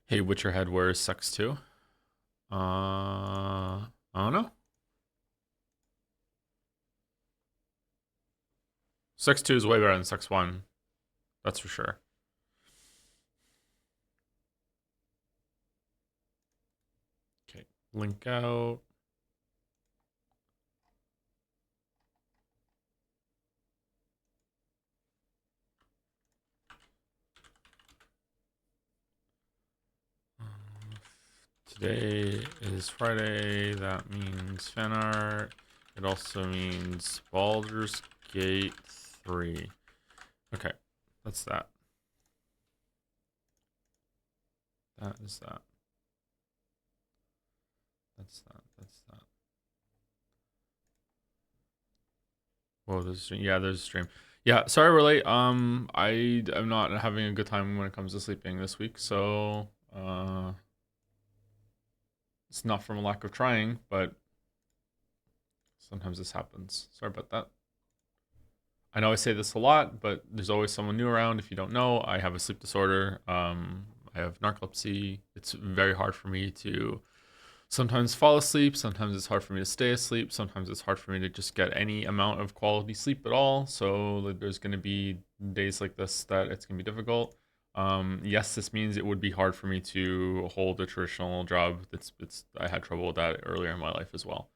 Hey, Witcherhead, where is Sex 2? I don't know. Sex 2 is way better than Sex 1. That's for sure. Okay, link out. Today is Friday. That means Fanart. It also means Baldur's Gate 3. Okay, that's that. That is that. That's that. That's that. Whoa, there's a stream. Yeah, there's a stream. Yeah, sorry we're late. I am not having a good time when it comes to sleeping this week, so it's not from a lack of trying, but sometimes this happens. Sorry about that. I know I say this a lot, but there's always someone new around. If you don't know, I have a sleep disorder. I have narcolepsy. It's very hard for me to sometimes fall asleep. Sometimes it's hard for me to stay asleep. Sometimes it's hard for me to just get any amount of quality sleep at all. So like, there's going to be days like this that it's going to be difficult. Yes, this means it would be hard for me to hold a traditional job. It's I had trouble with that earlier in my life as well.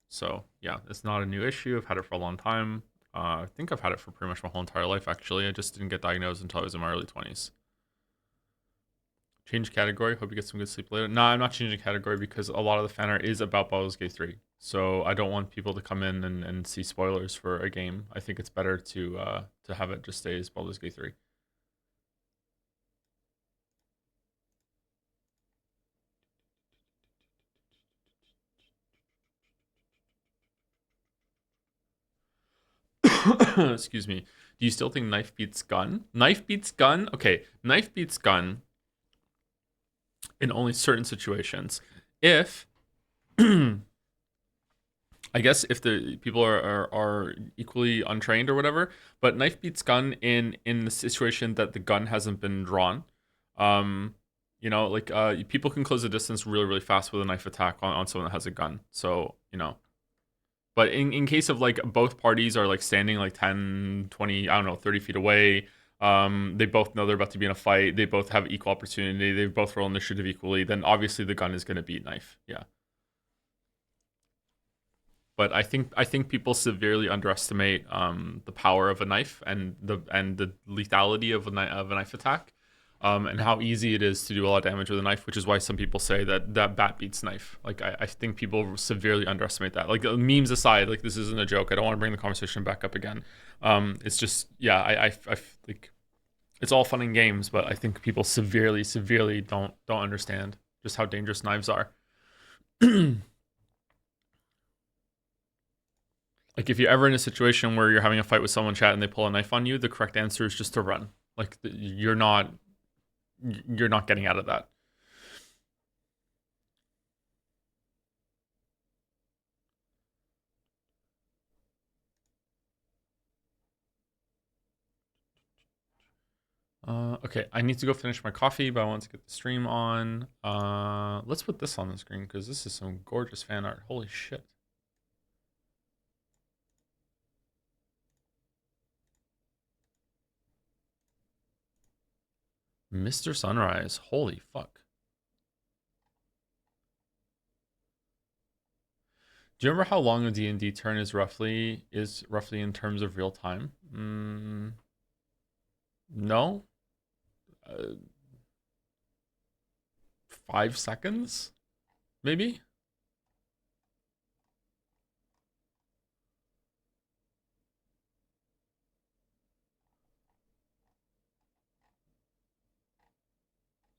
So yeah, it's not a new issue. I've had it for a long time. I think I've had it for pretty much my whole entire life. Actually, I just didn't get diagnosed until I was in my early 20s. Change category. Hope you get some good sleep later. Nah, I'm not changing category because a lot of the fan art is about Baldur's Gate 3. So I don't want people to come in and see spoilers for a game. I think it's better to have it just stay as Baldur's Gate 3. Excuse me. Do you still think knife beats gun? Knife beats gun? Okay, knife beats gun in only certain situations. If I guess if the people are equally untrained or whatever, but knife beats gun in the situation that the gun hasn't been drawn. Um, like people can close the distance really really fast with a knife attack on someone that has a gun. So but in case of like both parties are like standing like 10, 20, I don't know, 30 feet away. They both know they're about to be in a fight. They both have equal opportunity. They both roll initiative equally. Then obviously the gun is going to beat knife. Yeah. But I think people severely underestimate the power of a knife and the lethality of a knife attack, and how easy it is to do a lot of damage with a knife. Which is why some people say that bat beats knife. Like I think people severely underestimate that. Like memes aside, like this isn't a joke. I don't want to bring the conversation back up again. It's just yeah, I like it's all fun and games, but I think people severely don't understand just how dangerous knives are. Like if you're ever in a situation where you're having a fight with someone, chat, and they pull a knife on you, the correct answer is just to run. Like you're not getting out of that. Okay, I need to go finish my coffee, but I want to get the stream on. Let's put this on the screen because this is some gorgeous fan art. Holy shit. Mr. Sunrise. Holy fuck. Do you remember how long a D&D turn is roughly in terms of real time? No. Uh, 5 seconds, maybe.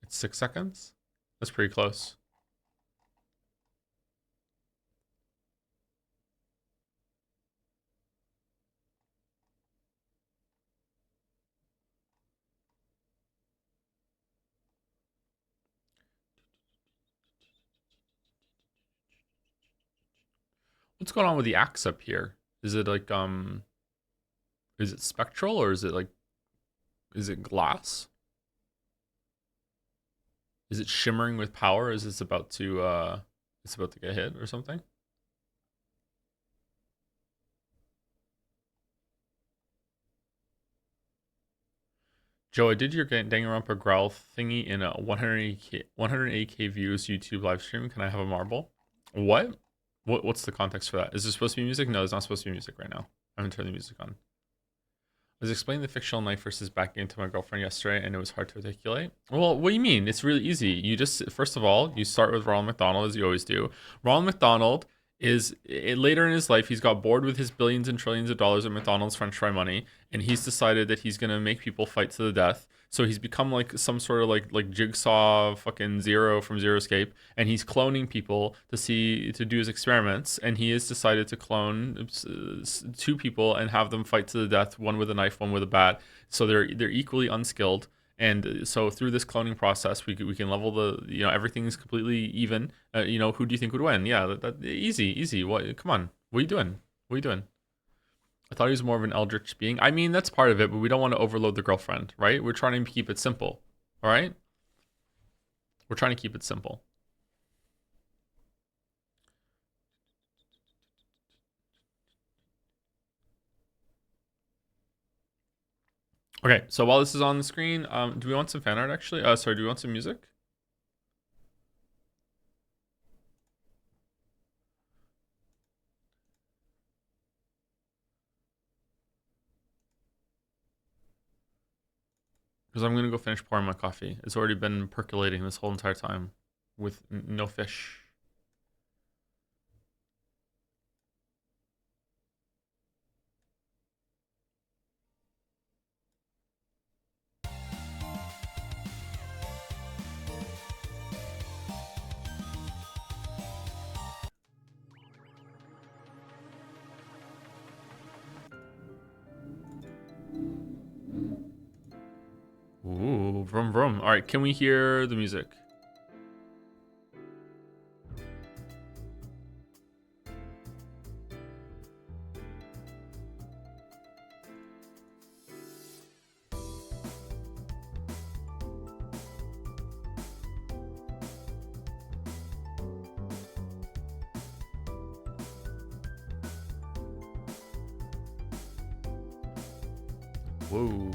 It's 6 seconds. That's pretty close. What's going on with the axe up here? Is it like is it spectral or is it glass? Is it shimmering with power? Is this about to it's about to get hit or something? Joe, I did your Danganronpa growl thingy in a 180k views YouTube live stream. Can I have a marble? What? What's the context for that? Is this supposed to be music? No, it's not supposed to be music right now. I haven't turned the music on. I was explaining the fictional knife versus backing to my girlfriend yesterday, and it was hard to articulate. Well, what do you mean? It's really easy. You just, first of all, you start with Ronald McDonald, as you always do. Ronald McDonald is, later in his life, he's got bored with his billions and trillions of dollars of McDonald's French fry money, and he's decided that he's going to make people fight to the death. So he's become like some sort of like Jigsaw fucking Zero from Zero Escape, and he's cloning people to do his experiments. And he has decided to clone two people and have them fight to the death, one with a knife, one with a bat. So they're equally unskilled. And so through this cloning process, we can level everything's completely even. Who do you think would win? Yeah, easy. What? Come on, what are you doing? What are you doing? I thought he was more of an eldritch being. I mean, that's part of it, but we don't want to overload the girlfriend, right? We're trying to keep it simple, all right? We're trying to keep it simple. Okay, so while this is on the screen, do we want some fan art actually? Sorry, do we want some music? Because I'm gonna go finish pouring my coffee. It's already been percolating this whole entire time with no fish. Ooh, vroom vroom. All right, can we hear the music? Whoa.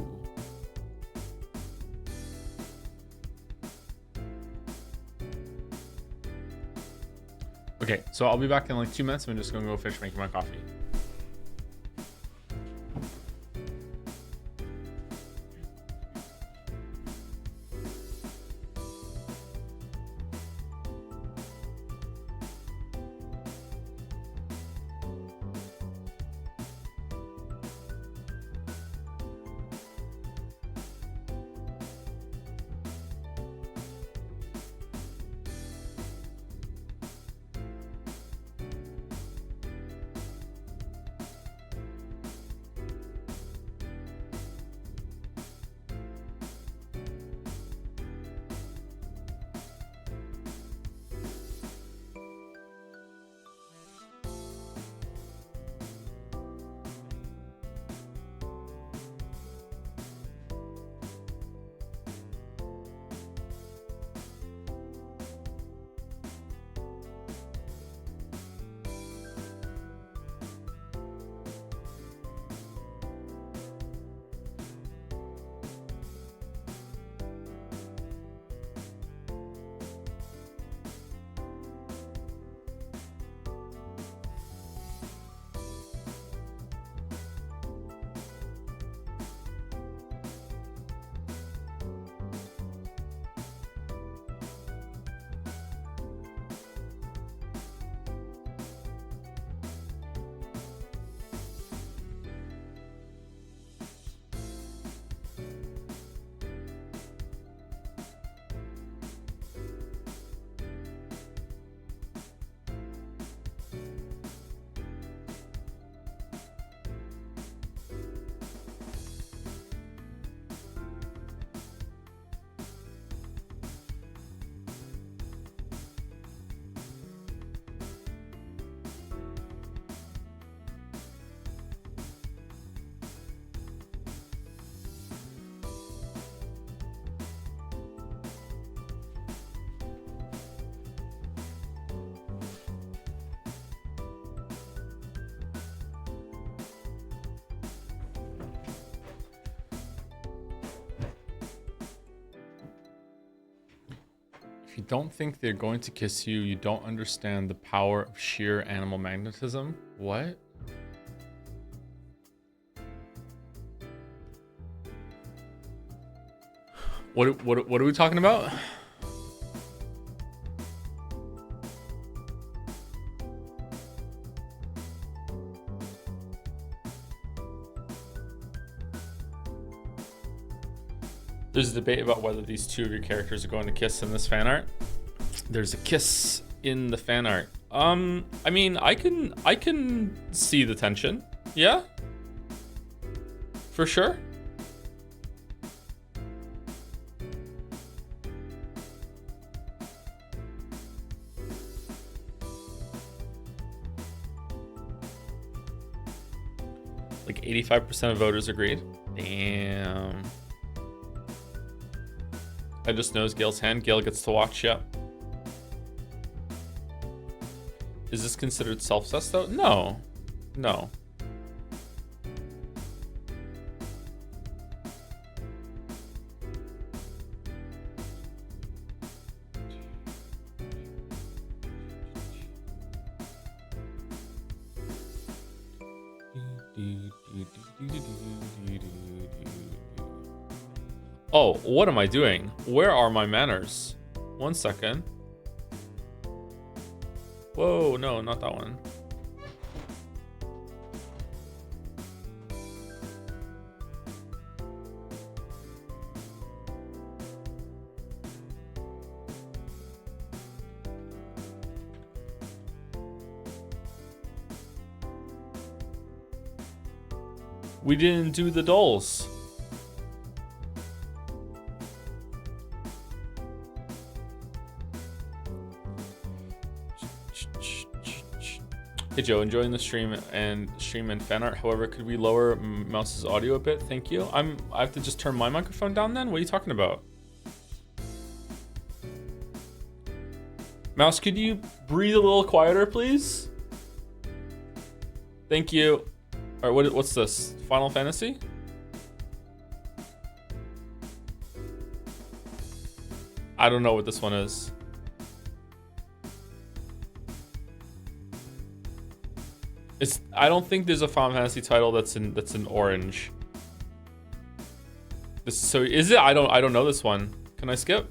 Okay, so I'll be back in like 2 minutes. I'm just gonna go finish making my coffee. If you don't think they're going to kiss you, you don't understand the power of sheer animal magnetism. What? What are we talking about? There's a debate about whether these two of your characters are going to kiss in this fan art. There's a kiss in the fan art. I mean, I can see the tension. Yeah. For sure. Like 85% of voters agreed. Damn. I just knows Gail's hand. Gail gets to watch, yeah. Is this considered self-cess though? No. No. Oh, what am I doing? Where are my manners? 1 second. Whoa, no, not that one. We didn't do the dolls. Hey Joe, enjoying the stream and fan art. However, could we lower Mouse's audio a bit? Thank you. I have to just turn my microphone down then? What are you talking about? Mouse, could you breathe a little quieter, please? Thank you. All right, what's this? Final Fantasy? I don't know what this one is. I don't think there's a Final Fantasy title that's in orange. So is it? I don't know this one. Can I skip?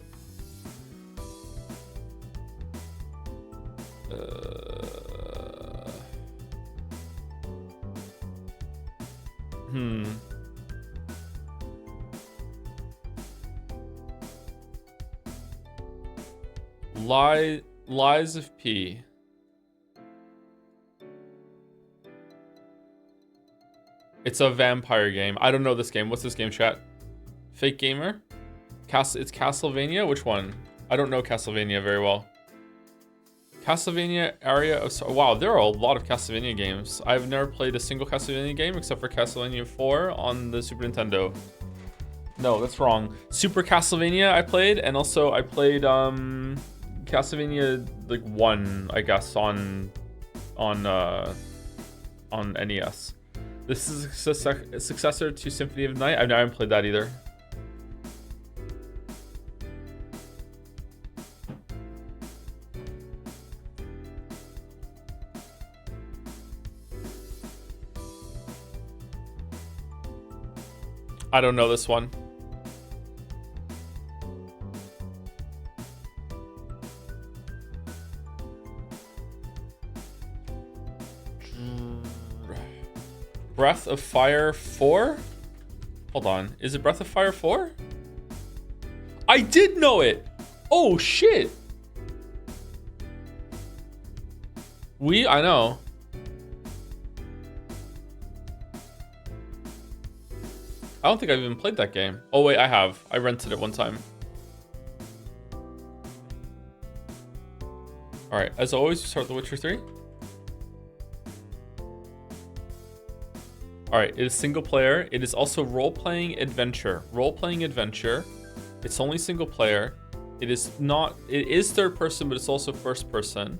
Lies of P. It's a vampire game. I don't know this game. What's this game, chat? Fake gamer? It's Castlevania? Which one? I don't know Castlevania very well. Castlevania Area of... Wow, there are a lot of Castlevania games. I've never played a single Castlevania game except for Castlevania 4 on the Super Nintendo. No, that's wrong. Super Castlevania I played, and also I played Castlevania like 1, I guess, on NES. This is a successor to Symphony of the Night. I haven't played that either. I don't know this one. Breath of Fire 4? Hold on. Is it Breath of Fire 4? I did know it! Oh, shit! I know. I don't think I've even played that game. Oh, wait, I have. I rented it one time. Alright, as always, we start The Witcher 3. Alright, it is single player. It is also role-playing adventure. Role-playing adventure. It's only single player. It is third person, but it's also first person.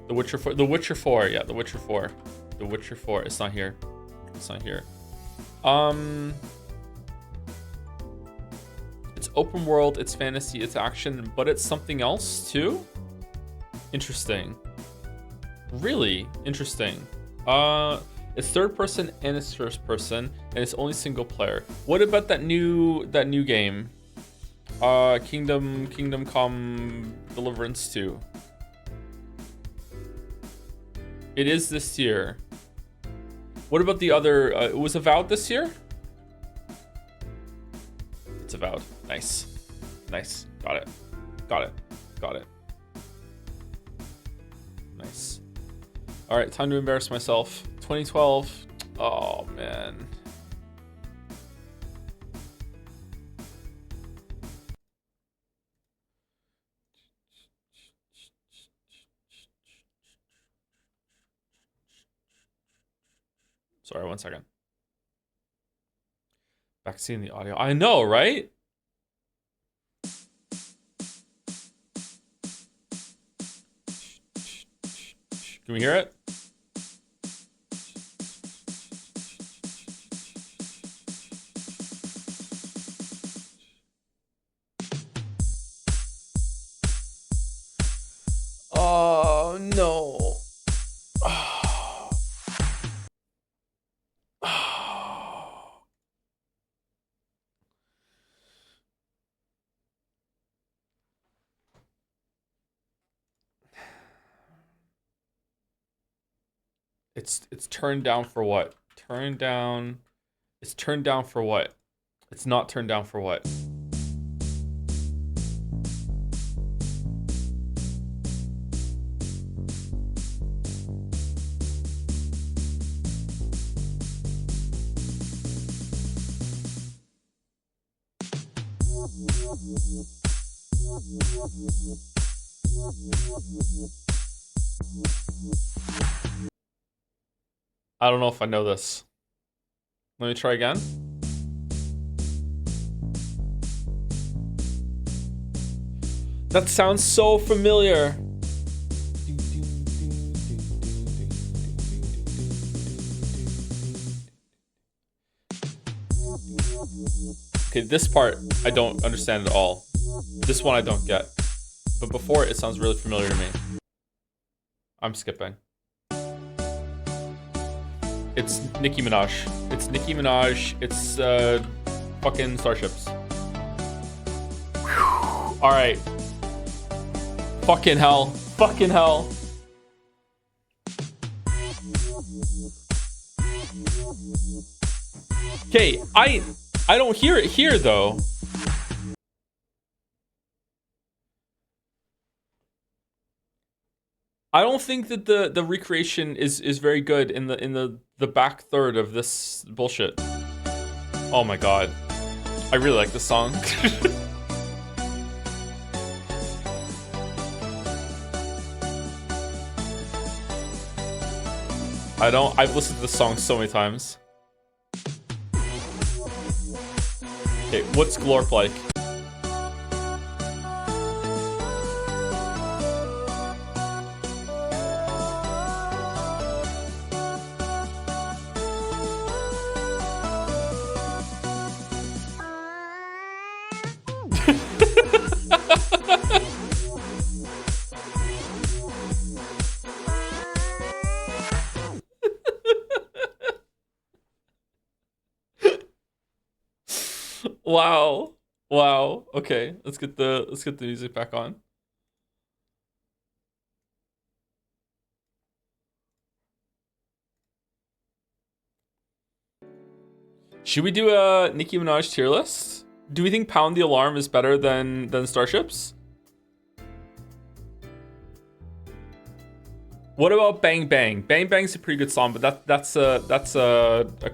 The Witcher 4. The Witcher 4, yeah, The Witcher 4. The Witcher 4. It's not here. It's not here. open world, it's fantasy, it's action, but it's something else too? Interesting. Really interesting. It's third person and it's first person, and it's only single player. What about that new game? Kingdom Come Deliverance 2. It is this year. What about the other? It was Avowed this year? It's Avowed. Nice. Nice. Got it. Got it. Got it. Nice. All right, time to embarrass myself. 2012. Oh, man. Sorry, 1 second. Back seeing the audio. I know, right? Can we hear it? Oh, no. It's turned down for what? Turned down. It's turned down for what? It's not turned down for what? I don't know if I know this. Let me try again. That sounds so familiar. Okay, this part I don't understand at all. This one I don't get. But before it sounds really familiar to me. I'm skipping. It's Nicki Minaj. It's Nicki Minaj. It's fucking Starships. All right. Fucking hell. Fucking hell. Okay, I don't hear it here though. I don't think that the recreation is very good in the back third of this bullshit. Oh my god. I really like this song. I've listened to this song so many times. Okay, what's Glorp like? Wow. Wow. Okay, let's get the music back on. Should we do a Nicki Minaj tier list? Do we think Pound the Alarm is better than Starships? What about Bang Bang? Bang Bang's a pretty good song, but that's a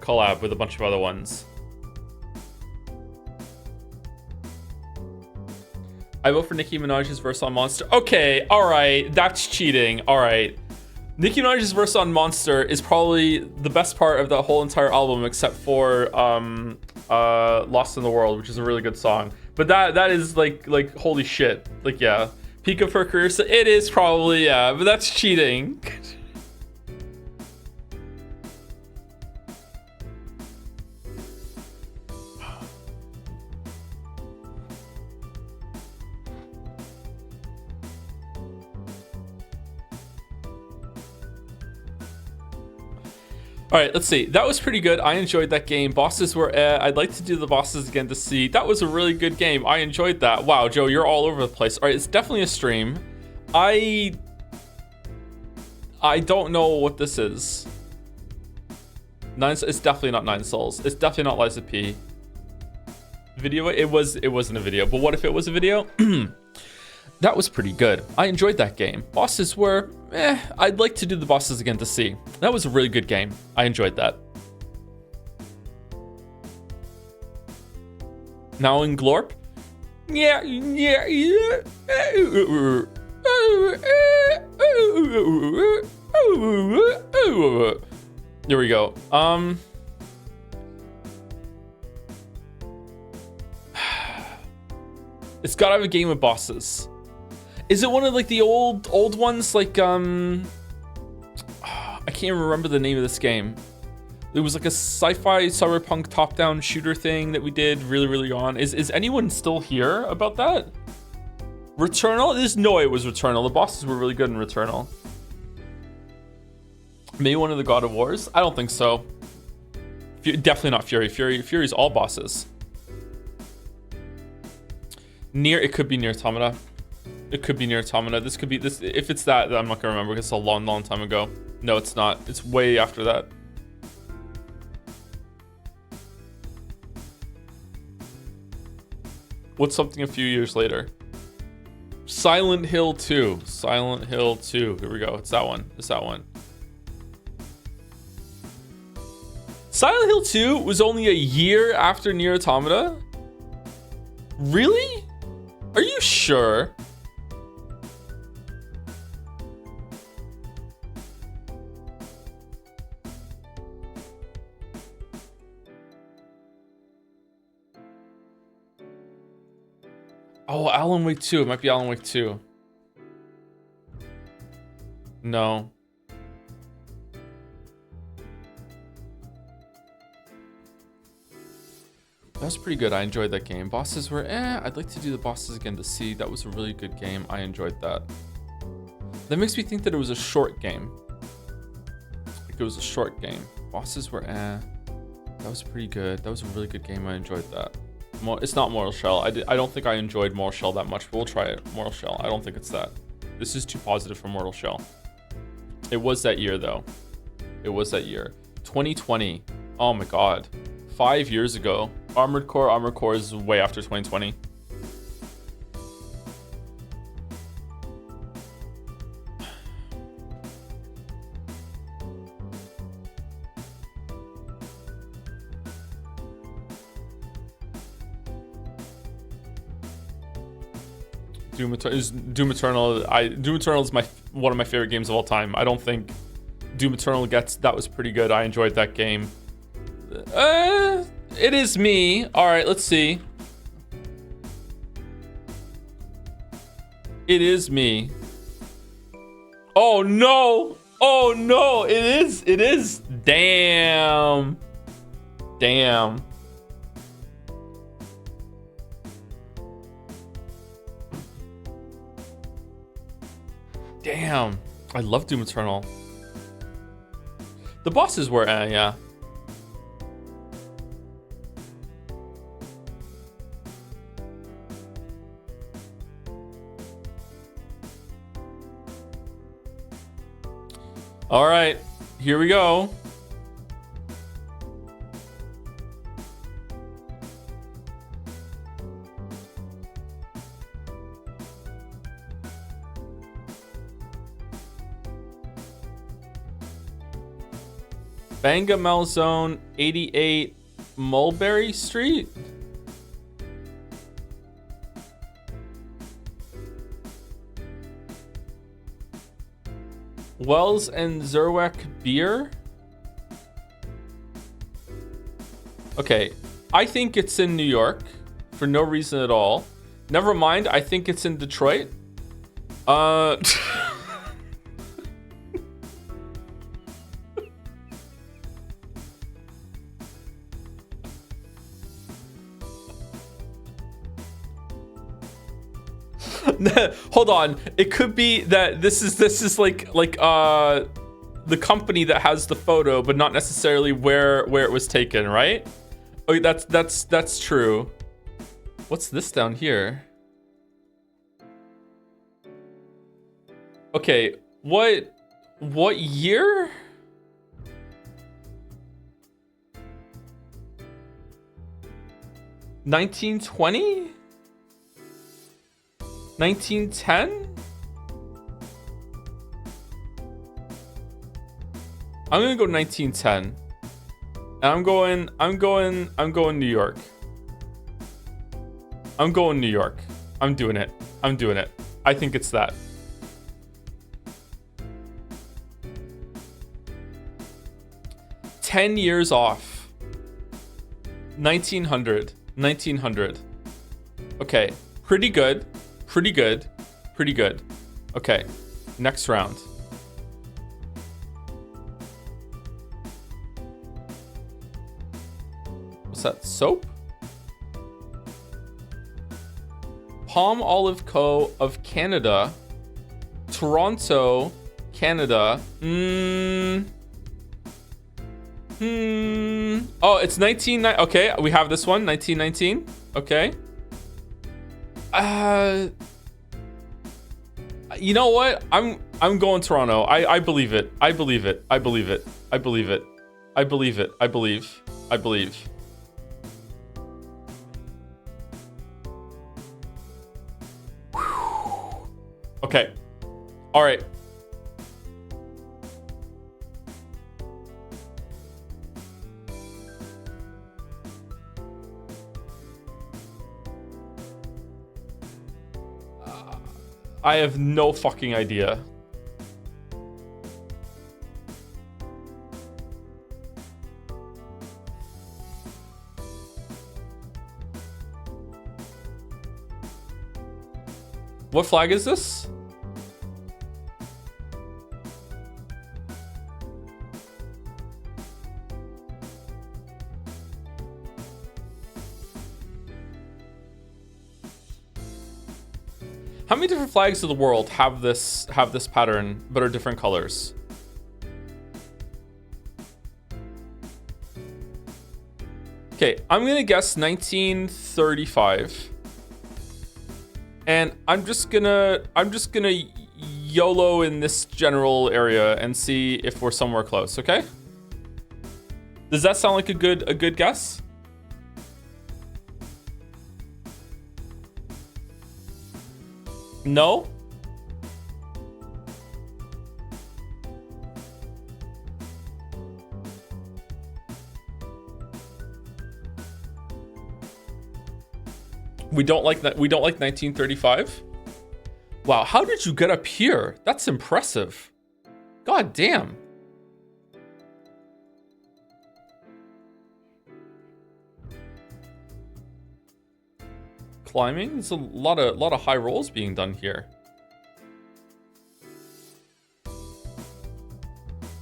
collab with a bunch of other ones. I vote for Nicki Minaj's verse on Monster. Okay, all right, that's cheating. All right, Nicki Minaj's verse on Monster is probably the best part of the whole entire album, except for Lost in the World, which is a really good song. But that is like holy shit. Like, yeah, peak of her career. So it is probably, yeah, but that's cheating. All right, let's see. That was pretty good. I enjoyed that game. Bosses were, I'd like to do the bosses again to see. That was a really good game. I enjoyed that. Wow, Joe, you're all over the place. All right, it's definitely a stream. I don't know what this is. It's definitely not 9 Souls. It's definitely not Liza P. Video? It wasn't a video, but what if it was a video? That was pretty good. I enjoyed that game. Bosses were, I'd like to do the bosses again to see. That was a really good game. I enjoyed that. Now in Glorp? Yeah. There we go. It's gotta have a game with bosses. Is it one of like the old ones? Like I can't even remember the name of this game. It was like a sci-fi cyberpunk top-down shooter thing that we did really on. Is anyone still here about that? Returnal? There's no way it was Returnal. The bosses were really good in Returnal. Maybe one of the God of Wars? I don't think so. Definitely not Fury. Fury's all bosses. It could be Nier Automata. It could be Nier Automata. This could be this. If it's that, I'm not gonna remember because it's a long time ago. No, it's not. It's way after that. What's something a few years later? Silent Hill 2. Silent Hill 2. Here we go. It's that one. It's that one. Silent Hill 2 was only a year after Nier Automata? Really? Are you sure? Oh, Alan Wake 2. It might be Alan Wake 2. No. That was pretty good. I enjoyed that game. Bosses were, I'd like to do the bosses again to see. That was a really good game. I enjoyed that. That makes me think that it was a short game. Like it was a short game. Bosses were, That was pretty good. That was a really good game. I enjoyed that. It's not Mortal Shell. I don't think I enjoyed Mortal Shell that much, but we'll try it. Mortal Shell. I don't think it's that. This is too positive for Mortal Shell. It was that year, though. It was that year. 2020. Oh, my God. 5 years ago. Armored Core is way after 2020. Doom Eternal is one of my favorite games of all time. I don't think Doom Eternal that was pretty good. I enjoyed that game. It is me. All right, let's see. It is me. Oh no. Oh no, it is. Damn. Damn, I love Doom Eternal. The bosses were, yeah. All right, here we go. Banga Malzone 88 Mulberry Street. Wells and Zerwak beer. Okay, I think it's in New York for no reason at all. Never mind, I think it's in Detroit. Hold on, it could be that this is like the company that has the photo, but not necessarily where it was taken, right? Oh, that's true. What's this down here? Okay, what year? $1920? 1910? I'm gonna go 1910. And I'm going New York. I'm going New York. I'm doing it. I think it's that. $10 years off. 1900. Okay, pretty good. Okay, next round. What's that, soap? Palm Olive Co. of Canada. Toronto, Canada. Oh, it's 1990. Okay, we have this one, 1919. Okay. You know what? I'm going Toronto. I believe it. I believe. Okay. All right. I have no fucking idea. What flag is this? How many different flags of the world have this pattern but are different colors? Okay, I'm gonna guess 1935. And I'm just gonna YOLO in this general area and see if we're somewhere close, okay? Does that sound like a good guess? No? We don't like that. We don't like 1935. Wow, how did you get up here? That's impressive. God damn. Climbing? There's a lot of high rolls being done here.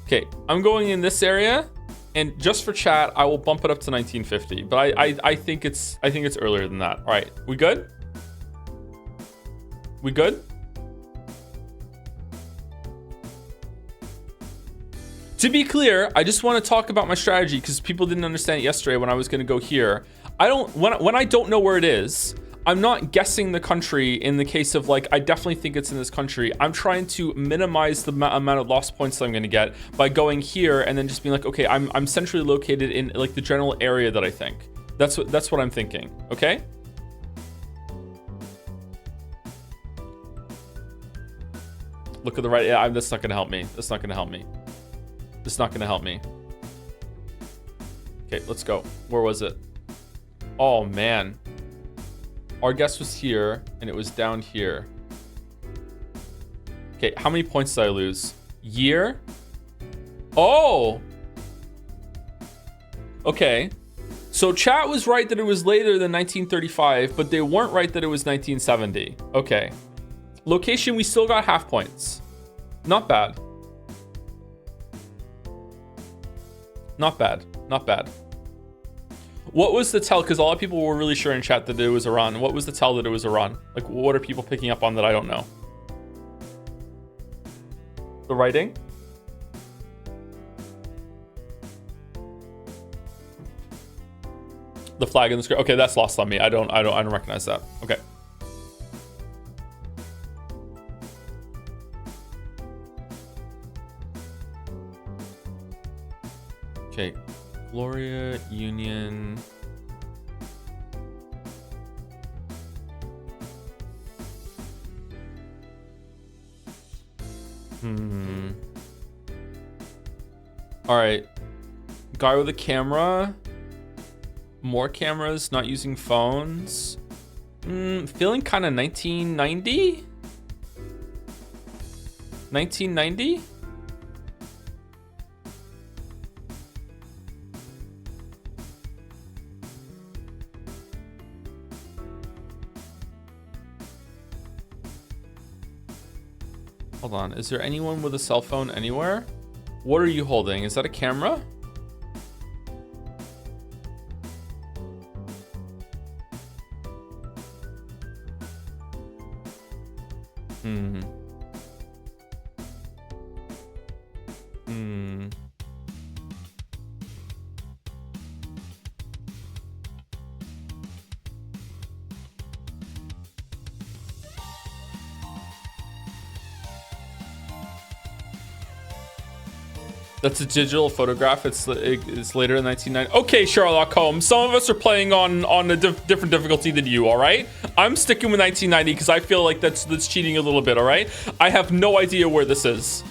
Okay, I'm going in this area, and just for chat, I will bump it up to 1950. But I think it's earlier than that. All right, we good? We good? To be clear, I just want to talk about my strategy because people didn't understand it yesterday when I was going to go here. When I don't know where it is, I'm not guessing the country in the case of like, I definitely think it's in this country. I'm trying to minimize the amount of lost points that I'm going to get by going here and then just being like, okay, I'm centrally located in like the general area that I think. That's what I'm thinking. Okay. Look at the right. Yeah, that's not going to help me. That's not going to help me. It's not going to help me. Okay, let's go. Where was it? Oh man. Our guess was here, and it was down here. Okay, how many points did I lose? Year? Oh! Okay. So chat was right that it was later than 1935, but they weren't right that it was 1970. Okay. Location, we still got half points. Not bad. Not bad. Not bad. What was the tell? Because a lot of people were really sure in chat that it was Iran. What was the tell that it was Iran? Like, what are people picking up on that I don't know? The writing? The flag in the screen. Okay, that's lost on me. I don't recognize that. Okay. Okay. Gloria, Union. All right. Guy with a camera. More cameras, not using phones. Feeling kind of 1990? 1990? Hold on. Is there anyone with a cell phone anywhere? What are you holding? Is that a camera? That's a digital photograph. It's later in 1990. Okay, Sherlock Holmes. Some of us are playing on a different difficulty than you. All right. I'm sticking with 1990 because I feel like that's cheating a little bit. All right. I have no idea where this is.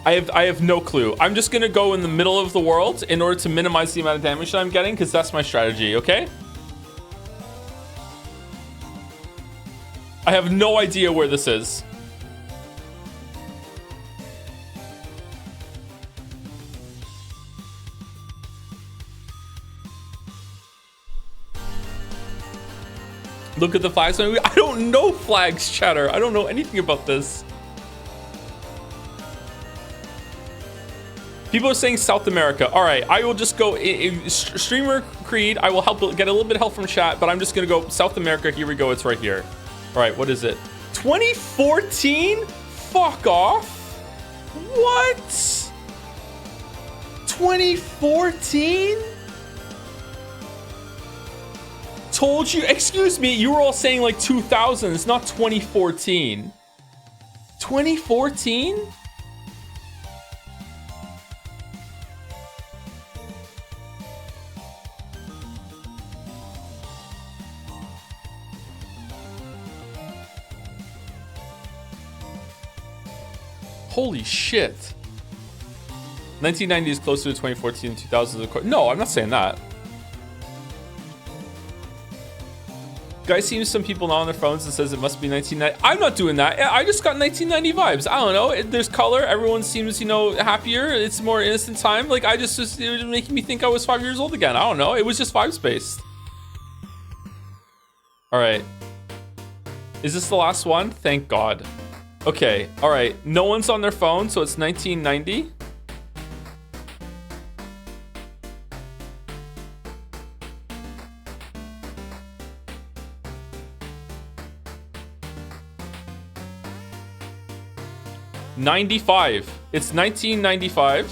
I have no clue. I'm just gonna go in the middle of the world in order to minimize the amount of damage that I'm getting because that's my strategy. Okay. I have no idea where this is. Look at the flags. I don't know flags, chatter. I don't know anything about this. People are saying South America. All right, I will just go streamer Creed. I will help get a little bit of help from chat, but I'm just gonna go South America. Here we go. It's right here. All right, what is it? 2014? Fuck off. What? 2014? Told you. Excuse me. You were all saying like 2000. It's not 2014. 2014? Holy shit. 1990 is closer to 2014 and 2000. No, I'm not saying that. Guys, seems some people not on their phones and says it must be 1990. I'm not doing that. I just got 1990 vibes. I don't know. There's color. Everyone seems, you know, happier. It's more innocent time. Like, it was making me think I was 5 years old again. I don't know. It was just vibes based. All right. Is this the last one? Thank God. Okay. All right. No one's on their phone, so it's 1990. '95. It's 1995.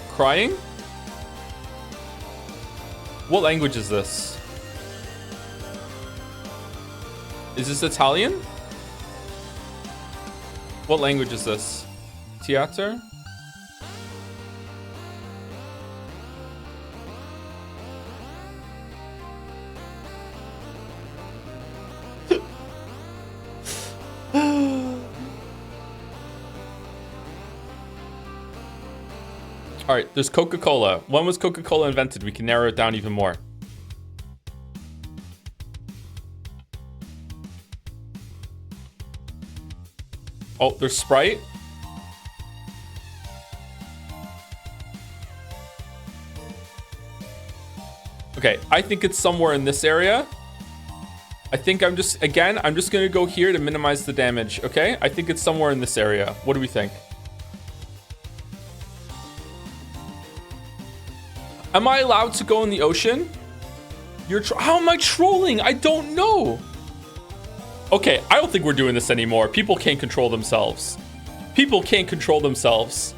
Crying? What language is this? Is this Italian? What language is this? Theater? All right, there's Coca-Cola. When was Coca-Cola invented? We can narrow it down even more. Oh, there's Sprite. Okay, I think it's somewhere in this area. I think I'm just gonna go here to minimize the damage, okay? I think it's somewhere in this area. What do we think? Am I allowed to go in the ocean? How am I trolling? I don't know. Okay, I don't think we're doing this anymore. People can't control themselves. People can't control themselves.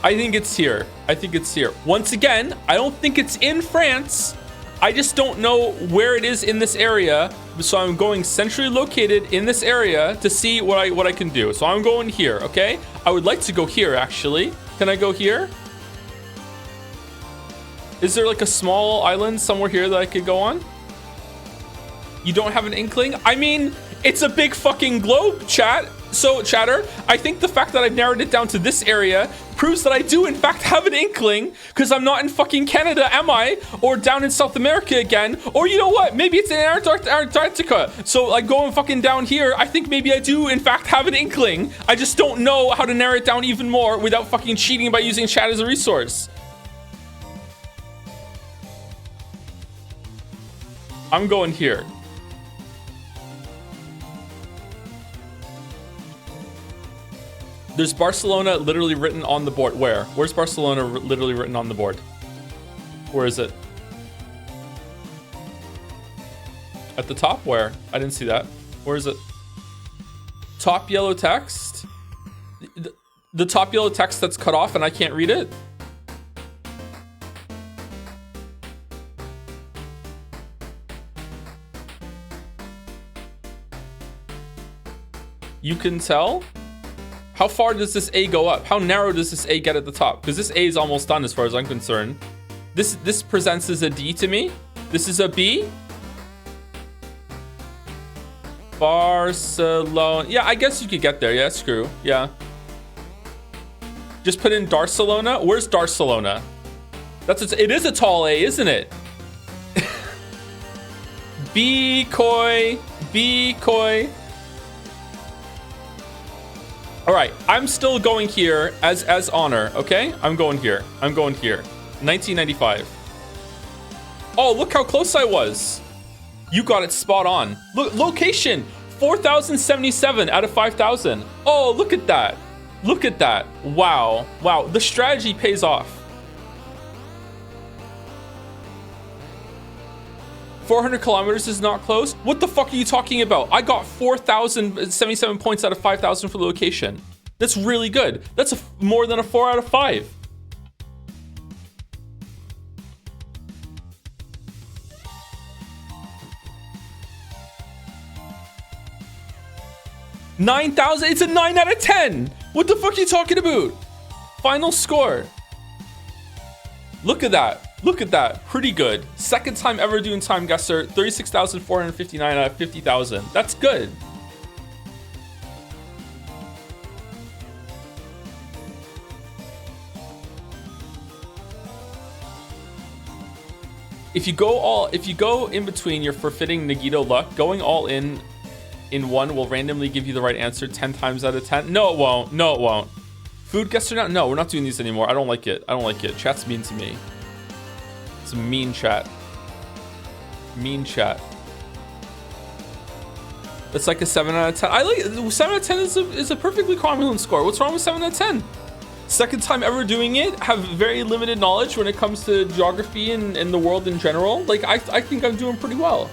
I think it's here. I think it's here. Once again, I don't think it's in France. I just don't know where it is in this area. So I'm going centrally located in this area to see what I can do. So I'm going here, okay? I would like to go here, actually. Can I go here? Is there like a small island somewhere here that I could go on? You don't have an inkling? I mean, it's a big fucking globe, chat. So, chatter, I think the fact that I've narrowed it down to this area proves that I do, in fact, have an inkling, because I'm not in fucking Canada, am I? Or down in South America again. Or you know what? Maybe it's in Antarctica. So, like, going fucking down here, I think maybe I do, in fact, have an inkling. I just don't know how to narrow it down even more without fucking cheating by using chat as a resource. I'm going here. There's Barcelona literally written on the board. Where? Where's Barcelona literally written on the board? Where is it? At the top? Where? I didn't see that. Where is it? Top yellow text? The top yellow text that's cut off and I can't read it? You can tell? How far does this A go up? How narrow does this A get at the top? Because this A is almost done as far as I'm concerned. This presents as a D to me. This is a B. Barcelona. Yeah, I guess you could get there. Yeah, screw. Yeah. Just put in Barcelona. Where's Barcelona? It is a tall A, isn't it? B koi. B koi. All right, I'm still going here as honor, okay? I'm going here. I'm going here. 1995. Oh, look how close I was. You got it spot on. Look, location, 4,077 out of 5,000. Oh, look at that. Look at that. Wow. Wow, the strategy pays off. 400 kilometers is not close? What the fuck are you talking about? I got 4,077 points out of 5,000 for the location. That's really good. That's more than a 4 out of 5. $9,000. It's a 9 out of 10. What the fuck are you talking about? Final score. Look at that. Look at that. Pretty good. Second time ever doing Time Guesser. 36,459 out of 50,000. That's good. If you go in between your forfeiting Nagito luck, going all in one will randomly give you the right answer 10 times out of 10. No, it won't. No, it won't. Food Guesser now? No, we're not doing these anymore. I don't like it. I don't like it. Chat's mean to me. It's a mean chat. Mean chat. It's like a 7 out of 10. I like 7 out of 10 is a perfectly cromulent score. What's wrong with 7 out of 10? Second time ever doing it. Have very limited knowledge when it comes to geography and the world in general. Like I think I'm doing pretty well.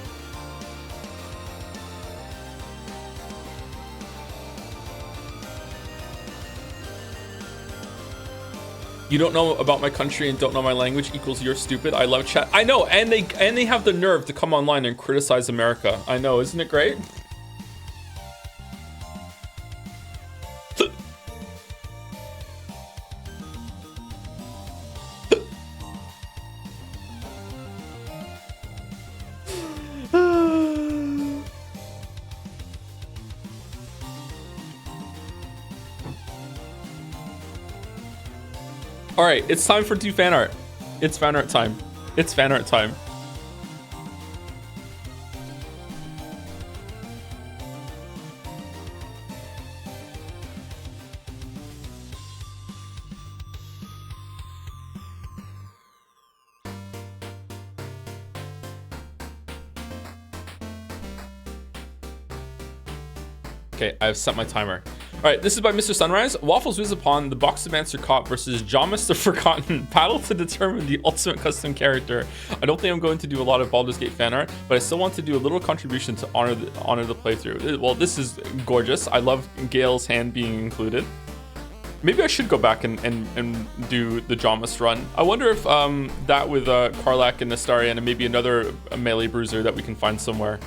You don't know about my country and don't know my language equals you're stupid. I love chat. I know, and they have the nerve to come online and criticize America. I know, isn't it great? All right, it's time for do fan art. It's fan art time. It's fan art time. Okay, I've set my timer. All right, this is by Mr. Sunrise. Waffles whiz upon the Boxomancer Cop versus Jamas the Forgotten. Battle to determine the ultimate custom character. I don't think I'm going to do a lot of Baldur's Gate fan art, but I still want to do a little contribution to honor the playthrough. Well, this is gorgeous. I love Gale's hand being included. Maybe I should go back and do the Jamas run. I wonder if that with Karlak and Nastarian and maybe another melee bruiser that we can find somewhere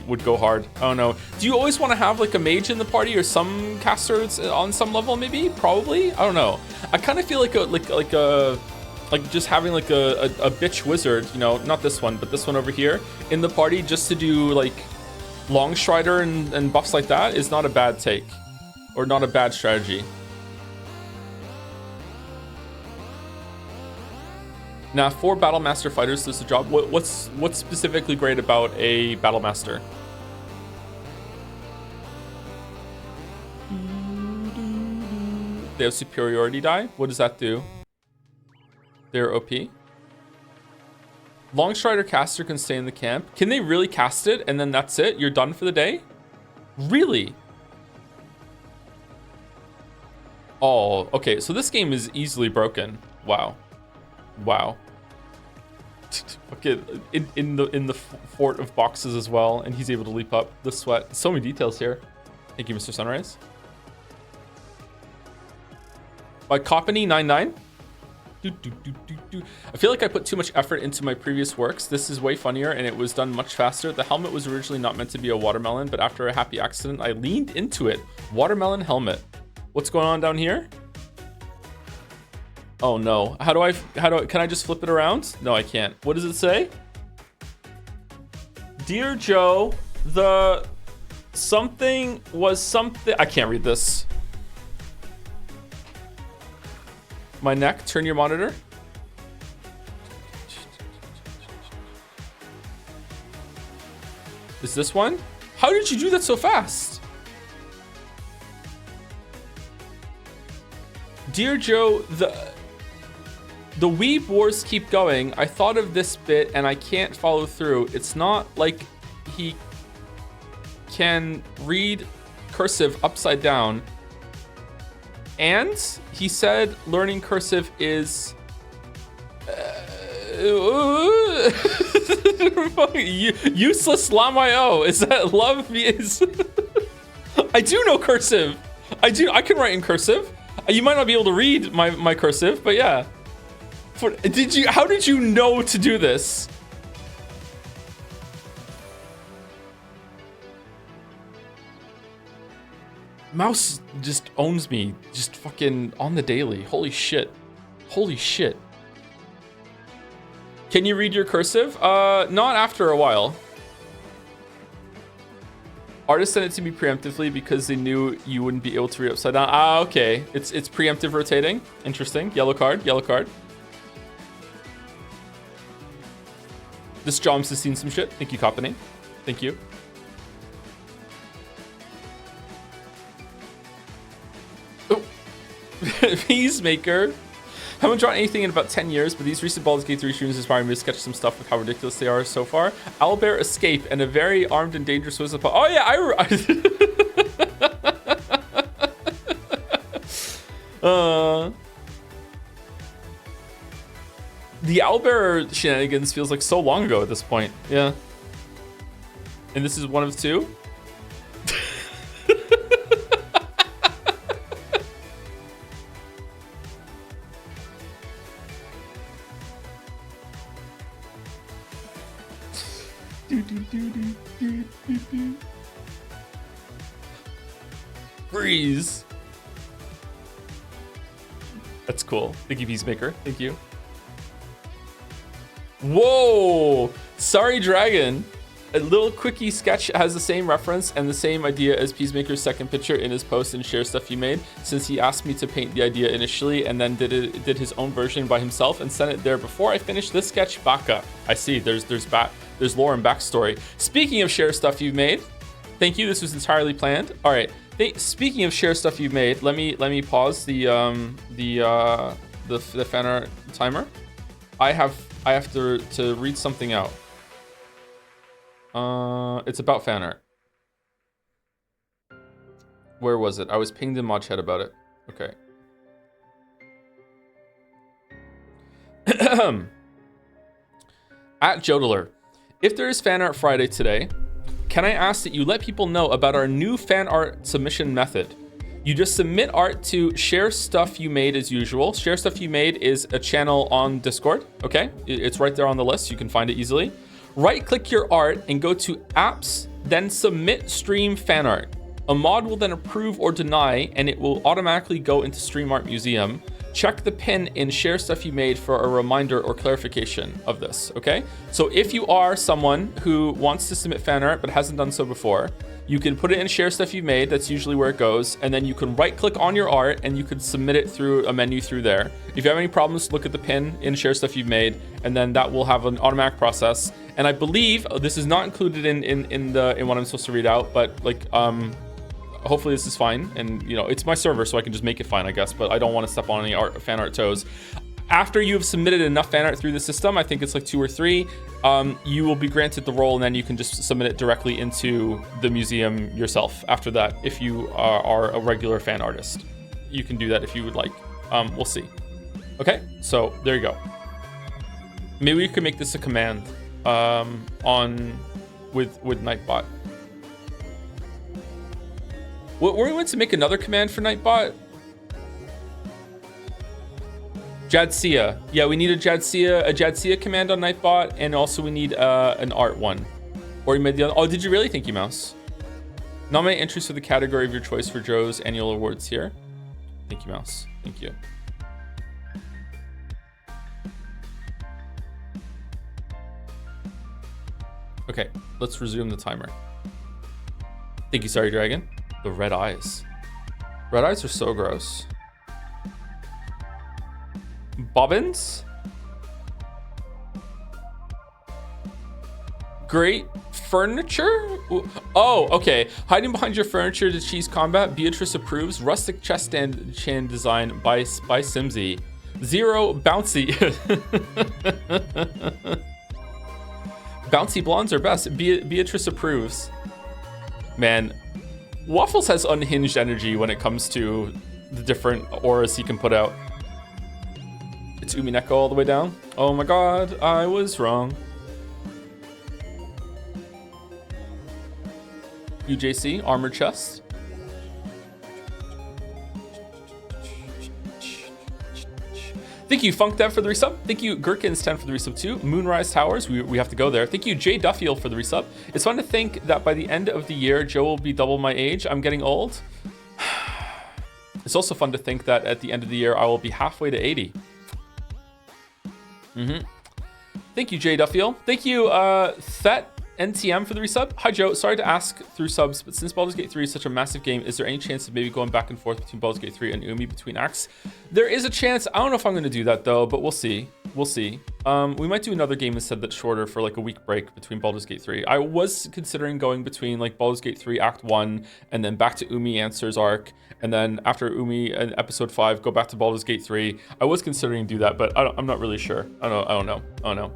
would go hard. I don't know. Do you always want to have like a mage in the party or some casters on some level? Maybe, probably. I don't know. I kind of feel like just having like a bitch wizard. You know, not this one, but this one over here in the party, just to do like long strider and buffs like that is not a bad take, or not a bad strategy. Now, for Battle Master fighters, does the job. What's specifically great about a Battle Master? They have superiority die. What does that do? They're OP. Longstrider caster can stay in the camp. Can they really cast it and then that's it? You're done for the day? Really? Oh, okay. So this game is easily broken. Wow. Wow. Okay, in the fort of boxes as well, and he's able to leap up the sweat. So many details here. Thank you, Mr. Sunrise. By Coppany99. I feel like I put too much effort into my previous works. This is way funnier and it was done much faster. The helmet was originally not meant to be a watermelon, but after a happy accident, I leaned into it. Watermelon helmet. What's going on down here? Oh no. Can I just flip it around? No, I can't. What does it say? Dear Joe, the something was something. I can't read this. My neck, turn your monitor. Is this one? How did you do that so fast? Dear Joe, the weeb wars keep going. I thought of this bit and I can't follow through. It's not like he can read cursive upside down. And he said learning cursive is useless lamayo. Is that love is I do know cursive. I can write in cursive. You might not be able to read my cursive, but yeah. How did you know to do this? Mouse just owns me, just fucking on the daily. Holy shit. Holy shit. Can you read your cursive? Not after a while. Artists sent it to me preemptively because they knew you wouldn't be able to read upside down. Ah, okay. It's preemptive rotating. Interesting. Yellow card, yellow card. This Joms has seen some shit. Thank you, Coppany. Thank you. Oh. Peacemaker. Haven't drawn anything in about 10 years, but these recent Baldur's Gate 3 streams inspire me to sketch some stuff with how ridiculous they are so far. Owlbear escape and a very armed and dangerous wizard. Oh yeah, the owlbear shenanigans feels like so long ago at this point. Yeah. And this is one of two. Freeze. That's cool. Thank you, Peacemaker. Thank you. Whoa! Sorry, Dragon. A little quickie sketch has the same reference and the same idea as Peacemaker's second picture in his post and share stuff you made, since he asked me to paint the idea initially and then did his own version by himself and sent it there before I finished this sketch back up. I see. There's lore and backstory. Speaking of share stuff you've made, thank you. This was entirely planned. All right. Speaking of share stuff you've made, let me pause the Fanart timer. I have to read something out. It's about Fanart. Where was it? I was pinged in mod chat about it. Okay. At Jodeler, if there is Fan Art Friday today, can I ask that you let people know about our new fan art submission method? You just submit art to Share Stuff You Made as usual. Share Stuff You Made is a channel on Discord, okay? It's right there on the list. You can find it easily. Right-click your art and go to Apps, then Submit Stream Fan Art. A mod will then approve or deny, and it will automatically go into Stream Art Museum. Check the pin in Share Stuff You Made for a reminder or clarification of this, okay? So if you are someone who wants to submit fan art but hasn't done so before, you can put it in Share Stuff You Made, that's usually where it goes, and then you can right-click on your art and you can submit it through a menu through there. If you have any problems, look at the pin in Share Stuff You've Made, and then that will have an automatic process. And I believe this is not included in what I'm supposed to read out, but like hopefully this is fine. And you know, it's my server, so I can just make it fine, I guess. But I don't want to step on any fan art toes. After you have submitted enough fan art through the system, I think it's like 2 or 3, you will be granted the role, and then you can just submit it directly into the museum yourself. After that, if you are a regular fan artist, you can do that if you would like. We'll see. Okay, so there you go. Maybe we could make this a command with Nightbot. Were we meant to make another command for Nightbot? Jadsia. Yeah, we need a Jadsia command on Nightbot, and also we need an art one. Or you made the other. Oh, did you really? Thank you, Mouse. Nominate entries for the category of your choice for Joe's annual awards here. Thank you, Mouse. Thank you. Okay, let's resume the timer. Thank you, Sorry Dragon. The red eyes. Red eyes are so gross. Bobbins? Great furniture? Oh, okay. Hiding behind your furniture to cheese combat. Beatrice approves. Rustic chest stand chan design by Simsy. 0 bouncy. Bouncy blondes are best. Beatrice approves. Man, Waffles has unhinged energy when it comes to the different auras he can put out. It's Umineko all the way down. Oh my god, I was wrong. UJC, armored chest. Thank you, Funk Dev, for the resub. Thank you, Gherkins10 for the resub too. Moonrise Towers, we have to go there. Thank you, Jay Duffield, for the resub. It's fun to think that by the end of the year, Joe will be double my age. I'm getting old. It's also fun to think that at the end of the year, I will be halfway to 80. Thank you, Jay Duffield. Thank you, Thet NTM, for the resub. Hi, Joe. Sorry to ask through subs, but since Baldur's Gate 3 is such a massive game, is there any chance of maybe going back and forth between Baldur's Gate 3 and Umi between acts? There is a chance. I don't know if I'm going to do that, though, but we'll see. We'll see. We might do another game instead that's shorter for like a week break between Baldur's Gate 3. I was considering going between like Baldur's Gate 3 Act 1 and then back to Umi Answers arc, and then after Umi and Episode 5, go back to Baldur's Gate 3. I was considering do that, but I'm not really sure. I don't know.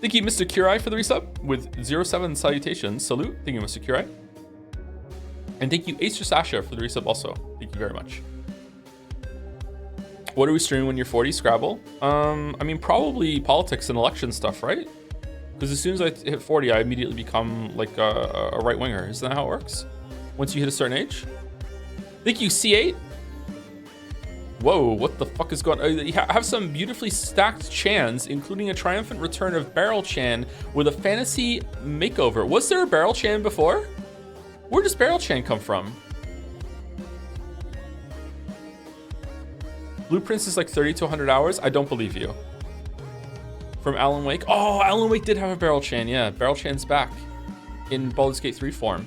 Thank you, Mr. Kurai, for the resub with 07 salutations. Salute. Thank you, Mr. Kurai. And thank you, Acer Sasha, for the resub also. Thank you very much. What are we streaming when you're 40? Scrabble? I mean, probably politics and election stuff, right? Because as soon as I hit 40, I immediately become like a right-winger. Isn't that how it works? Once you hit a certain age? Thank you, C8. Whoa, what the fuck is going on? You have some beautifully stacked chans, including a triumphant return of Barrel Chan with a fantasy makeover. Was there a Barrel Chan before? Where does Barrel Chan come from? Blueprints is like 30 to 100 hours? I don't believe you. From Alan Wake? Oh, Alan Wake did have a Barrel Chan, yeah. Barrel Chan's back in Baldur's Gate 3 form.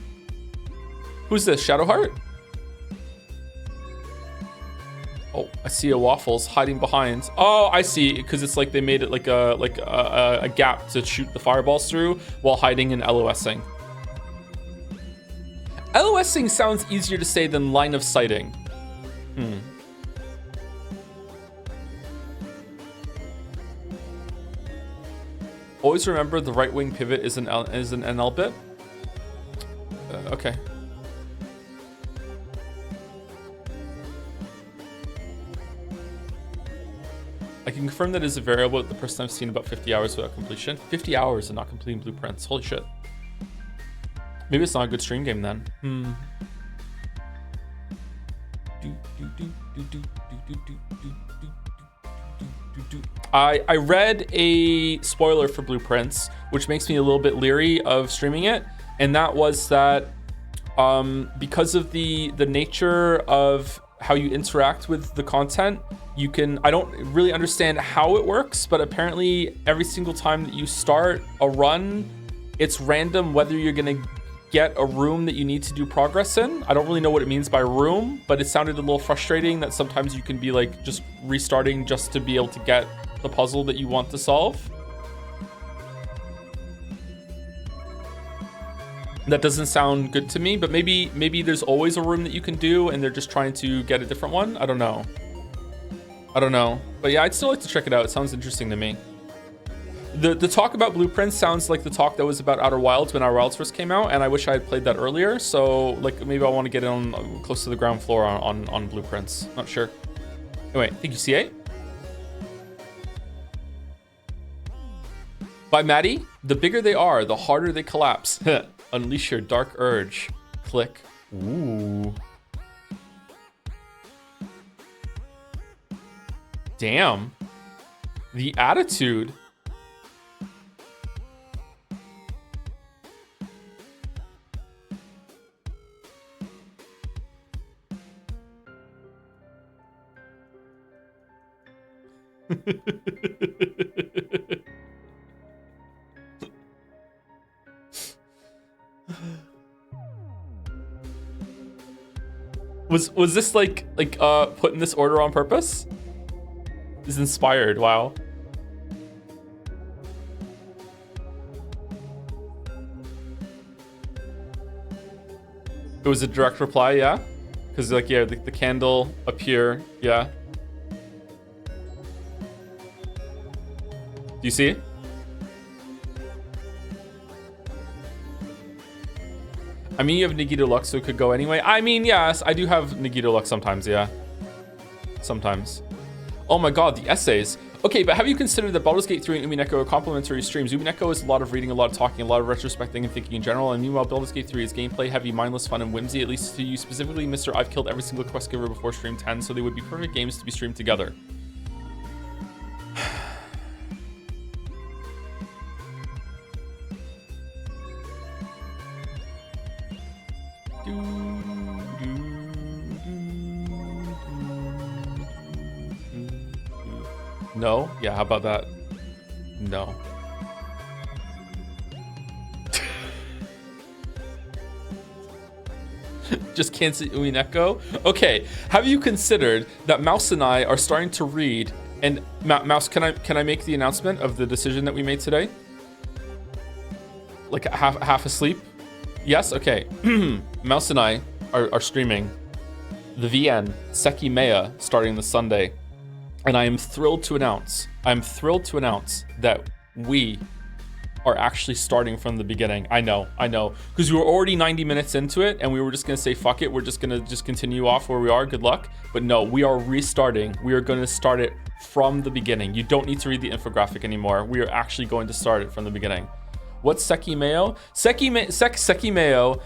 Who's this, Shadowheart? Oh, I see a Waffles hiding behind. Oh, I see, because it's like they made it like a gap to shoot the fireballs through while hiding and LOSing. LOSing sounds easier to say than line of sighting. Always remember the right wing pivot is an NL bit. Okay. can confirm that is a variable with the person I've seen about 50 hours without completion. 50 hours and not completing blueprints. Holy shit. Maybe it's not a good stream game then. I read a spoiler for blueprints, which makes me a little bit leery of streaming it, and that was that because of the nature of how you interact with the content, you can, I don't really understand how it works, but apparently every single time that you start a run, it's random whether you're gonna get a room that you need to do progress in. I don't really know what it means by room, but it sounded a little frustrating that sometimes you can be like just restarting just to be able to get the puzzle that you want to solve. That doesn't sound good to me, but maybe there's always a room that you can do and they're just trying to get a different one. I don't know. But yeah, I'd still like to check it out. It sounds interesting to me. The talk about blueprints sounds like the talk that was about Outer Wilds when Outer Wilds first came out, and I wish I had played that earlier. So like maybe I want to get on close to the ground floor on blueprints. Not sure. Anyway, thank you, C8. By Maddie, the bigger they are, the harder they collapse. Unleash your dark urge. Click. Ooh. Damn. The attitude. Was this like put in this order on purpose? Is inspired. Wow. It was a direct reply, yeah? Because like, yeah, the candle up here, yeah. Do you see it? I mean, you have Nagito Lux, so it could go anyway. I mean, yes, I do have Nagito Lux sometimes, yeah. Sometimes. Oh my god, the essays. Okay, but have you considered that Baldur's Gate 3 and Umineko are complementary streams? Umineko is a lot of reading, a lot of talking, a lot of retrospecting and thinking in general, and meanwhile, Baldur's Gate 3 is gameplay heavy, mindless fun, and whimsy, at least to you specifically, Mr. I've killed every single quest giver before stream 10, so they would be perfect games to be streamed together. No? Yeah, how about that? No. Just cancel Umineko? Okay, have you considered that Mouse and I are starting to read, and Mouse, can I make the announcement of the decision that we made today? Like half asleep? Yes? Okay. Mouse and I are streaming the VN Seki Mea starting this Sunday. And I am thrilled to announce that we are actually starting from the beginning. I know. Because we were already 90 minutes into it and we were just gonna say, fuck it. We're just gonna continue off where we are. Good luck. But no, we are restarting. We are gonna start it from the beginning. You don't need to read the infographic anymore. We are actually going to start it from the beginning. What's Seki Meo? Seki Meo.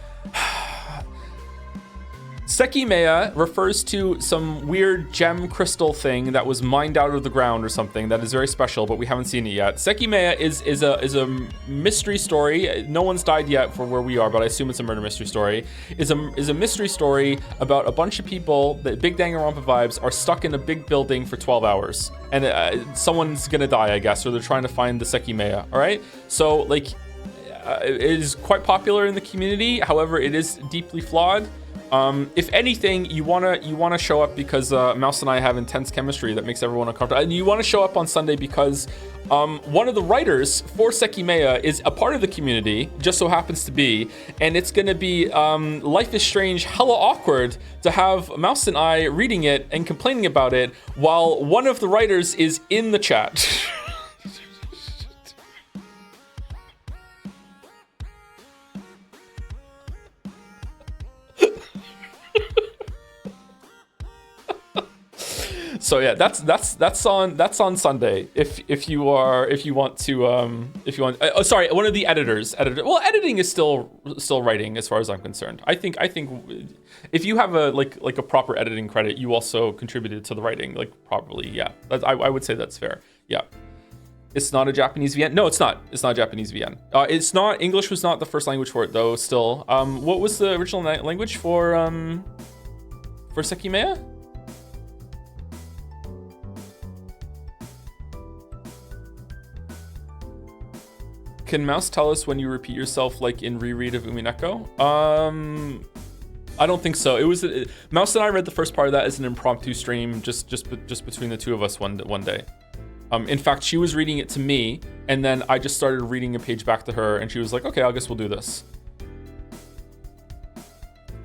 Seki Mea refers to some weird gem crystal thing that was mined out of the ground or something that is very special, but we haven't seen it yet. Seki Mea is a mystery story. No one's died yet for where we are, but I assume it's a murder mystery story. Is a mystery story about a bunch of people that big Danganronpa vibes are stuck in a big building for 12 hours. And someone's gonna die, I guess, or they're trying to find the Seki Mea, all right? So, like, it is quite popular in the community. However, it is deeply flawed. If anything, you wanna show up because Mouse and I have intense chemistry that makes everyone uncomfortable. And you want to show up on Sunday because one of the writers for Seki Mea is a part of the community, just so happens to be, and it's gonna be Life is Strange, hella awkward to have Mouse and I reading it and complaining about it while one of the writers is in the chat. So yeah, that's on Sunday. If you want sorry, one of the editor. Well, editing is still writing as far as I'm concerned. I think if you have a like a proper editing credit, you also contributed to the writing, like probably, yeah. I would say that's fair. Yeah. It's not a Japanese VN. No, it's not. It's not a Japanese VN. It's not. English was not the first language for it though. Still, what was the original language for Sekimea? Can Mouse tell us when you repeat yourself, like in reread of Umineko? I don't think so. It was Mouse and I read the first part of that as an impromptu stream, just between the two of us one day. In fact, she was reading it to me, and then I just started reading a page back to her, and she was like, "Okay, I guess we'll do this."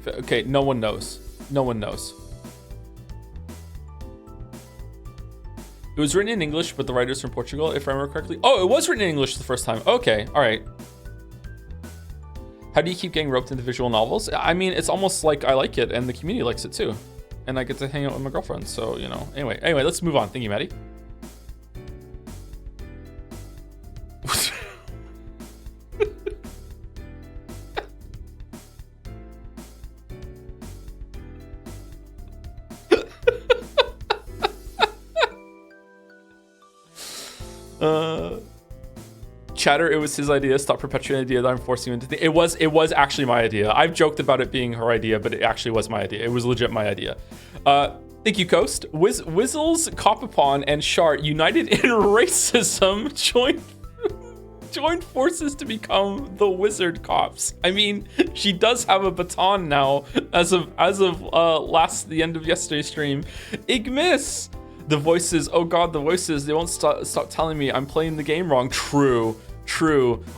Okay, no one knows. No one knows. It was written in English, but the writer's from Portugal, if I remember correctly. Oh, it was written in English the first time. Okay, all right. How do you keep getting roped into visual novels? I mean, it's almost like I like it, and the community likes it too. And I get to hang out with my girlfriend, so, you know. Anyway, let's move on. Thank you, Maddie. Chatter, it was his idea. Stop perpetuating the idea that I'm forcing him into think. It was actually my idea. I've joked about it being her idea, but it actually was my idea. It was legit my idea. Thank you, Coast. Wizzles, Copapon, and Shart united in racism joined forces to become the Wizard Cops. I mean, she does have a baton now as of the end of yesterday's stream. Igmis. The voices, oh god, the voices, they won't stop telling me I'm playing the game wrong. True.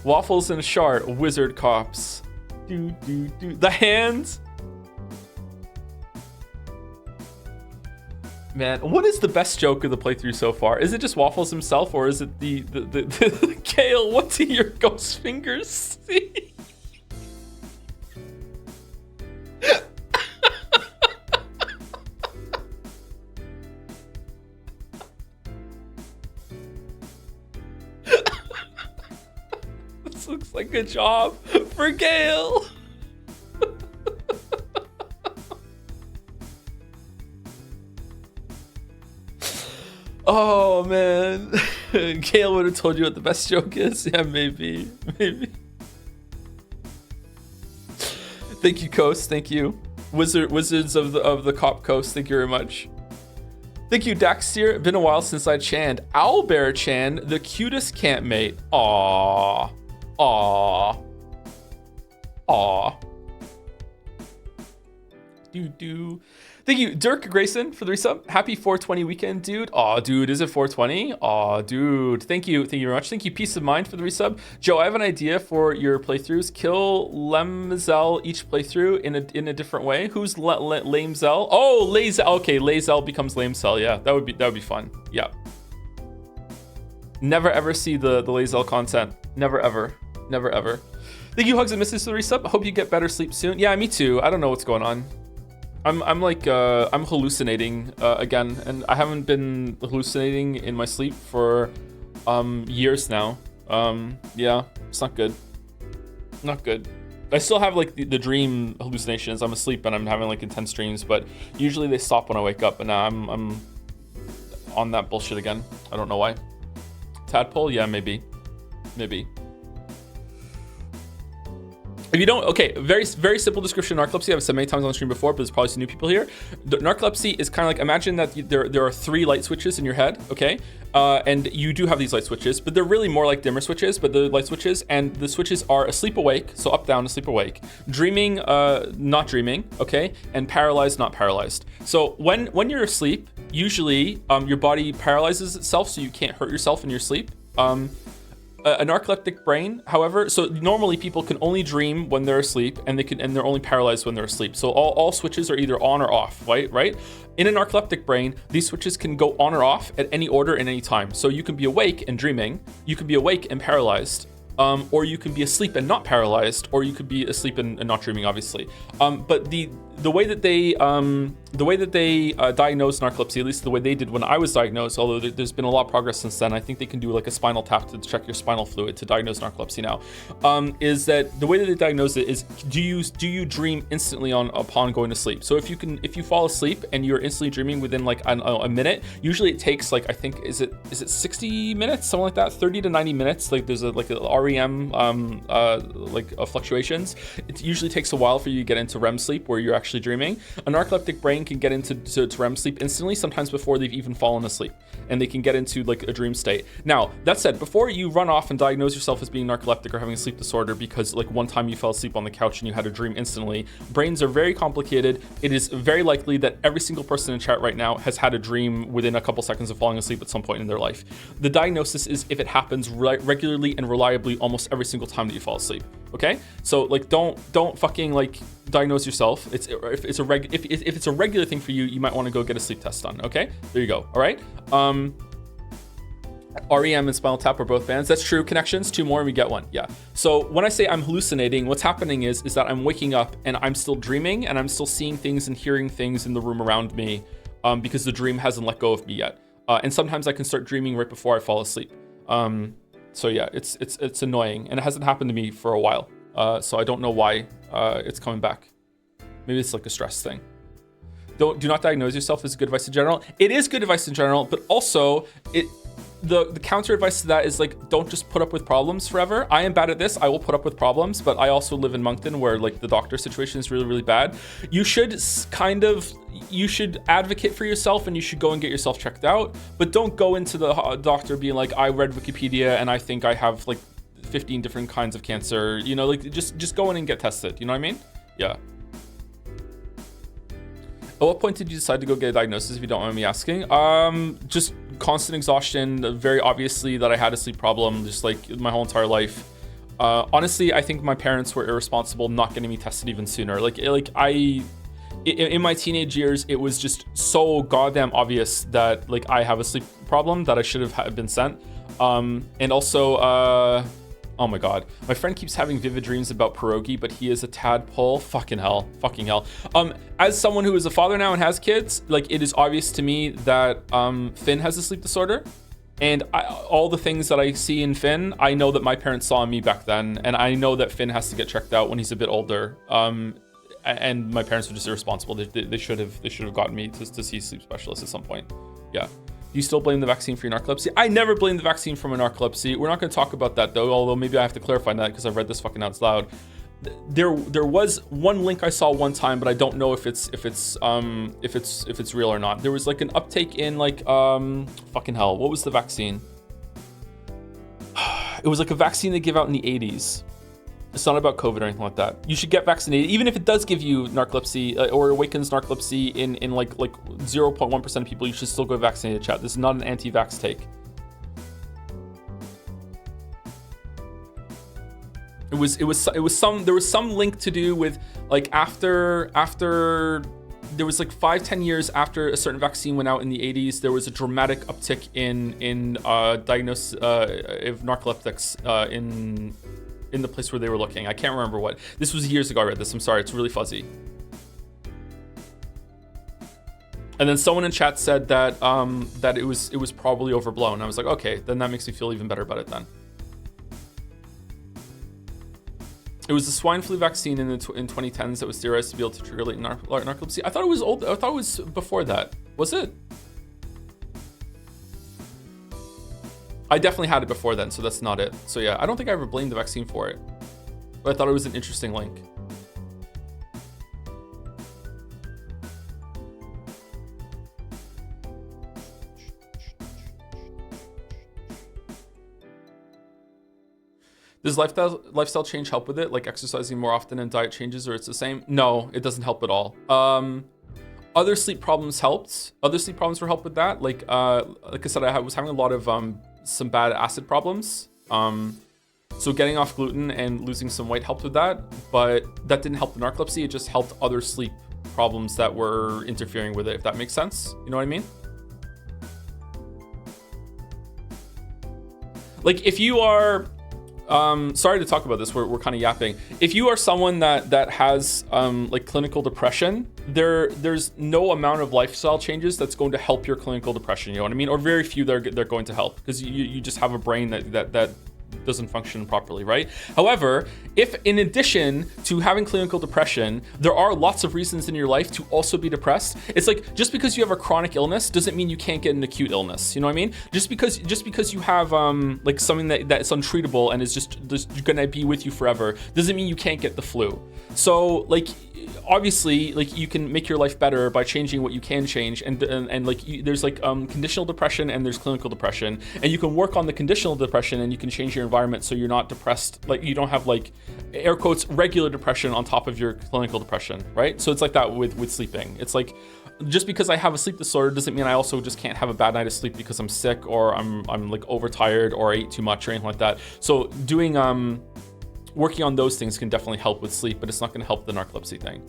Waffles and Shart, Wizard Cops. The hands. Man, what is the best joke of the playthrough so far? Is it just Waffles himself, or is it the Kale, what do your ghost fingers see? Looks like a job for Gale. Oh man, Gale would have told you what the best joke is. Yeah, maybe. Thank you, Coast. Thank you, Wizards of the Cop Coast. Thank you very much. Thank you, Daxtier. Been a while since I channed. Owlbear Chan, the cutest campmate. Aww. Thank you, Dirk Grayson, for the resub. Happy 420 weekend, dude. Aw, dude, is it 420? Aw, dude. Thank you very much. Thank you, Peace of Mind, for the resub. Joe, I have an idea for your playthroughs. Kill Lemzel each playthrough in a different way. Who's Lamezell? Oh, Lazel. Okay, Lazel becomes Lamecell. Yeah, that would be fun. Yeah. Never ever see the Lazel content. Never ever. Thank you, Hugs and Misses, for the resub. Hope you get better sleep soon. Yeah, me too. I don't know what's going on. I'm hallucinating again, and I haven't been hallucinating in my sleep for years now. Yeah, it's not good. I still have like the dream hallucinations. I'm asleep and I'm having like intense dreams, but usually they stop when I wake up, and now I'm on that bullshit again. I don't know why. Tadpole? Yeah, maybe. If you don't, okay, very simple description of narcolepsy. I've said many times on the stream before, but there's probably some new people here. Narcolepsy is kind of like, imagine that there are 3 light switches in your head, okay? And you do have these light switches, but they're really more like dimmer switches, but they're light switches, and the switches are asleep awake, so up, down, asleep awake, dreaming, not dreaming, okay? And paralyzed, not paralyzed. So when you're asleep, usually your body paralyzes itself so you can't hurt yourself in your sleep. A narcoleptic brain, however, so normally people can only dream when they're asleep, and they're only paralyzed when they're asleep. So all switches are either on or off, right? In a narcoleptic brain, these switches can go on or off at any order in any time. So you can be awake and dreaming, you can be awake and paralyzed, or you can be asleep and not paralyzed, or you could be asleep and not dreaming, obviously. But the way that the way that they diagnose narcolepsy, at least the way they did when I was diagnosed, although there's been a lot of progress since then, I think they can do like a spinal tap to check your spinal fluid to diagnose narcolepsy now, is that the way that they diagnose it is, do you dream instantly upon going to sleep? So if you fall asleep and you're instantly dreaming within like a minute, usually it takes like, I think, is it 60 minutes, something like that, 30 to 90 minutes. Like there's a REM fluctuations. It usually takes a while for you to get into REM sleep where you're actually dreaming. A narcoleptic brain can get into REM sleep instantly, sometimes before they've even fallen asleep, and they can get into like a dream state. Now, that said, before you run off and diagnose yourself as being narcoleptic or having a sleep disorder because like one time you fell asleep on the couch and you had a dream instantly, brains are very complicated. It is very likely that every single person in chat right now has had a dream within a couple seconds of falling asleep at some point in their life. The diagnosis is if it happens regularly and reliably almost every single time that you fall asleep. Okay, so like don't fucking like diagnose yourself. If it's a regular thing for you, you might want to go get a sleep test done. Okay, there you go. All right. REM and spinal tap are both bands. That's true. Connections, 2 more and we get 1. Yeah. So when I say I'm hallucinating, what's happening is that I'm waking up and I'm still dreaming and I'm still seeing things and hearing things in the room around me, because the dream hasn't let go of me yet. And sometimes I can start dreaming right before I fall asleep. So yeah, it's annoying, and it hasn't happened to me for a while. So I don't know why it's coming back. Maybe it's like a stress thing. Do not diagnose yourself is good advice in general. It is good advice in general, but also the counter advice to that is like, don't just put up with problems forever. I am bad at this. I will put up with problems, but I also live in Moncton where like the doctor situation is really, really bad. You should advocate for yourself and you should go and get yourself checked out, but don't go into the doctor being like, I read Wikipedia and I think I have like 15 different kinds of cancer, you know, like just go in and get tested. You know what I mean? Yeah. At what point did you decide to go get a diagnosis, if you don't mind me asking? Just constant exhaustion, very obviously that I had a sleep problem, just like my whole entire life. Honestly, I think my parents were irresponsible not getting me tested even sooner. In my teenage years, it was just so goddamn obvious that like I have a sleep problem that I should have been sent. And also, oh my god, my friend keeps having vivid dreams about pierogi, but he is a tadpole. Fucking hell. As someone who is a father now and has kids, like it is obvious to me that Finn has a sleep disorder, and all the things that I see in Finn, I know that my parents saw in me back then, and I know that Finn has to get checked out when he's a bit older. And my parents were just irresponsible. They should have gotten me to see a sleep specialist at some point. Yeah. Do you still blame the vaccine for your narcolepsy? I never blame the vaccine for my narcolepsy. We're not going to talk about that though, although maybe I have to clarify that because I've read this fucking out loud. There was one link I saw one time, but I don't know if it's real or not. There was like an uptake in like fucking hell. What was the vaccine? It was like a vaccine they give out in the 80s. It's not about COVID or anything like that. You should get vaccinated, even if it does give you narcolepsy or awakens narcolepsy in like 0.1% of people. You should still go vaccinated. Chat. This is not an anti-vax take. There was some link to do with like after there was like 5-10 years after a certain vaccine went out in the 80s, there was a dramatic uptick in diagnosis of narcoleptics in the place where they were looking. I can't remember what. This was years ago I read this. I'm sorry, it's really fuzzy. And then someone in chat said that that it was probably overblown. I was like, okay, then that makes me feel even better about it then. It was the swine flu vaccine in 2010s that was theorized to be able to trigger latent narcolepsy. I thought it was old. I thought it was before that. Was it? I definitely had it before then, so that's not it. So yeah, I don't think I ever blamed the vaccine for it, but I thought it was an interesting link. Does lifestyle change help with it, like exercising more often and diet changes, or it's the same? No, it doesn't help at all. Other sleep problems helped. Other sleep problems were helped with that. Like I said, I was having a lot of some bad acid problems. So getting off gluten and losing some weight helped with that, but that didn't help the narcolepsy. It just helped other sleep problems that were interfering with it, if that makes sense. You know what I mean? Like if you are sorry to talk about this. We're kind of yapping. If you are someone that has like clinical depression, there's no amount of lifestyle changes that's going to help your clinical depression. You know what I mean? Or very few they're going to help, because you just have a brain that doesn't function properly, right? However, if in addition to having clinical depression, there are lots of reasons in your life to also be depressed. It's like, just because you have a chronic illness doesn't mean you can't get an acute illness. You know what I mean? Just because you have like something that's untreatable and is just gonna be with you forever doesn't mean you can't get the flu. So like, obviously, like, you can make your life better by changing what you can change, and like there's like conditional depression and there's clinical depression, and you can work on the conditional depression and you can change your environment so you're not depressed, like you don't have like air quotes regular depression on top of your clinical depression, right? So it's like that with sleeping. It's like, just because I have a sleep disorder doesn't mean I also just can't have a bad night of sleep because I'm sick or I'm like overtired or I ate too much or anything like that. So doing working on those things can definitely help with sleep, but it's not going to help the narcolepsy thing.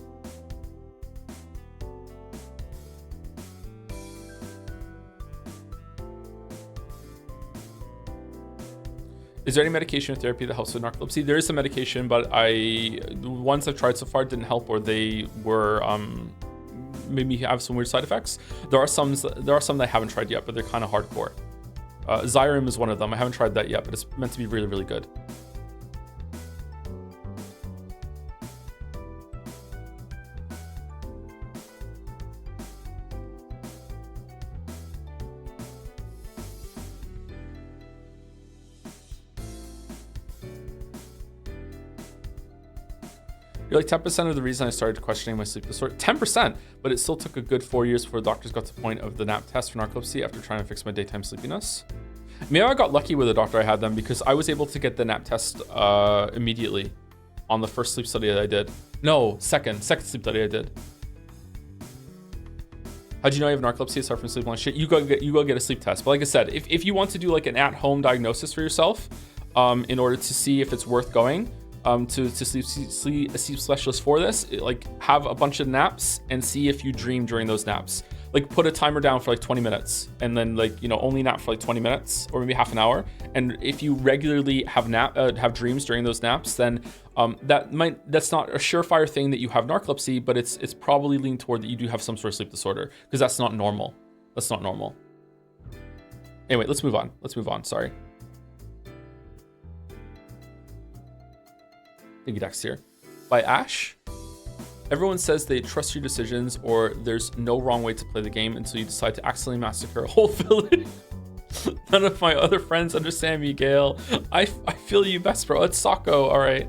Is there any medication or therapy that helps with narcolepsy? There is some medication, but the ones I've tried so far didn't help, or they were made me have some weird side effects. There are some that I haven't tried yet, but they're kind of hardcore. Xyrem is one of them. I haven't tried that yet, but it's meant to be really, really good. You're like 10% of the reason I started questioning my sleep disorder. 10%, but it still took a good 4 years before doctors got to the point of the nap test for narcolepsy after trying to fix my daytime sleepiness. Maybe I got lucky with the doctor I had then, because I was able to get the nap test immediately on the first sleep study that I did. No, second sleep study I did. How'd you know you have narcolepsy aside from sleep on shit? You go get a sleep test. But like I said, if you want to do like an at-home diagnosis for yourself, in order to see if it's worth going to see a sleep specialist for this, like have a bunch of naps and see if you dream during those naps. Like put a timer down for like 20 minutes and then like, you know, only nap for like 20 minutes or maybe half an hour. And if you regularly have dreams during those naps, then that's not a surefire thing that you have narcolepsy, but it's probably leaning toward that you do have some sort of sleep disorder, because that's not normal. That's not normal. Anyway, let's move on. Sorry. Thank you, Dex here. By Ash. Everyone says they trust your decisions, or there's no wrong way to play the game until you decide to accidentally massacre a whole village. None of my other friends understand me, Gale. I feel you best, bro. It's Sako, all right.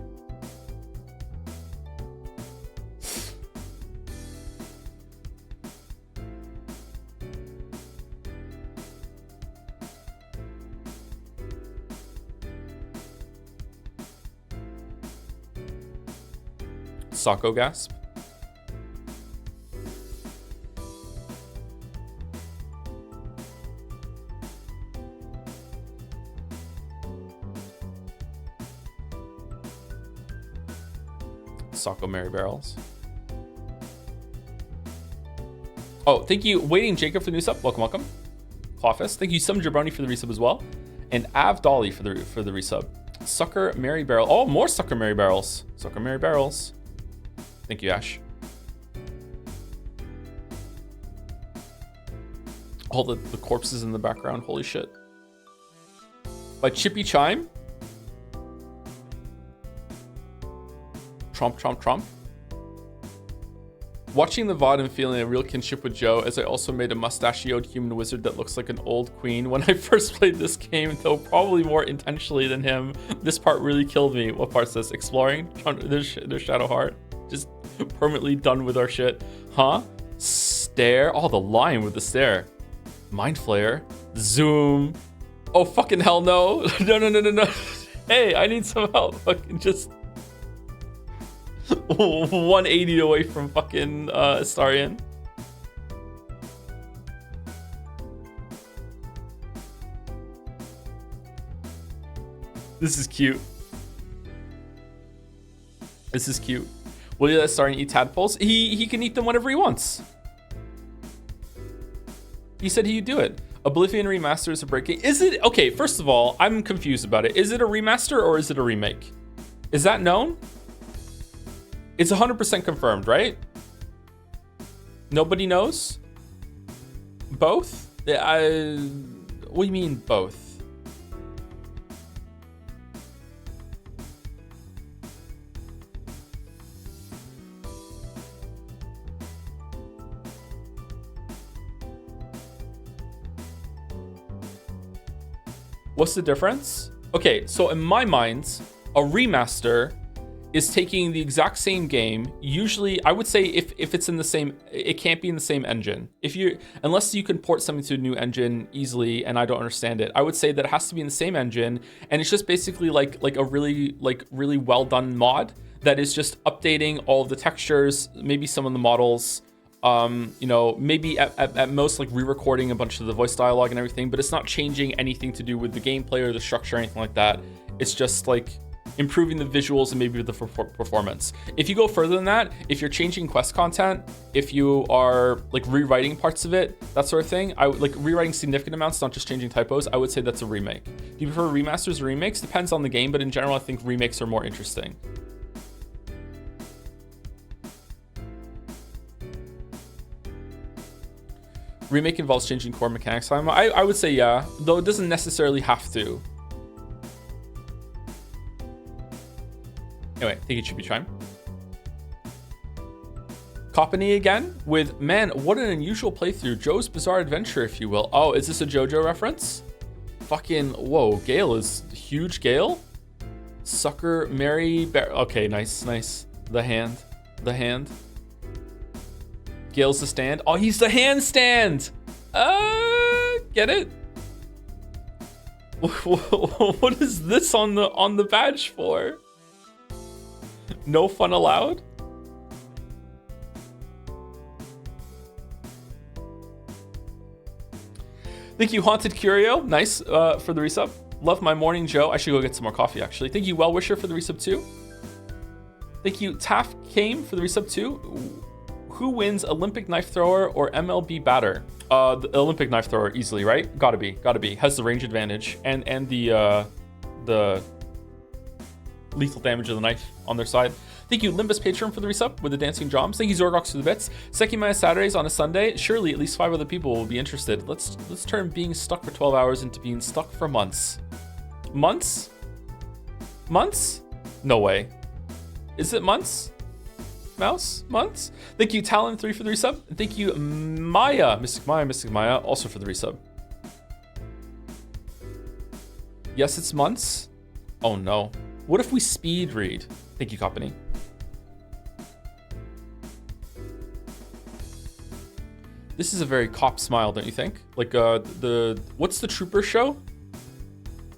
Sako gasp. Sako Mary Barrels. Oh, thank you, Waiting Jacob, for the new sub. Welcome. Clawfist, thank you, some Jabroni for the resub as well, and Av Dolly for the resub. Sucker Mary Barrel. Oh, more Sucker Mary Barrels. Sucker Mary Barrels. Thank you, Ash. All the corpses in the background. Holy shit. By Chippy Chime. Trump. Watching the VOD and feeling a real kinship with Joe, as I also made a mustachioed human wizard that looks like an old queen when I first played this game, though probably more intentionally than him. This part really killed me. What part says? Exploring? There's Shadow Heart. Just permanently done with our shit. Huh? Stare? Oh, the line with the stare. Mind Flayer. Zoom. Oh, fucking hell no. No. Hey, I need some help. Fucking just 180 away from fucking Astarion. This is cute. Will you let Astarion eat tadpoles? He can eat them whenever he wants. He said he'd do it. Oblivion Remaster is a breaking. Is it? Okay, first of all, I'm confused about it. Is it a remaster or is it a remake? Is that known? It's 100% confirmed, right? Nobody knows? Both? What do you mean both? What's the difference? Okay, so in my mind, a remaster is taking the exact same game. Usually, I would say if it's in the same, it can't be in the same engine. Unless you can port something to a new engine easily, and I don't understand it, I would say that it has to be in the same engine, and it's just basically like a really well done mod that is just updating all of the textures, maybe some of the models. Maybe at most like re-recording a bunch of the voice dialogue and everything, but it's not changing anything to do with the gameplay or the structure or anything like that. It's just like improving the visuals and maybe the performance. If you go further than that, if you're changing quest content, if you are like rewriting parts of it, that sort of thing, I would like rewriting significant amounts, not just changing typos, I would say that's a remake. Do you prefer remasters or remakes? Depends on the game, but in general, I think remakes are more interesting. Remake involves changing core mechanics. I would say yeah, though it doesn't necessarily have to. Anyway, I think it should be time. Coppany again with, man, what an unusual playthrough. Joe's Bizarre Adventure, if you will. Oh, is this a JoJo reference? Fucking, whoa, Gale is huge. Gale? Sucker, Mary, okay, nice. The hand. Gale's the stand. Oh, he's the handstand. Get it? What is this on the badge for? No fun allowed? Thank you, Haunted Curio. Nice for the resub. Love my morning, Joe. I should go get some more coffee, actually. Thank you, Well Wisher, for the resub too. Thank you, Taff Came, for the resub too. Who wins Olympic knife thrower or MLB batter? The Olympic knife thrower easily, right? Gotta be. Has the range advantage and the lethal damage of the knife on their side. Thank you, Limbus Patron, for the resub with the dancing drums. Thank you, Zorgox, for the bits. Sekimaya Saturdays on a Sunday. Surely at least 5 other people will be interested. Let's turn being stuck for 12 hours into being stuck for months. Months? No way. Is it months? Mouse? Months? Thank you, Talon3, for the resub. And thank you, Mystic Maya, also for the resub. Yes, it's months. Oh no. What if we speed read? Thank you, Company. This is a very cop smile, don't you think? Like what's the Trooper show?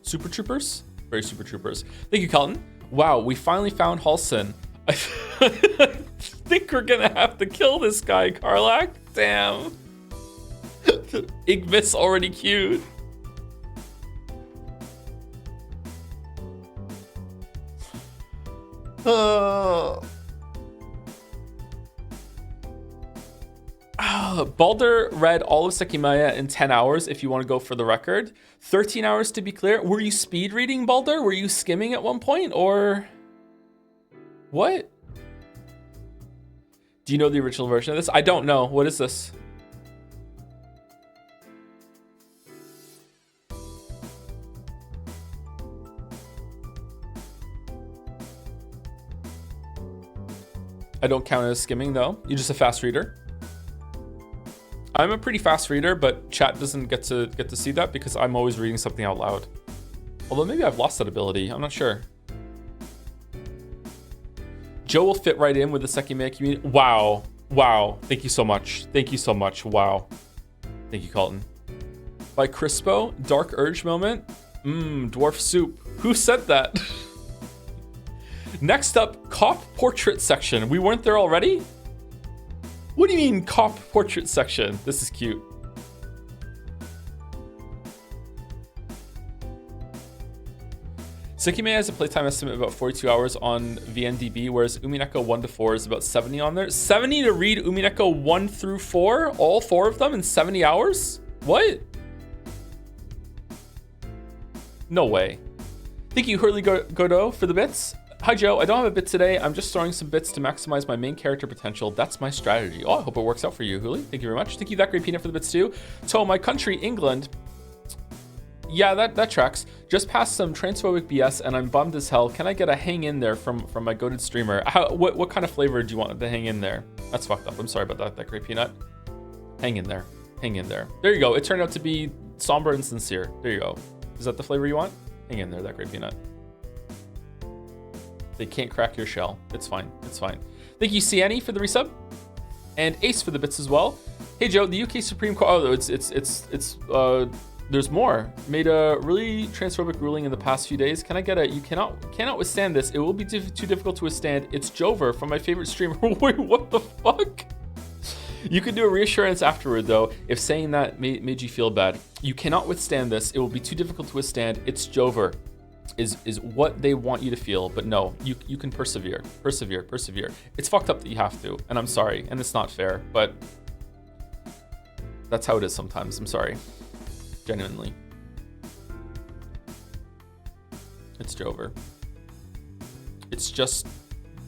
Super Troopers? Very Super Troopers. Thank you, Kelton. Wow, we finally found Halson. I think we're gonna have to kill this guy, Karlak. Damn. Ignis already queued. Baldur read all of Sekimaya in 10 hours, if you want to go for the record. 13 hours to be clear. Were you speed reading, Baldur? Were you skimming at one point, or what? Do you know the original version of this? I don't know. What is this? I don't count it as skimming, though. You're just a fast reader. I'm a pretty fast reader, but chat doesn't get to see that because I'm always reading something out loud. Although maybe I've lost that ability. I'm not sure. Joe will fit right in with the Sekimaya community. Wow. Wow. Thank you so much. Thank you so much. Wow. Thank you, Colton. By Crispo, Dark Urge moment. Dwarf soup. Who said that? Next up, cop portrait section. We weren't there already? What do you mean cop portrait section? This is cute. Sekimaya has a playtime estimate of about 42 hours on VNDB, whereas Umineko 1 to 4 is about 70 on there. 70 to read Umineko 1 through 4? All 4 of them in 70 hours? What? No way. Thank you, Hurley Godot, for the bits. Hi, Joe. I don't have a bit today. I'm just throwing some bits to maximize my main character potential. That's my strategy. Oh, I hope it works out for you, Hurley. Thank you very much. Thank you, That Great Peanut, for the bits too. So, my country, England. Yeah, that tracks. Just passed some transphobic BS, and I'm bummed as hell. Can I get a hang in there from my goated streamer? What kind of flavor do you want to hang in there? That's fucked up. I'm sorry about that Great Peanut. Hang in there. Hang in there. There you go. It turned out to be somber and sincere. There you go. Is that the flavor you want? Hang in there, That Great Peanut. They can't crack your shell. It's fine. It's fine. Thank you, Ciani, for the resub, and Ace for the bits as well. Hey, Joe. The UK Supreme Court. Oh, there's more. Made a really transphobic ruling in the past few days. Can I get a? You cannot withstand this. It will be too difficult to withstand. It's Jover from my favorite streamer. Wait, what the fuck? You could do a reassurance afterward, though, if saying that made you feel bad. You cannot withstand this. It will be too difficult to withstand. It's Jover. Is what they want you to feel, but no, you can persevere. It's fucked up that you have to, and I'm sorry, and it's not fair, but that's how it is sometimes. I'm sorry, genuinely. It's Jover. It's just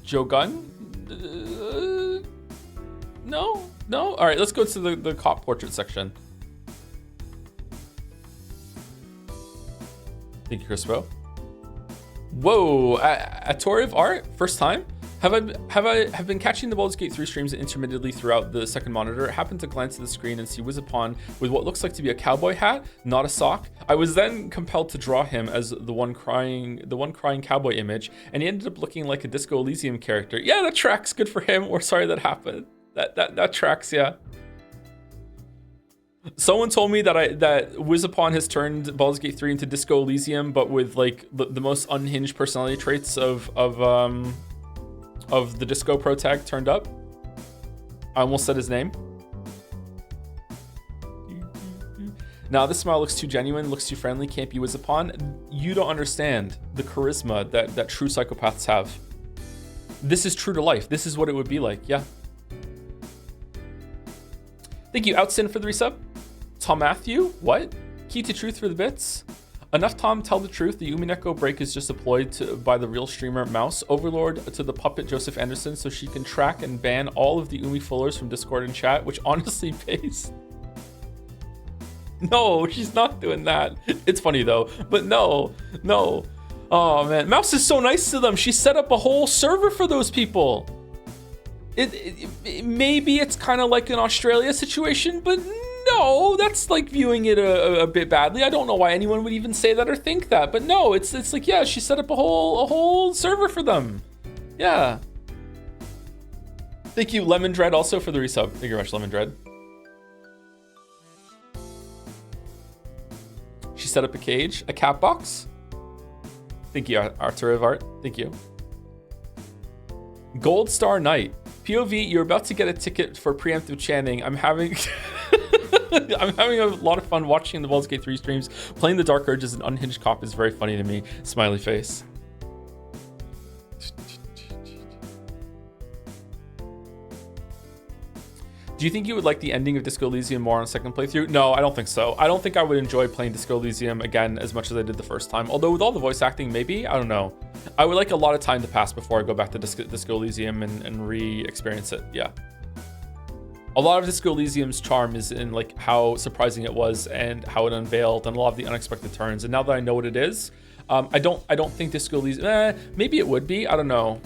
Joe Gunn. No. All right, let's go to the cop portrait section. Thank you, Crispo. Whoa, a tour of art, first time. Have been catching the Baldur's Gate 3 streams intermittently throughout the second monitor. I happened to glance at the screen and see Wizapon with what looks like to be a cowboy hat, not a sock. I was then compelled to draw him as the one crying cowboy image, and he ended up looking like a Disco Elysium character. Yeah, that tracks. Good for him. We're sorry that happened. That tracks. Yeah. Someone told me that Wizapon has turned Baldur's Gate 3 into Disco Elysium, but with like the most unhinged personality traits of the Disco Pro tag turned up. I almost said his name. Now this smile looks too genuine, looks too friendly, can't be Wizapon. You don't understand the charisma that true psychopaths have. This is true to life. This is what it would be like. Yeah. Thank you, Outsin, for the resub. Tom Matthew, what? Key to Truth for the bits. Enough Tom tell the truth. The Umineko break is just deployed by the real streamer Mouse Overlord to the puppet Joseph Anderson so she can track and ban all of the Umi Fullers from Discord and chat, which honestly pays. No, she's not doing that. It's funny though, but no. Oh man, Mouse is so nice to them. She set up a whole server for those people. Maybe it's kind of like an Australia situation, but no, that's like viewing it a bit badly. I don't know why anyone would even say that or think that, but no, it's like, yeah, she set up a whole server for them. Yeah. Thank you, Lemon Dread, also for the resub. Thank you very much, Lemon Dread. She set up a cage, a cat box. Thank you, Arthur of Art. Thank you. Gold Star Knight. POV, you're about to get a ticket for preemptive chanting. I'm having a lot of fun watching the Baldur's Gate 3 streams. Playing the Dark Urge as an unhinged cop is very funny to me. Smiley face. Do you think you would like the ending of Disco Elysium more on second playthrough? No, I don't think so. I don't think I would enjoy playing Disco Elysium again as much as I did the first time. Although with all the voice acting, maybe, I don't know. I would like a lot of time to pass before I go back to Disco Elysium and re-experience it, yeah. A lot of Disco Elysium's charm is in like how surprising it was and how it unveiled and a lot of the unexpected turns. And now that I know what it is, I don't think Disco Elysium, maybe it would be, I don't know.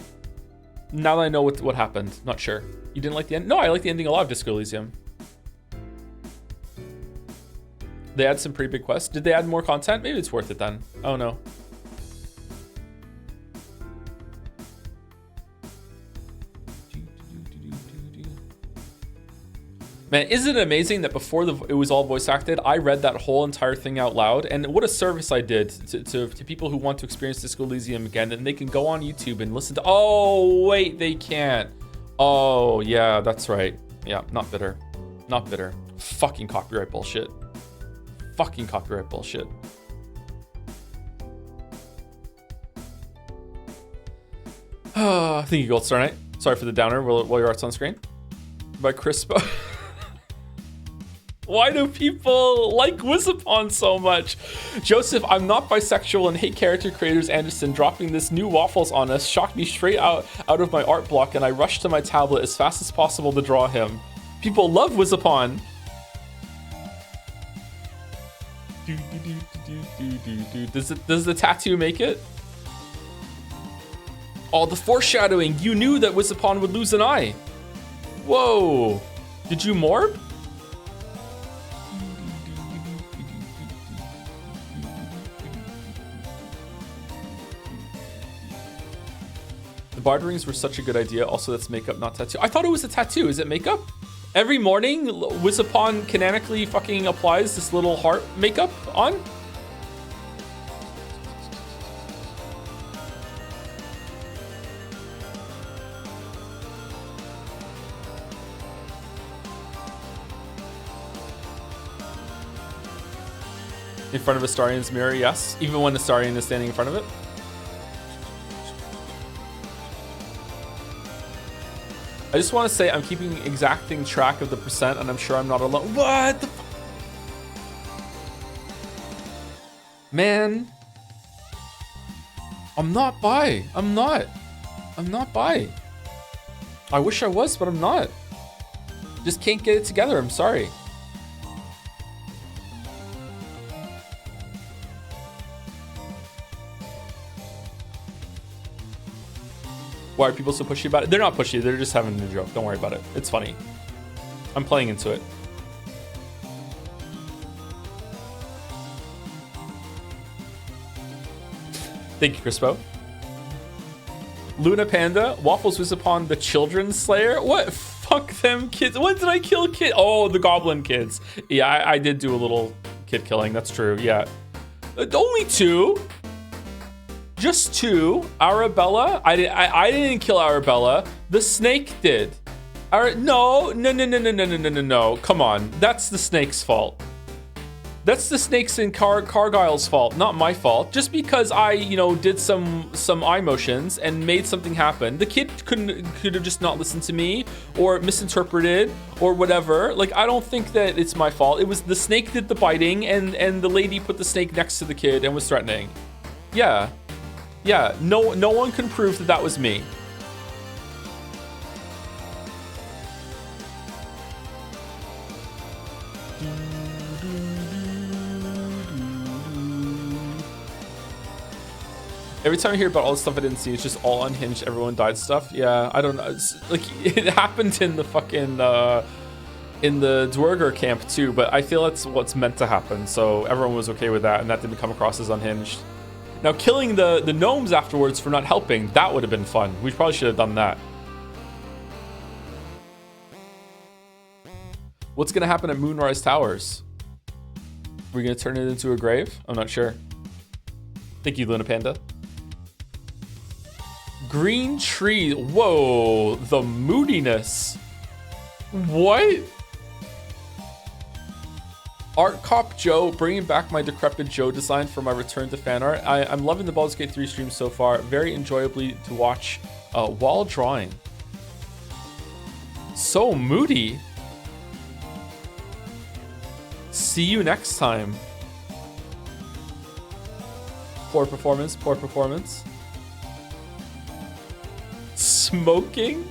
Now that I know what happened, not sure. You didn't like the end? No, I like the ending a lot of Disco Elysium. They add some pretty big quests. Did they add more content? Maybe it's worth it then. I don't know. Man, isn't it amazing that before it was all voice acted, I read that whole entire thing out loud, and what a service I did to people who want to experience Disco Elysium again, and they can go on YouTube and listen to, oh, wait, they can't. Oh, yeah, that's right. Yeah, not bitter. Not bitter. Fucking copyright bullshit. Fucking copyright bullshit. Thank you, Gold Star Knight. Sorry for the downer while your art's on screen. By Crispo. Why do people like Wizapon so much? Joseph, I'm not bisexual and hate character creators Anderson. Dropping this new waffles on us shocked me straight out of my art block, and I rushed to my tablet as fast as possible to draw him. People love Wizapon. Does the tattoo make it? Oh, the foreshadowing. You knew that Wizapon would lose an eye. Whoa. Did you morb? The barterings were such a good idea. Also, that's makeup, not tattoo. I thought it was a tattoo. Is it makeup? Every morning, Wizapon canonically fucking applies this little heart makeup on. In front of Astarion's mirror, yes. Even when Astarion is standing in front of it. I just want to say I'm keeping exacting track of the percent, and I'm sure I'm not alone. What the fuck? Man. I'm not bi. I'm not bi. I wish I was, but I'm not. Just can't get it together. I'm sorry. Why are people so pushy about it? They're not pushy. They're just having a joke. Don't worry about it. It's funny. I'm playing into it. Thank you, Crispo. Luna Panda. Waffles was upon the Children's Slayer. What? Fuck them kids. When did I kill kid? Oh, the Goblin kids. Yeah, I did do a little kid killing. That's true. Yeah. Only 2. Just 2. Arabella. I didn't kill Arabella. The snake did. No. Come on. That's the snake's fault. That's the snakes and Cargile's fault, not my fault. Just because I, did some eye motions and made something happen. The kid could have just not listened to me or misinterpreted or whatever. Like, I don't think that it's my fault. It was the snake did the biting and the lady put the snake next to the kid and was threatening. Yeah. Yeah, no one can prove that was me. Every time I hear about all the stuff I didn't see, it's just all unhinged, everyone died stuff. Yeah, I don't know. It's like, it happened in the fucking, in the Dwerger camp too, but I feel that's what's meant to happen, so everyone was okay with that, and that didn't come across as unhinged. Now, killing the gnomes afterwards for not helping, that would have been fun. We probably should have done that. What's going to happen at Moonrise Towers? We're going to turn it into a grave? I'm not sure. Thank you, Luna Panda. Green tree. Whoa, the moodiness. What? Art Cop Joe, bringing back my decrepit Joe design for my return to fan art. I'm loving the Baldur's Gate 3 stream so far. Very enjoyably to watch while drawing. So moody. See you next time. Poor performance, poor performance. Smoking?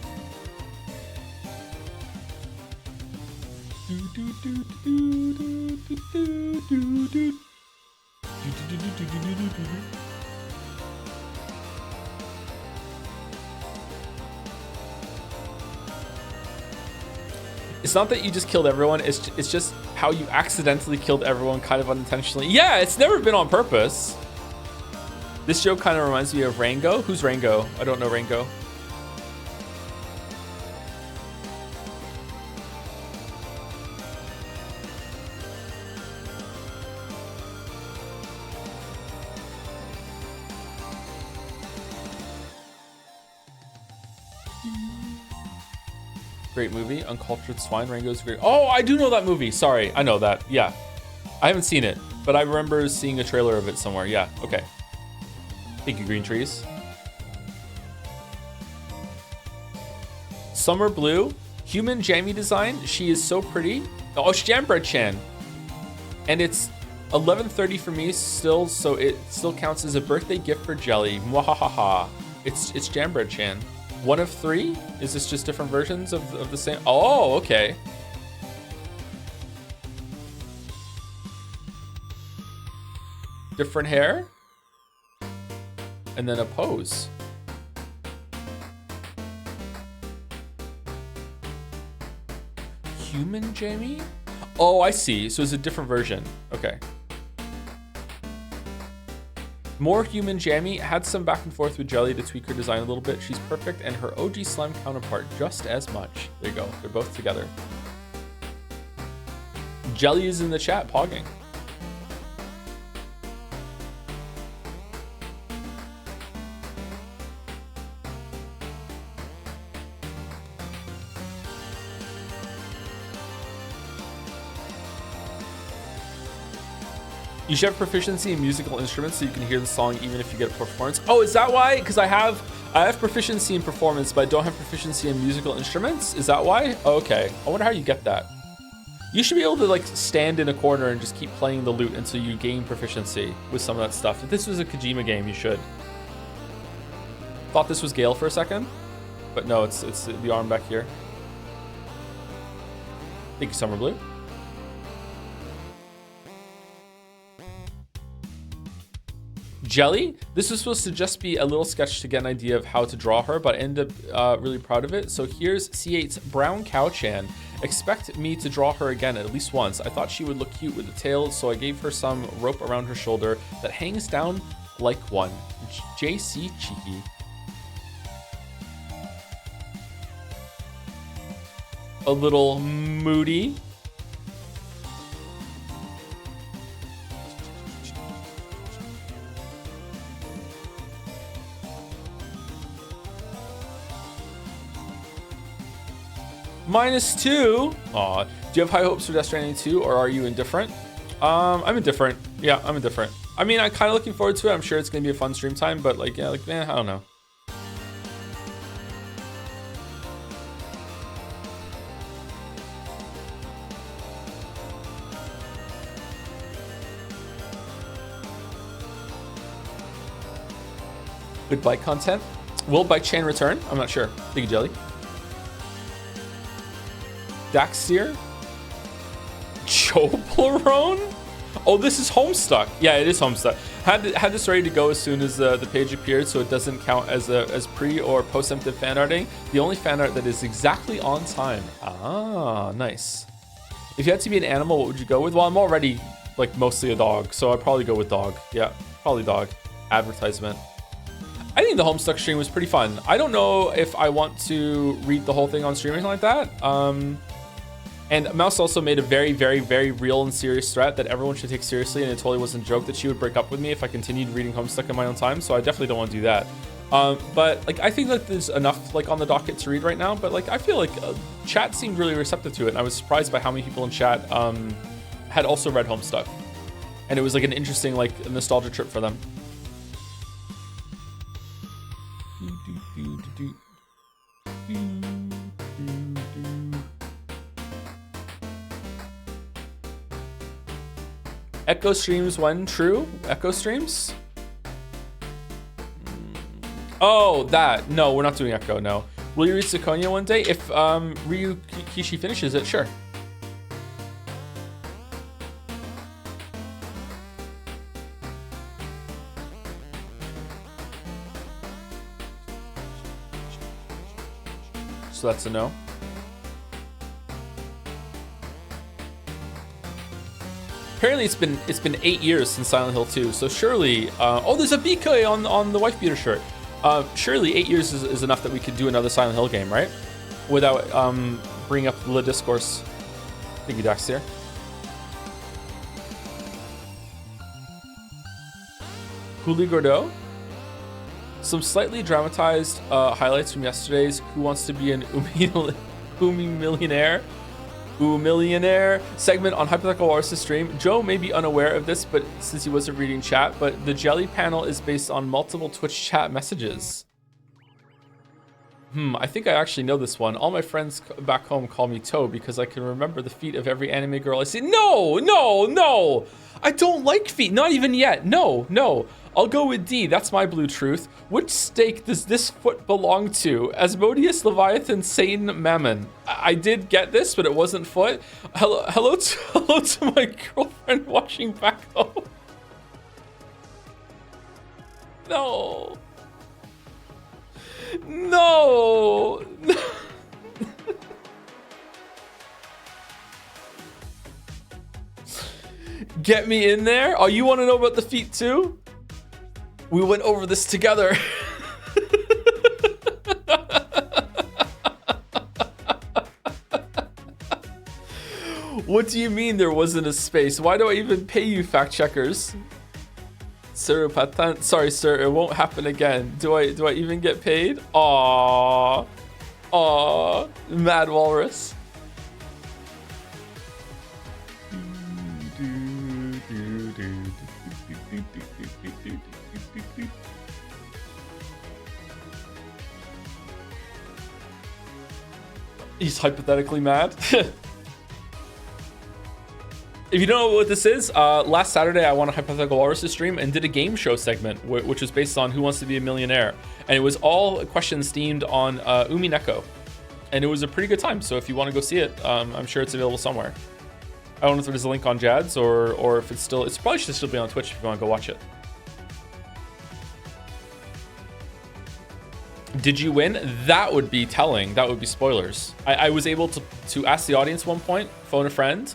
It's not that you just killed everyone, it's just how you accidentally killed everyone kind of unintentionally. Yeah, it's never been on purpose. This joke kind of reminds me of Rango. Who's Rango? I don't know Rango. Great movie. Uncultured Swine. Rango's great. Oh, I do know that movie. Sorry. I know that. Yeah. I haven't seen it, but I remember seeing a trailer of it somewhere. Yeah. Okay. Thank you, Green Trees. Summer Blue. Human Jamie design. She is so pretty. Oh, it's Jambread Chan. And it's 11:30 for me still, so it still counts as a birthday gift for Jelly. Mwahaha. It's Jambread Chan. 1 of 3? Is this just different versions of the same? Oh, okay. Different hair. And then a pose. Human Jamie? Oh, I see. So it's a different version. Okay. More human Jamie had some back and forth with Jelly to tweak her design a little bit. She's perfect, and her OG slime counterpart just as much. There you go. They're both together. Jelly is in the chat, pogging. You should have proficiency in musical instruments so you can hear the song even if you get a performance. Oh, is that why? Because I have proficiency in performance, but I don't have proficiency in musical instruments. Is that why? Oh, okay. I wonder how you get that. You should be able to like stand in a corner and just keep playing the lute until you gain proficiency with some of that stuff. If this was a Kojima game, you should. Thought this was Gale for a second, but no, it's the arm back here. Thank you, Summer Blue. Jelly, this was supposed to just be a little sketch to get an idea of how to draw her, but I ended up really proud of it. So here's C8's Brown Cow Chan. Expect me to draw her again at least once. I thought she would look cute with the tail, so I gave her some rope around her shoulder that hangs down like one. JC Cheeky. A little moody. -2. Aw. Do you have high hopes for Death Stranding 2, or are you indifferent? I'm indifferent. Yeah, I'm indifferent. I mean, I'm kind of looking forward to it. I'm sure it's gonna be a fun stream time, but like, yeah, like, I don't know. Good bike content. Will Bike Chain return? I'm not sure. Thank you, Jelly. Daxtier? Choblerone? Oh, this is Homestuck. Yeah, it is Homestuck. Had this ready to go as soon as the page appeared, so it doesn't count as pre or post-emptive fan arting. The only fan art that is exactly on time. Ah, nice. If you had to be an animal, what would you go with? Well, I'm already like mostly a dog, so I'd probably go with dog. Yeah, probably dog. Advertisement. I think the Homestuck stream was pretty fun. I don't know if I want to read the whole thing on stream or anything like that. And Mouse also made a very, very, very real and serious threat that everyone should take seriously, and it totally wasn't a joke that she would break up with me if I continued reading Homestuck in my own time, so I definitely don't want to do that. But like, I think that there's enough like on the docket to read right now, but like, I feel like chat seemed really receptive to it, and I was surprised by how many people in chat had also read Homestuck. And it was like an interesting like nostalgia trip for them. Echo streams when? True? Echo streams? Oh, that. No, we're not doing Echo, no. Will you read Seconia one day? If Ryu Kishi finishes it, sure. So that's a no. Apparently it's been 8 years since Silent Hill 2, so surely oh, there's a BK on the wife beater shirt. Surely 8 years is enough that we could do another Silent Hill game, right? Without bringing up the discourse. Thank you, Dax here. Hooli Gordeau. Some slightly dramatized highlights from yesterday's Who Wants to Be an Umi Millionaire? Ooh, Millionaire segment on Hypothetical Walrus' stream. Joe may be unaware of this, but since he wasn't reading chat, but the Jelly panel is based on multiple Twitch chat messages. I think I actually know this one. All my friends back home call me Toe because I can remember the feet of every anime girl I see. No, no, no. I don't like feet. Not even yet. No, no. I'll go with D. That's my blue truth. Which stake does this foot belong to? Asmodeus, Leviathan, Satan, Mammon. I did get this, but it wasn't foot. Hello to my girlfriend watching back home. No. No. Get me in there. Oh, you want to know about the feet too? We went over this together. What do you mean there wasn't a space? Why do I even pay you, fact checkers? Sir Patan, sorry sir, it won't happen again. Do I even get paid? Aww. Aww. Mad Walrus. He's hypothetically mad. If you don't know what this is, last Saturday I won a Hypothetical Walrus stream and did a game show segment, which was based on Who Wants to Be a Millionaire. And it was all questions themed on Umineko. And it was a pretty good time, so if you want to go see it, I'm sure it's available somewhere. I don't know if there's a link on Jad's or if it's probably should still be on Twitch if you want to go watch it. Did you win? That would be telling. That would be spoilers. I was able to ask the audience one point, phone a friend,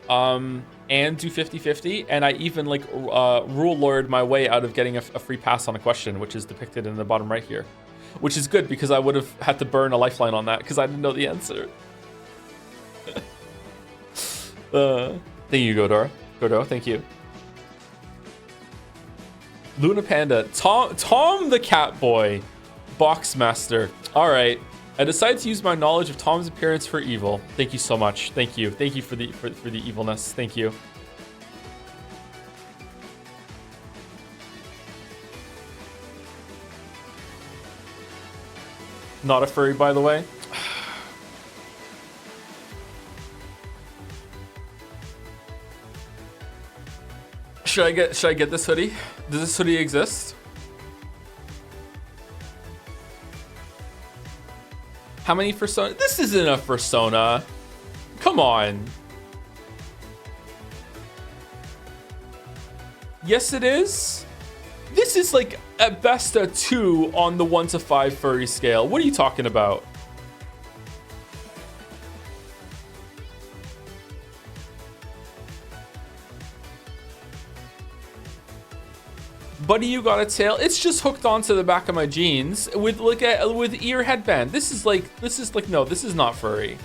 and do 50-50, and I even like rule lawyered my way out of getting a free pass on a question, which is depicted in the bottom right here, which is good because I would have had to burn a lifeline on that because I didn't know the answer. Thank you, Godor, thank you. Luna Panda, Tom the Cat Boy, Boxmaster. All right, I decided to use my knowledge of Tom's appearance for evil. Thank you so much. Thank you for the evilness. Thank you. Not a furry, by the way. Should I get this hoodie? Does this hoodie exist? How many persona? This isn't a persona. Come on. Yes, it is. This is like at best a 2 on the 1 to 5 furry scale. What are you talking about? Buddy, you got a tail. It's just hooked onto the back of my jeans with with ear headband. This is like no, this is not furry.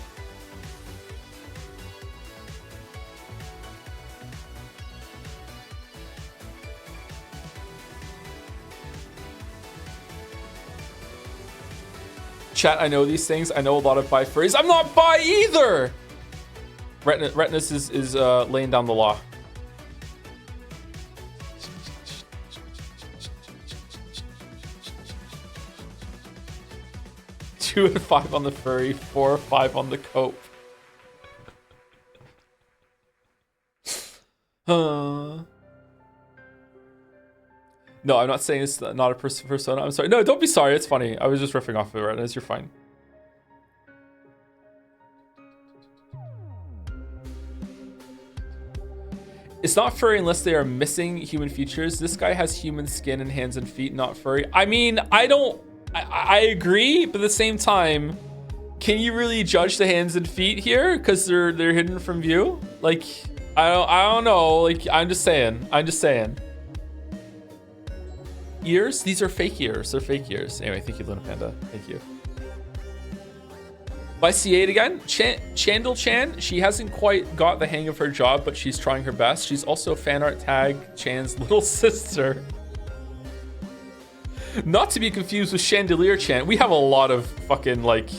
Chat, I know these things. I know a lot of bi furries. I'm not bi either. Retinus is laying down the law. 2 and 5 on the furry, 4 or 5 on the cope. No, I'm not saying it's not a persona. I'm sorry. No, don't be sorry. It's funny. I was just riffing off of it, Retinus. You're fine. It's not furry unless they are missing human features. This guy has human skin and hands and feet, not furry. I mean, I agree, but at the same time, can you really judge the hands and feet here because they're hidden from view? Like, I don't know. Like, I'm just saying. Ears? These are fake ears. They're fake ears. Anyway, thank you, Luna Panda. Thank you. By C8 again, Chandel-chan, she hasn't quite got the hang of her job, but she's trying her best. She's also Fanart Tag Chan's little sister. Not to be confused with Chandelier Chan. We have a lot of fucking like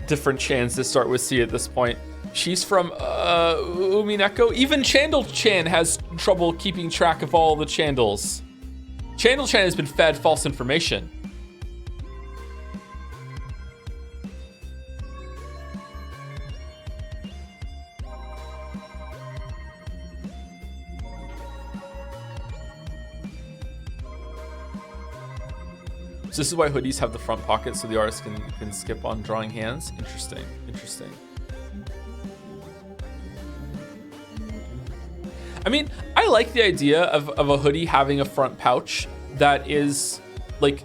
different Chans that start with C at this point. She's from Umineko. Even Chandel Chan has trouble keeping track of all the Chandels. Chandel Chan has been fed false information. So this is why hoodies have the front pocket so the artist can skip on drawing hands. Interesting, interesting. I mean, I like the idea of a hoodie having a front pouch that is like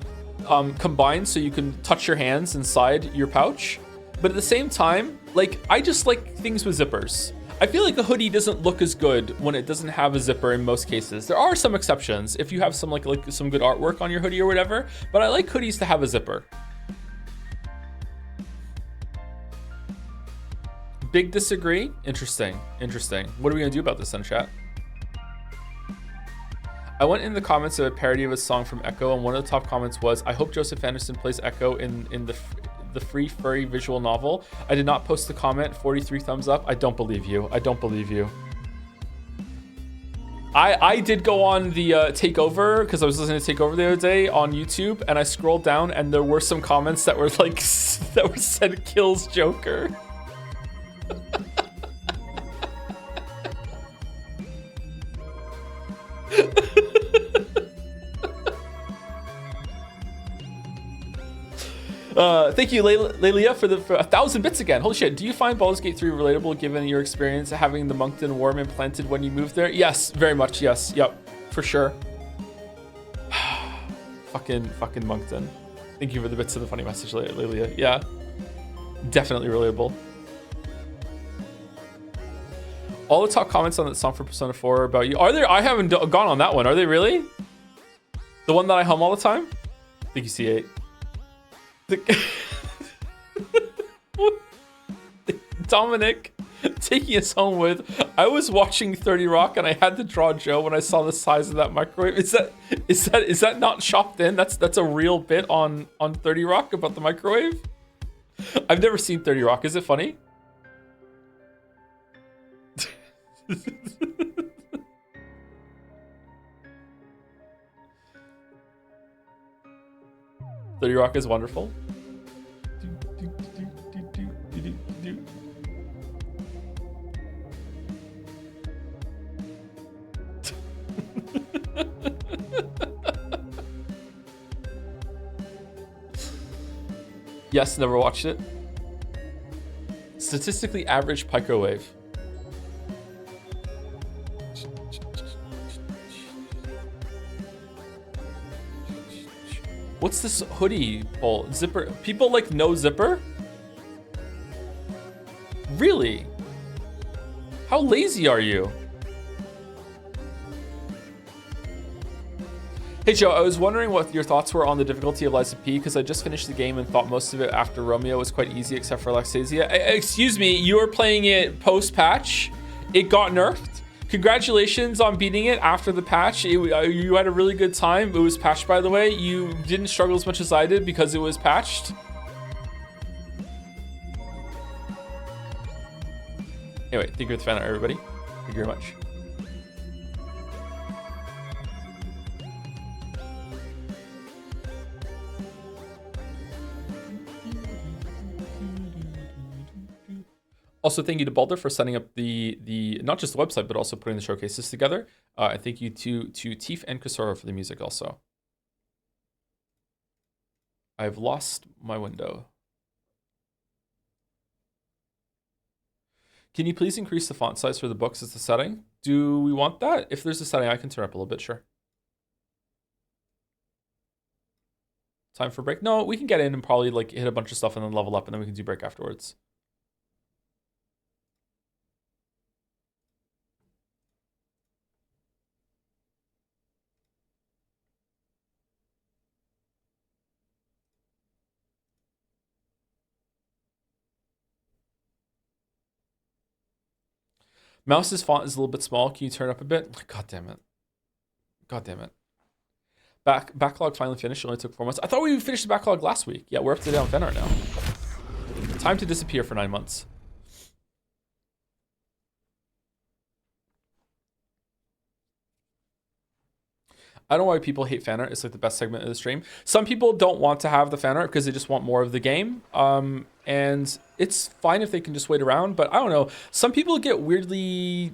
combined so you can touch your hands inside your pouch. But at the same time, like, I just like things with zippers. I feel like a hoodie doesn't look as good when it doesn't have a zipper in most cases. There are some exceptions if you have some like some good artwork on your hoodie or whatever, but I like hoodies to have a zipper. Big disagree? Interesting, interesting. What are we gonna do about this then, chat? I went in the comments of a parody of a song from Echo, and one of the top comments was, I hope Joseph Anderson plays Echo in the free furry visual novel. I did not post the comment. 43 thumbs up. I don't believe you. I don't believe you. I did go on the Takeover, because I was listening to Takeover the other day on YouTube, and I scrolled down and there were some comments that were like, that were said kills Joker. Thank you, Lelia, for 1,000 bits again. Holy shit. Do you find Baldur's Gate 3 relatable given your experience having the Moncton worm implanted when you moved there? Yes, very much. Yes. Yep. For sure. fucking Moncton. Thank you for the bits of the funny message, Lelia. Yeah. Definitely relatable. All the top comments on that song for Persona 4 are about you. Are there? I haven't gone on that one. Are they really? The one that I hum all the time? Thank you, C8. Dominic taking us home with, I was watching 30 Rock and I had to draw Joe when I saw the size of that microwave. Is that not shopped in? That's a real bit on 30 Rock about the microwave? I've never seen 30 Rock. Is it funny? Thirty Rock is wonderful. Yes, never watched it. Statistically average microwave. What's this hoodie poll? Zipper? People like no zipper? Really? How lazy are you? Hey Joe, I was wondering what your thoughts were on the difficulty of Lies of P, because I just finished the game and thought most of it after Romeo was quite easy except for Alexasia. Excuse me, you were playing it post-patch? It got nerfed? Congratulations on beating it after the patch. You had a really good time. It was patched, by the way. You didn't struggle as much as I did because it was patched. Anyway, thank you for the fan art, everybody. Thank you very much. Also, thank you to Baldur for setting up the not just the website, but also putting the showcases together. And thank you to Teef and Kasora for the music also. I've lost my window. Can you please increase the font size for the books as the setting? Do we want that? If there's a setting, I can turn up a little bit, sure. Time for break? No, we can get in and probably like hit a bunch of stuff and then level up, and then we can do break afterwards. Mouse's font is a little bit small. Can you turn it up a bit? God damn it. God damn it. Backlog finally finished. It only took 4 months. I thought we finished the backlog last week. Yeah, we're up to date on Fanart now. Time to disappear for 9 months. I don't know why people hate fan art. It's like the best segment of the stream. Some people don't want to have the fan art because they just want more of the game. And it's fine if they can just wait around, but I don't know. Some people get weirdly,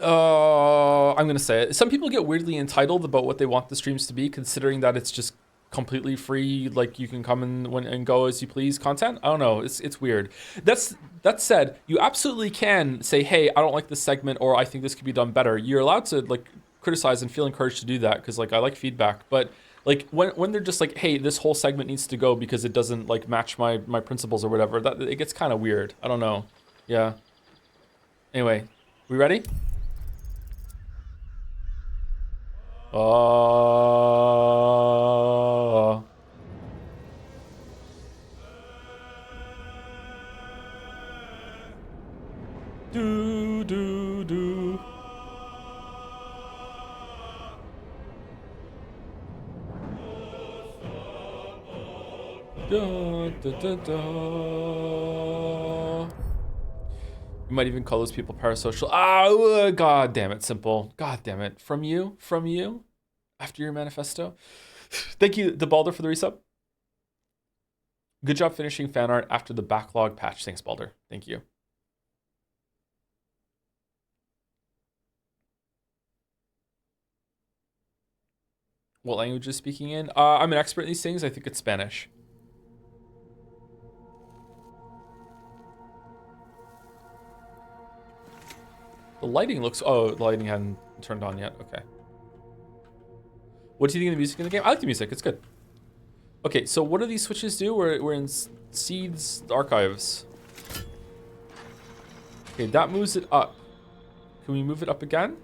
I'm going to say it. Some people get weirdly entitled about what they want the streams to be, considering that it's just completely free, like you can come and go as you please content. I don't know. It's weird. That said, you absolutely can say, hey, I don't like this segment, or I think this could be done better. You're allowed to like criticize and feel encouraged to do that, because like I like feedback. But like when they're just like, hey, this whole segment needs to go because it doesn't like match my principles or whatever, that it gets kind of weird. I don't know. Yeah. Anyway, we ready? Do do do. Da, da, da, da. You might even call those people parasocial. Ah, god damn it, Simple. God damn it. From you? After your manifesto? Thank you, the Baldur, for the resub. Good job finishing fan art after the backlog patch. Thanks, Baldur. Thank you. What language is speaking in? I'm an expert in these things. I think it's Spanish. The lighting looks... Oh, the lighting hadn't turned on yet. Okay. What do you think of the music in the game? I like the music. It's good. Okay, so what do these switches do? We're in Seeds Archives. Okay, that moves it up. Can we move it up again?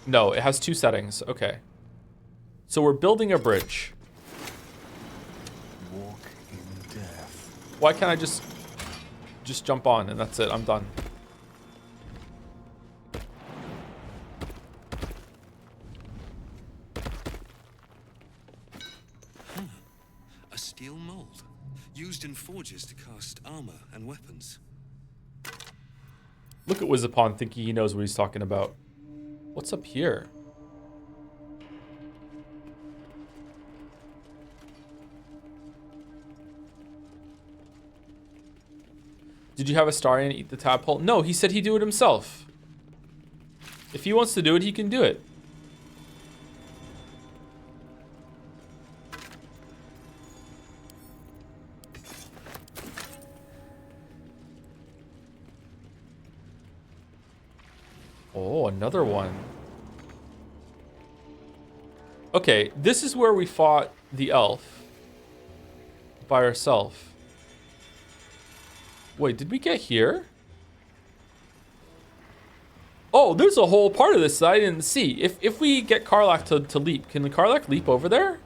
No, it has 2 settings. Okay. So we're building a bridge. Walk in death. Why can't I just jump on and that's it? I'm done. A steel mold, used in forges to cast armor and weapons. Look at Wizapon thinking he knows what he's talking about. What's up here? Did you have Astarion eat the tadpole? No, he said he'd do it himself. If he wants to do it, he can do it. Oh, another one. Okay, this is where we fought the elf by ourselves. Wait, did we get here? Oh, there's a whole part of this that I didn't see. If we get Karlach to leap, can the Karlach leap over there?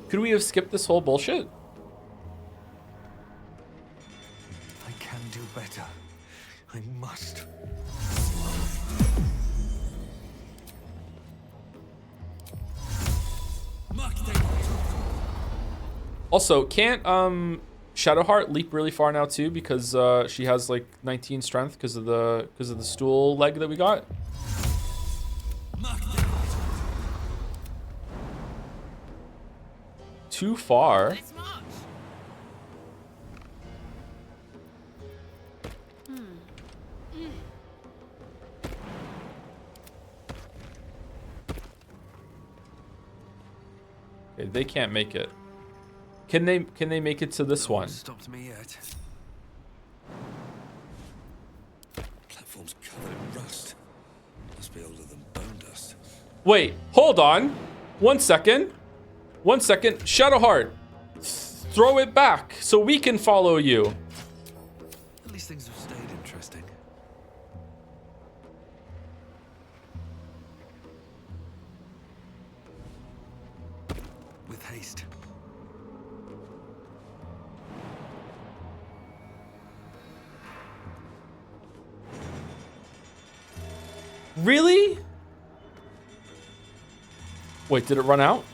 Could we have skipped this whole bullshit? I can do better. I must. Also, can't Shadowheart leap really far now too, because she has like 19 strength because of the stool leg that we got? Too far. Okay, they can't make it. Can they make it to this one? Stopped me yet. Platform's covered in rust. Must be older than bone dust. Wait, hold on. 1 second. 1 second. Shadowheart, throw it back so we can follow you. At least things have stayed interesting. With haste. Really? Wait, did it run out?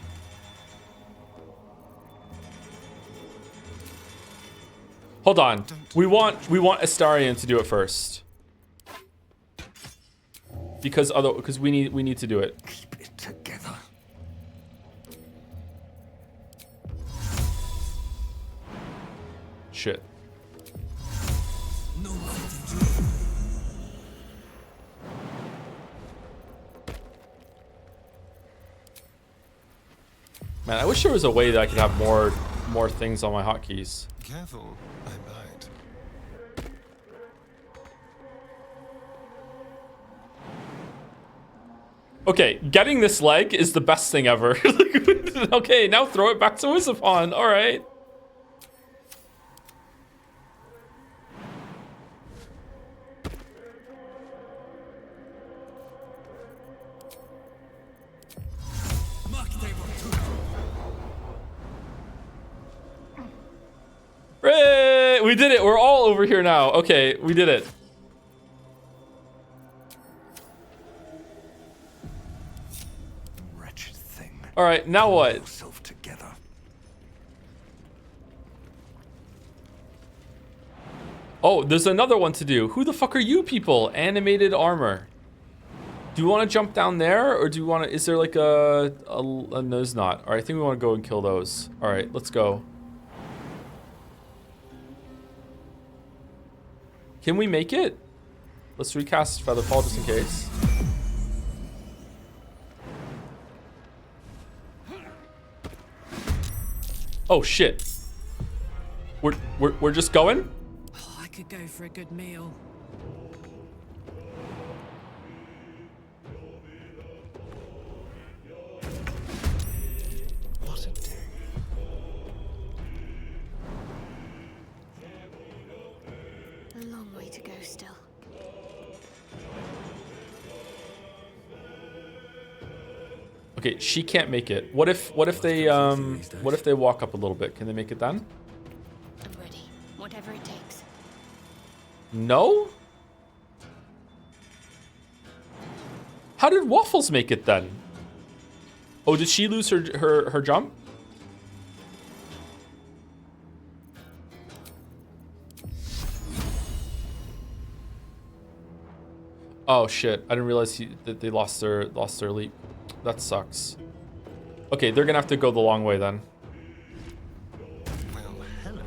Hold on. We want Astarion to do it first. Because we need to do it. Keep it together. Shit. No. Man, I wish there was a way that I could have more things on my hotkeys. Careful, I might. Okay, getting this leg is the best thing ever. Okay, now throw it back to Wisafon. All right. Hooray! We did it. We're all over here now. Okay, we did it. Wretched thing. All right, now what? Yourself together. Oh, there's another one to do. Who the fuck are you people? Animated armor. Do you want to jump down there, or do you want to? Is there like a no, there's not. All right, I think we want to go and kill those. All right, let's go. Can we make it? Let's recast Featherfall just in case. Oh shit. We're just going? Oh, I could go for a good meal. What a day. A long way to go still. Okay, she can't make it. What if they walk up a little bit? Can they make it then? I'm ready. Whatever it takes. No? How did Waffles make it then? Oh, did she lose her jump? Oh shit! I didn't realize that they lost their leap. That sucks. Okay, they're gonna have to go the long way then. Well, hello.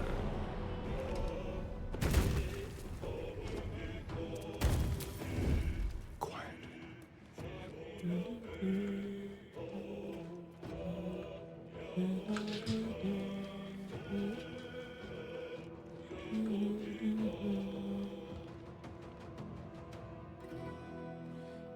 Quiet.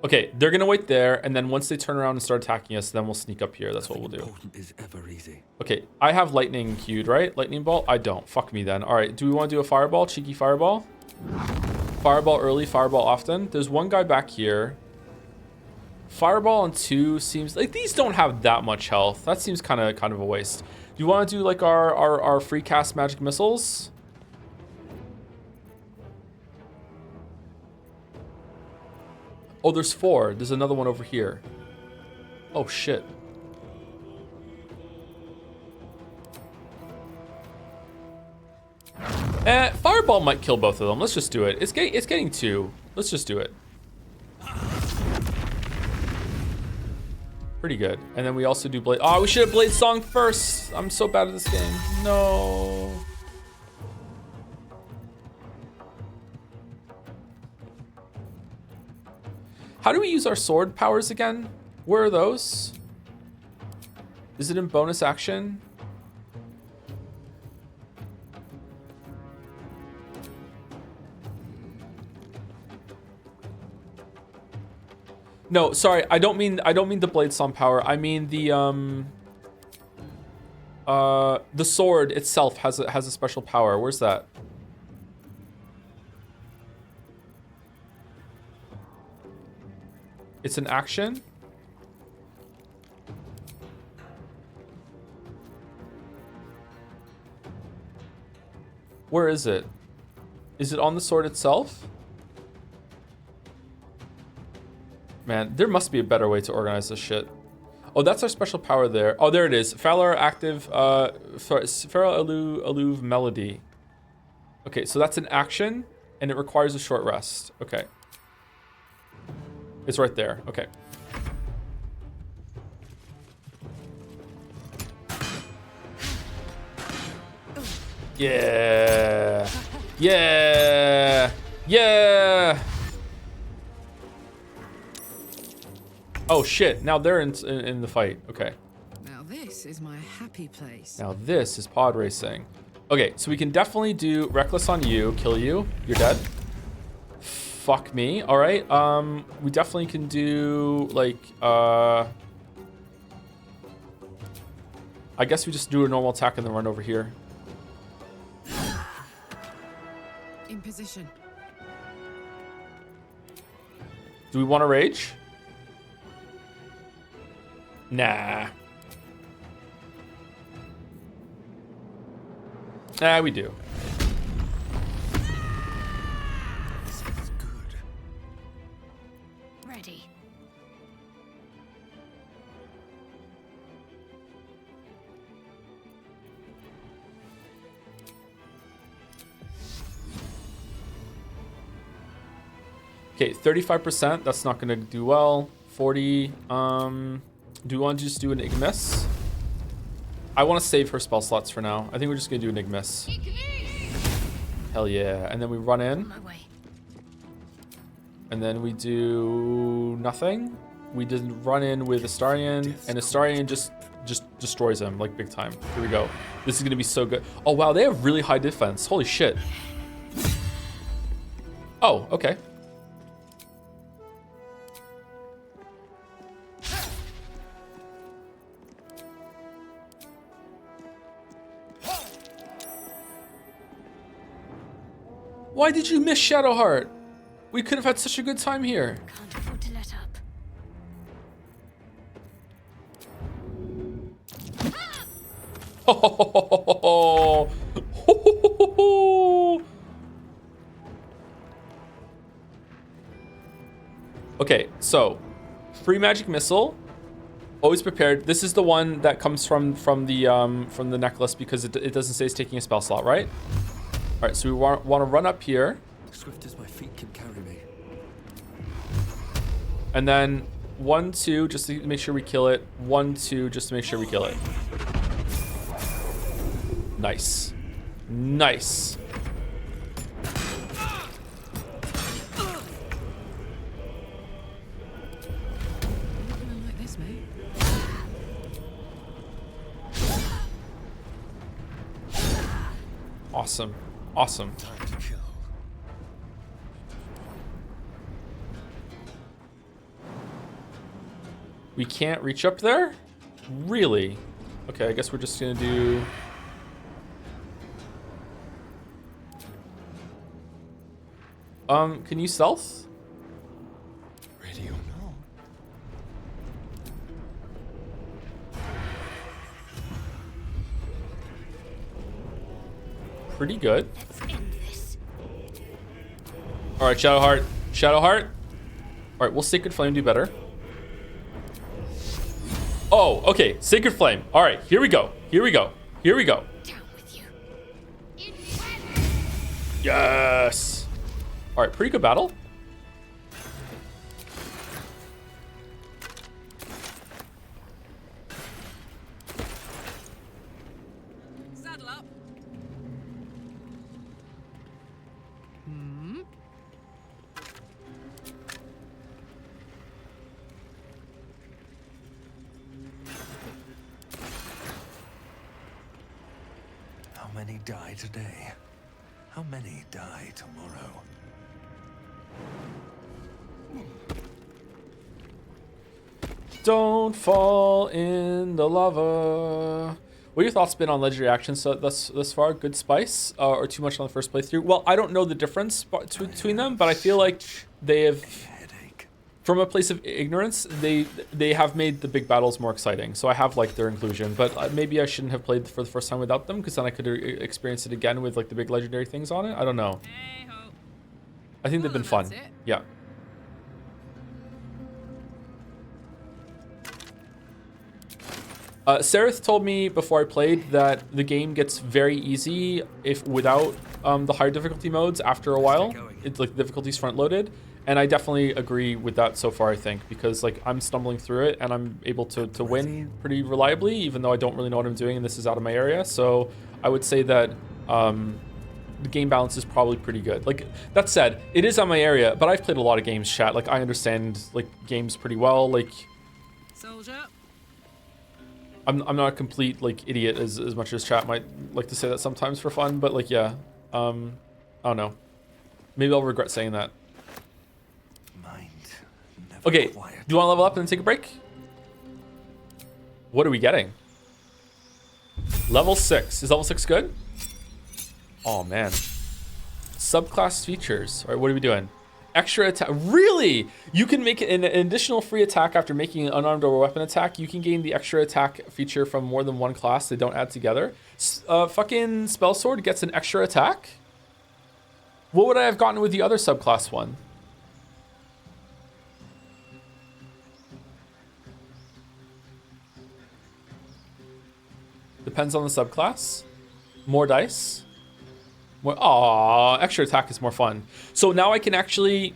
Okay, they're gonna wait there, and then once they turn around and start attacking us, then we'll sneak up here. That's what we'll do. Important is ever easy. Okay, I have lightning queued, right? Lightning bolt? I don't. Fuck me then. All right, do we want to do a fireball? Cheeky fireball? Fireball early, fireball often. There's one guy back here. Fireball on 2 seems like these don't have that much health. That seems kind of a waste. Do you want to do like our free cast magic missiles? Oh, there's 4. There's another one over here. Oh shit. Fireball might kill both of them. Let's just do it. It's getting 2. Let's just do it. Pretty good. And then we also do Blade. Oh, we should have Blade Song first. I'm so bad at this game. No. How do we use our sword powers again? Where are those? Is it in bonus action? No, sorry, I don't mean the blade song power. I mean the sword itself has a special power. Where's that? It's an action. Where is it? Is it on the sword itself? Man, there must be a better way to organize this shit. Oh, that's our special power there. Oh, there it is. Falar active, Feral Alluve Melody. Okay, so that's an action, and it requires a short rest. Okay. It's right there. Okay. Yeah. Yeah. Yeah. Oh shit! Now they're in the fight. Okay. Now this is my happy place. Now this is pod racing. Okay, so we can definitely do reckless on you, kill you. You're dead. Fuck me. All right. We definitely can do like I guess we just do a normal attack and then run over here. In position. Do we want to rage? Nah. Nah, we do. This feels good. Ready. Okay, 35%. That's not going to do well. 40. Do we want to just do an Ignis? I want to save her spell slots for now. I think we're just going to do an Ignis. Hell yeah. And then we run in. On my way. And then we do nothing. We just run in with Astarion, and Astarion just destroys him like big time. Here we go. This is going to be so good. Oh, wow. They have really high defense. Holy shit. Oh, okay. Why did you miss Shadowheart? We could have had such a good time here. Can't afford to let up. Okay, so free magic missile. Always prepared. This is the one that comes from the necklace because it doesn't say it's taking a spell slot, right? All right, so we want to run up here. Swift as my feet can carry me. And then 1, 2, just to make sure we kill it. 1, 2, just to make sure we kill it. Nice. Nice. Nothing like this, mate. Awesome. Awesome. Time to kill. We can't reach up there? Really? Okay, I guess we're just gonna do... Can you stealth? Ready or no? Pretty good. Let's end this. All right, Shadowheart. Shadowheart. All right, will Sacred Flame do better? Oh, okay. Sacred Flame. All right, here we go. Here we go. Here we go. Down with you. Yes. All right, pretty good battle. Saddle up. How many die today? How many die tomorrow? Don't fall in the lava. What are your thoughts been on legendary actions thus far? Good spice or too much on the first playthrough? Well, I don't know the difference between them, but I feel like they have, Headache. from a place of ignorance, they have made the big battles more exciting. So I have liked their inclusion, but maybe I shouldn't have played for the first time without them because then I could experience it again with like the big legendary things on it. I don't know. Hey-ho. I think they've been Well, fun. that's it. Yeah. Sereth told me before I played that the game gets very easy if without the higher difficulty modes after a while. It's like the difficulty's front loaded. And I definitely agree with that so far, I think, because like I'm stumbling through it and I'm able to win pretty reliably, even though I don't really know what I'm doing and this is out of my area. So I would say that the game balance is probably pretty good. Like that said, it is on my area, but I've played a lot of games, chat. Like I understand like games pretty well. Like Soldier. I'm not a complete like idiot as much as chat might like to say that sometimes for fun, but like yeah, I don't know. Maybe I'll regret saying that. Mind never Okay, quiet. do you want to level up and then take a break? What are we getting? Level 6. Is level 6 good? Oh man. Subclass features. All right, what are we doing? Extra attack. Really? You can make an additional free attack after making an unarmed or weapon attack. You can gain the extra attack feature from more than one class. They don't add together. Fucking spell sword gets an extra attack? What would I have gotten with the other subclass one? Depends on the subclass. More dice. More. Aw, extra attack is more fun. So now I can actually.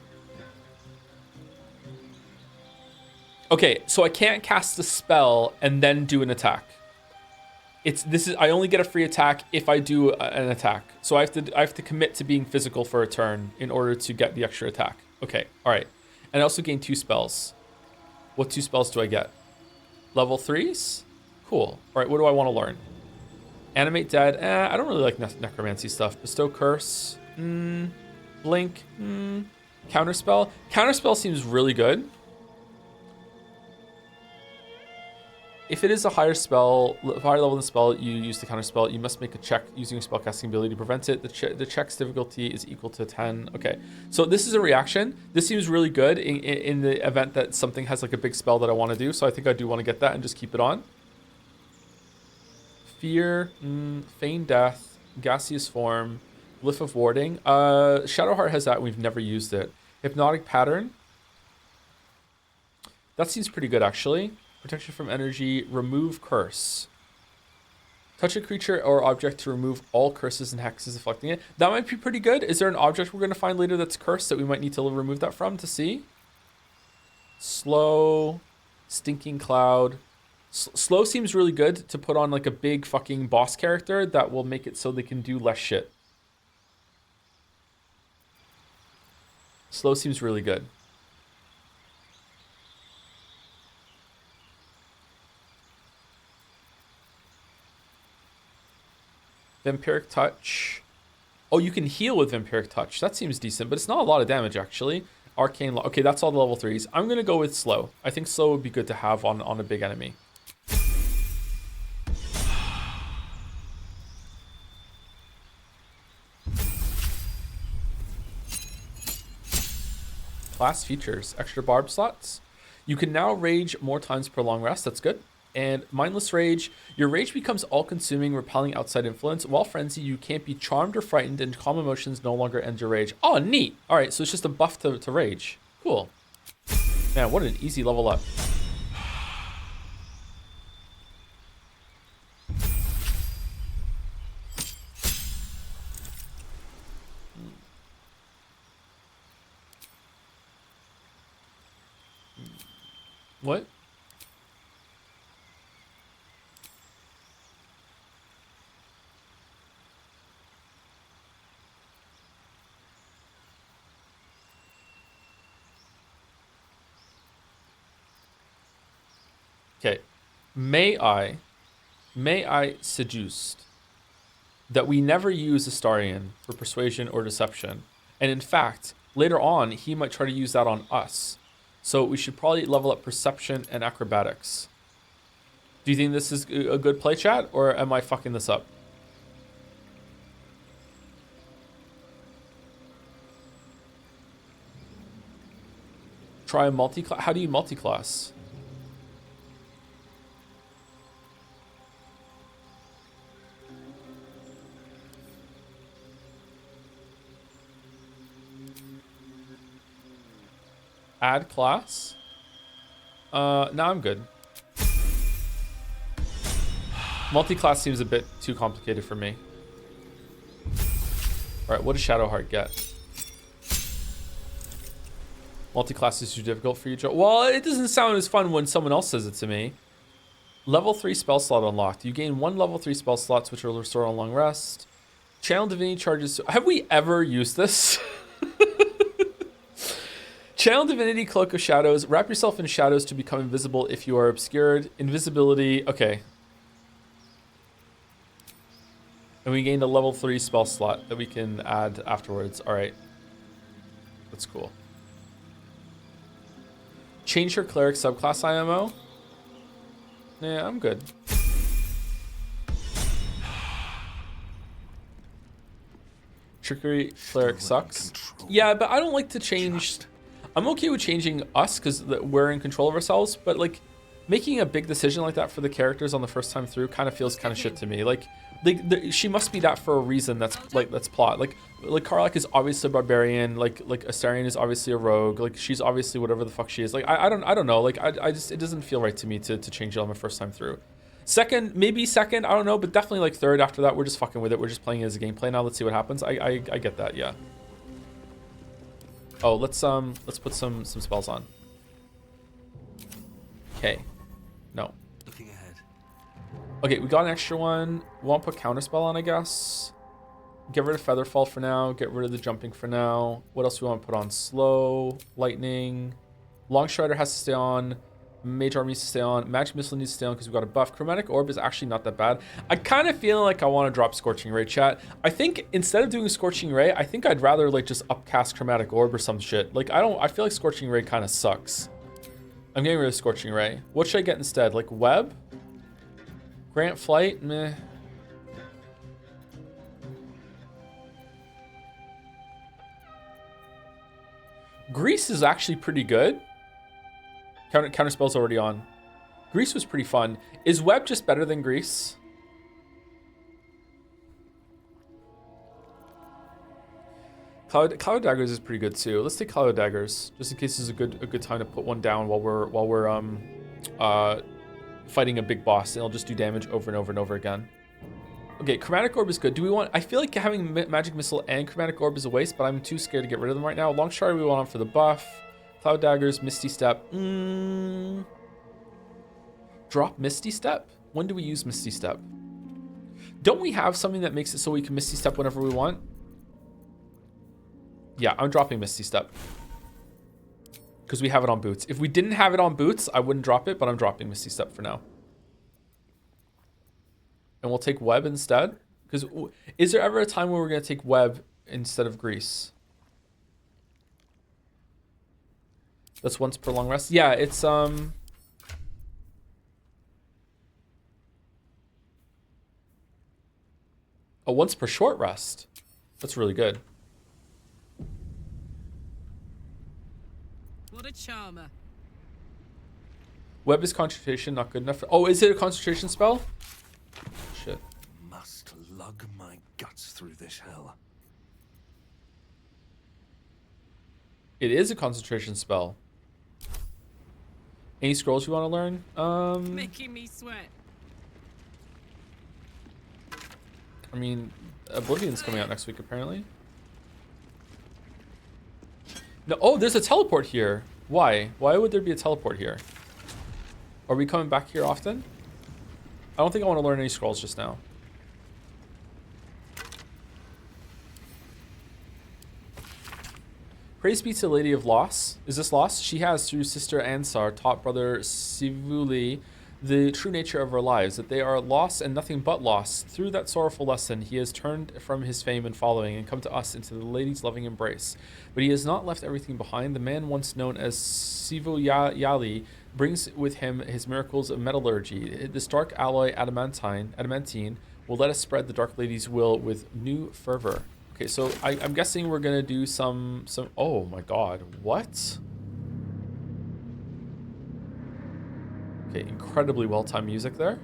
Okay, so I can't cast a spell and then do an attack. I only get a free attack if I do an attack. So I have to commit to being physical for a turn in order to get the extra attack. Okay, all right. And I also gain 2 spells. What 2 spells do I get? Level 3s? Cool. All right, what do I want to learn? Animate Dead. I don't really like necromancy stuff. Bestow Curse. Blink. Counterspell. Counterspell seems really good. If it is a higher level than spell you use to counterspell, you must make a check using your spellcasting ability to prevent it. The check's difficulty is equal to 10. Okay, so this is a reaction. This seems really good in the event that something has like a big spell that I want to do. So I think I do want to get that and just keep it on. Fear, Feign Death, Gaseous Form, Glyph of Warding. Shadowheart has that. We've never used it. Hypnotic Pattern. That seems pretty good actually. Protection from energy, remove curse. Touch a creature or object to remove all curses and hexes afflicting it. That might be pretty good. Is there an object we're going to find later that's cursed that we might need to remove that from to see? Slow, Stinking Cloud. Slow seems really good to put on like a big fucking boss character that will make it so they can do less shit. Slow seems really good. Vampiric Touch. Oh, you can heal with Vampiric Touch. That seems decent, but it's not a lot of damage, actually. Arcane Law. Okay, that's all the level 3s. I'm going to go with Slow. I think Slow would be good to have on a big enemy. Class features. Extra barb slots. You can now rage more times per long rest. That's good. And Mindless Rage, your rage becomes all-consuming, repelling outside influence. While Frenzy, you can't be charmed or frightened, and calm emotions no longer end your rage. Oh, neat. All right, so it's just a buff to rage. Cool. Man, what an easy level up. What? Okay, may I suggest that we never use Astarion for persuasion or deception, and in fact, later on, he might try to use that on us. So we should probably level up perception and acrobatics. Do you think this is a good play, chat, or am I fucking this up? Try a multi-class. How do you multi-class? Add class. No, I'm good. Multi-class seems a bit too complicated for me. All right, what does Shadowheart get? Multi-class is too difficult for you, Joe. Well, it doesn't sound as fun when someone else says it to me. Level 3 spell slot unlocked. You gain 1 level 3 spell slots, which will restore on long rest. Channel Divinity charges. Have we ever used this? Channel Divinity, Cloak of Shadows. Wrap yourself in shadows to become invisible if you are obscured. Invisibility. Okay. And we gained a level 3 spell slot that we can add afterwards. All right. That's cool. Change your cleric subclass IMO. Yeah, I'm good. Trickery cleric sucks. Yeah, but I don't like to change. I'm okay with changing us because we're in control of ourselves, but like making a big decision like that for the characters on the first time through kind of feels kind of shit to me. Like she must be that for a reason. That's plot. Like Karlach is obviously a barbarian. Like Astarion is obviously a rogue. Like she's obviously whatever the fuck she is. Like I don't know. Like I just, it doesn't feel right to me to change it on my first time through. Second, maybe second, I don't know, but definitely like third. After that, we're just fucking with it. We're just playing it as a gameplay now. Let's see what happens. I get that, yeah. Oh, let's put some spells on. Okay. No. Looking ahead. Okay, we got an extra one. We want to put counterspell on, I guess. Get rid of Featherfall for now. Get rid of the jumping for now. What else do we want to put on? Slow, lightning. Long Strider has to stay on. Mage Army needs to stay on. Magic Missile needs to stay on because we got a buff. Chromatic Orb is actually not that bad. I kind of feel like I want to drop Scorching Ray, chat. I think instead of doing Scorching Ray, I think I'd rather like just upcast Chromatic Orb or some shit. Like I feel like Scorching Ray kind of sucks. I'm getting rid of Scorching Ray. What should I get instead? Like Web? Grant Flight? Meh. Grease is actually pretty good. Counterspell's already on. Grease was pretty fun. Is Web just better than Grease? Cloud Daggers is pretty good too. Let's take Cloud Daggers just in case this is a good time to put one down while we're fighting a big boss. And it'll just do damage over and over and over again. Okay, Chromatic Orb is good. Do we want? I feel like having Magic Missile and Chromatic Orb is a waste, but I'm too scared to get rid of them right now. Long Strider we want on for the buff. Cloud Daggers, Misty Step. Drop Misty Step? When do we use Misty Step? Don't we have something that makes it so we can Misty Step whenever we want? Yeah, I'm dropping Misty Step. Because we have it on Boots. If we didn't have it on Boots, I wouldn't drop it, but I'm dropping Misty Step for now. And we'll take Web instead. Because is there ever a time where we're going to take Web instead of Grease? That's once per long rest. Yeah, it's a once per short rest. That's really good. What a charmer. Web is concentration, not good enough. Oh, is it a concentration spell? Shit. Must lug my guts through this hell. It is a concentration spell. Any scrolls you want to learn? Making me sweat. I mean, Oblivion's coming out next week, apparently. No, oh, there's a teleport here. Why? Why would there be a teleport here? Are we coming back here often? I don't think I want to learn any scrolls just now. Praise be to the Lady of Loss. Is this Loss? She has, through Sister Ansar, taught Brother Sivuli the true nature of our lives, that they are loss and nothing but loss. Through that sorrowful lesson, he has turned from his fame and following and come to us into the Lady's loving embrace. But he has not left everything behind. The man once known as Sivu Yali brings with him his miracles of metallurgy. This dark alloy adamantine will let us spread the Dark Lady's will with new fervor. Okay, so I'm guessing we're gonna do some. Oh my God, what? Okay, incredibly well-timed music there.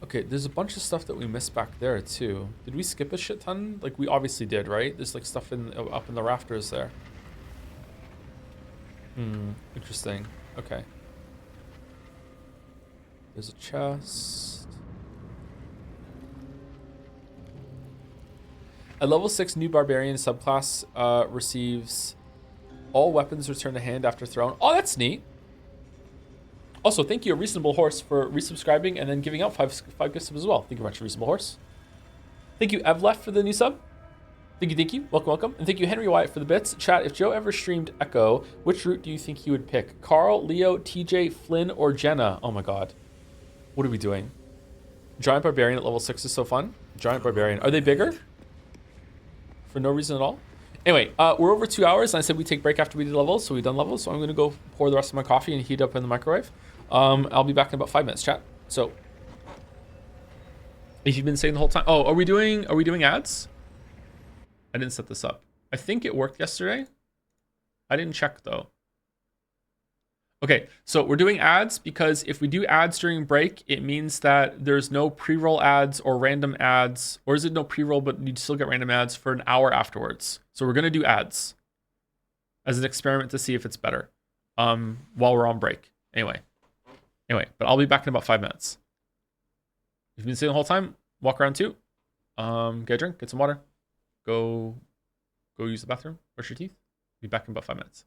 Okay, there's a bunch of stuff that we missed back there too. Did we skip a shit ton? Like we obviously did, right? There's like stuff up in the rafters there. Interesting. Okay. There's a chest. A level 6 new barbarian subclass receives all weapons return to hand after thrown. Oh, that's neat. Also, thank you, a Reasonable Horse, for resubscribing and then giving out five gift subs as well. Thank you very much, Reasonable Horse. Thank you, Evlef, for the new sub. Thank you. Welcome, welcome. And thank you, Henry Wyatt, for the bits. Chat, if Joe ever streamed Echo, which route do you think he would pick? Carl, Leo, TJ, Flynn, or Jenna? Oh my god. What are we doing? Giant Barbarian at level 6 is so fun. Giant Barbarian. Are they bigger? For no reason at all? Anyway, we're over 2 hours, and I said we take break after we did levels, so we've done levels. So I'm going to go pour the rest of my coffee and heat up in the microwave. I'll be back in about 5 minutes, chat. So, if you've been saying the whole time, oh, are we doing ads? I didn't set this up. I think it worked yesterday. I didn't check though. Okay, so we're doing ads because if we do ads during break, it means that there's no pre-roll ads or random ads, or is it no pre-roll, but you'd still get random ads for an hour afterwards. So we're gonna do ads as an experiment to see if it's better while we're on break. Anyway, but I'll be back in about 5 minutes. If you've been sitting the whole time, walk around too. Get a drink, get some water, go use the bathroom, brush your teeth. Be back in about 5 minutes.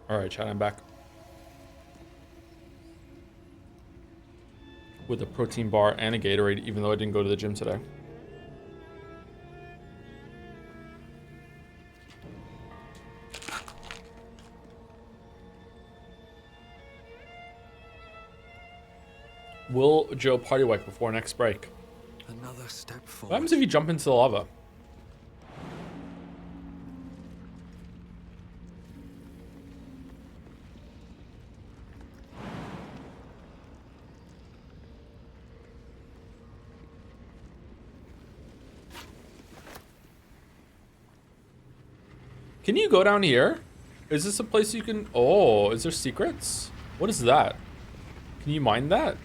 All right, chat, I'm back. With a protein bar and a Gatorade, even though I didn't go to the gym today. Will Joe party wipe before next break? Another step What forward. happens if you jump into the lava? Can you go down here? Is this a place you can... Oh, is there secrets? What is that? Can you mine that?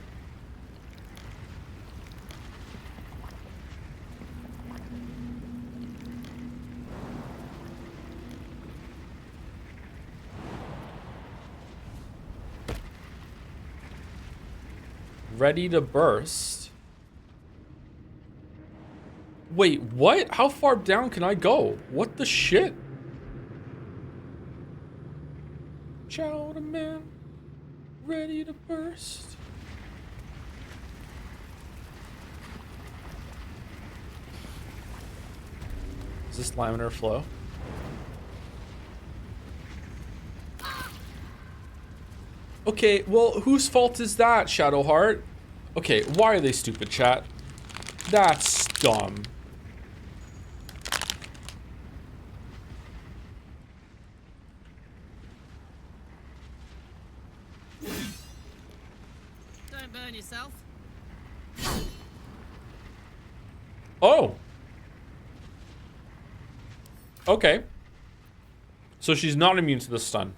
Ready to burst. Wait, what? How far down can I go? What the shit? Chowder man, ready to burst. Is this laminar flow? Okay, well, whose fault is that, Shadowheart? Okay, why are they stupid, chat? That's dumb. Don't burn yourself. Oh. Okay. So she's not immune to the stun.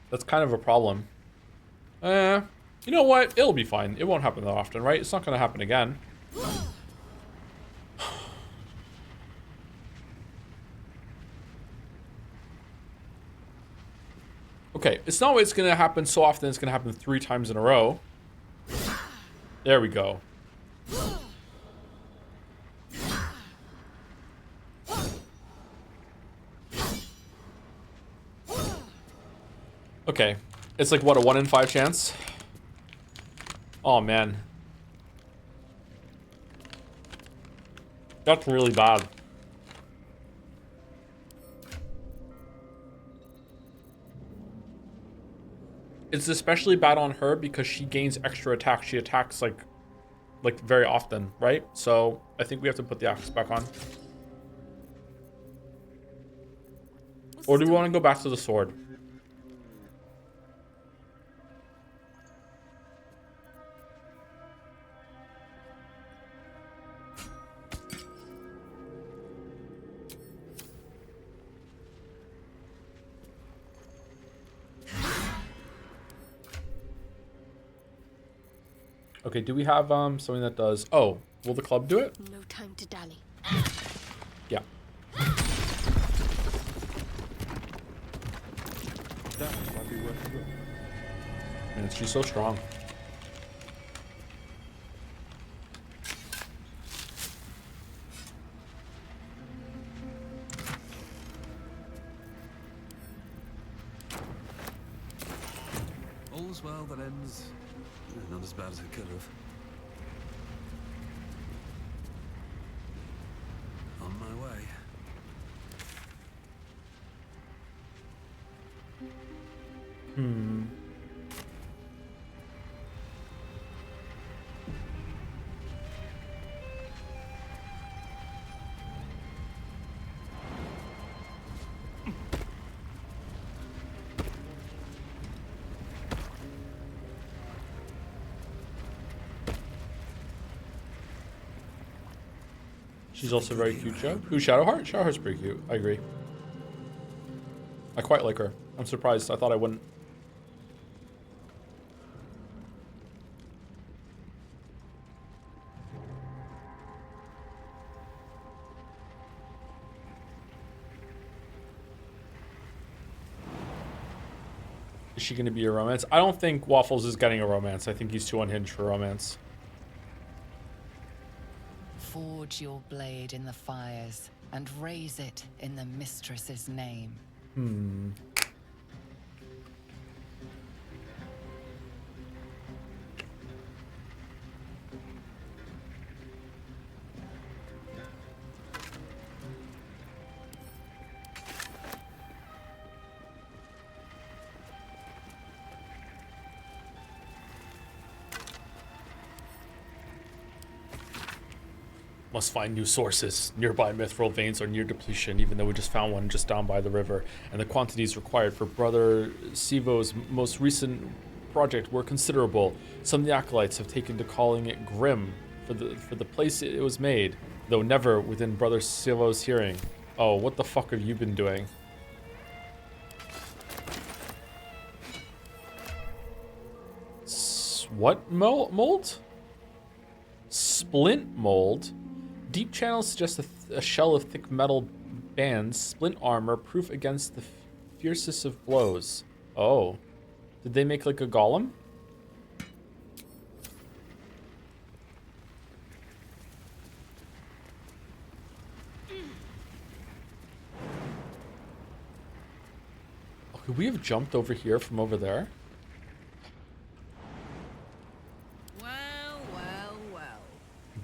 That's kind of a problem. You know what? It'll be fine. It won't happen that often, right? It's not going to happen again. Okay, it's not it's going to happen so often. It's going to happen 3 times in a row. There we go. Okay, it's like, what, a 1 in 5 chance? Oh, man. That's really bad. It's especially bad on her because she gains extra attack. She attacks, like very often, right? So I think we have to put the axe back on. Or do we want to go back to the sword? Okay, do we have something that does... Oh, will the club do it? No time to dally. Yeah. That might be worth it. Man, she's so strong. All's well that ends. Not as bad as it could have. On my way. She's also very cute, Joe. Who's Shadowheart? Shadowheart's pretty cute. I agree. I quite like her. I'm surprised. I thought I wouldn't. Is she going to be a romance? I don't think Waffles is getting a romance. I think he's too unhinged for romance. Forge your blade in the fires and raise it in the mistress's name. Must find new sources. Nearby mithril veins are near depletion, even though we just found one just down by the river. And the quantities required for Brother Sivo's most recent project were considerable. Some of the acolytes have taken to calling it grim for the place it was made, though never within Brother Sivo's hearing. Oh, what the fuck have you been doing? What mold? Splint mold? Deep channels suggest a shell of thick metal bands, splint armor, proof against the fiercest of blows. Oh. Did they make like a golem? Oh, could we have jumped over here from over there?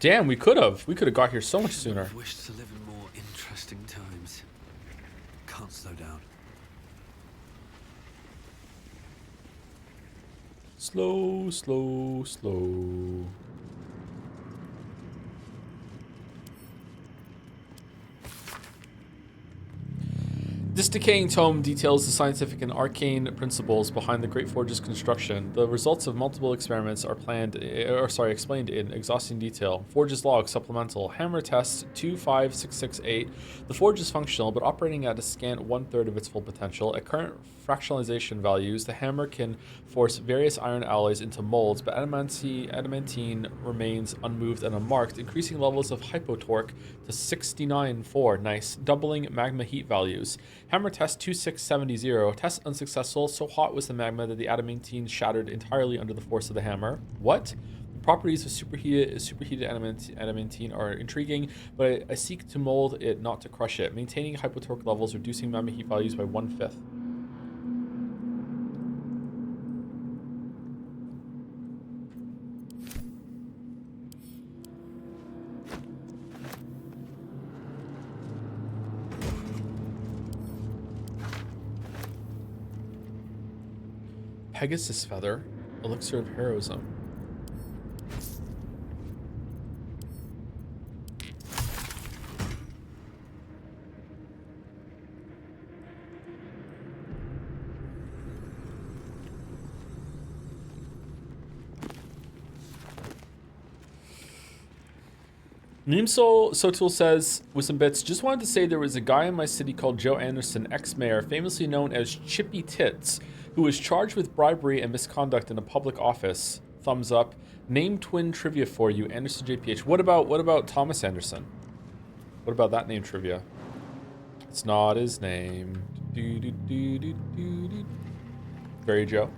Damn, we could have. We could have got here so much sooner. I've wished to live in more interesting times. Can't slow down. Slow, slow, slow. This decaying tome details the scientific and arcane principles behind the Great Forge's construction. The results of multiple experiments are explained in exhausting detail. Forge's log supplemental. Hammer test 25668. The forge is functional, but operating at a scant 1/3 of its full potential. At current fractionalization values, the hammer can force various iron alloys into molds, but adamantine remains unmoved and unmarked, increasing levels of hypotorque to 69.4. Nice. Doubling magma heat values. Hammer test 2670. Test unsuccessful. So hot was the magma that the adamantine shattered entirely under the force of the hammer. What? The properties of superheated adamantine are intriguing, but I seek to mold it, not to crush it. Maintaining hypotorque levels, reducing magma heat values by 1/5. Pegasus feather, elixir of heroism. Neemsol Sotul says, with some bits, just wanted to say there was a guy in my city called Joe Anderson, ex-mayor, famously known as Chippy Tits, who was charged with bribery and misconduct in a public office. Thumbs up. Name twin trivia for you, Anderson JPH. What about Thomas Anderson? What about that name trivia? It's not his name. Very Joe.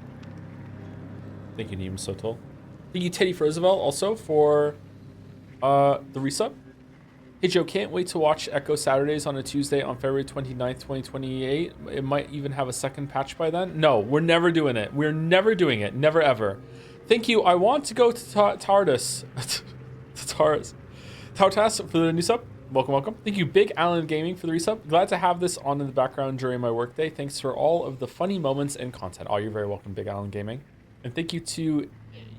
Thank you, Neem Sotul. Thank you, Teddy Roosevelt, also for the resub. Hey Joe, can't wait to watch Echo Saturdays on a Tuesday on February 29th, 2028. It might even have a second patch by then. No, we're never doing it. We're never doing it. Never ever. Thank you. I want to go to Tardis. Tautas for the new sub. Welcome. Thank you, Big Allen Gaming, for the resub. Glad to have this on in the background during my workday. Thanks for all of the funny moments and content. Oh, you're very welcome, Big Allen Gaming. And thank you to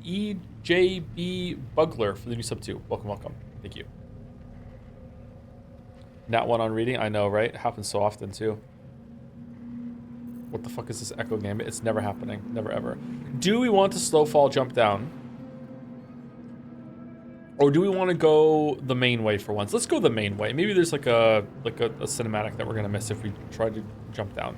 EJB Bugler for the new sub too. Welcome. Thank you. Not one on reading. I know, right? It happens so often too. What the fuck is this Echo Gambit? It's never happening. Never ever. Do we want to slow fall jump down? Or do we want to go the main way for once? Let's go the main way. Maybe there's like a cinematic that we're gonna miss if we try to jump down.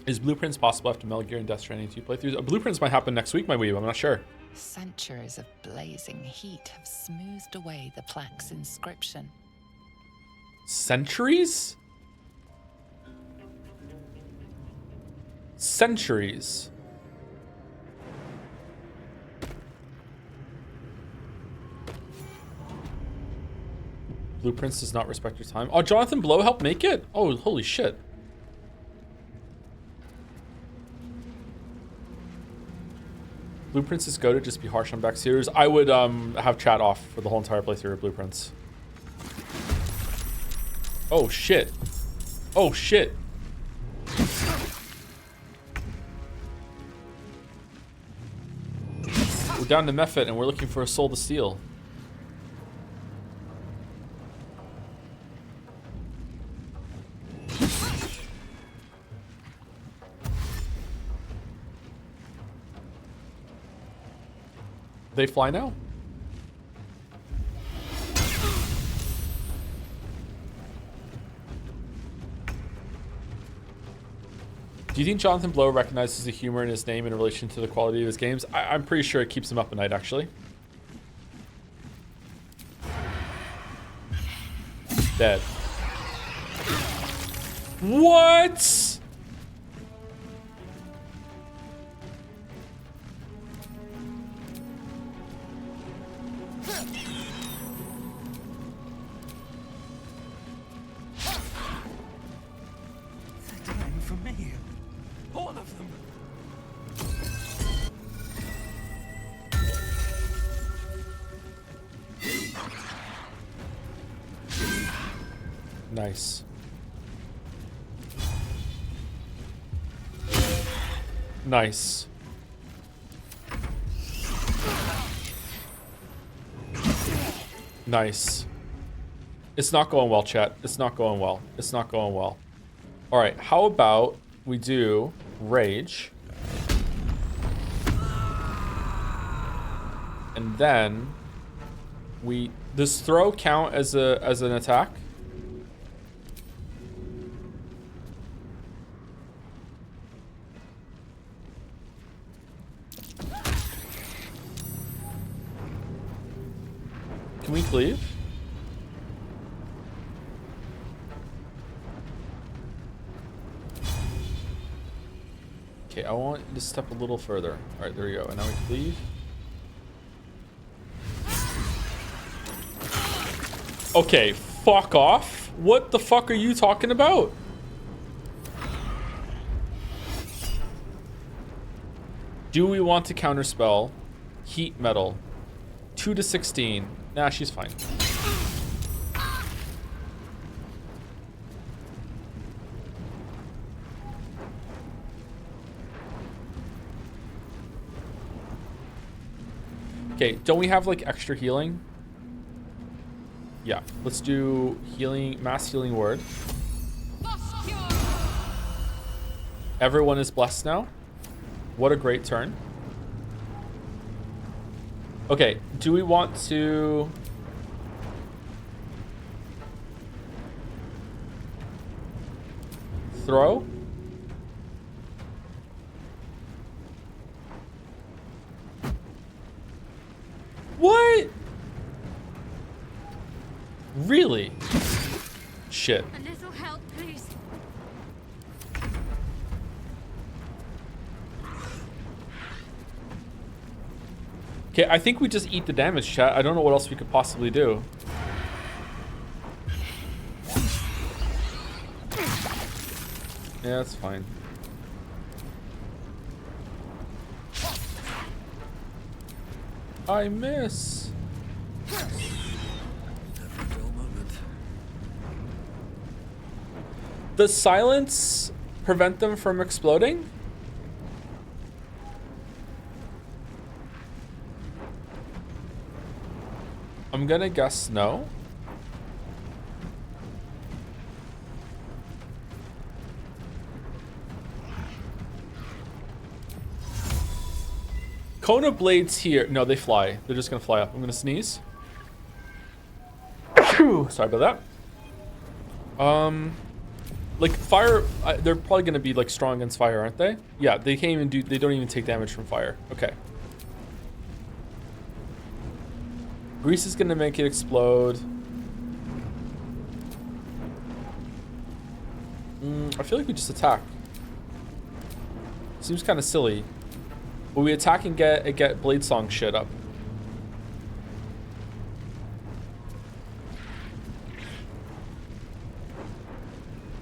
Is Blueprints possible after Metal Gear and Death Stranding 2 playthroughs? Blueprints might happen next week, my weeb. I'm not sure. Centuries of blazing heat have smoothed away the plaque's inscription. Centuries? Centuries. Blueprints does not respect your time. Oh, Jonathan Blow helped make it? Oh, holy shit. Blueprints is go to just be harsh on backseaters. I would have chat off for the whole entire playthrough of Blueprints. Oh shit. Oh shit. We're down to Mephit and we're looking for a soul to steal. They fly now? Do you think Jonathan Blow recognizes the humor in his name in relation to the quality of his games? I'm pretty sure it keeps him up at night, actually. Dead. What? They're dying for me. All of them. Nice. Nice. Nice. It's not going well, chat. It's not going well. It's not going well. All right, how about we do rage? And then does throw count as an attack? Can we cleave? Okay, I want to step a little further. All right, there we go. And now we cleave. Okay, fuck off. What the fuck are you talking about? Do we want to counterspell heat metal? 2 to 16. Nah, she's fine. Okay, don't we have like extra healing? Yeah, let's do healing, mass healing word. Everyone is blessed now. What a great turn. Okay, do we want to... throw? What? Really? Shit. A little help, please. Okay, I think we just eat the damage, chat. I don't know what else we could possibly do. Yeah, that's fine. I miss. Every dull moment. Does silence prevent them from exploding? I'm gonna guess no. Kona blades here. No, they fly. They're just gonna fly up. I'm gonna sneeze. Sorry about that. Like fire, they're probably gonna be like strong against fire, aren't they? Yeah, they can't even do. They don't even take damage from fire. Okay. Grease is gonna make it explode. I feel like we just attack. Seems kind of silly. But we attack and get Blade Song shit up.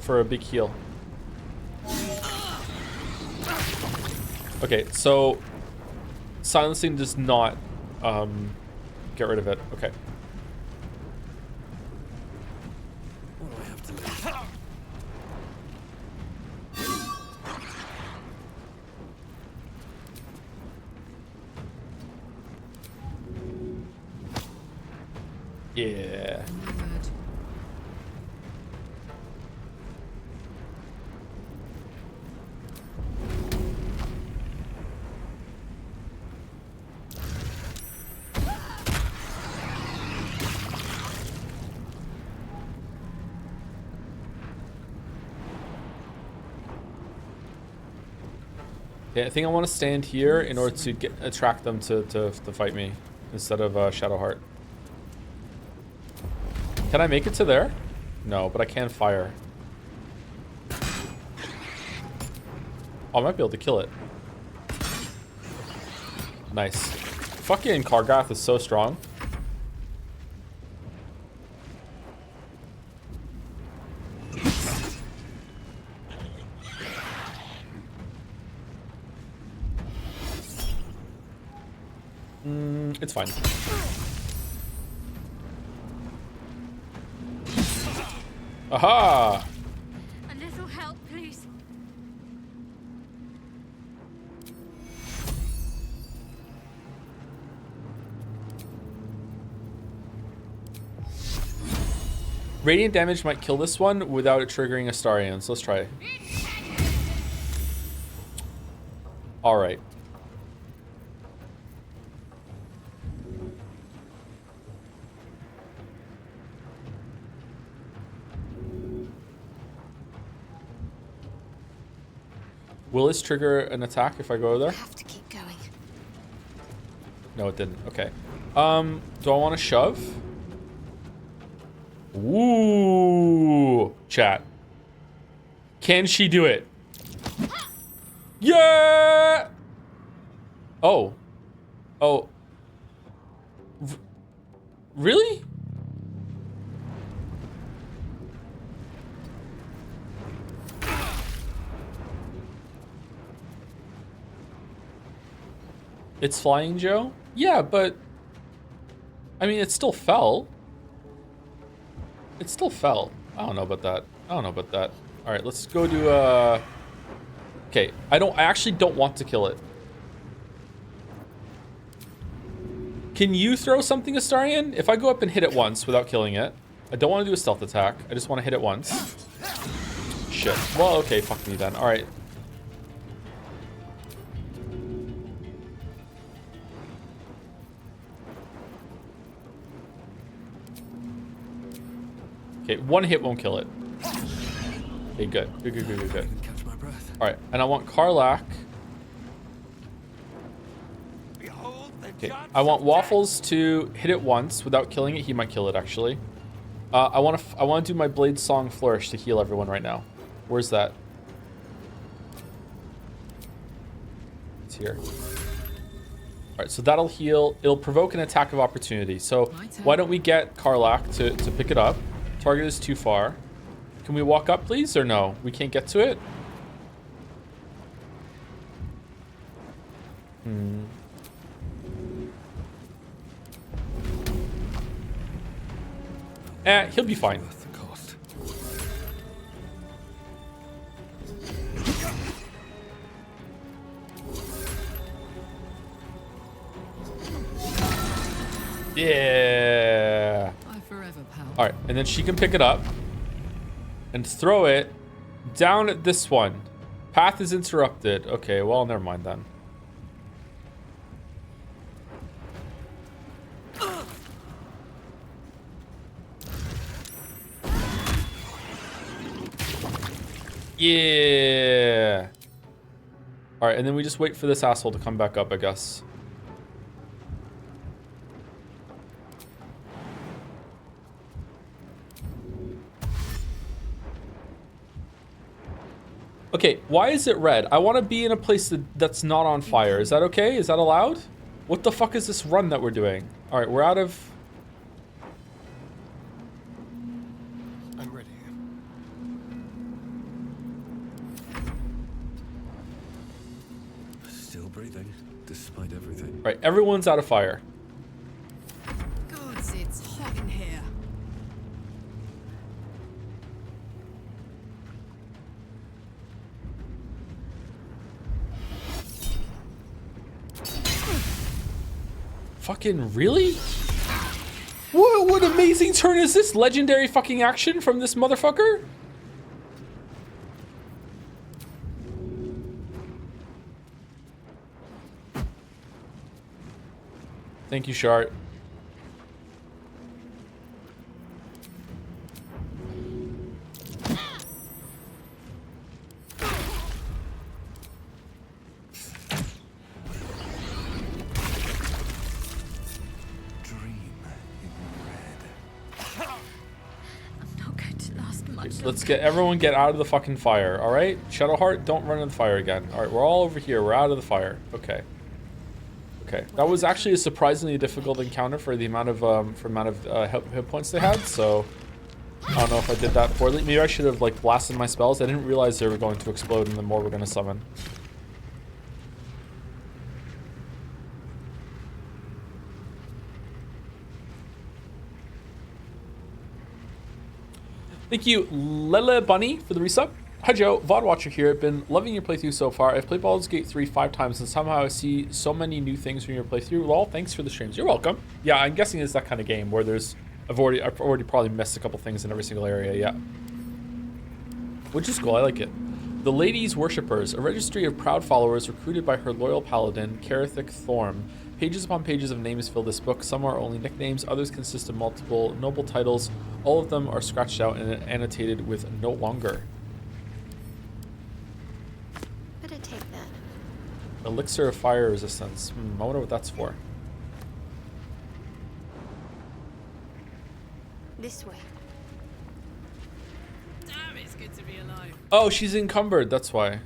For a big heal. Okay, so silencing does not get rid of it. Okay. What do I have to do? Yeah. My word. Yeah, I think I want to stand here in order to attract them to fight me instead of Shadowheart. Can I make it to there? No, but I can fire. Oh, I might be able to kill it. Nice. Fucking Kargath is so strong. It's fine. Aha! A little help, please. Radiant damage might kill this one without it triggering Astarion, so let's try. Alright. Will this trigger an attack if I go there? Have to keep going. No, it didn't. Okay. Do I want to shove? Ooh, chat. Can she do it? Yeah! Oh. Oh. Really? It's flying, Joe? Yeah, but I mean, it still fell. It still fell. I don't know about that. I don't know about that. All right, let's go do okay, I actually don't want to kill it. Can you throw something, Astarion? If I go up and hit it once without killing it, I don't want to do a stealth attack. I just want to hit it once. Shit. Well, okay, fuck me then. All right. Okay, one hit won't kill it. Okay, good. Good, good, good, good, good. Catch my breath. All right, and I want Karlach. Okay, I want Waffles to hit it once without killing it. He might kill it, actually. I want to do my Blade Song Flourish to heal everyone right now. Where's that? It's here. All right, so that'll heal. It'll provoke an attack of opportunity. So why don't we get Karlach to pick it up? Target is too far. Can we walk up, please, or no? We can't get to it? He'll be fine. Worth the cost. Yeah. I forever, pal. All right, and then she can pick it up and throw it down at this one. Path is interrupted. Okay, well, never mind then. Yeah. All right, and then we just wait for this asshole to come back up, I guess. Okay, why is it red? I want to be in a place that's not on fire. Is that okay? Is that allowed? What the fuck is this run that we're doing? All right, we're out of... I'm ready. Still breathing, despite everything. All right, everyone's out of fire. Gods, it's hot in here. Fucking really? What amazing turn is this? Legendary fucking action from this motherfucker? Thank you, Shart. Let's get everyone get out of the fucking fire, all right? Shadowheart, don't run in the fire again. All right, we're all over here. We're out of the fire. Okay. Okay, that was actually a surprisingly difficult encounter for the amount of hit points they had. So I don't know if I did that poorly. Maybe I should have like blasted my spells. I didn't realize they were going to explode, and the more we're going to summon. Thank you, Lele Bunny, for the resub. Hi Joe, VOD Watcher here. I've been loving your playthrough so far. I've played Baldur's Gate 3 5 times, and somehow I see so many new things from your playthrough. Lol, thanks for the streams. You're welcome. Yeah, I'm guessing it's that kind of game where there's I've already probably missed a couple things in every single area. Yeah, which is cool. I like it. The Ladies Worshippers, a registry of proud followers recruited by her loyal paladin, Carathic Thorm. Pages upon pages of names fill this book. Some are only nicknames, others consist of multiple noble titles. All of them are scratched out and annotated with no longer. Better take that. Elixir of fire resistance. I wonder what that's for. This way. Damn, it's good to be alive. Oh, she's encumbered, that's why.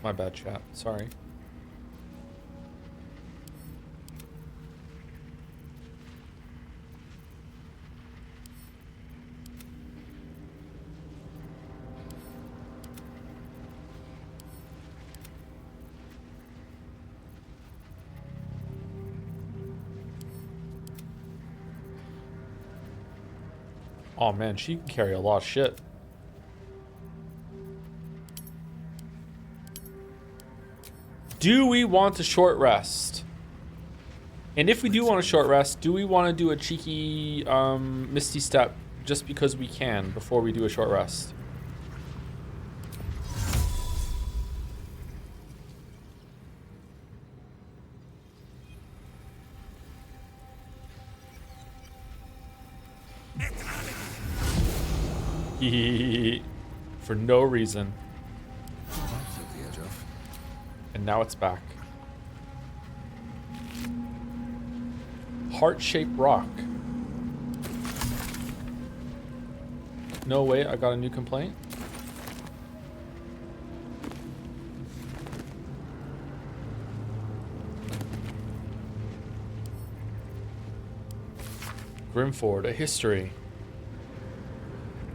My bad, chat. Sorry. Oh man, she can carry a lot of shit. Do we want a short rest? And if we do want a short rest, do we want to do a cheeky Misty Step just because we can before we do a short rest? For no reason. And now it's back. Heart-shaped rock. No way, I got a new complaint. Grimford, a history.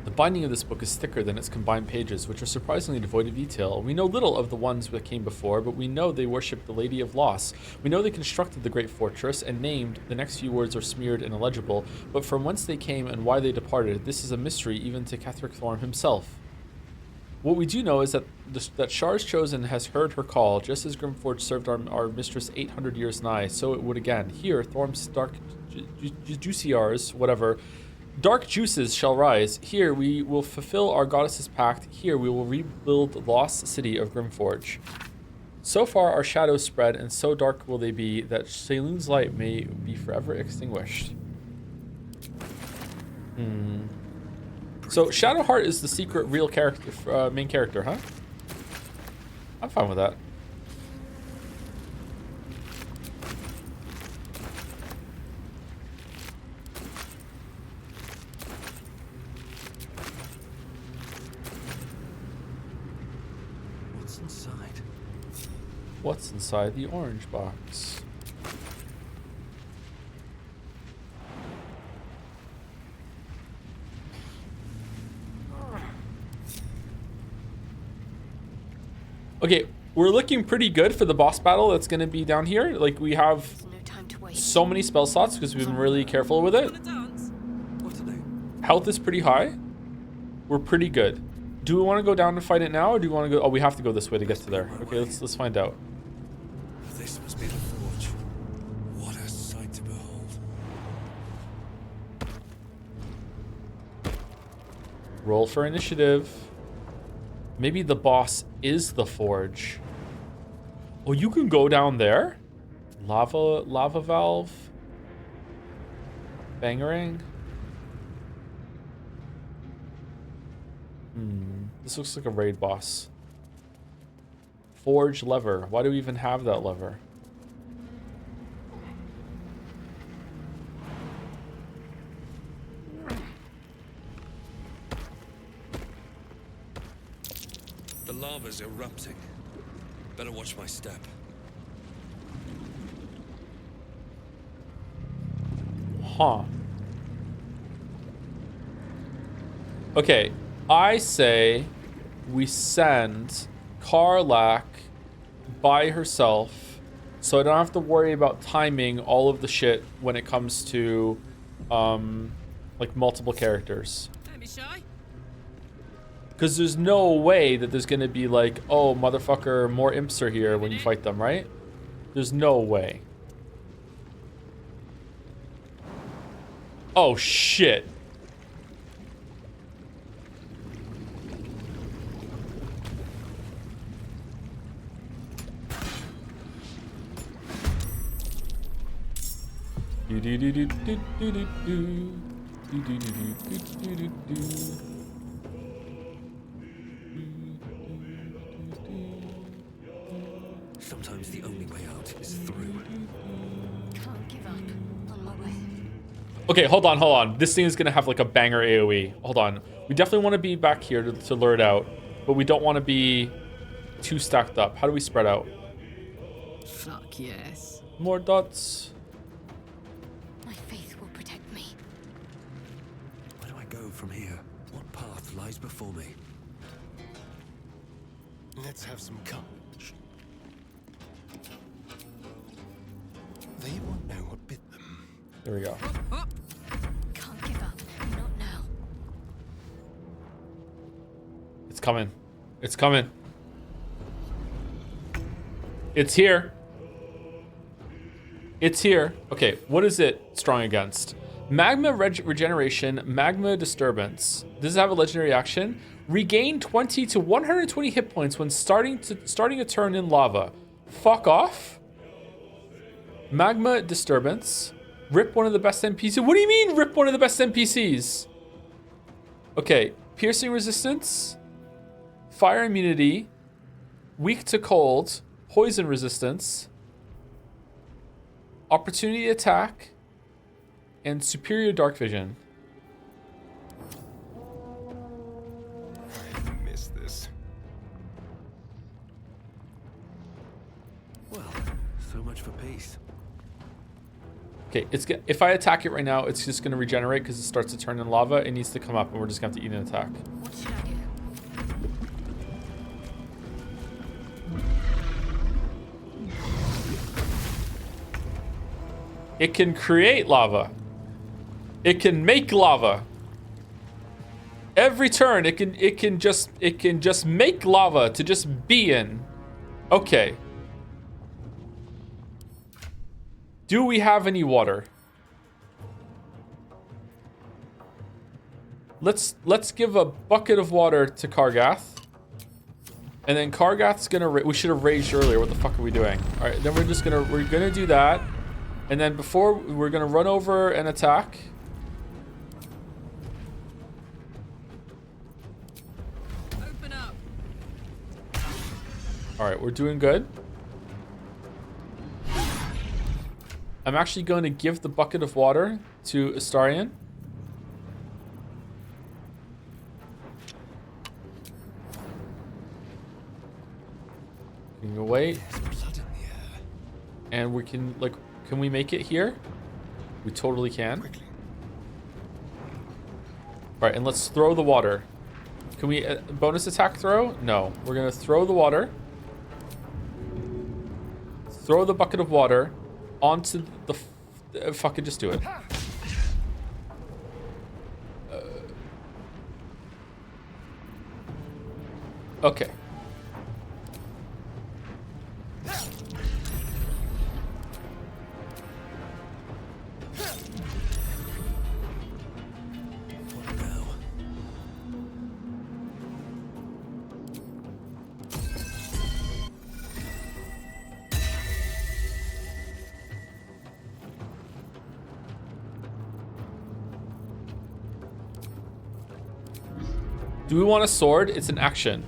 The binding of this book is thicker than its combined pages, which are surprisingly devoid of detail. We know little of the ones that came before, but we know they worshipped the Lady of Loss. We know they constructed the great fortress and named. The next few words are smeared and illegible, but from whence they came and why they departed, this is a mystery even to Catherick Thorm himself. What we do know is that Shar's Chosen has heard her call, just as Grimforge served our mistress 800 years nigh, so it would again. Here, Thorm's dark juiciars, whatever, dark juices shall rise. Here we will fulfill our goddess's pact. Here we will rebuild the lost city of Grimforge. So far, our shadows spread, and so dark will they be that Saloon's light may be forever extinguished. So Shadowheart is the secret real character, main character, huh? I'm fine with that. What's inside? What's inside the orange box? Okay, we're looking pretty good for the boss battle that's going to be down here. Like, we have There's no time to waste. so many spell slots because we've been really careful with it. Wanna dance? What are they? Health is pretty high. We're pretty good. Do we want to go down and fight it now, or do we want to go... Oh, we have to go this way to get to there. Okay, let's find out. This must be the forge. What a sight to behold. Roll for initiative. Maybe the boss is the forge. Oh, you can go down there? Lava valve? Bangerang? This looks like a raid boss. Forge lever. Why do we even have that lever? The lava's erupting. Better watch my step. Huh. Okay, I say we send Karlach by herself so I don't have to worry about timing all of the shit when it comes to like multiple characters. Don't be shy. Because there's no way that there's going to be like, oh, motherfucker, more imps are here when you fight them, right? There's no way. Oh, shit. Sometimes the only way out is through. Can't give up. On my way. Okay, hold on. This thing is gonna have like a banger AoE. Hold on. We definitely want to be back here to lure it out, but we don't want to be too stacked up. How do we spread out? Fuck yes. More dots. My faith will protect me. Where do I go from here? What path lies before me? Let's have some courage. They won't know what bit them. There we go. Can't give up. Not now. It's coming. It's coming. It's here. It's here. Okay, what is it strong against? Magma regeneration, magma disturbance. Does it have a legendary action? Regain 20 to 120 hit points when starting a turn in lava. Fuck off. Magma disturbance. Rip one of the best NPCs. What do you mean rip one of the best NPCs? Okay, piercing resistance, fire immunity, weak to cold, poison resistance, opportunity attack, and superior dark vision. I miss this. Well, so much for peace. Okay, if I attack it right now, it's just going to regenerate because it starts to turn in lava. It needs to come up, and we're just going to have to eat an attack. What should I do? It can create lava. It can make lava. Every turn, it can just make lava to just be in. Okay. Do we have any water? Let's give a bucket of water to Kargath. And then Kargath's gonna, we should have raged earlier. What the fuck are we doing? All right, then we're gonna do that. And then before, we're gonna run over and attack. Open up. All right, we're doing good. I'm actually going to give the bucket of water to Astarion. We can wait. And we can, like, can we make it here? We totally can. All right, and let's throw the water. Can we bonus attack throw? No, we're gonna throw the water. Throw the bucket of water onto the fucking just do it. Okay. Do we want a sword? It's an action.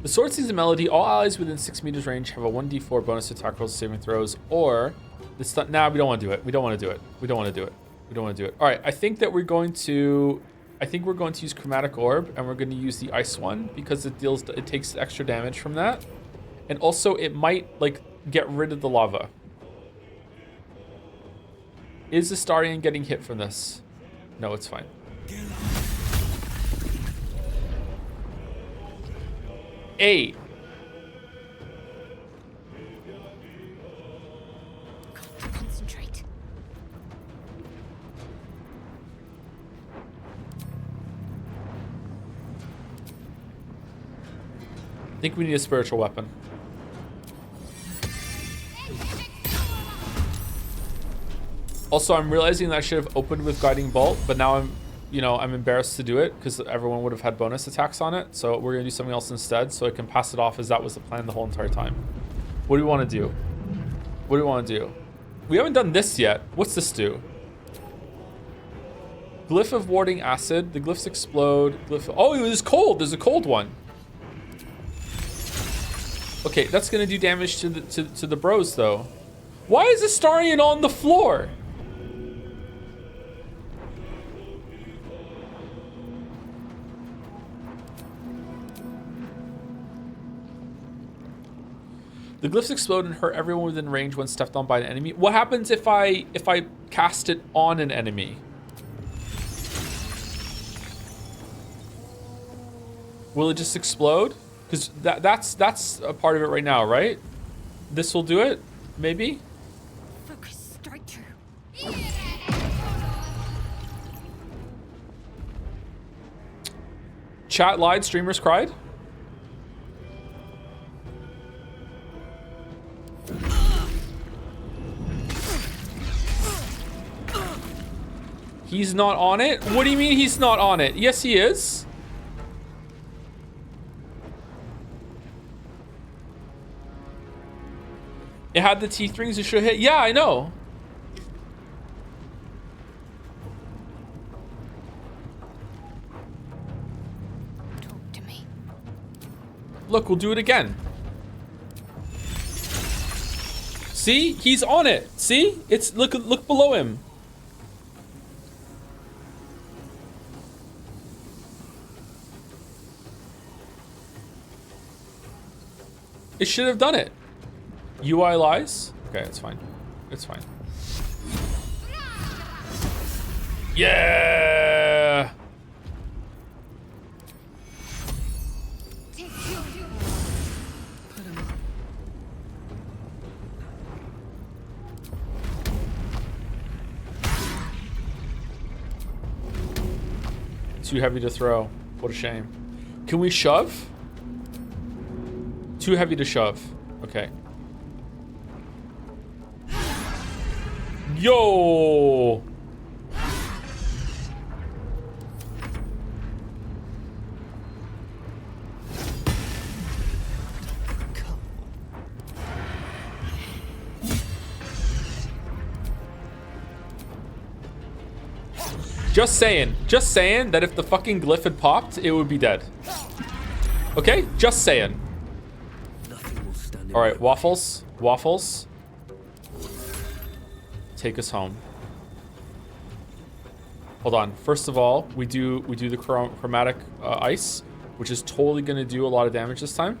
The sword sings a melody. All allies within 6 meters range have a 1d4 bonus to attack rolls, saving throws, or the stun. Nah, we don't want to do it. We don't want to do it. We don't want to do it. We don't want to do it. All right, I think that we're going to. I think we're going to use Chromatic Orb, and we're going to use the ice one because it takes extra damage from that, and also it might like get rid of the lava. Is Astarion getting hit from this? No, it's fine. Eight. Concentrate. I think we need a spiritual weapon. Also, I'm realizing that I should have opened with Guiding Bolt, but now I'm embarrassed to do it because everyone would have had bonus attacks on it. So we're gonna do something else instead, so I can pass it off as that was the plan the whole entire time. What do we want to do? What do we want to do? We haven't done this yet. What's this do? Glyph of warding acid. The glyphs explode. Glyph. Oh, it was cold. There's a cold one. Okay, that's gonna do damage to the bros though. Why is Astarion on the floor? The glyphs explode and hurt everyone within range when stepped on by an enemy. What happens if I cast it on an enemy? Will it just explode? Because that's a part of it right now, right? This will do it, maybe? Focus, strike true. Chat lied, streamers cried. He's not on it? What do you mean he's not on it? Yes, he is. It had the teeth rings, it should hit. Yeah, I know. Talk to me. Look, we'll do it again. See? He's on it. See? It's look below him. It should have done it. UI lies? Okay, it's fine. It's fine. Yeah! Too heavy to throw. What a shame. Can we shove? Too heavy to shove. Okay. Yo! Just saying that if the fucking glyph had popped, it would be dead. Okay, just saying. Nothing will stand in All my right, way. waffles. Take us home. Hold on. First of all, we do the chromatic ice, which is totally gonna do a lot of damage this time.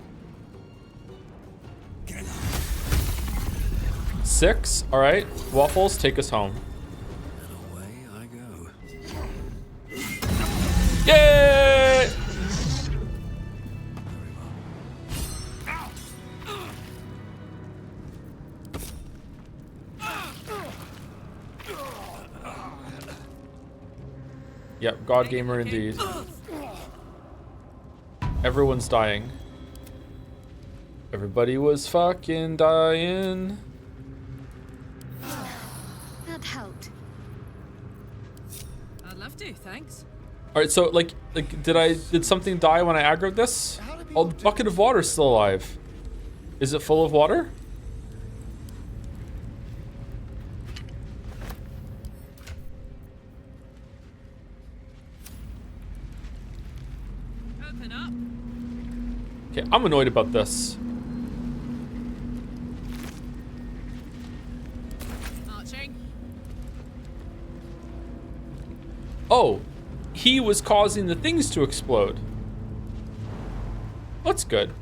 6. All right, waffles, take us home. And away I go. Yay! Yep, God Gamer indeed. Everyone's dying. Everybody was fucking dying. That helped. I'd love to, thanks. All right, so like did something die when I aggroed this? Oh, the bucket of water is still alive. Is it full of water? Open up. Okay, I'm annoyed about this. Marching. Oh, he was causing the things to explode. That's good.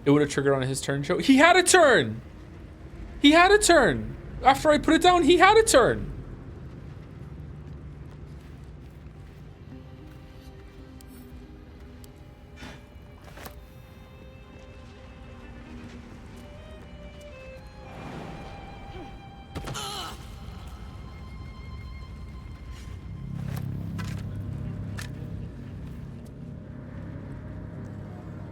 It would have triggered on his turn, Joe. He had a turn! He had a turn! After I put it down, he had a turn!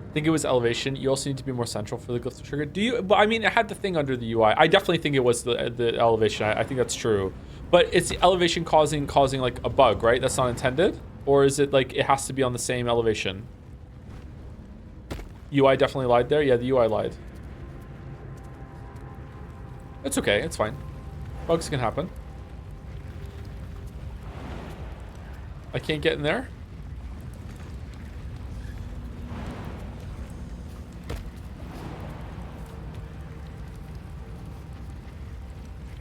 I think it was elevation. You also need to be more central for the glyph to trigger. Do you? But I mean, it had the thing under the UI. I definitely think it was the elevation. I think that's true. But it's the elevation causing like a bug, right? That's not intended, or is it like it has to be on the same elevation? UI definitely lied there. Yeah, the UI lied. It's okay. It's fine. Bugs can happen. I can't get in there.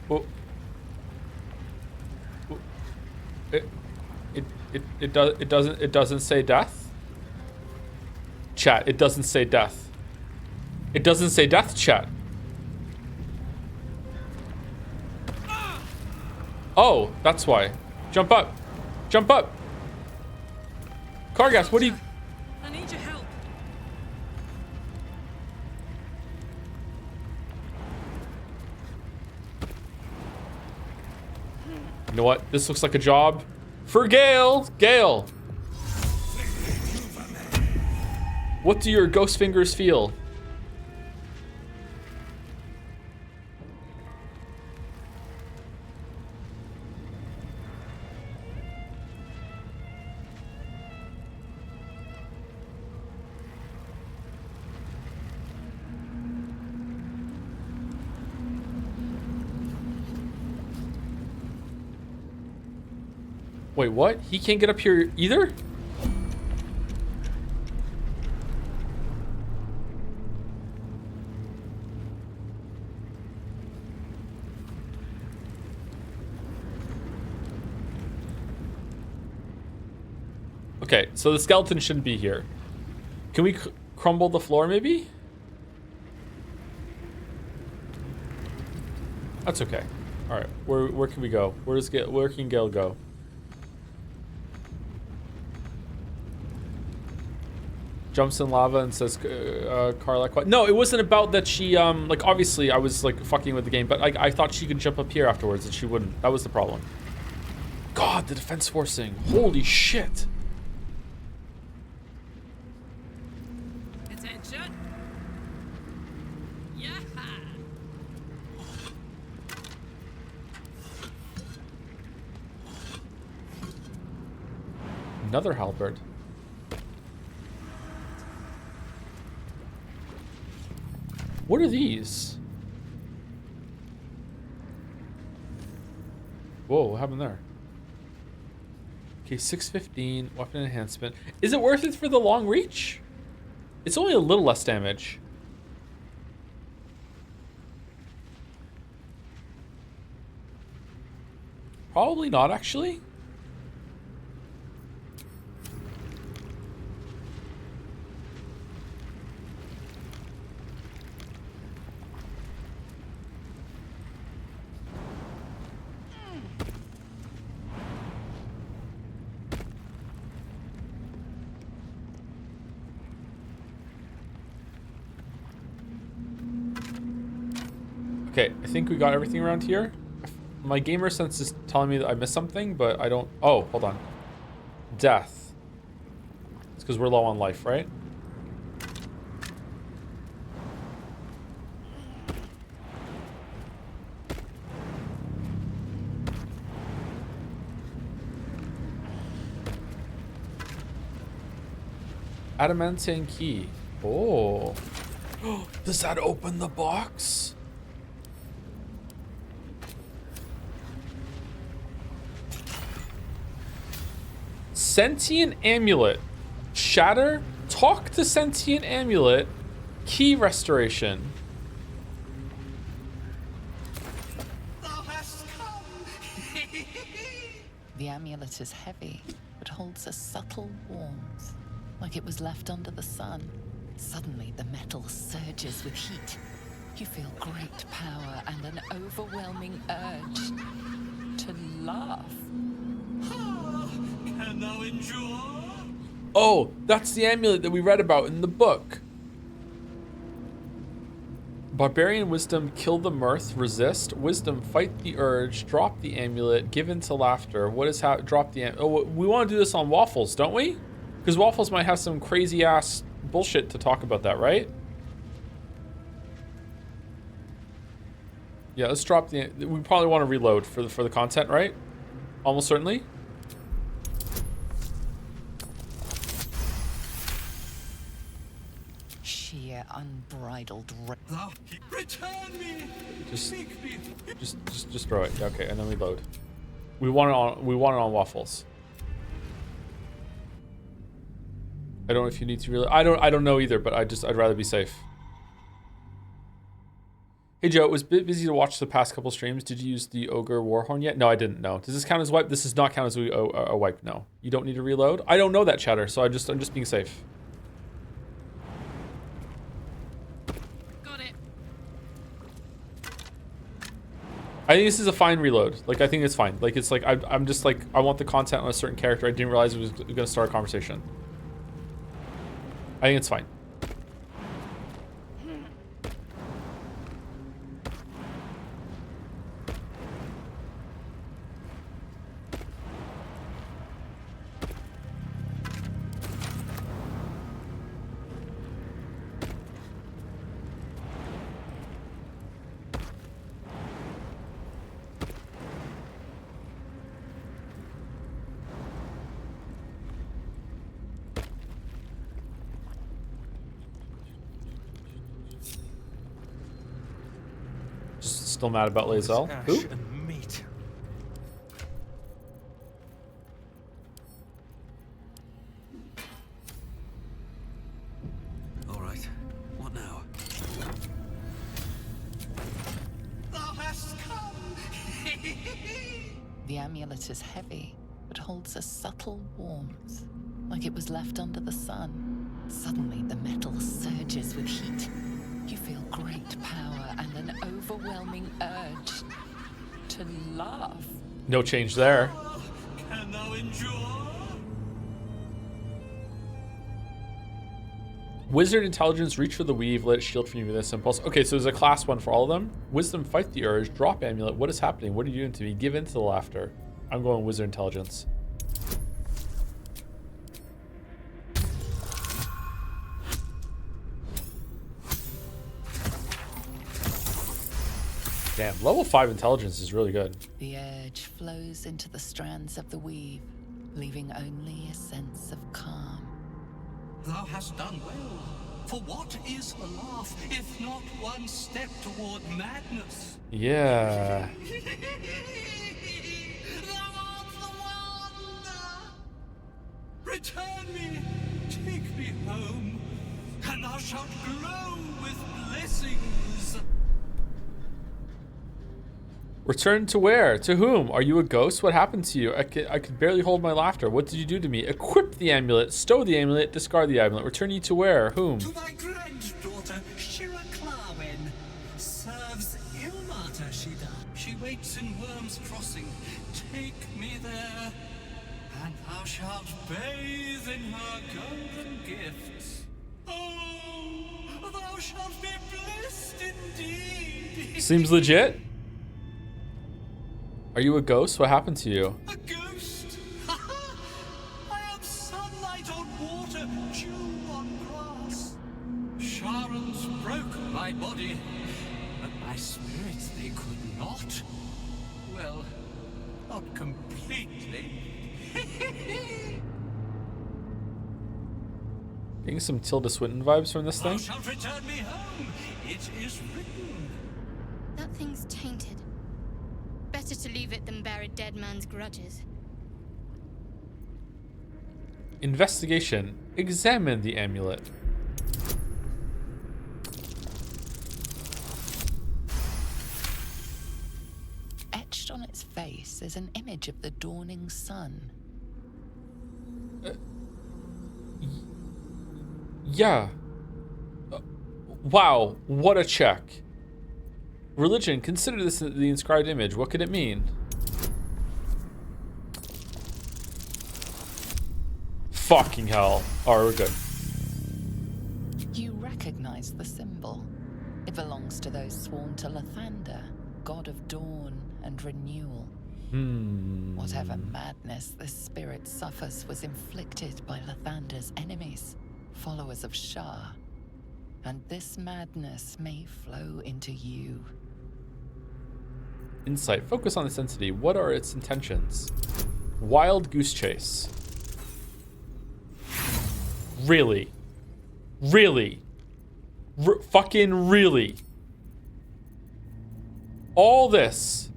Oh. Oh. It doesn't say death. Chat, it doesn't say death. It doesn't say death, chat. Oh, that's why. Jump up. Jump up. Cargas, what do you... I need your help. You know what? This looks like a job for Gale. Gale. What do your ghost fingers feel? Wait, what? He can't get up here either? Okay, so the skeleton shouldn't be here. Can we crumble the floor maybe? That's okay. All right, where can we go? Where can Gale go? Jumps in lava and says, Carla, no, it wasn't about that she, like, obviously I was, like, fucking with the game, but I thought she could jump up here afterwards and she wouldn't. That was the problem. God, the defense forcing. Holy shit. Attention. Yeah. Another halberd. What are these? Whoa, what happened there? Okay, 615, weapon enhancement. Is it worth it for the long reach? It's only a little less damage. Probably not, actually. Okay, I think we got everything around here. My gamer sense is telling me that I missed something, but I don't... Oh, hold on. Death. It's because we're low on life, right? Adamantine key. Oh. Does that open the box? Sentient amulet. Shatter. Talk to sentient amulet. Key restoration. The amulet is heavy, but holds a subtle warmth, like it was left under the sun. Suddenly, the metal surges with heat. You feel great power and an overwhelming urge to laugh. Can thou endure? Oh, that's the amulet that we read about in the book. Barbarian wisdom, kill the mirth, resist. Wisdom, fight the urge, drop the amulet, give in to laughter. What is drop the Oh, we want to do this on Waffles, don't we? Because Waffles might have some crazy ass bullshit to talk about that, right? Yeah, let's drop the... We probably want to reload for the content, right? Almost certainly. Sheer unbridled Return me! Just throw it. Yeah, okay, and then reload. We want it on Waffles. I don't know if you need to reload. I don't know either, but I'd rather be safe. Hey Joe, it was a bit busy to watch the past couple streams. Did you use the Ogre Warhorn yet? No, I didn't. No. Does this count as wipe? This does not count as a wipe. No. You don't need to reload. I don't know that, chatter, so I'm just being safe. Got it. I think this is a fine reload. Like, I think it's fine. Like, it's like I'm just like, I want the content on a certain character. I didn't realize it was going to start a conversation. I think it's fine. Still mad about Lae'zel. Who? And meat. All right. What now? Thou hast come! The amulet is heavy, but holds a subtle warmth, like it was left under the sun. Suddenly, the metal surges with heat. You feel great power and an overwhelming urge to laugh. No change there. Can thou endure? Wizard intelligence, reach for the weave, let it shield from you with this impulse. Okay, so there's a class one for all of them. Wisdom, fight the urge, drop amulet. What is happening? What are you doing to me? Give in to the laughter. I'm going wizard intelligence. Damn, level 5 intelligence is really good. The urge flows into the strands of the weave, leaving only a sense of calm. Thou hast done well. For what is a laugh if not one step toward madness? Yeah. Thou art the wonder! Return me, take me home, and thou shalt glow with blessings. Return to where? To whom? Are you a ghost? What happened to you? I could barely hold my laughter. What did you do to me? Equip the amulet, stow the amulet, discard the amulet. Return you to where? Whom? To thy granddaughter, Shira Clarwin. Serves Ilmata, she does. She waits in Worm's Crossing. Take me there, and thou shalt bathe in her golden gifts. Oh, thou shalt be blessed indeed. Seems legit. Are you a ghost? What happened to you? A ghost? I am sunlight on water, dew on grass. Sharons broke my body, but my spirit they could not. Well, not completely. Getting some Tilda Swinton vibes from this Thou thing. shalt return me home. It is written. That thing's tainted. Better to leave it than bear a dead man's grudges. Investigation. Examine the amulet. Etched on its face is an image of the dawning sun. Yeah. Wow, what a check. Religion, consider this the inscribed image. What could it mean? Fucking hell. Alright, we're good. You recognize the symbol. It belongs to those sworn to Lathander, god of dawn and renewal. Whatever madness this spirit suffers was inflicted by Lathander's enemies, followers of Shah. And this madness may flow into you. Insight. Focus on this entity. What are its intentions? Wild goose chase. Really? Really? Fucking really? All this?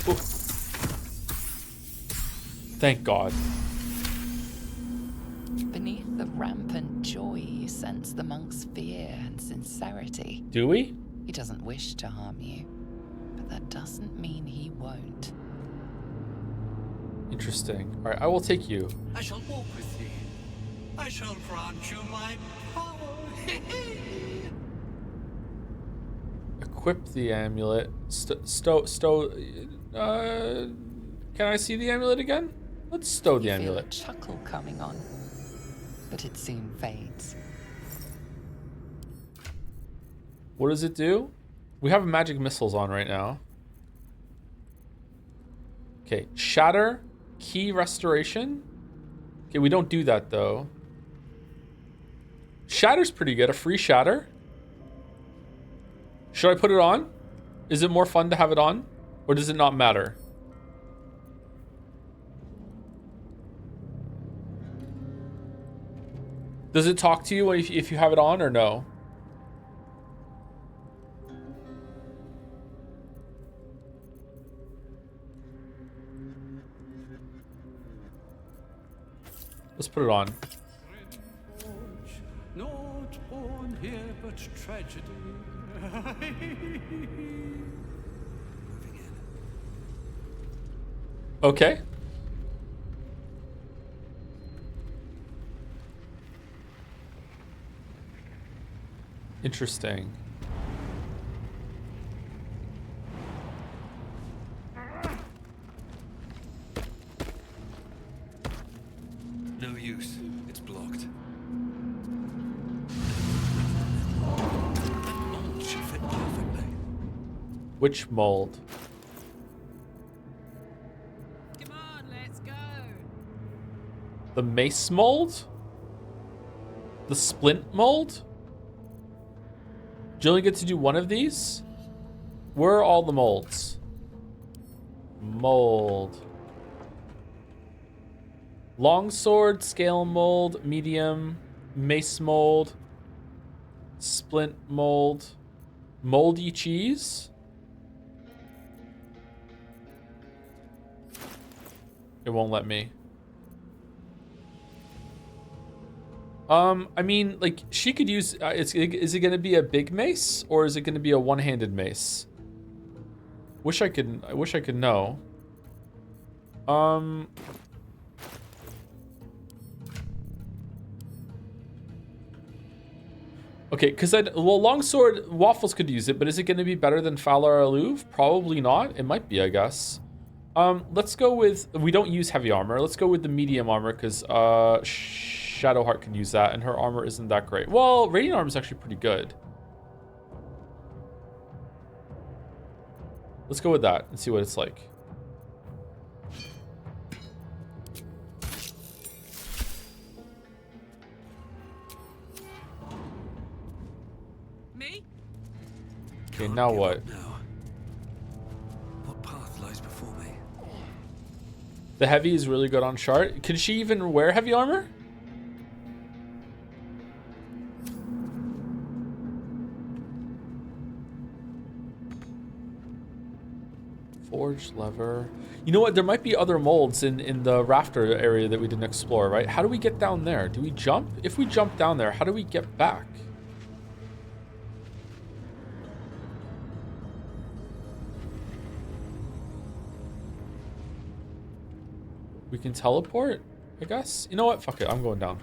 Oof. Thank God. Beneath the rampant joy, you sense the monk's fear and sincerity. Do we? He doesn't wish to harm you, but that doesn't mean he won't. Interesting. All right, I will take you. I shall walk with thee. I shall grant you my power. Equip the amulet. Can I see the amulet again? Let's stow the You feel a amulet. chuckle coming on, but it soon fades. What does it do? We have magic missiles on right now. Okay, shatter, key restoration. Okay, we don't do that though. Shatter's pretty good, a free shatter. Should I put it on? Is it more fun to have it on? Or does it not matter? Does it talk to you if you have it on or no? Let's put it on. Not born here, but tragedy. Okay. Interesting. No use. It's blocked. That mold should fit perfectly. Which mold? Come on, let's go. The mace mold? The splint mold? Do you only get to do one of these? Where are all the molds? Mold. Longsword, scale mold, medium, mace mold, splint mold, moldy cheese. It won't let me. I mean, like, she could use, is it going to be a big mace or is it going to be a one-handed mace? I wish I could know. Okay, because well, longsword, Waffles could use it, but is it going to be better than Falar Aluve? Probably not. It might be, I guess. Let's go with, we don't use heavy armor. Let's go with the medium armor because Shadowheart can use that, and her armor isn't that great. Well, radiant armor is actually pretty good. Let's go with that and see what it's like. Me? Okay, now what? What path lies before me? The heavy is really good on Shard. Can she even wear heavy armor? Forged lever. You know what? There might be other molds in the rafter area that we didn't explore, right? How do we get down there? Do we jump? If we jump down there, how do we get back? We can teleport, I guess. You know what? Fuck it. I'm going down.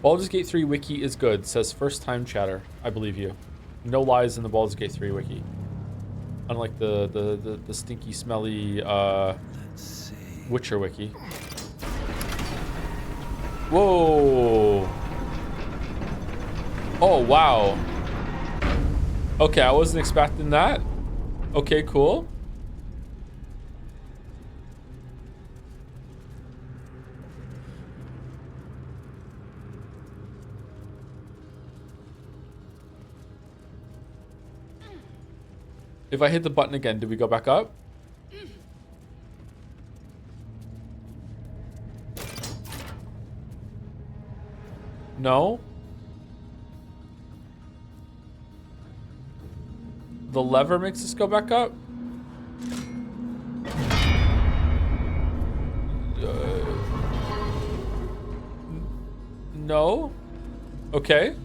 Baldur's Gate 3 wiki is good, says first time chatter. I believe you. No lies in the Baldur's Gate 3 wiki. Unlike the stinky, smelly Witcher wiki. Whoa. Oh, wow. Okay, I wasn't expecting that. Okay, cool. If I hit the button again, do we go back up? No. The lever makes us go back up? No. Okay.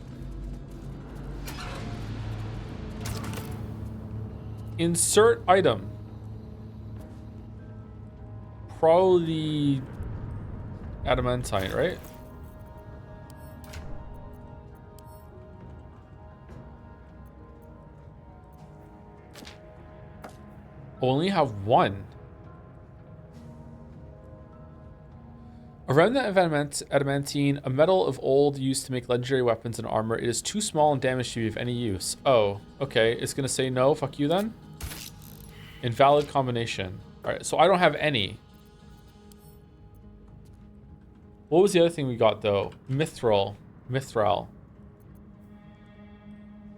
Insert item. Probably adamantine, right? Only have one. A remnant of adamantine, a metal of old used to make legendary weapons and armor. It is too small and damaged to be of any use. Oh, okay. It's gonna say no. Fuck you then. Invalid combination. All right, so I don't have any. What was the other thing we got though? Mithril.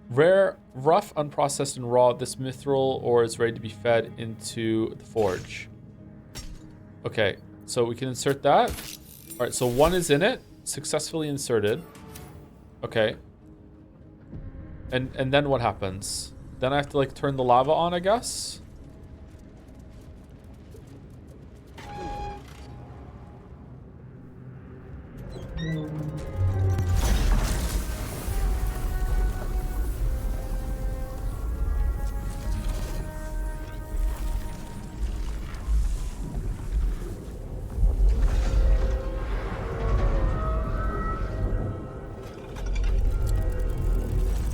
Rare, rough, unprocessed, and raw. This mithril ore is ready to be fed into the forge. Okay, so we can insert that. All right, so one is in it, successfully inserted. Okay. And then what happens? Then I have to like turn the lava on, I guess.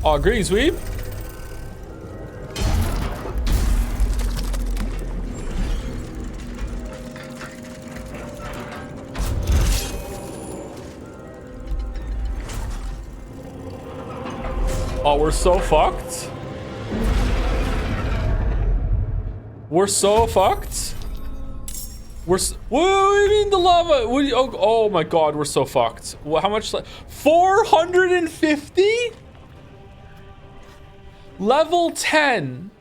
Oh, greetings, Weeb. Oh, we're so fucked. We're so fucked. What do you mean the lava? What do you, oh my god, we're so fucked. How much? 450? Level 10.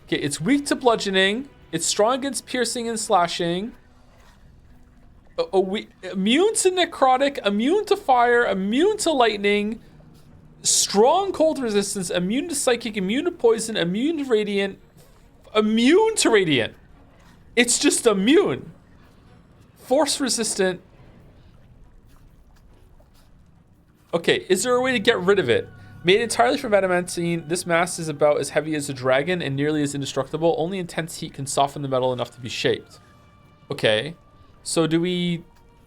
Okay, it's weak to bludgeoning. It's strong against piercing and slashing. Immune to necrotic, immune to fire, immune to lightning, strong cold resistance, immune to psychic, immune to poison, immune to radiant, immune to radiant. It's just immune. Force resistant. Okay, is there a way to get rid of it? Made entirely from adamantine, this mass is about as heavy as a dragon and nearly as indestructible. Only intense heat can soften the metal enough to be shaped. Okay. So do we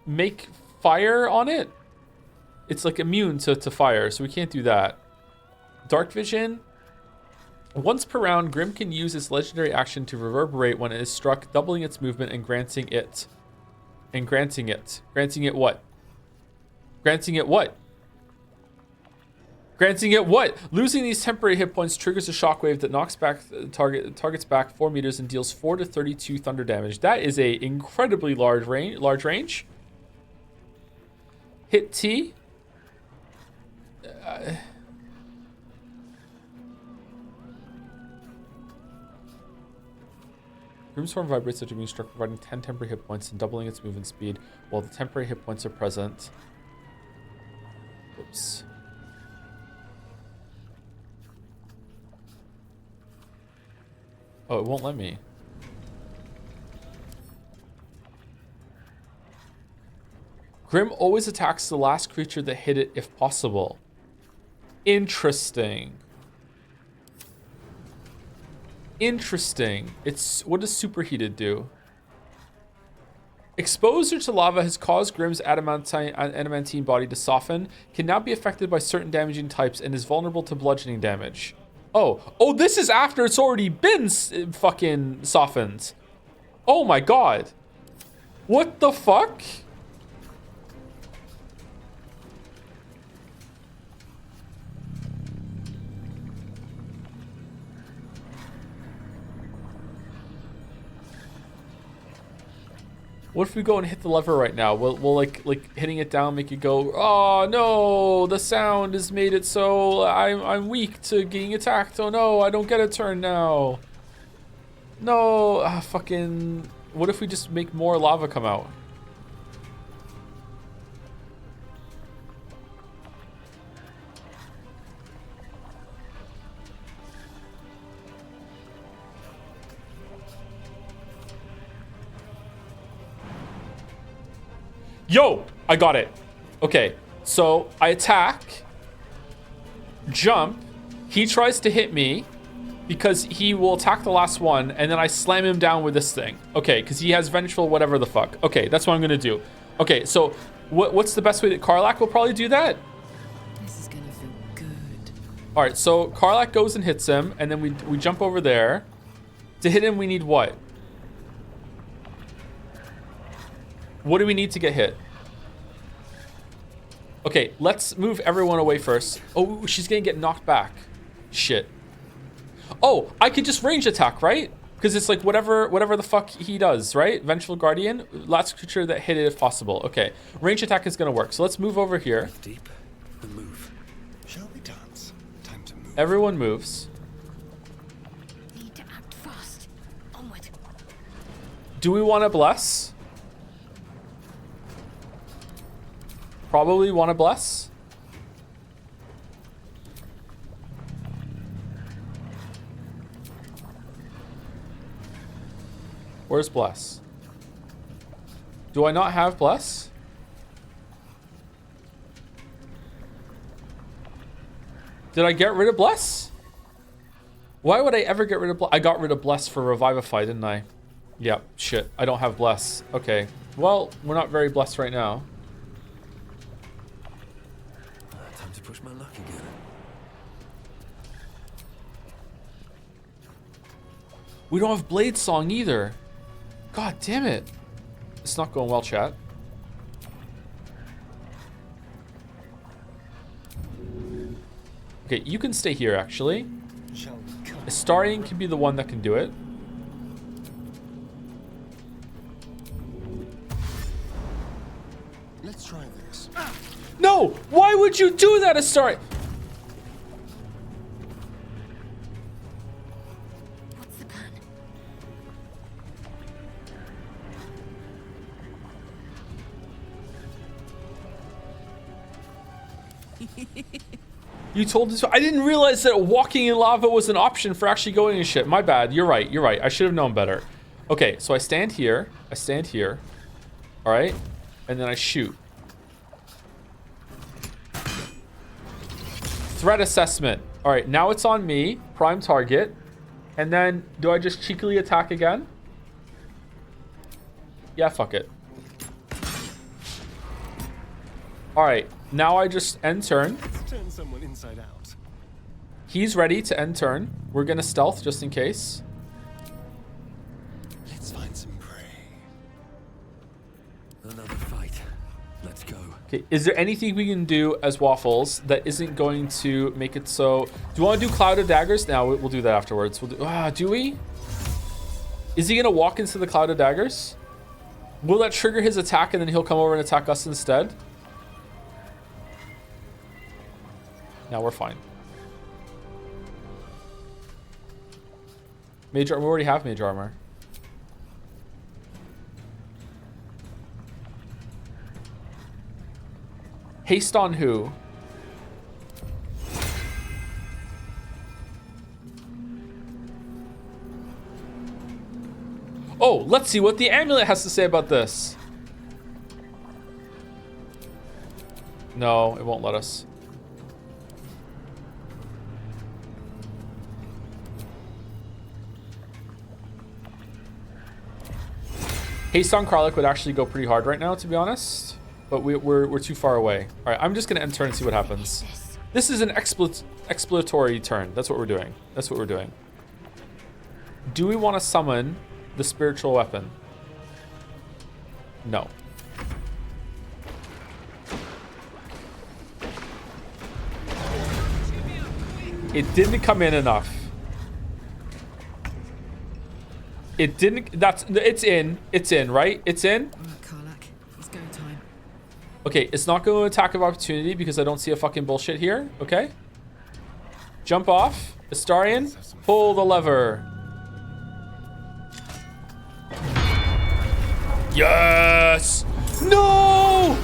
make fire on it? It's like immune to fire, so we can't do that. Dark vision. Once per round, Grim can use its legendary action to reverberate when it is struck, doubling its movement and granting it. Granting it what? Granting it what? Granting it what? Losing these temporary hit points triggers a shockwave that knocks back targets back 4 meters and deals 4 to 32 thunder damage. That is a incredibly large range. Hit T. Grim's form vibrates after being struck, providing 10 temporary hit points and doubling its movement speed while the temporary hit points are present. Oops. Oh, it won't let me. Grim always attacks the last creature that hit it if possible. Interesting. Interesting. What does superheated do? Exposure to lava has caused Grim's adamantine body to soften, can now be affected by certain damaging types, and is vulnerable to bludgeoning damage. Oh, this is after it's already been fucking softened. Oh my god. What the fuck? What if we go and hit the lever right now? Will like hitting it down make it go, oh no, the sound has made it so I'm weak to getting attacked. Oh no, I don't get a turn now. No, fucking, what if we just make more lava come out? Yo, I got it. Okay, so I attack, jump, he tries to hit me because he will attack the last one, and then I slam him down with this thing. Okay, because he has vengeful whatever the fuck. Okay, that's what I'm gonna do. Okay, so what's the best way that Karlach will probably do that? This is gonna feel good. All right, so Karlach goes and hits him, and then we jump over there. To hit him, we need what? What do we need to get hit? Okay, let's move everyone away first. Oh, she's gonna get knocked back. Shit. Oh, I could just range attack, right? Because it's like whatever the fuck he does, right? Vengeful Guardian, last creature that hit it if possible. Okay, range attack is gonna work. So let's move over here. Deep and move. Shall we dance? Time to move. Everyone moves. Need to act fast. Onward. Do we want to bless? Probably want to bless. Where's bless? Do I not have bless? Did I get rid of bless? Why would I ever get rid of bless? I got rid of bless for revivify, didn't I? Yep, shit. I don't have bless. Okay. Well, we're not very blessed right now. Time to push my luck again. We don't have Blade Song either. God damn it. It's not going well, chat. Okay, you can stay here, actually. Shall we come? Astarion can be the one that can do it. Let's try this. No! Why would you do that, Astarion? What's the plan? You told us. I didn't realize that walking in lava was an option for actually going and shit. My bad. You're right. You're right. I should have known better. Okay, so I stand here. I stand here. All right. And then I shoot. Threat assessment. All right, now it's on me. Prime target. And then do I just cheekily attack again? Yeah, fuck it. All right, now I just end turn. Let's turn someone inside out. He's ready to end turn. We're gonna stealth just in case. Let's find some prey. Another fight. Let's go. Okay, is there anything we can do as Waffles that isn't going to make it so... Do you want to do Cloud of Daggers? Now we'll do that afterwards. We'll do... do we? Is he gonna walk into the Cloud of Daggers? Will that trigger his attack and then he'll come over and attack us instead? Now we're fine. Major, we already have Major Armor. Haste on who? Oh, let's see what the amulet has to say about this. No, it won't let us. Haste on Karlach would actually go pretty hard right now, to be honest. But we're too far away. All right, I'm just going to end turn and see what happens. This is an exploratory turn. That's what we're doing. That's what we're doing. Do we want to summon the spiritual weapon? No. It didn't come in enough. It didn't. It's in. It's in, right? It's in. Karlach, it's go time. Okay, it's not going to attack of opportunity because I don't see a fucking bullshit here. Okay. Jump off. Astarion, pull the lever. Yes! No!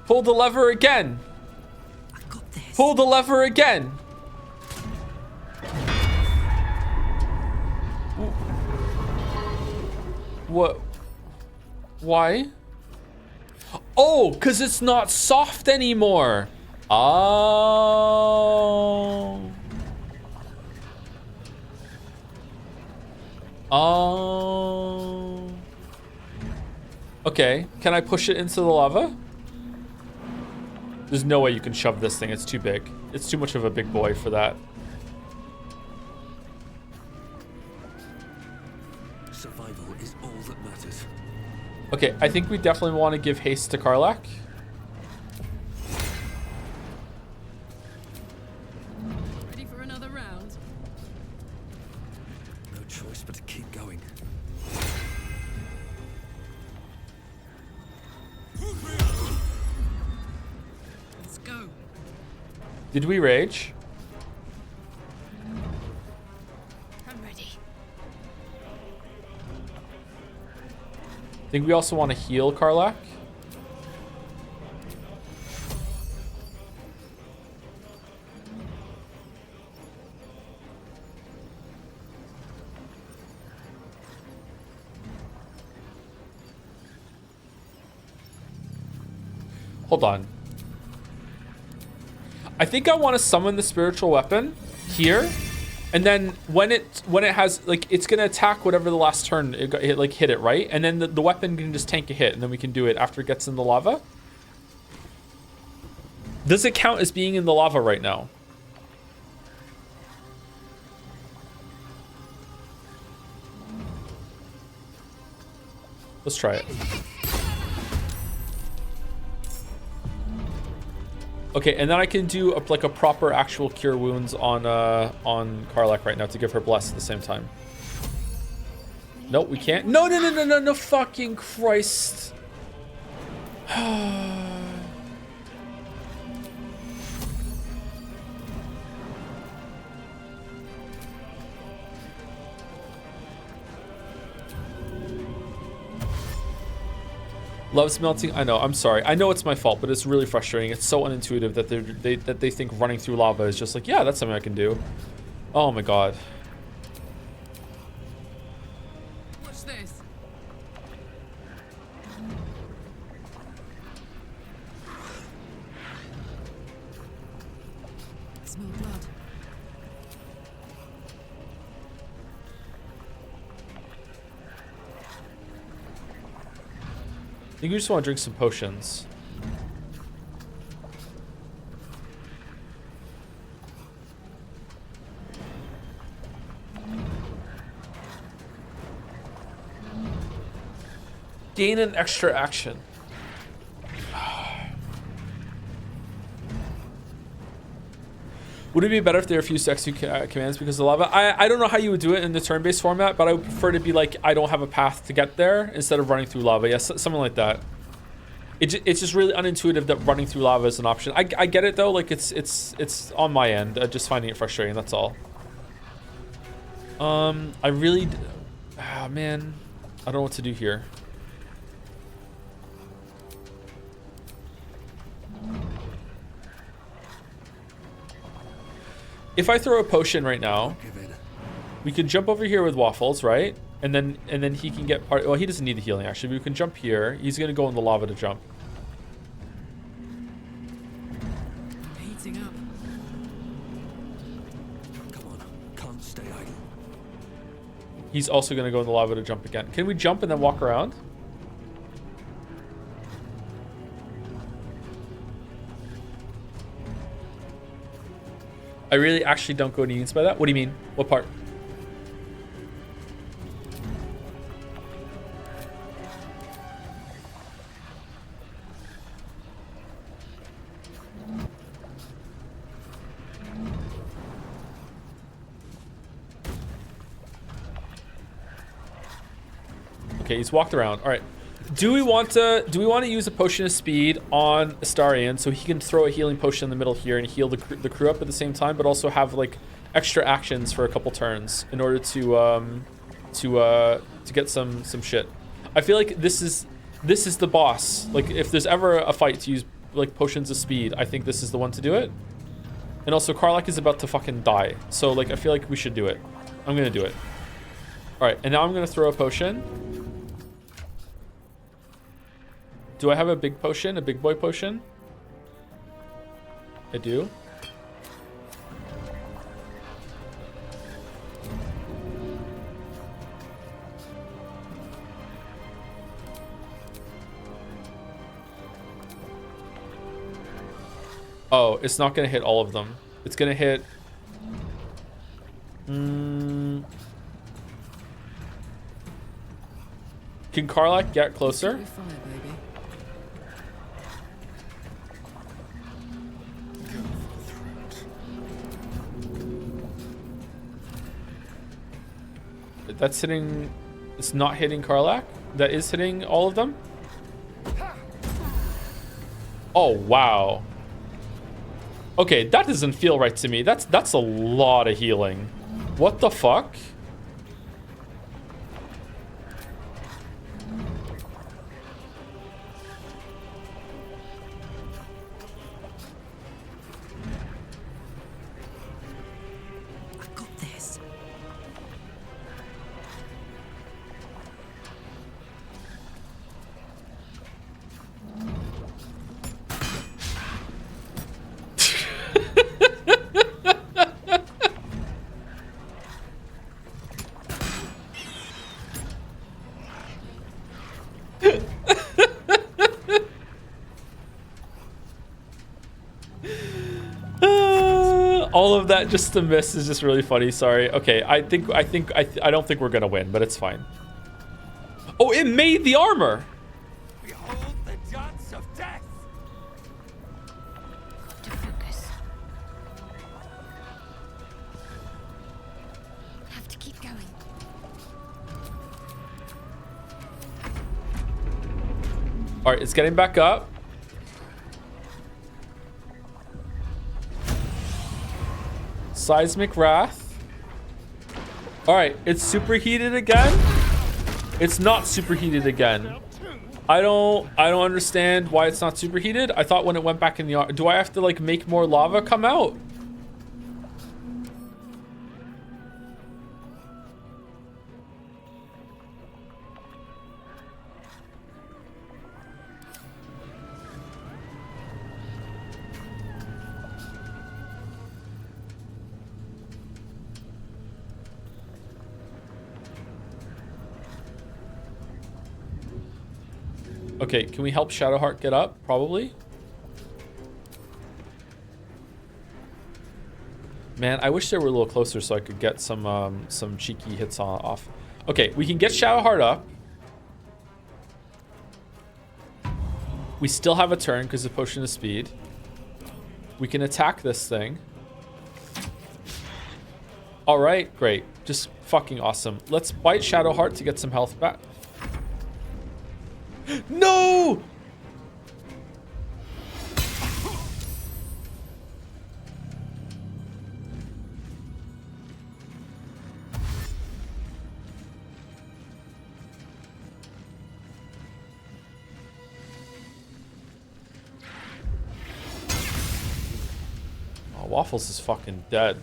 Pull the lever again. I got this. Pull the lever again. What? Why? Oh, because it's not soft anymore. Oh. Oh. Okay, can I push it into the lava? There's no way you can shove this thing. It's too big. It's too much of a big boy for that. Survival is all that matters. Okay, I think we definitely want to give haste to Karlach. Ready for another round? No choice but to keep going. Let's go. Did we rage? I'm ready. I think we also want to heal Karlach. Hold on. I think I want to summon the spiritual weapon here, and then when it has like it's gonna attack whatever the last turn it hit it, right? And then the weapon can just tank a hit, and then we can do it after it gets in the lava. Does it count as being in the lava right now? Let's try it. Okay, and then I can do like a proper actual cure wounds on Karlach right now to give her bless at the same time. Nope, we can't. No, no, no, no, no, no, fucking Christ. Loves melting. I know. I'm sorry. I know it's my fault, but it's really frustrating. It's so unintuitive that they think running through lava is just like, yeah, that's something I can do. Oh my god. Watch this. Smell blood. I think we just want to drink some potions. Gain an extra action. Would it be better if there are a few sexy commands because of lava? I don't know how you would do it in the turn-based format, but I would prefer to be like, I don't have a path to get there instead of running through lava. Yes, something like that. It's just really unintuitive that running through lava is an option. I get it though, like it's on my end, just finding it frustrating, that's all. I really, man, I don't know what to do here. If I throw a potion right now, we could jump over here with Waffles, right? And then he can get part. Well, he doesn't need the healing actually. We can jump here. He's gonna go in the lava to jump. Heating up. Come on, can't stay idle. He's also gonna go in the lava to jump again. Can we jump and then walk around? I really actually don't go any needs by that. What do you mean? What part? Okay, he's walked around. All right. Do we want to use a potion of speed on Astarion so he can throw a healing potion in the middle here and heal the crew up at the same time, but also have like extra actions for a couple turns in order to get some shit. I feel like this is the boss. Like if there's ever a fight to use like potions of speed, I think this is the one to do it. And also Karlach is about to fucking die, so like I feel like we should do it. I'm gonna do it. All right, and now I'm gonna throw a potion. Do I have a big potion? A big boy potion? I do. Oh, it's not going to hit all of them. It's going to hit... Can Karlach get closer? Fire, baby. That's hitting... It's not hitting Karlach? That is hitting all of them? Oh, wow. Okay, that doesn't feel right to me. That's a lot of healing. What the fuck? I got this. All of that just to miss is just really funny. Sorry. Okay, I don't think we're gonna win, but it's fine. Oh, it made the armor. Behold the dance of death! To focus. Have to keep going. All right, it's getting back up. Seismic Wrath. All right, it's superheated again. It's not superheated again. I don't understand why it's not superheated. I thought when it went back in the... Do I have to like make more lava come out? Okay, can we help Shadowheart get up? Probably. Man, I wish they were a little closer so I could get some cheeky hits off. Okay, we can get Shadowheart up. We still have a turn because of Potion of Speed. We can attack this thing. All right, great. Just fucking awesome. Let's bite Shadowheart to get some health back. No! Oh, Waffles is fucking dead.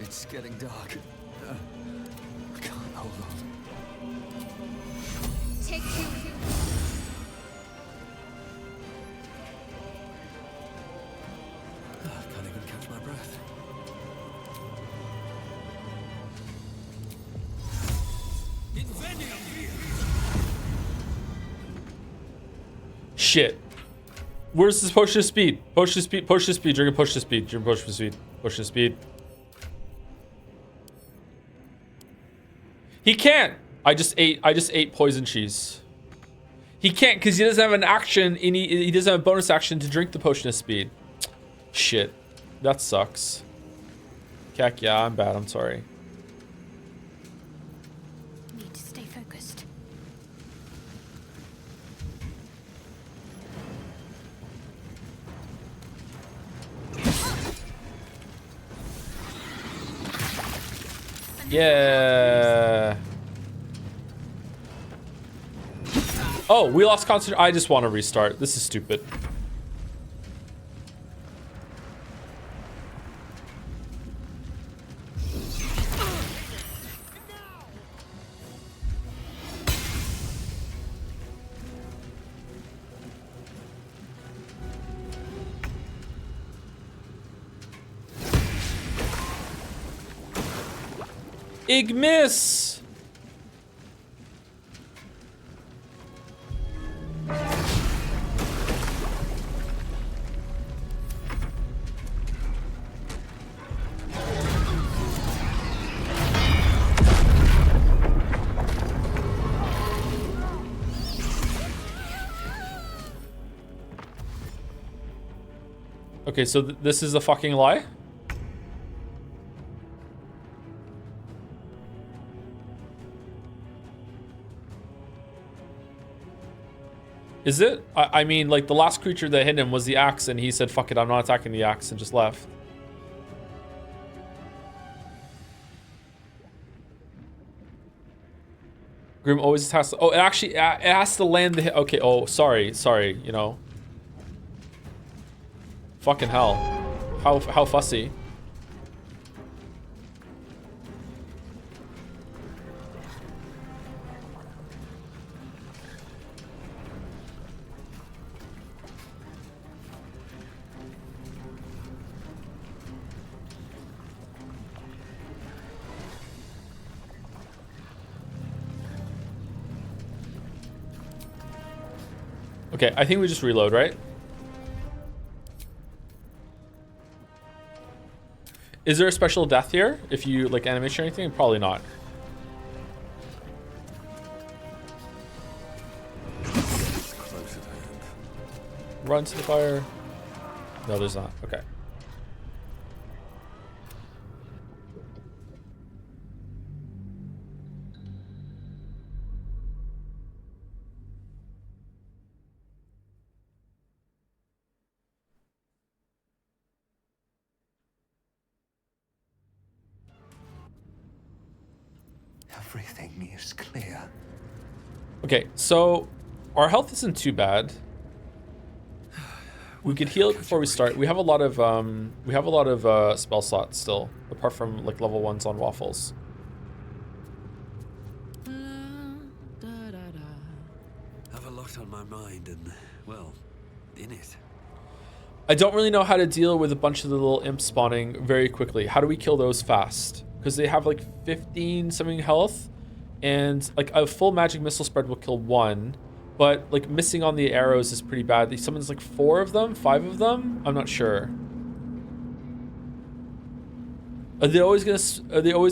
It's getting dark. I can't hold on. Take two. I can't even catch my breath. Shit. Where's this potion of speed? Potion of speed, potion of speed, drink a potion of speed, drink a potion of speed, potion of speed. He can't. I just ate poison cheese. He can't because he doesn't have an action and he doesn't have a bonus action to drink the potion of speed. Shit. That sucks. Kak, yeah, I'm bad, I'm sorry. Need to stay focused. Yeah. Oh, we lost concentration. I just want to restart. This is stupid. Igmis! Okay, so this is a fucking lie? Is it? I mean, like, the last creature that hit him was the axe, and he said, fuck it, I'm not attacking the axe, and just left. Grim always has to... Oh, it actually... It has to land the hit. Okay, oh, sorry, you know. Fucking hell. How fussy. Okay, I think we just reload, right? Is there a special death here if you like animation or anything? Probably not. It's close at hand. Run to the fire. No, there's not. Okay. Everything is clear. Okay, so our health isn't too bad. We could heal it before we start. We have a lot of spell slots still, apart from like level 1s on waffles. Have a lot on my mind and, well, in it. I don't really know how to deal with a bunch of the little imps spawning very quickly. How do we kill those fast? Because they have like 15 something health, and like a full magic missile spread will kill one, but like missing on the arrows is pretty bad. Someone's like 4 of them, 5 of them. I'm not sure. Are they always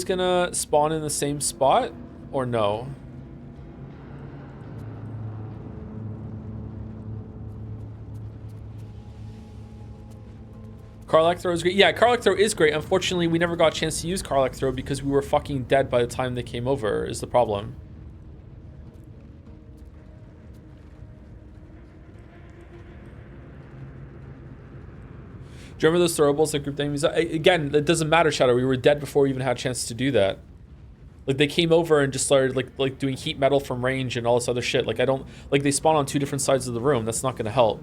gonna spawn in the same spot, or no? Karlach Throw is great. Yeah, Karlach Throw is great. Unfortunately, we never got a chance to use Karlach Throw because we were fucking dead by the time they came over, is the problem. Do you remember those throwables that group things? Again, it doesn't matter, Shadow. We were dead before we even had a chance to do that. Like, they came over and just started, like doing heat metal from range and all this other shit. Like, they spawn on 2 different sides of the room. That's not going to help.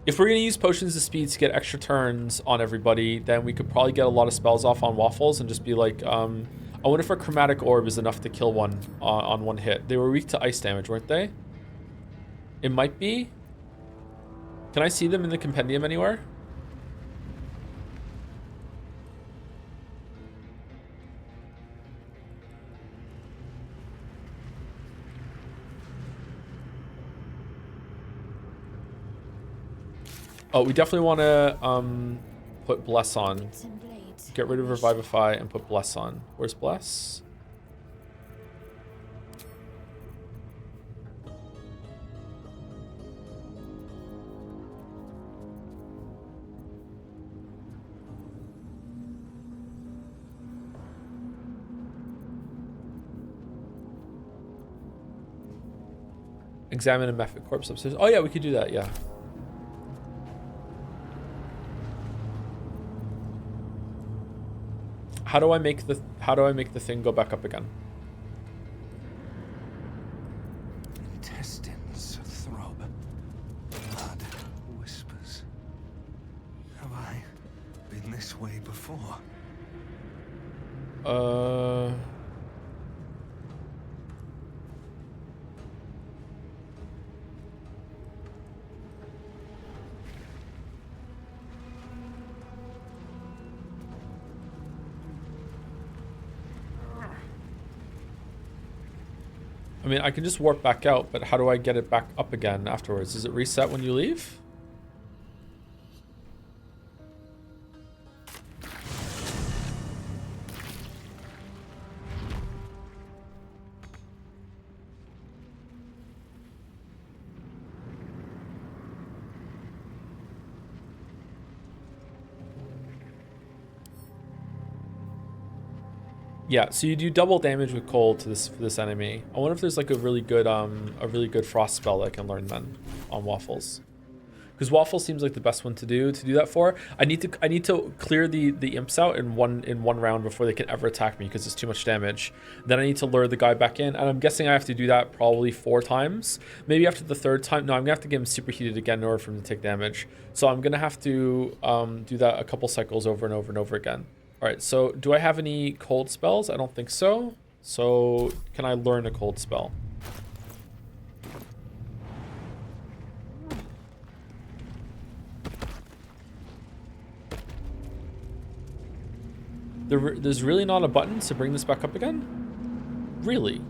If we're going to use potions of speed to get extra turns on everybody, then we could probably get a lot of spells off on waffles and just be like, I wonder if a chromatic orb is enough to kill one on one hit. They were weak to ice damage, weren't they? It might be. Can I see them in the compendium anywhere? Oh, we definitely want to put Bless on. Get rid of Revivify and put Bless on. Where's Bless? Examine a Mephit corpse upstairs. Oh yeah, we could do that, yeah. How do I make the thing go back up again? Intestines throb. Blood whispers. Have I been this way before? I mean, I can just warp back out, but how do I get it back up again afterwards? Does it reset when you leave? Yeah, so you do double damage with cold to this enemy. I wonder if there's like a really good frost spell that I can learn then on waffles. Because waffle seems like the best one to do that for. I need to clear the imps out in one round before they can ever attack me because it's too much damage. Then I need to lure the guy back in, and I'm guessing I have to do that probably 4 times. Maybe after the 3rd time, no, I'm gonna have to get him superheated again in order for him to take damage. So I'm gonna have to do that a couple cycles over and over and over again. All right, so do I have any cold spells? I don't think so. So can I learn a cold spell? There's really not a button to bring this back up again? Really?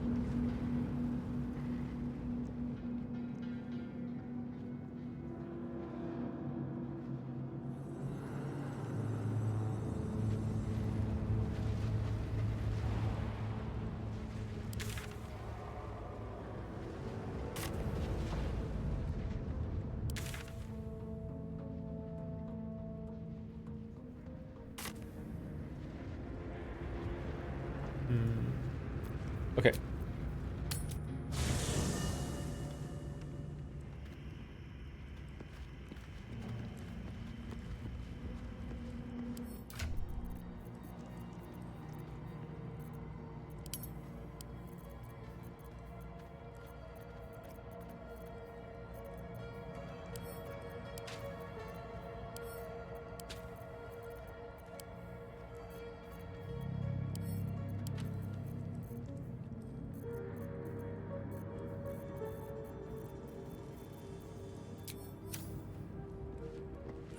Okay.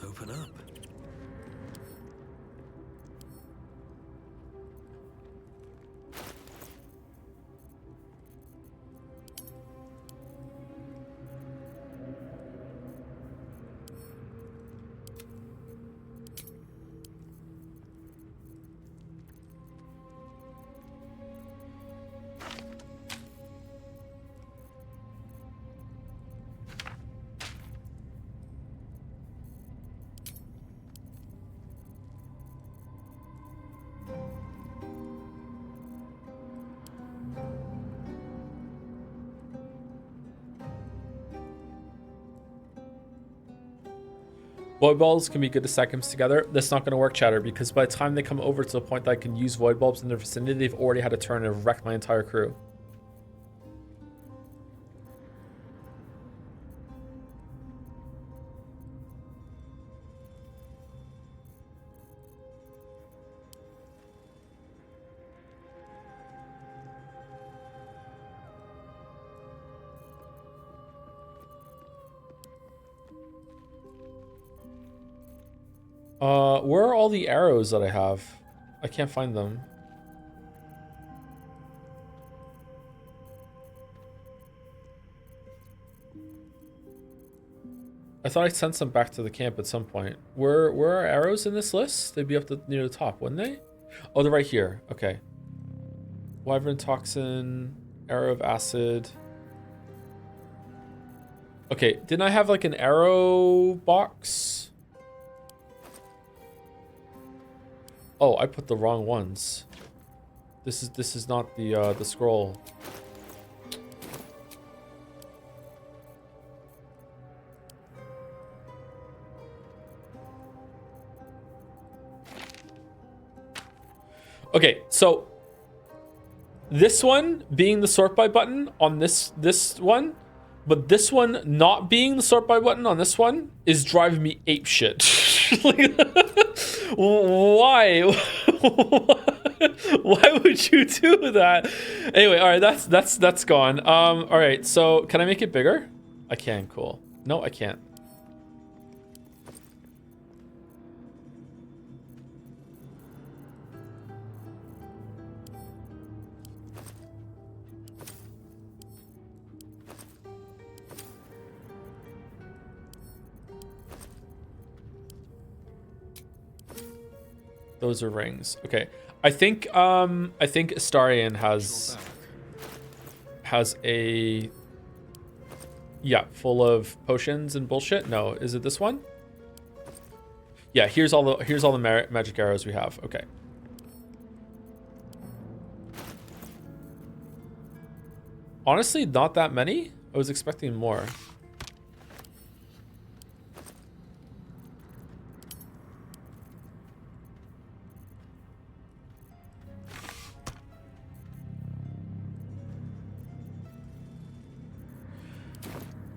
Open up. Void bulbs can be good to stack them together. That's not going to work, chatter, because by the time they come over to the point that I can use void bulbs in their vicinity, they've already had a turn and wrecked my entire crew. Where are all the arrows that I have? I can't find them. I thought I sent some back to the camp at some point. Where are arrows in this list? They'd be up near the top, wouldn't they? Oh, they're right here. Okay. Wyvern toxin, arrow of acid. Okay, didn't I have like an arrow box? Oh, I put the wrong ones. This is not the scroll. Okay, so this one being the sort by button on this one, but this one not being the sort by button on this one is driving me ape shit. Like, why? Why would you do that? Anyway, all right, that's gone. All right, so can I make it bigger? I can. Cool. No, I can't. Those are rings. Okay. I think Astarion has a full of potions and bullshit. No, is it this one? Yeah, here's all the magic arrows we have. Okay. Honestly, not that many. I was expecting more.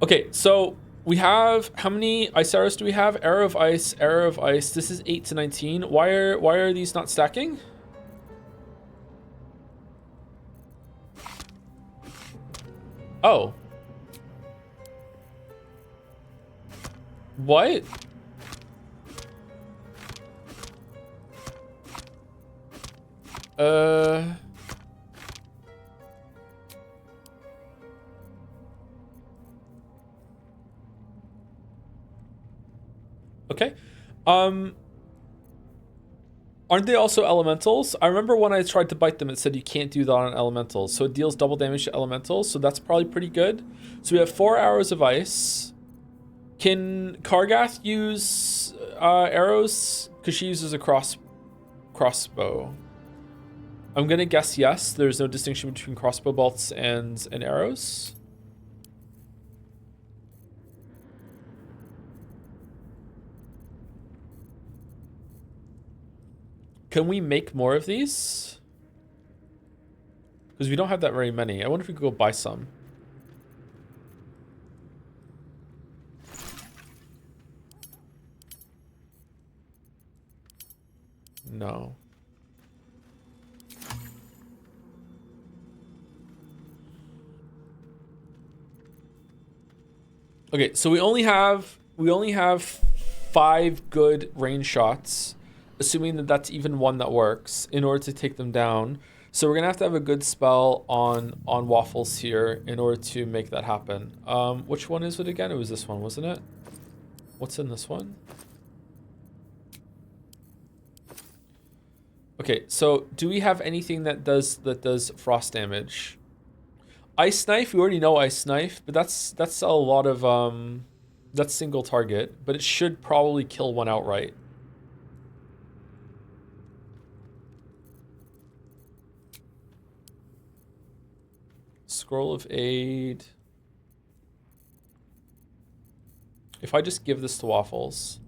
Okay, so we have, how many ice arrows do we have? Arrow of ice, arrow of ice. This is 8 to 19. Why are these not stacking? Oh. What? Okay. Aren't they also elementals? I remember when I tried to bite them, it said you can't do that on elementals. So it deals double damage to elementals. So that's probably pretty good. So we have 4 arrows of ice. Can Kargath use arrows? Because she uses a crossbow. I'm going to guess yes. There's no distinction between crossbow bolts and arrows. Can we make more of these? Because we don't have that very many. I wonder if we could go buy some. No. Okay, so we only have 5 good range shots, assuming that that's even one that works, in order to take them down. So we're gonna have to have a good spell on Waffles here in order to make that happen. Which one is it again? It was this one, wasn't it? What's in this one? Okay, so do we have anything that does frost damage? Ice Knife, we already know Ice Knife, but that's a lot of that's single target, but it should probably kill one outright. Scroll of Aid. If I just give this to Waffles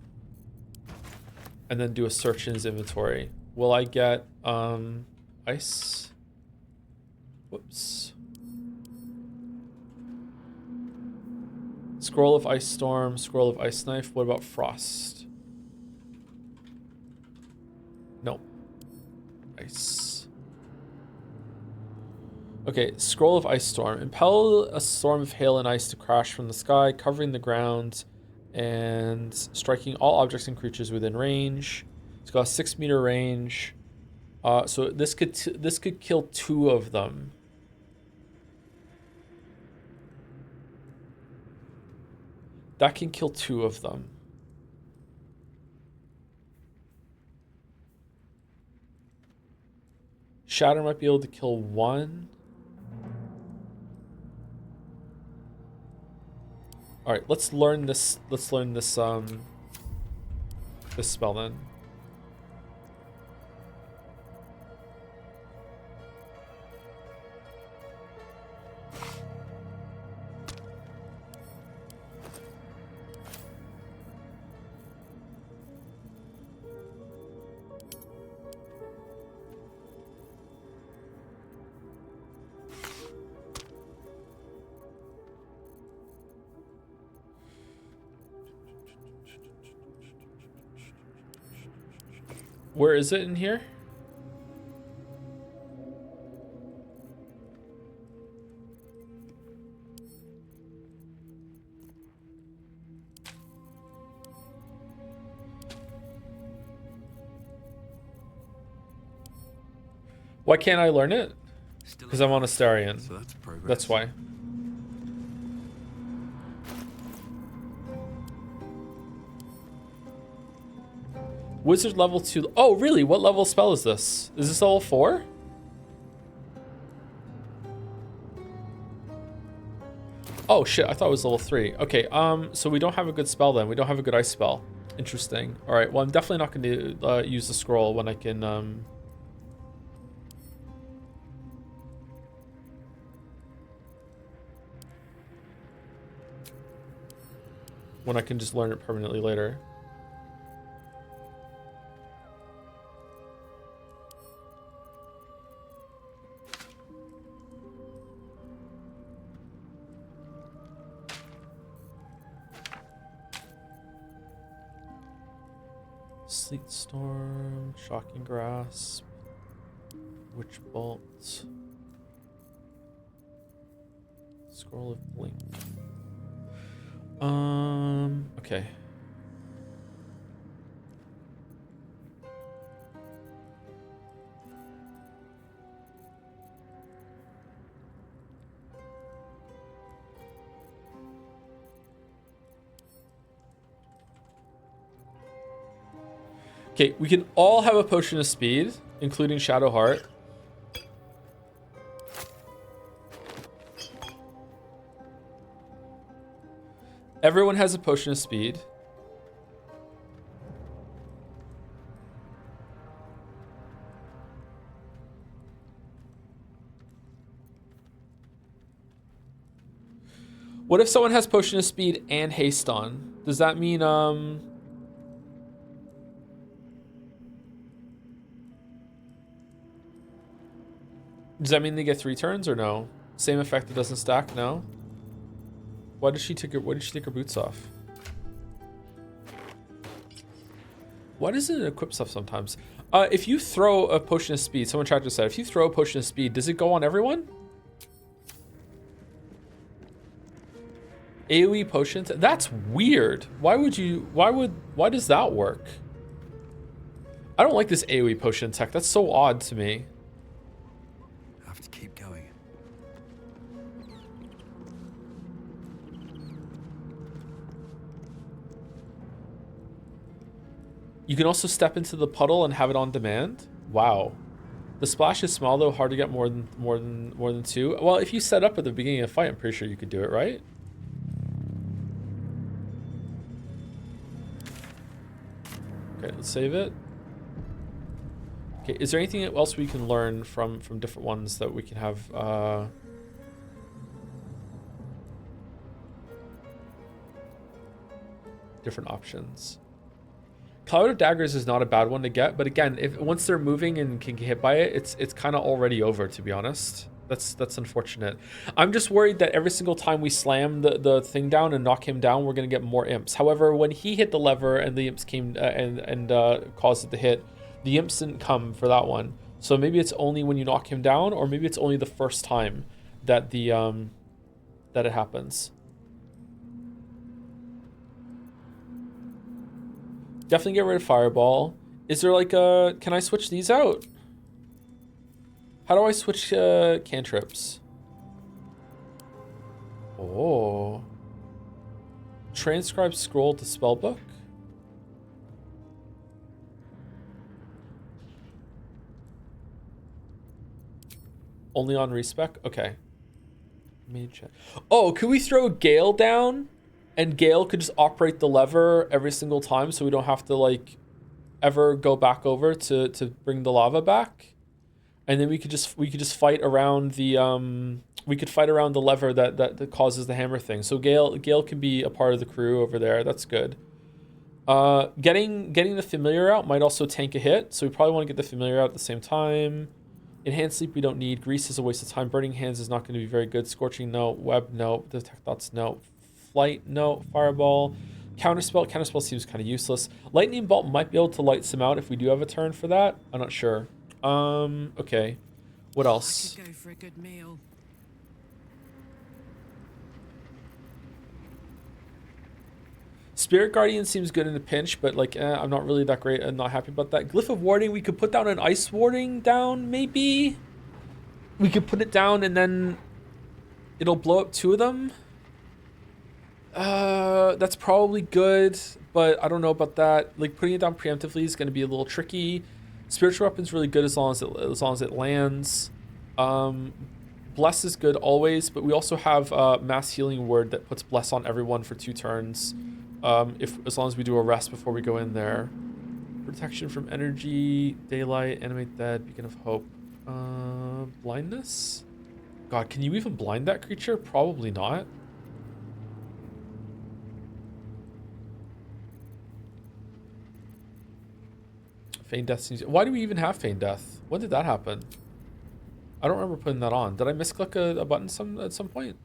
and then do a search in his inventory, will I get ice? Whoops. Scroll of Ice Storm, Scroll of Ice Knife. What about Frost? No. Ice. Okay, Scroll of Ice Storm. Impel a storm of hail and ice to crash from the sky, covering the ground and striking all objects and creatures within range. It's got a 6-meter range. So this could kill 2 of them. That can kill 2 of them. Shatter might be able to kill 1. All right, let's learn this. Let's learn this this spell then. Where is it in here? Why can't I learn it? Because I'm on Astarion. So that's progress. That's why. Wizard level 2. Oh, really? What level spell is this? Is this level 4? Oh, shit. I thought it was level 3. Okay, so we don't have a good spell then. We don't have a good ice spell. Interesting. All right, well, I'm definitely not going to use the scroll when I can... when I can just learn it permanently later. Sleet Storm, Shocking Grasp, Witch Bolt, Scroll of Blink. Okay. Okay, we can all have a potion of speed, including Shadowheart. Everyone has a potion of speed. What if someone has potion of speed and haste on? Does that mean does that mean they get 3 turns or no? Same effect that doesn't stack, no? Why did she take her boots off? Why doesn't it equip stuff sometimes? If you throw a potion of speed, someone tried to say, if you throw a potion of speed, does it go on everyone? AoE potions? That's weird. Why does that work? I don't like this AoE potion tech. That's so odd to me. I have to keep going. You can also step into the puddle and have it on demand. Wow. The splash is small though, hard to get more than 2. Well, if you set up at the beginning of the fight, I'm pretty sure you could do it, right? Okay, let's save it. Okay, is there anything else we can learn from different ones that we can have different options? Cloud of Daggers is not a bad one to get, but again, if once they're moving and can get hit by it, it's kind of already over, to be honest. That's unfortunate. I'm just worried that every single time we slam the thing down and knock him down, we're gonna get more imps. However, when he hit the lever and the imps came and caused it to hit, the imps didn't come for that one. So maybe it's only when you knock him down, or maybe it's only the first time that the that it happens. Definitely get rid of Fireball. Is there like a... Can I switch these out? How do I switch cantrips? Oh. Transcribe scroll to spellbook? Only on respec? Okay. Mage. Oh, could we throw Gale down? And Gale could just operate the lever every single time, so we don't have to like ever go back over to bring the lava back. And then we could just fight around the lever that causes the hammer thing. So Gale can be a part of the crew over there. That's good. Getting the familiar out might also tank a hit, so we probably want to get the familiar out at the same time. Enhanced sleep we don't need. Grease is a waste of time. Burning hands is not going to be very good. Scorching no. Web no. Detect thoughts no. Flight no. Fireball. Counterspell seems kind of useless. Lightning bolt might be able to light some out if we do have a turn for that. I'm not sure. Okay. What else? I could go for a good meal. Spirit Guardian seems good in a pinch, but like, I'm not really that great. I'm not happy about that. Glyph of Warding, we could put down an Ice Warding down, maybe? We could put it down and then it'll blow up 2 of them. That's probably good, but I don't know about that. Like, putting it down preemptively is going to be a little tricky. Spiritual Weapon's really good as long as it lands. Bless is good always, but we also have Mass Healing Word that puts Bless on everyone for 2 turns. As long as we do a rest before we go in there. Protection from energy, daylight, animate dead, beacon of hope. Blindness? God, can you even blind that creature? Probably not. Feign Death seems... Why do we even have Feign Death? When did that happen? I don't remember putting that on. Did I misclick a button at some point?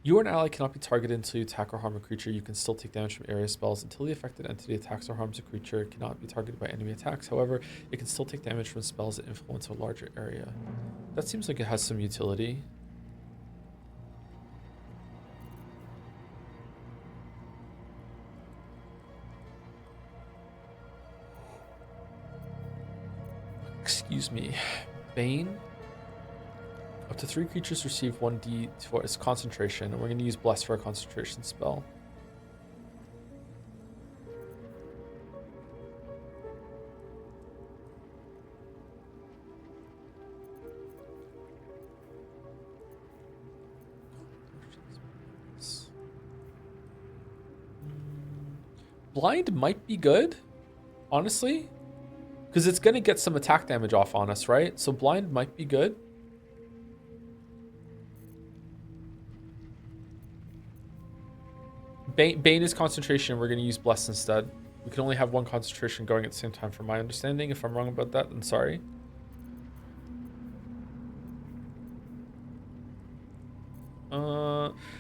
You or an ally cannot be targeted until you attack or harm a creature. You can still take damage from area spells until the affected entity attacks or harms a creature. It cannot be targeted by enemy attacks. However, it can still take damage from spells that influence a larger area. That seems like it has some utility. Excuse me. Bane? Up to 3 creatures receive 1d for its concentration, and we're going to use Bless for a concentration spell. Blind might be good, honestly, because it's going to get some attack damage off on us, right? So blind might be good. Bane is concentration. We're going to use Bless instead. We can only have 1 concentration going at the same time, from my understanding. If I'm wrong about that, then sorry.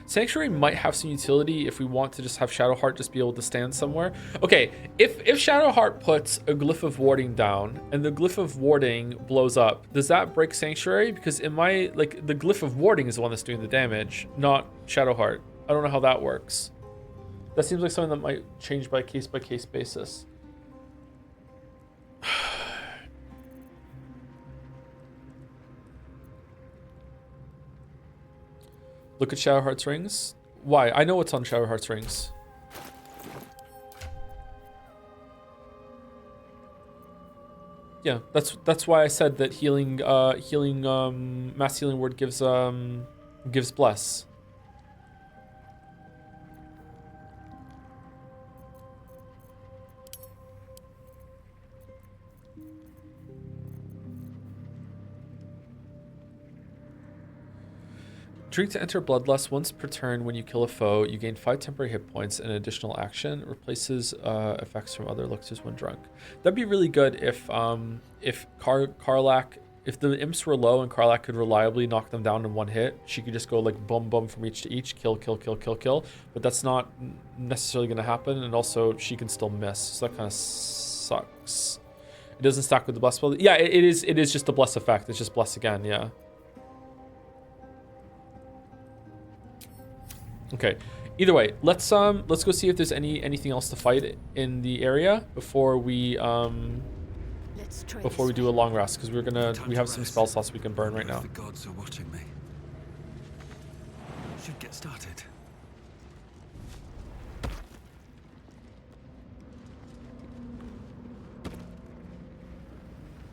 Sanctuary might have some utility if we want to just have Shadowheart just be able to stand somewhere. Okay, if Shadowheart puts a Glyph of Warding down and the Glyph of Warding blows up, does that break Sanctuary? Because in my, like, the Glyph of Warding is the one that's doing the damage, not Shadowheart. I don't know how that works. That seems like something that might change by case basis. Look at Shadowheart's rings. Why? I know what's on Shadowheart's rings. Yeah, that's why I said that mass healing word gives bless. Drink to enter Bloodlust once per turn. When you kill a foe, you gain 5 temporary hit points and an additional action. Replaces effects from other elixirs when drunk. That'd be really good if Karlach, if the imps were low and Karlach could reliably knock them down in 1 hit, she could just go like boom boom from each to each, kill. But that's not necessarily going to happen, and also she can still miss, so that kind of sucks. It doesn't stack with the bless spell. Yeah, it is just the bless effect. It's just bless again. Yeah. Okay. Either way, let's go see if there's anything else to fight in the area before we do a long rest, because we have some spell slots we can burn right now. The gods are watching me. Should get started.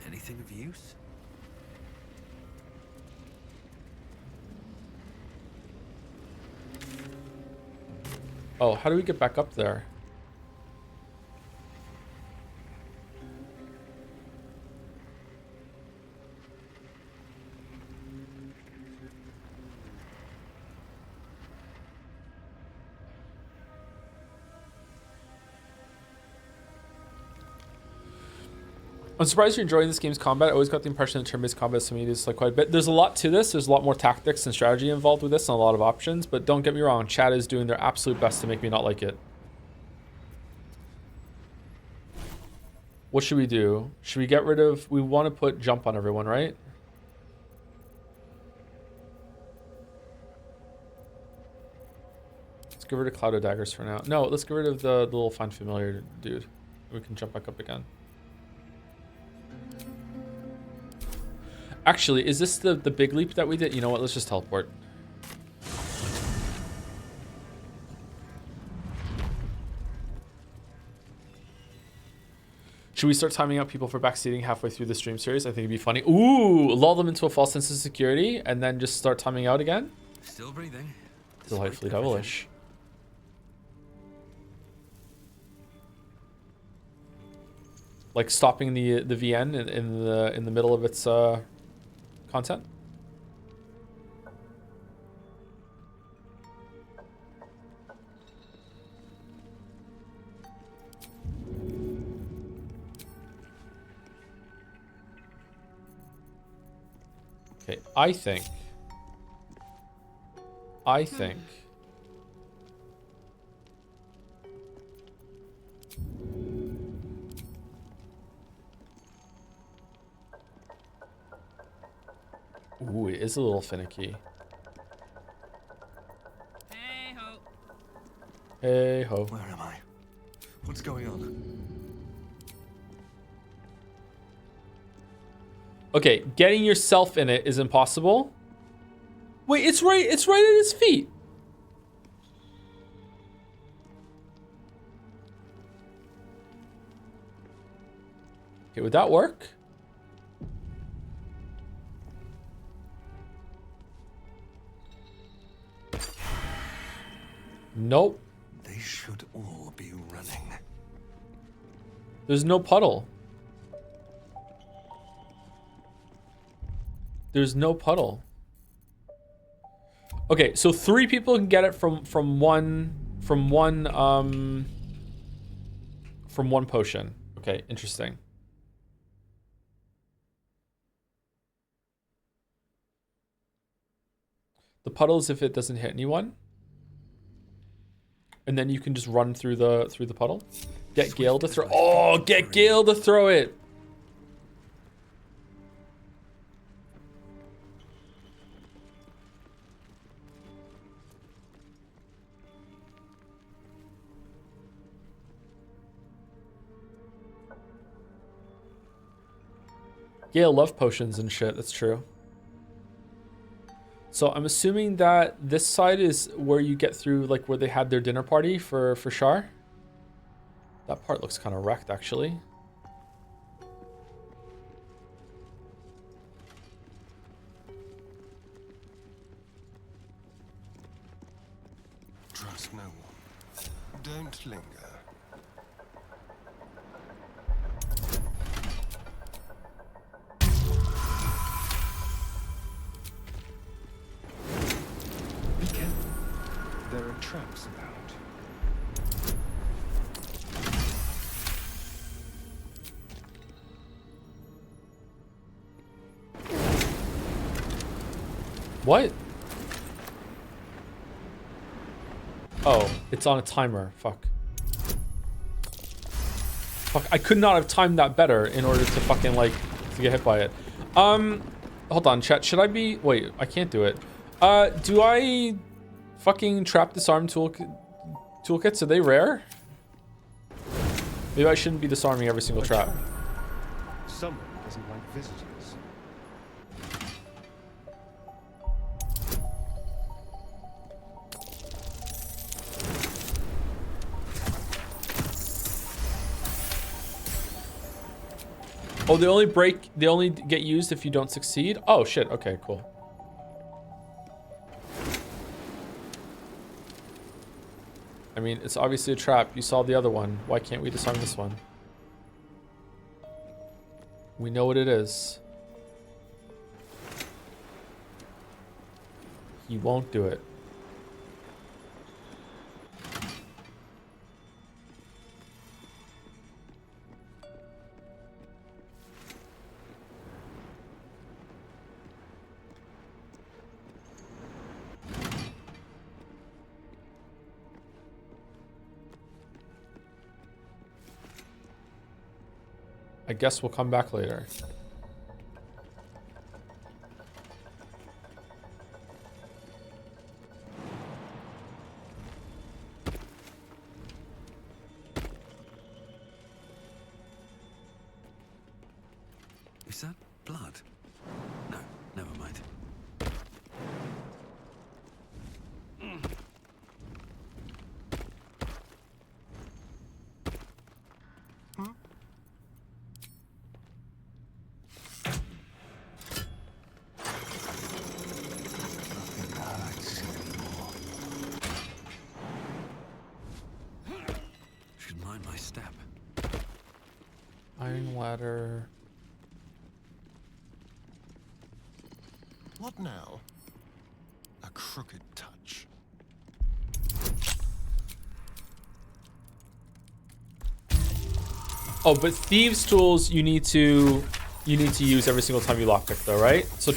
Anything of use? Oh, how do we get back up there? I'm surprised you're enjoying this game's combat. I always got the impression that turn-based combat is is like quite a bit. There's a lot to this. There's a lot more tactics and strategy involved with this and a lot of options, but don't get me wrong, chat is doing their absolute best to make me not like it. What should we do? Should we get rid of... We want to put jump on everyone, right? Let's get rid of Cloud of Daggers for now. No, let's get rid of the little Find Familiar dude. We can jump back up again. Actually, is this the big leap that we did? You know what? Let's just teleport. Should we start timing out people for backseating halfway through the stream series? I think it'd be funny. Ooh, lull them into a false sense of security and then just start timing out again? Still breathing. Delightfully devilish. Like stopping the VN in the middle of its content. Okay, I think ooh, it is a little finicky. Hey ho. Hey ho. Where am I? What's going on? Okay, getting yourself in it is impossible. Wait, it's right at his feet. Okay, would that work? Nope. They should all be running. There's no puddle. There's no puddle. Okay, so 3 people can get it from one potion. Okay, interesting. The puddle is if it doesn't hit anyone. And then you can just run through the puddle. Get Gale to throw. Oh, get Gale to throw it. Gale love potions and shit. That's true. So I'm assuming that this side is where you get through, like where they had their dinner party for Shar. That part looks kind of wrecked, actually. Trust no one. Don't linger. Be careful. There are traps about. What? Oh, it's on a timer. Fuck. Fuck, I could not have timed that better in order to fucking, like, to get hit by it. Hold on, chat. Should I be... Wait, I can't do it. Do I fucking trap disarm toolkits? Are they rare? Maybe I shouldn't be disarming every single trap. Someone doesn't like visitors. Oh, they only get used if you don't succeed? Oh, shit. Okay, cool. I mean, it's obviously a trap. You saw the other one. Why can't we disarm this one? We know what it is. He won't do it. I guess we'll come back later. Is that blood? No, never mind. Nothing hurts anymore. Should mind my step. Iron ladder. What now? A crooked touch. Oh, but thieves' tools you need to use every single time you lockpick, though, right? So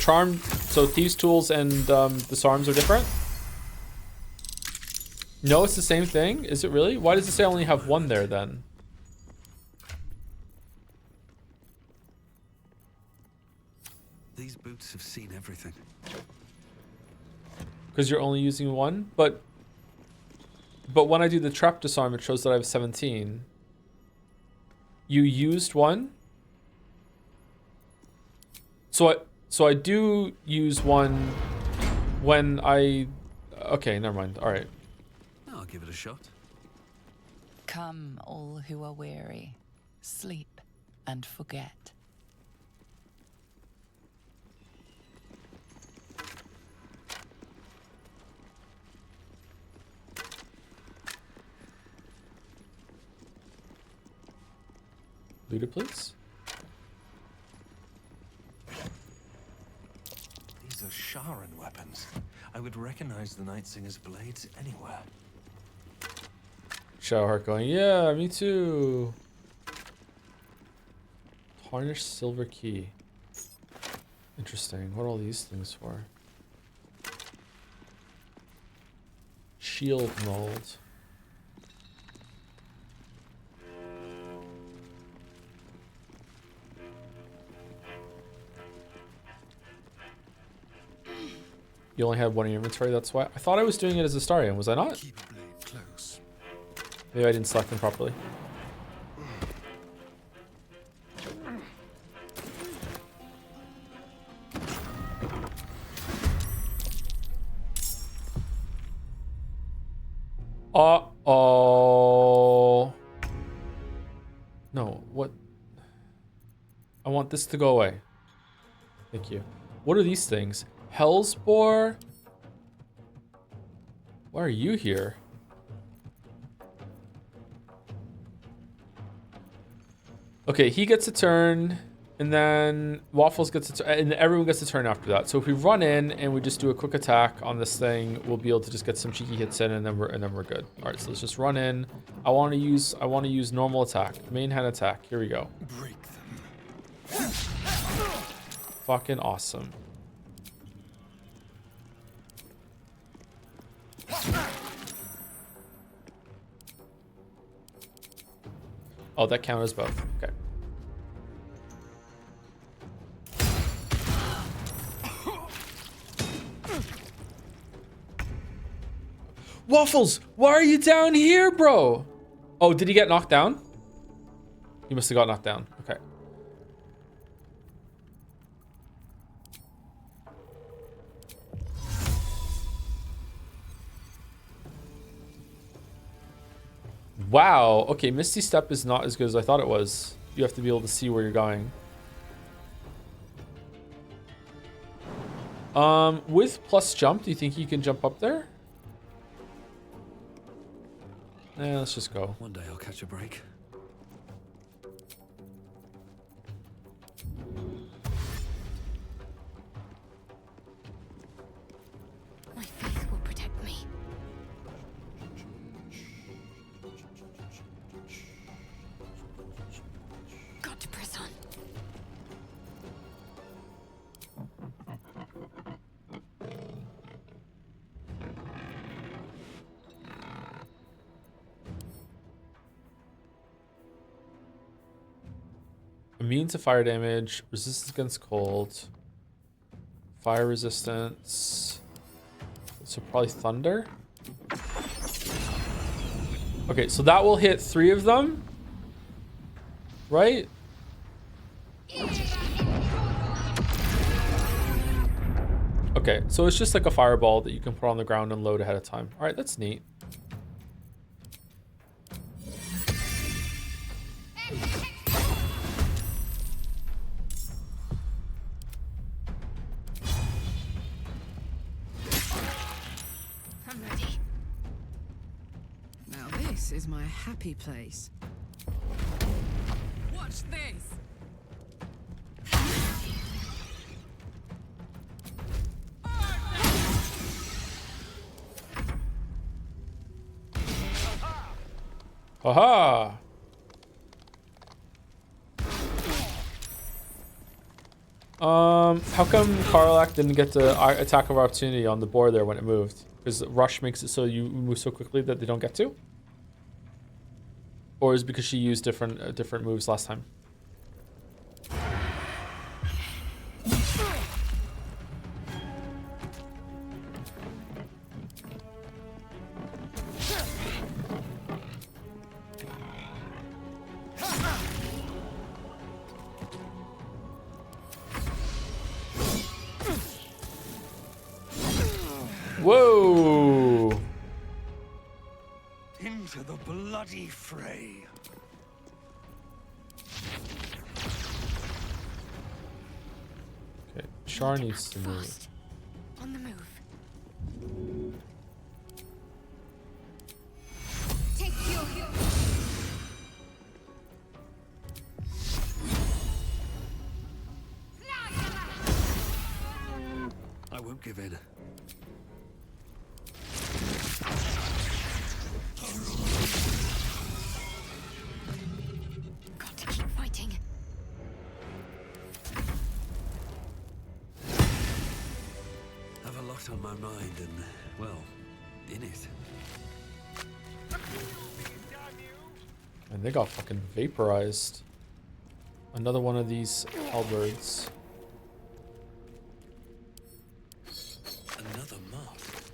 thieves' tools and disarms are different. No, it's the same thing. Is it really? Why does it say I only have one there then? These boots have seen everything. Because you're only using one, but when I do the trap disarm, it shows that I have 17. You used one. So I do use one when I... Okay, never mind. All right. I'll give it a shot. Come, all who are weary, sleep and forget. Loot it, please. These are Sharan weapons. I would recognize the Night Singer's blades anywhere. Shadowheart going, yeah, me too. Tarnished silver key. Interesting. What are all these things for? Shield mold. You only had one in your inventory, that's why. I thought I was doing it as a Astarion, was I not? Keep a blade close. Maybe I didn't select them properly. Uh-oh. No, what? I want this to go away. Thank you. What are these things? Hellsboar? Why are you here? Okay, he gets a turn, and then Waffles gets a turn, and everyone gets a turn after that. So if we run in and we just do a quick attack on this thing, we'll be able to just get some cheeky hits in, and then we're good. All right, so let's just run in. I want to use normal attack, main hand attack. Here we go. Break them. Fucking awesome. Oh, that counters both. Okay. Waffles, why are you down here, bro? Oh, did he get knocked down? He must have got knocked down. Okay. Wow. Okay, Misty Step is not as good as I thought it was. You have to be able to see where you're going. With plus jump, do you think you can jump up there? Yeah, let's just go. One day I'll catch a break. My faith will protect me. Got to press on. Immune to fire damage, resistance against cold, fire resistance. So probably thunder. Okay, so that will hit 3 of them, right? Okay, so it's just like a fireball that you can put on the ground and load ahead of time. All right, that's neat. I'm ready. Now this is my happy place. Watch this. Aha! How come Karlak didn't get the attack of opportunity on the board there when it moved? Because rush makes it so you move so quickly that they don't get to? Or is it because she used different moves last time? Whoa. Into the bloody fray. Okay, Shar needs to move. Fast. On the move. Take your I won't give in. Got to keep fighting. Have a lot on my mind and, well, in it. And they got fucking vaporized. Another one of these halberds. Another moth.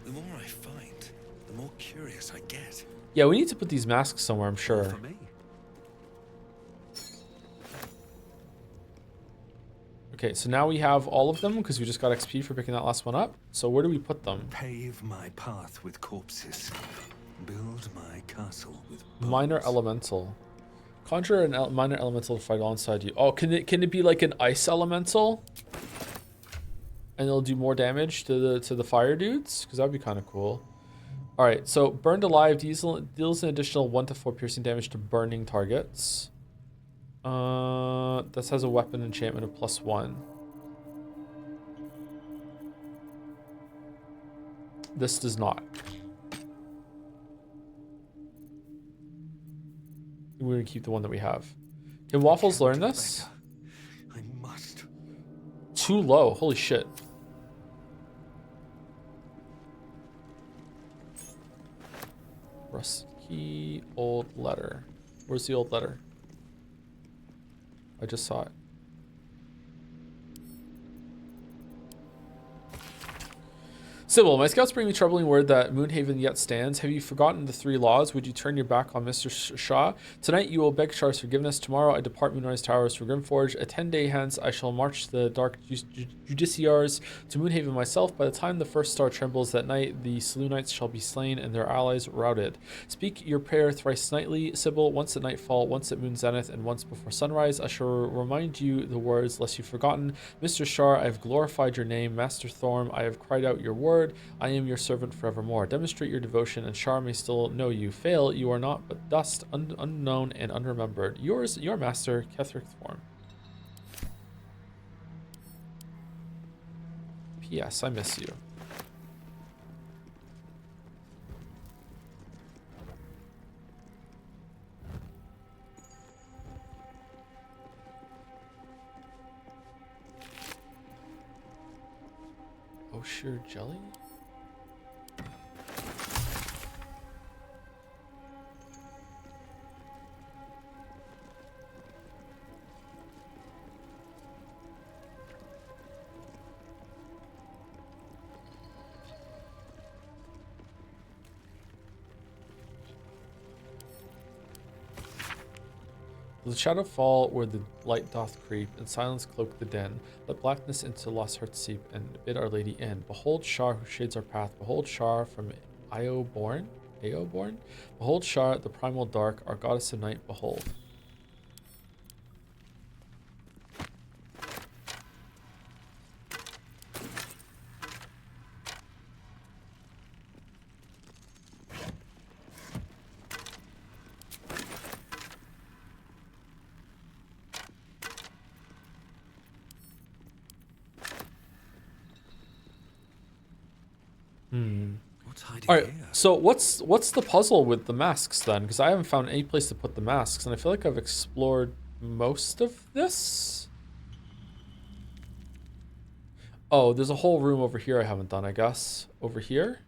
The more I find, the more curious I get. Yeah, we need to put these masks somewhere, I'm sure. For me. Okay, so now we have all of them because we just got XP for picking that last one up. So where do we put them? Pave my path with corpses. Build my castle with Minor bones. elemental. Conjure an minor elemental to fight alongside you. Oh, can it be like an ice elemental? And it'll do more damage to the fire dudes? Because that'd be kind of cool. Alright, so burned alive deals an additional 1 to 4 piercing damage to burning targets. This has a weapon enchantment of +1. This does not. We're gonna keep the one that we have. Can Waffles learn this? I must. Too low. Holy shit. Rusty old letter. Where's the old letter? I just saw it. Sybil, my scouts bring me troubling word that Moonhaven yet stands. Have you forgotten the 3 laws? Would you turn your back on Mr. Shaw? Tonight you will beg Shar's forgiveness. Tomorrow I depart Moonrise Towers for Grimforge. A 10-day hence I shall march the dark judiciaries to Moonhaven myself. By the time the first star trembles that night, the Saloonites shall be slain and their allies routed. Speak your prayer thrice nightly, Sybil, once at nightfall, once at moon zenith, and once before sunrise. I shall remind you the words, lest you've forgotten. Mr. Shar, I have glorified your name. Master Thorm, I have cried out your word. I am your servant forevermore. Demonstrate your devotion, and Shar may still know you. Fail, you are not but dust, unknown and unremembered. Yours, your master, Ketheric Thorm. P.S. I miss you. Oh, sure, jelly? Let the shadow fall where the light doth creep, and silence cloak the den. Let blackness into lost hearts seep, and bid Our Lady in. Behold Shar who shades our path. Behold Shar from Io born. Behold Shar, the primal dark, our goddess of night. Behold. All right, so what's the puzzle with the masks then? Because I haven't found any place to put the masks, and I feel like I've explored most of this. Oh, there's a whole room over here I haven't done, I guess. Over here?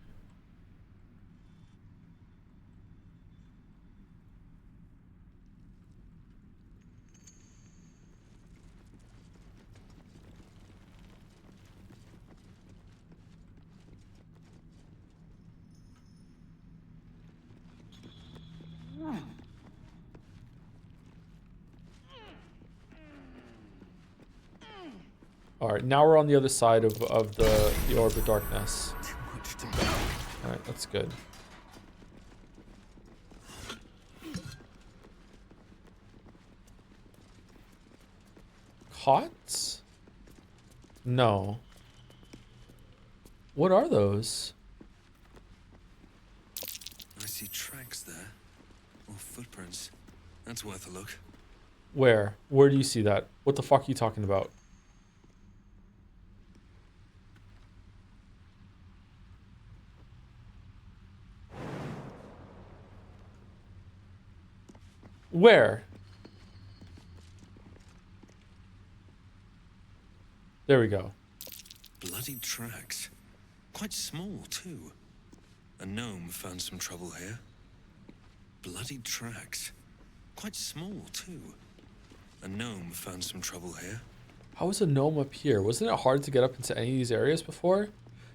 All right, now we're on the other side of the orb of darkness. Too much to bear. All right, that's good. Cots? No. What are those? I see tracks there. Or footprints. That's worth a look. Where? Where do you see that? What the fuck are you talking about? Where? There we go. Bloody tracks. Quite small, too. A gnome found some trouble here. Bloody tracks. Quite small, too. A gnome found some trouble here. How was a gnome up here? Wasn't it hard to get up into any of these areas before?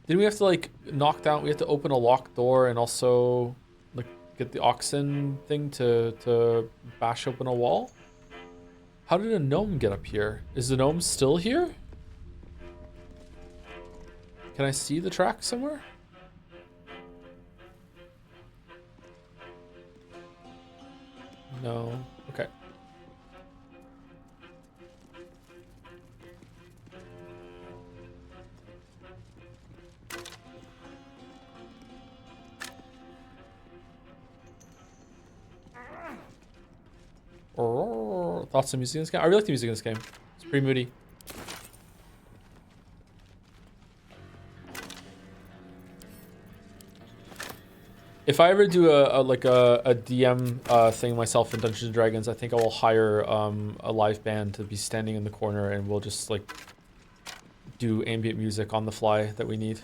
Didn't we have to like knock down, we have to open a locked door and also like get the oxen thing to bash open a wall? How did a gnome get up here? Is the gnome still here? Can I see the track somewhere? No. Okay. Thoughts on music in this game? I really like the music in this game. It's pretty moody. If I ever do a DM thing myself in Dungeons and Dragons, I think I will hire a live band to be standing in the corner, and we'll just like do ambient music on the fly that we need.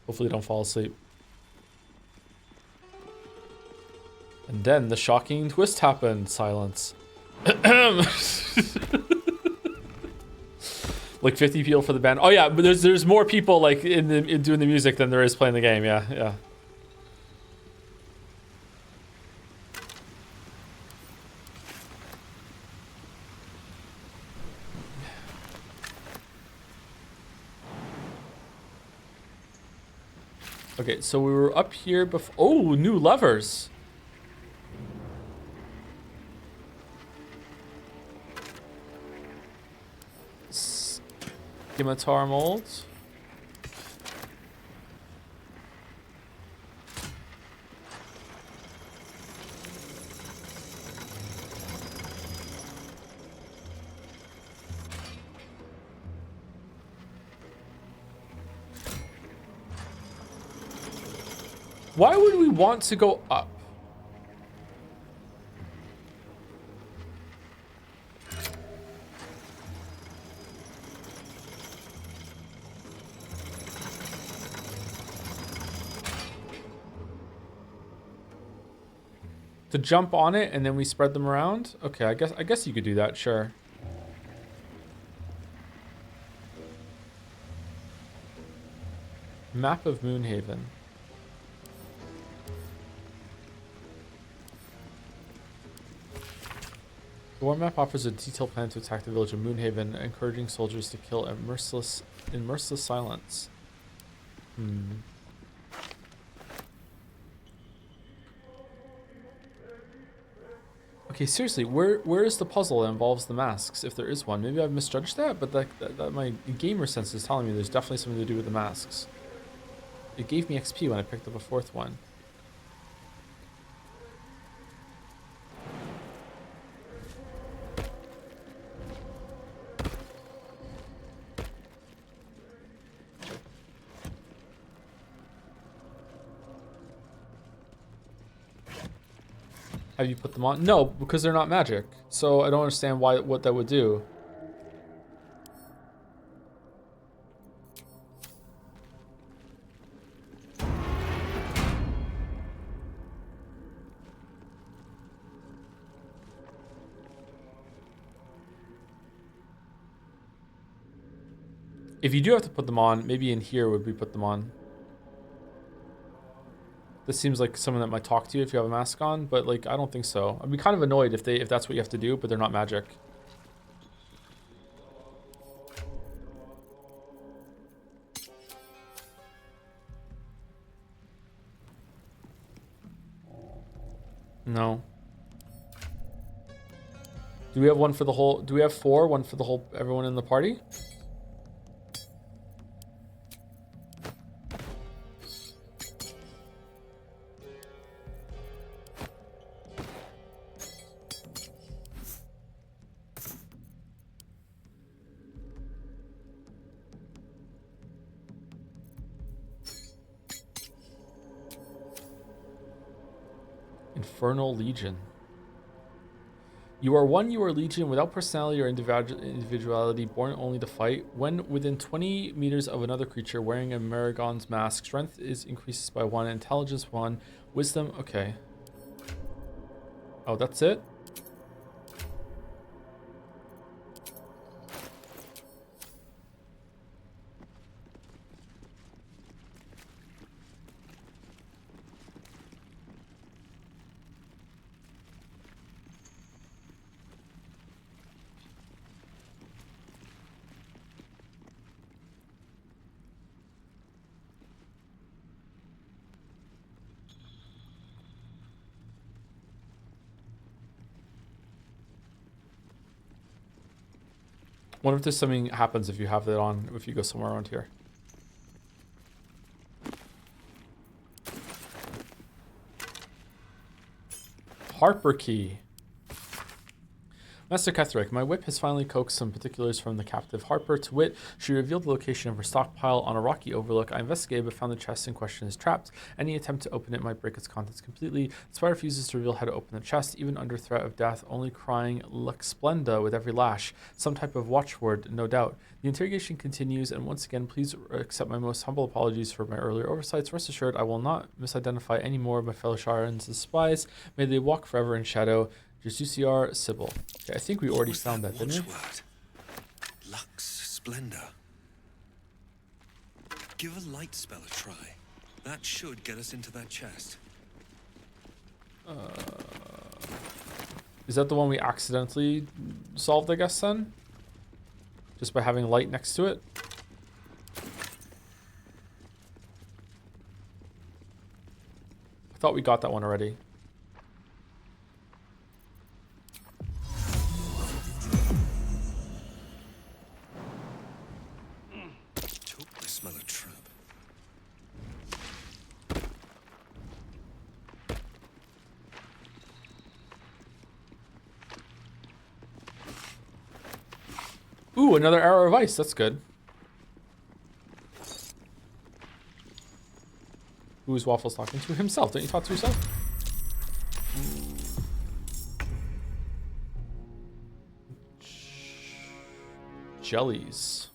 Hopefully don't fall asleep. And then the shocking twist happened. Silence. Like 50 people for the band. Oh yeah, but there's more people like in doing the music than there is playing the game. Yeah, yeah. Okay, so we were up here before. Oh, new levers. Scimitar molds. Why would we want to go up? To jump on it and then we spread them around? Okay, I guess you could do that, sure. Map of Moonhaven. The war map offers a detailed plan to attack the village of Moonhaven, encouraging soldiers to kill in merciless silence. Okay, seriously, where is the puzzle that involves the masks, if there is one? Maybe I've misjudged that, but that my gamer sense is telling me there's definitely something to do with the masks. It gave me XP when I picked up a fourth one. Have you put them on? No, because they're not magic. So I don't understand what that would do. If you do have to put them on, maybe in here would we put them on. This seems like someone that might talk to you if you have a mask on, but like I don't think so. I'd be kind of annoyed if that's what you have to do, but they're not magic. No. Do we have one for the whole? Do we have 4? One for the whole everyone in the party? Infernal Legion. You are one, you are Legion, without personality or individuality, born only to fight. When within 20 meters of another creature wearing a Maragon's mask, strength is increases by 1, intelligence 1, wisdom, okay. Oh, that's it? Wonder if there's something happens if you have that on, if you go somewhere around here. Harper key. Master Ketherick, my whip has finally coaxed some particulars from the captive Harper. To wit, she revealed the location of her stockpile on a rocky overlook. I investigated but found the chest in question is trapped. Any attempt to open it might break its contents completely. The spy refuses to reveal how to open the chest, even under threat of death, only crying Lux Splenda with every lash. Some type of watchword, no doubt. The interrogation continues, and once again, please accept my most humble apologies for my earlier oversights. Rest assured, I will not misidentify any more of my fellow Sharans as spies. May they walk forever in shadow. Jesuciar Sybil. Okay, I think we already found that, didn't we? Lux Splendor. Give a light spell a try. That should get us into that chest. Is that the one we accidentally solved, I guess, then? Just by having light next to it? I thought we got that one already. Ooh, another arrow of ice. That's good. Who is Waffles talking to? Himself. Don't you talk to yourself? Jellies.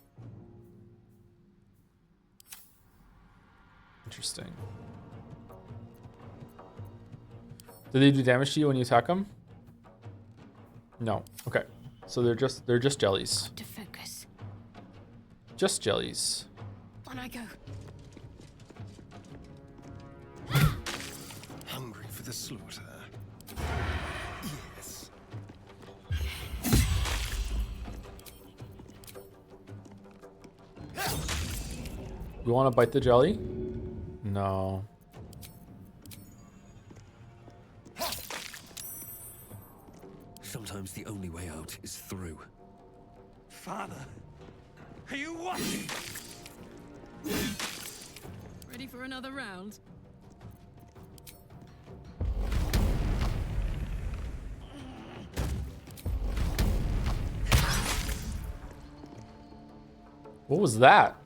Interesting. Do they do damage to you when you attack them? No. Okay. So they're just jellies. To focus. Just jellies. On I go. Hungry for the slaughter. Yes. You want to bite the jelly? No. Sometimes the only way out is through. Father, are you watching? Ready for another round? What was that?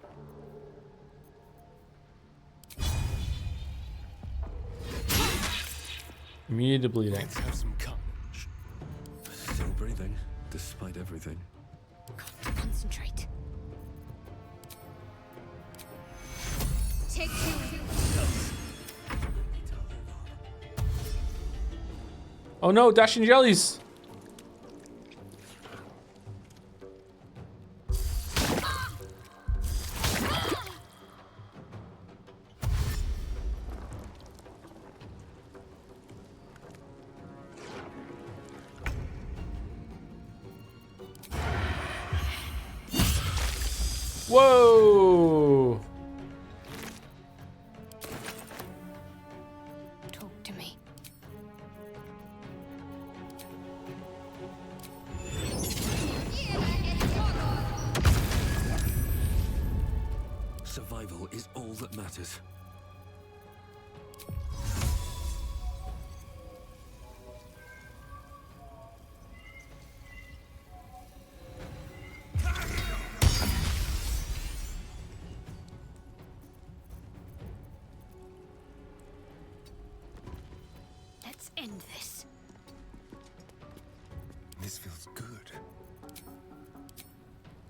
Immediate to bleeding. Let's have some courage. Still breathing, despite everything. Concentrate. Take two. Oh no, dashing jellies. Whoa! Talk to me. Survival is all that matters. Let's end this. This feels good.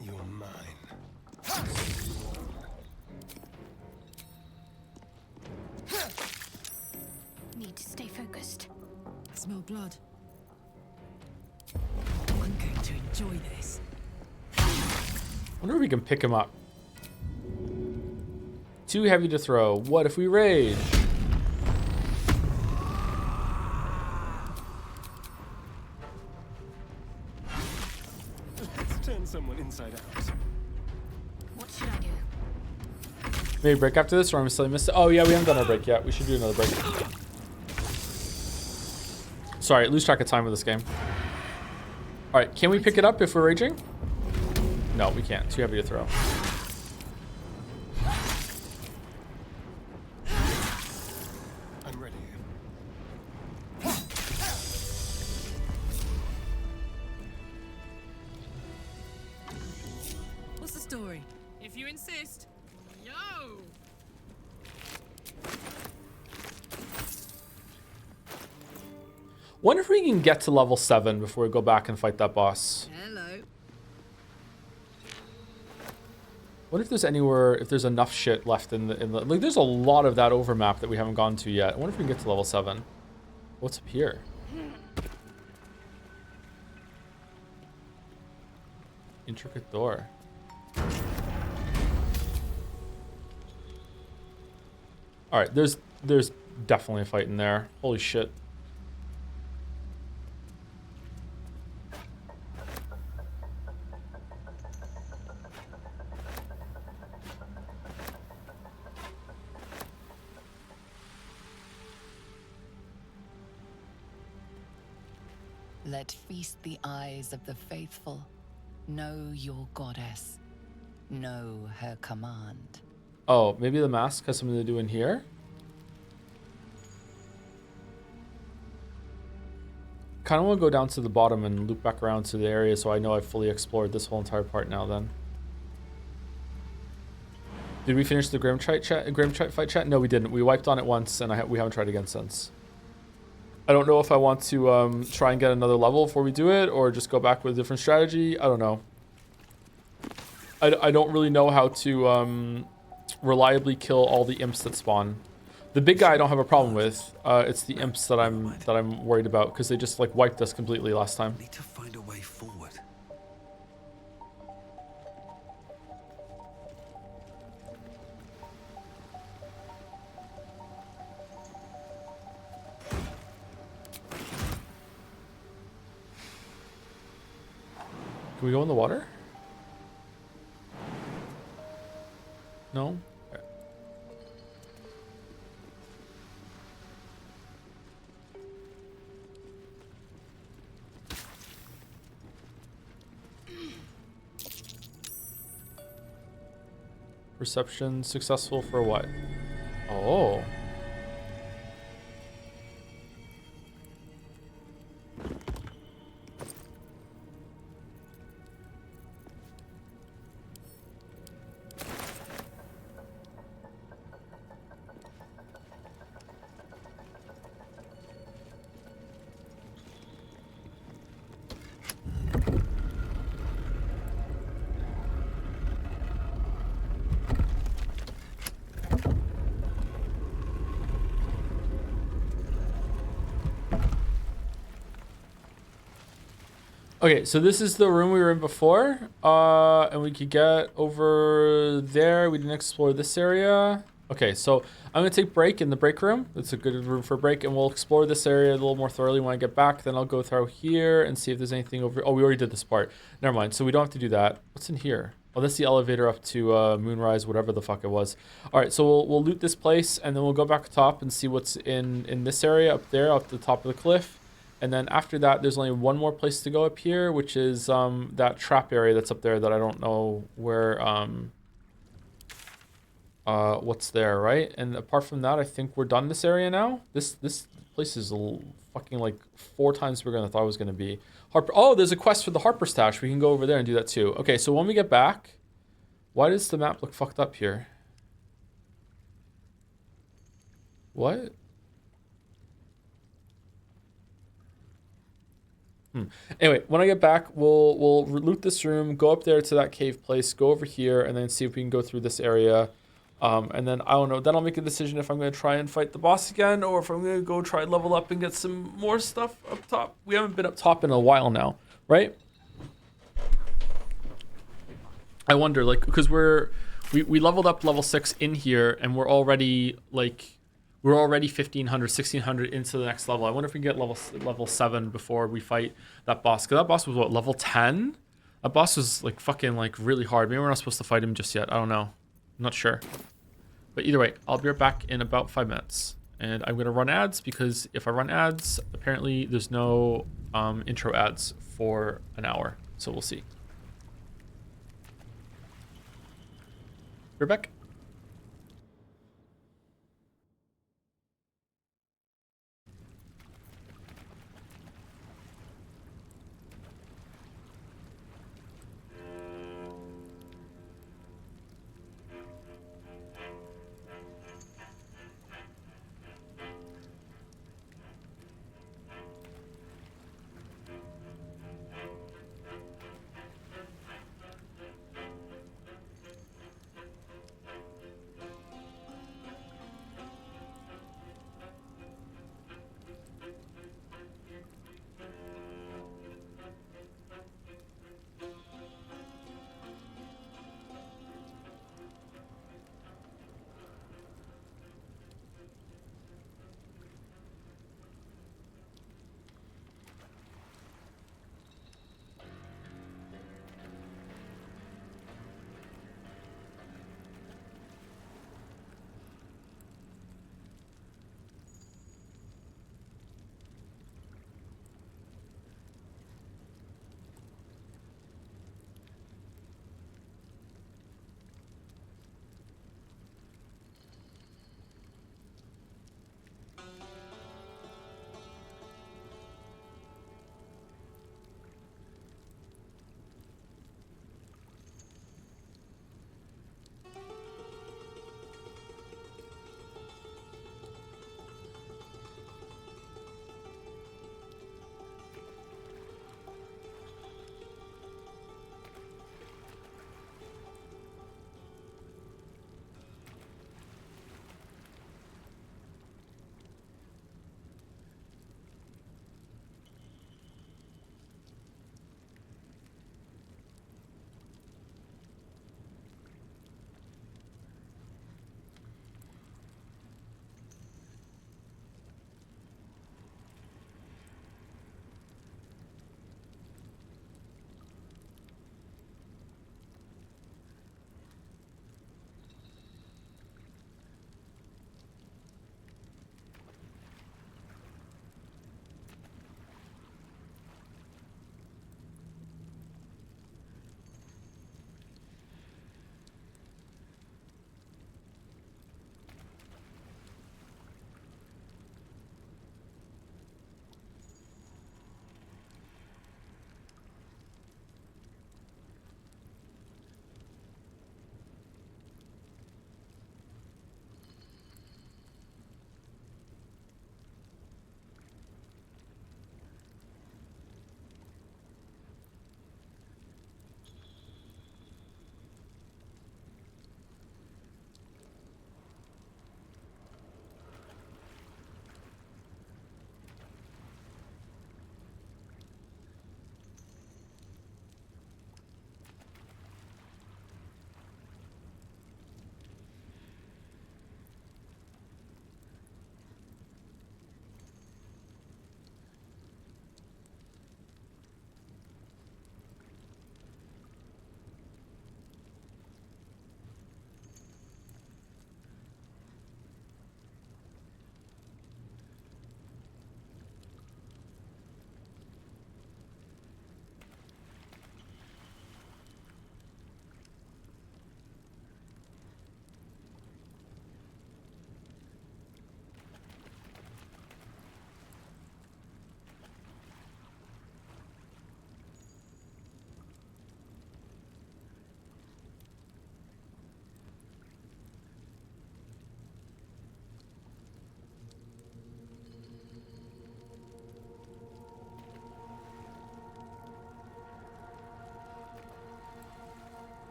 You're mine. Need to stay focused. I smell blood. I'm going to enjoy this. Wonder if we can pick him up. Too heavy to throw. What if we rage? Let's turn someone inside out. What should I do? Maybe break after this, or I'm still missing. Oh yeah, we haven't done our break yet. We should do another break. Sorry, lose track of time with this game. All right, can we pick it up if we're raging? No, we can't. Too heavy to throw. I'm ready. What's the story? If you insist. Yo! Wonder if we can get to level 7 before we go back and fight that boss. Hello. Wonder if there's anywhere, if there's enough shit left in the like. There's a lot of that overmap that we haven't gone to yet. I wonder if we can get to level 7. What's up here? Intricate door. All right, there's definitely a fight in there. Holy shit. Let feast the eyes of the faithful. Know your goddess. Know her command. Oh, maybe the mask has something to do in here? Kind of want to go down to the bottom and loop back around to the area so I know I've fully explored this whole entire part now then. Did we finish the Grimtrite fight chat? No, we didn't. We wiped on it once and we haven't tried again since. I don't know if I want to try and get another level before we do it or just go back with a different strategy. I don't know. I don't really know how to reliably kill all the imps that spawn. The big guy I don't have a problem with. It's the imps that I'm worried about because they just like wiped us completely last time. Need to find a way forward. Can we go in the water? No? Okay. Perception successful for what? Oh. Okay, so this is the room we were in before, and we could get over there. We didn't explore this area. Okay, so I'm gonna take break in the break room. It's a good room for a break, and we'll explore this area a little more thoroughly when I get back. Then I'll go through here and see if there's anything over. Oh, we already did this part. Never mind. So we don't have to do that. What's in here? Oh, that's the elevator up to Moonrise, whatever the fuck it was. All right, so we'll loot this place, and then we'll go back top and see what's in this area up there, up the top of the cliff. And then after that, there's only one more place to go up here, which is that trap area that's up there that I don't know where what's there, right? And apart from that, I think we're done this area now. This place is fucking like 4 times bigger than I thought it was gonna be. Harper. Oh, there's a quest for the Harper stash. We can go over there and do that too. Okay, so when we get back, why does the map look fucked up here? What? Anyway, when I get back, we'll loot this room, go up there to that cave place, go over here, and then see if we can go through this area. And then I don't know. Then I'll make a decision if I'm gonna try and fight the boss again, or if I'm gonna go try and level up and get some more stuff up top. We haven't been up top in a while now, right? I wonder, like, because we leveled up level 6 in here, and we're already 1500, 1600 into the next level. I wonder if we can get level 7 before we fight that boss. Because that boss was what, level 10? That boss was like fucking like really hard. Maybe we're not supposed to fight him just yet. I don't know. I'm not sure. But either way, I'll be right back in about 5 minutes. And I'm gonna run ads because if I run ads, apparently there's no intro ads for an hour. So we'll see. We're back.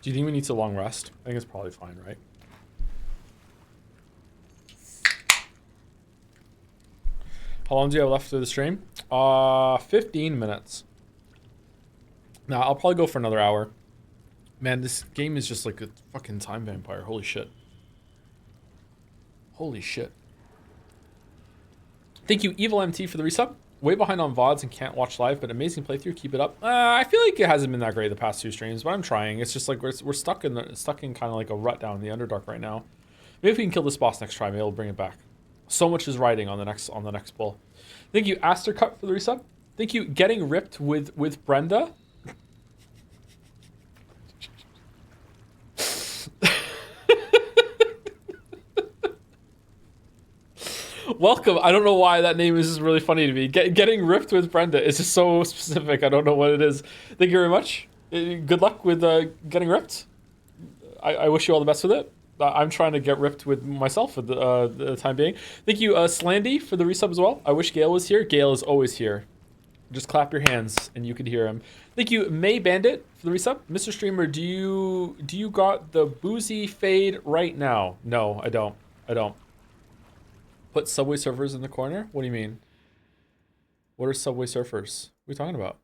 Do you think we need to long rest? I think it's probably fine, right? How long do you have left of the stream? 15 minutes. Nah, I'll probably go for another hour. Man, this game is just like a fucking time vampire. Holy shit. Holy shit. Thank you, Evil MT, for the resub. Way behind on VODs and can't watch live, but amazing playthrough. Keep it up. I feel like it hasn't been that great the past 2 streams, but I'm trying. It's just like we're stuck in kind of like a rut down in the Underdark right now. Maybe if we can kill this boss next try, maybe we'll bring it back. So much is riding on the next bull. Thank you, Astercut, for the resub. Thank you, Getting Ripped with Brenda. Welcome. I don't know why that name is just really funny to me. Getting Ripped with Brenda is just so specific. I don't know what it is. Thank you very much. Good luck with getting ripped. I wish you all the best with it. I'm trying to get ripped with myself at the time being. Thank you, Slandy, for the resub as well. I wish Gale was here. Gale is always here. Just clap your hands and you could hear him. Thank you, May Bandit, for the resub. Mr. Streamer, do you got the boozy fade right now? No, I don't. Put Subway Surfers in the corner? What do you mean? What are Subway Surfers? What are you talking about?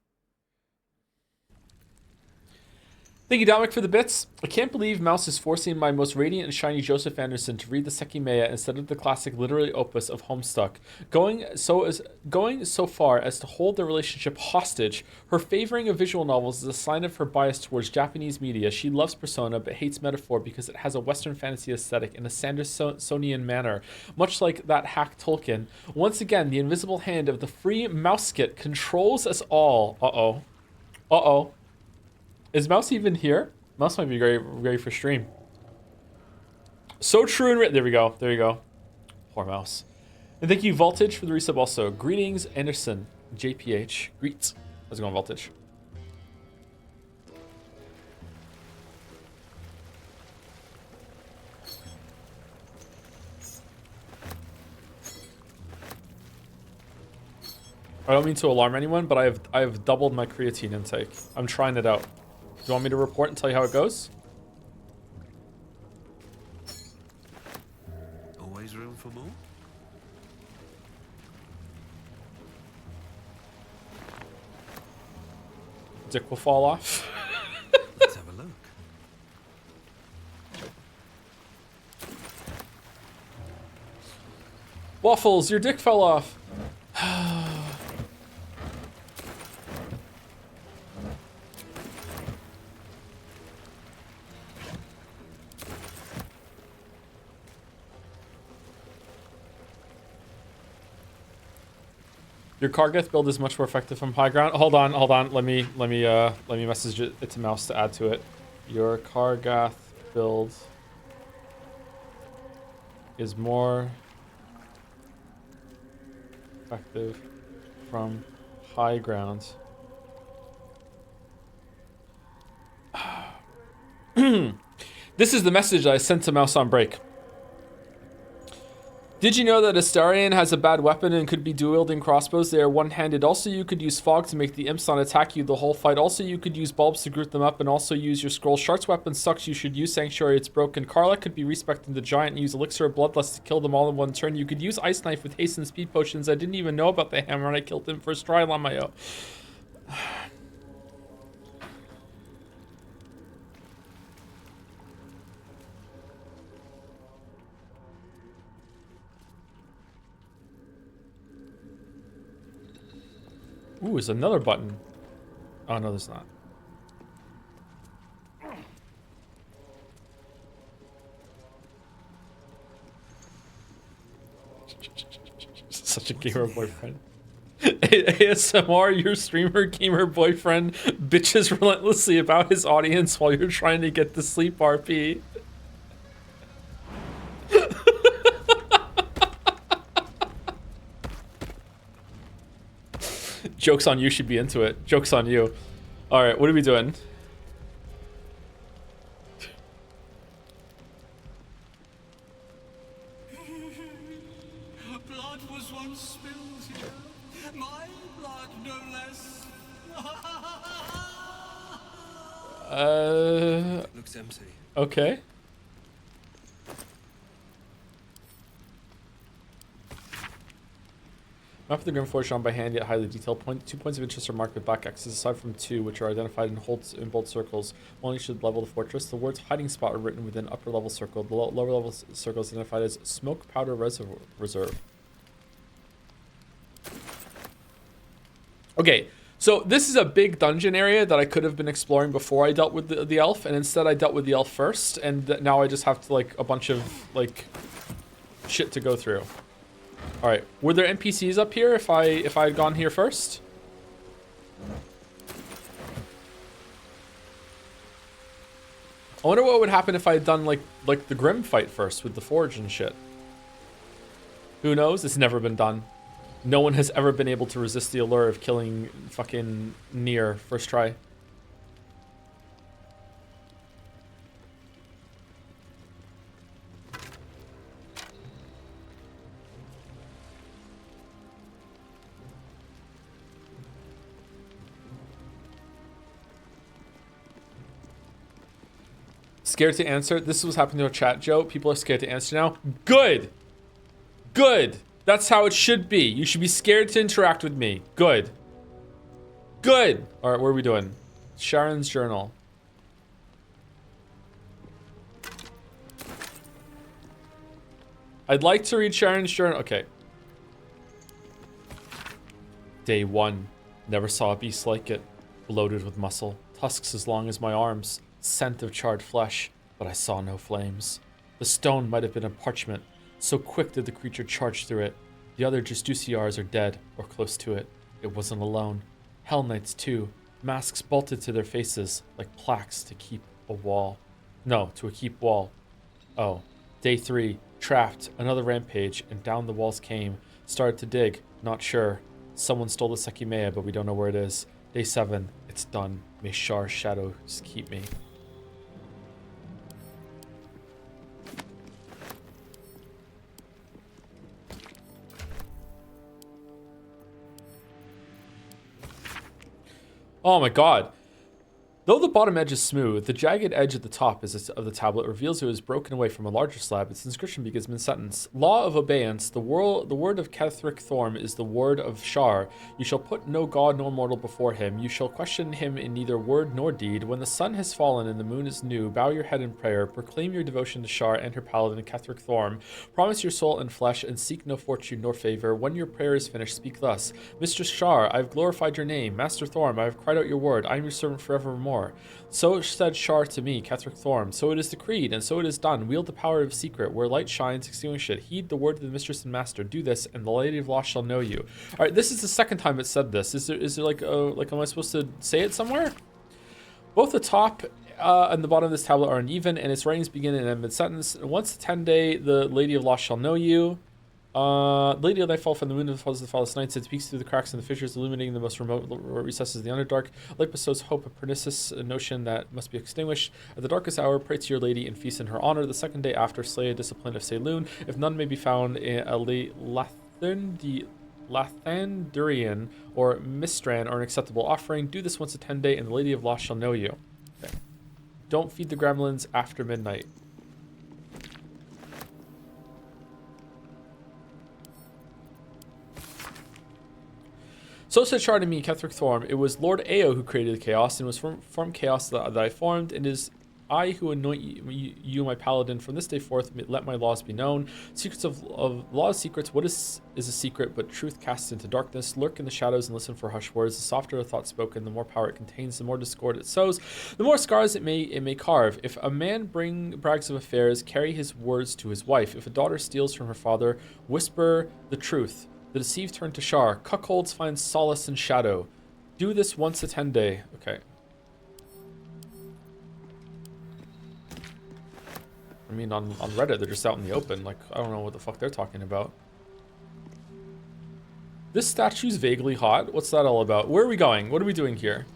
Thank you, Dominic, for the bits. I can't believe Mouse is forcing my most radiant and shiny Joseph Anderson to read the Sekimea instead of the classic literary opus of Homestuck. Going so far as to hold their relationship hostage. Her favoring of visual novels is a sign of her bias towards Japanese media. She loves Persona but hates Metaphor because it has a Western fantasy aesthetic in a Sandersonian manner, much like that hack Tolkien. Once again, the invisible hand of the free Mouseskit controls us all. Uh-oh. Is Mouse even here? Mouse might be ready for stream. So true and there we go. Poor Mouse. And thank you, Voltage, for the resub also. Greetings, Anderson, JPH. Greets. How's it going, Voltage? I don't mean to alarm anyone, but I have doubled my creatine intake. I'm trying it out. Do you want me to report and tell you how it goes? Always room for more? Dick will fall off. Let's have a look. Waffles, your dick fell off. Your Kargath build is much more effective from high ground. Hold on. Let me message it to Mouse to add to it. Your Kargath build is more effective from high ground. This is the message I sent to Mouse on break. Did you know that Astarion has a bad weapon and could be dual-wielding crossbows? They are one-handed. Also, you could use fog to make the imps not attack you the whole fight. Also, you could use bulbs to group them up and also use your scroll. Shark's weapon sucks. You should use Sanctuary. It's broken. Karla could be respecting the giant and use Elixir of Bloodlust to kill them all in one turn. You could use Ice Knife with haste and speed potions. I didn't even know about the hammer and I killed him first try, Lamayo. Ooh, there's another button. Oh, no, there's not. Such a gamer boyfriend. ASMR, your streamer gamer boyfriend bitches relentlessly about his audience while you're trying to get to sleep, RP. Joke's on you, should be into it. Joke's on you. Alright, what are we doing? Blood was once spilled here. My blood, no less. looks empty. Okay. Map of the Grim Forest drawn by hand, yet highly detailed. 2 points of interest are marked with black X's, aside from 2, which are identified in bold circles. One should level the fortress. The words hiding spot are written within upper level circle. The lower level circle is identified as smoke powder reserve. Okay, so this is a big dungeon area that I could have been exploring before I dealt with the elf, and instead I dealt with the elf first, and now I just have to, like, a bunch of, like, shit to go through. All right, were there NPCs up here if I had gone here first? I wonder what would happen if I had done like the Grim fight first with the forge and shit. Who knows? It's never been done. No one has ever been able to resist the allure of killing fucking Nier first try. Scared to answer? This is what's happening to our chat, Joe. People are scared to answer now. Good. Good. That's how it should be. You should be scared to interact with me. Good. Good. All right, what are we doing? Sharon's journal. I'd like to read Sharon's journal. Okay. Day 1. Never saw a beast like it. Bloated with muscle. Tusks as long as my arms. Scent of charred flesh, but I saw no flames. The stone might have been a parchment, so quick did the creature charge through it. The other Justiciars are dead, or close to it. It wasn't alone. Hell Knights too, masks bolted to their faces, like plaques to keep a wall. No, to a keep wall. Oh. Day 3, trapped, another rampage, and down the walls came. Started to dig, not sure. Someone stole the Sekimea, but we don't know where it is. Day 7, it's done. May Shar's shadows keep me. Oh my god. Though the bottom edge is smooth, the jagged edge at the top of the tablet reveals it was broken away from a larger slab. Its inscription begins mid-sentence. Law of abeyance. The word of Ketheric Thorm is the word of Shar. You shall put no god nor mortal before him. You shall question him in neither word nor deed. When the sun has fallen and the moon is new, bow your head in prayer. Proclaim your devotion to Shar and her paladin Ketheric Thorm. Promise your soul and flesh and seek no fortune nor favor. When your prayer is finished, speak thus. Mistress Shar, I have glorified your name. Master Thorm, I have cried out your word. I am your servant forevermore. So said Shar to me, Ketheric Thorm. So it is decreed, and so it is done. Wield the power of secret. Where light shines, extinguish it. Heed the word of the mistress and master. Do this, and the Lady of Lost shall know you. All right, this is the second time it said this. Is there like am I supposed to say it somewhere? Both the top and the bottom of this tablet are uneven, and its writings begin in a mid-sentence. Once the 10-day, the Lady of Lost shall know you. Lady of Nightfall from the moon of the farthest nights, it speaks through the cracks and the fissures, illuminating the most remote recesses of the Underdark. Light bestows hope, a pernicious notion that must be extinguished. At the darkest hour, pray to your lady and feast in her honor. The second day after, slay a discipline of Saloon. If none may be found, a Lathandurian or Mistran are an acceptable offering. Do this once a 10-day, and the Lady of Lost shall know you. Okay. Don't feed the gremlins after midnight. So said Shar to me, Ketheric Thorm. It was Lord Ao who created the chaos, and it was from chaos that I formed, and it is I who anoint you my paladin. From this day forth, let my laws be known. Secrets of laws, secrets. What is a secret but truth cast into darkness? Lurk in the shadows and listen for hushed words. The softer a thought spoken, the more power it contains. The more discord it sows, the more scars it may carve. If a man brags of affairs, carry his words to his wife. If a daughter steals from her father, whisper the truth. The deceived turn to Shar. Cuckolds find solace in shadow. Do this once a 10-day. Okay. I mean, on Reddit, they're just out in the open. Like, I don't know what the fuck they're talking about. This statue's vaguely hot. What's that all about? Where are we going? What are we doing here?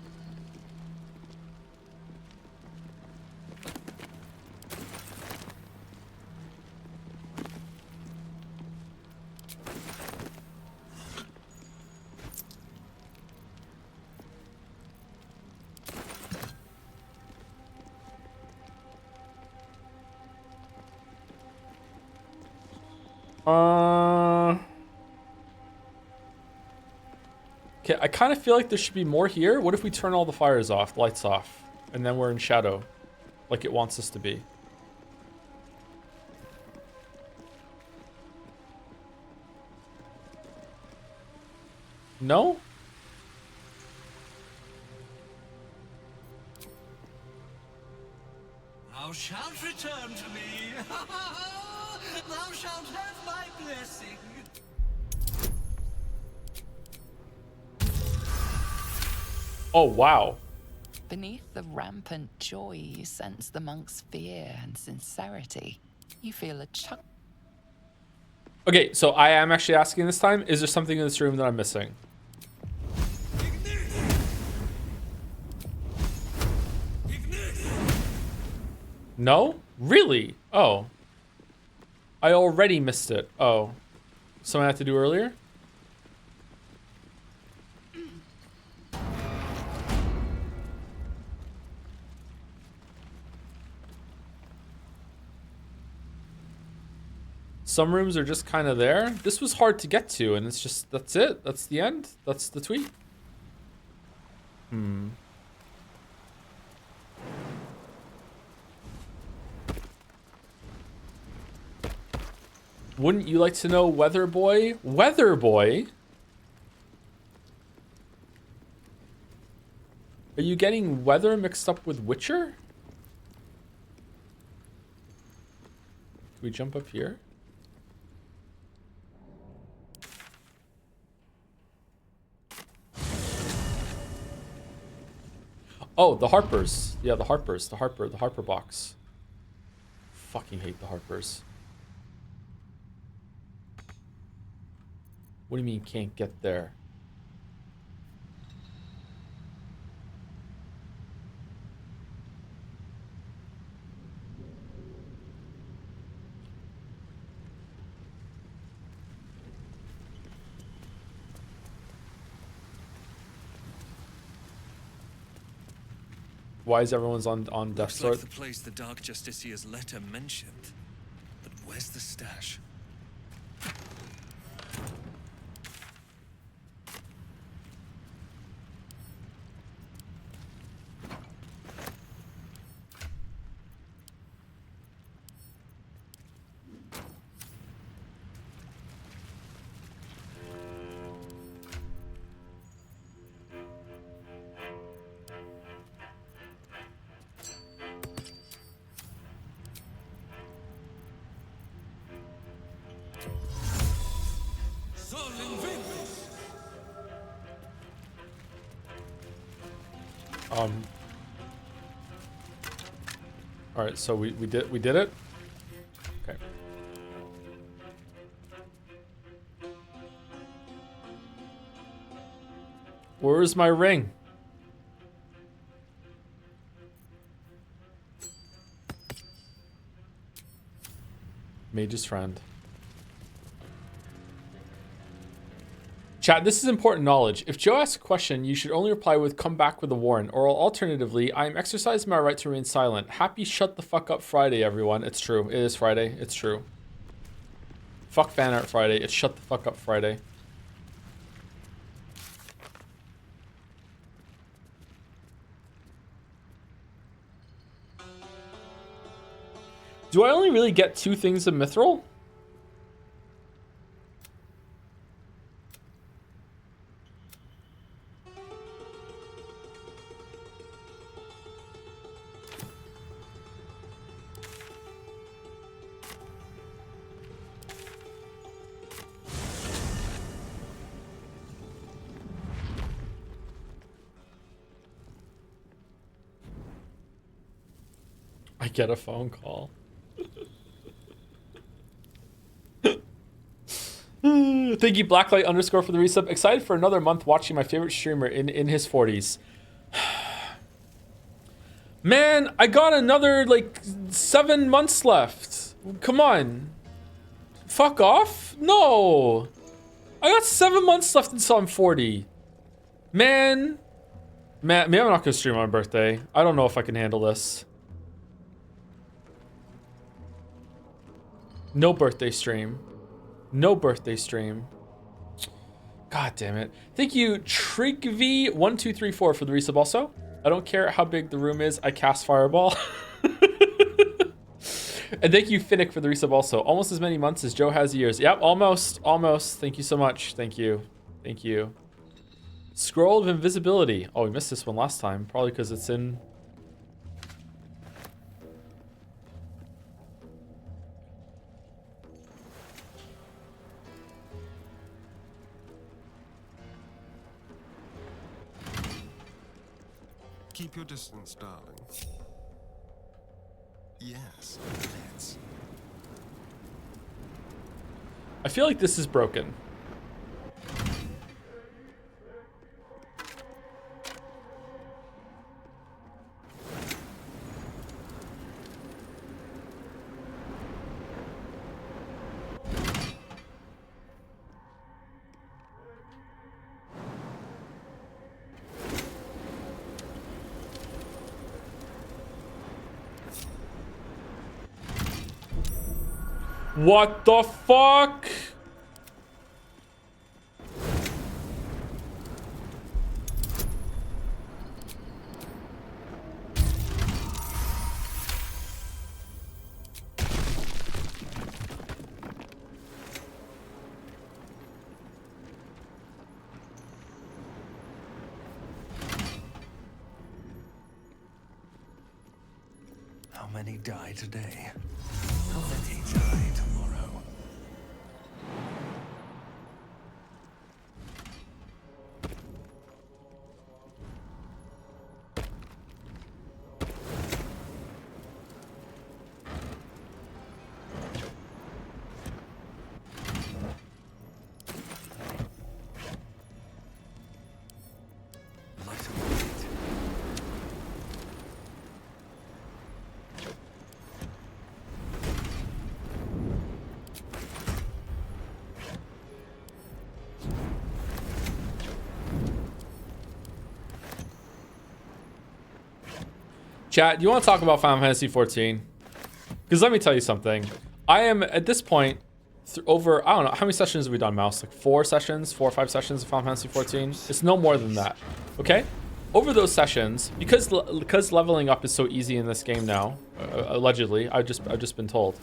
Okay, I kind of feel like there should be more here. What if we turn all the fires off, the lights off, and then we're in shadow, like it wants us to be? No? Thou shalt return to me. Thou shalt have my blessing. Oh, wow. Beneath the rampant joy, you sense the monk's fear and sincerity. You feel a chuck. Okay, so I am actually asking this time, is there something in this room that I'm missing? No? Really? Oh. I already missed it. Oh. Something I had to do earlier? Some rooms are just kind of there. This was hard to get to, and it's just, that's it. That's the end. That's the tweet. Wouldn't you like to know Weather Boy? Weather Boy? Are you getting weather mixed up with Witcher? Can we jump up here? Oh, the Harpers. Yeah, the Harpers. The Harper box. Fucking hate the Harpers. What do you mean can't get there? Why is everyone's on Death Looks Sword? like the place the Dark Justicia's letter mentioned. But where's the stash? All right, so we did it. Okay. Where's my ring? Mage's friend. Chat, this is important knowledge. If Joe asks a question, you should only reply with "come back with a warrant," or alternatively, "I am exercising my right to remain silent." Happy shut the fuck up Friday, everyone. It's true. It is Friday. It's true. Fuck Fanart Friday. It's shut the fuck up Friday. Do I only really get 2 things of Mithril? I get a phone call. Thank you, Blacklight _ for the resub. Excited for another month watching my favorite streamer in his 40s. Man, I got another like 7 months left. Come on. Fuck off? No. I got 7 months left until I'm 40. Man, maybe I'm not gonna stream on my birthday. I don't know if I can handle this. No birthday stream. No birthday stream. God damn it. Thank you, Trigv1234 for the resub also. I don't care how big the room is, I cast Fireball. And thank you, Finnick, for the resub also. Almost as many months as Joe has years. Yep, almost. Thank you so much. Thank you. Scroll of Invisibility. Oh, we missed this one last time. Probably because it's in... Keep your distance, darling. Yes, let's. I feel like this is broken. What the fuck? How many die today? How many die tomorrow? Light a light. Chat, do you want to talk about Final Fantasy 14? Because let me tell you something. I am, at this point, over, I don't know, how many sessions have we done, Mouse? Like 4 or 5 sessions of Final Fantasy 14? It's no more than that, okay? Over those sessions, because leveling up is so easy in this game now, allegedly, I've just been told.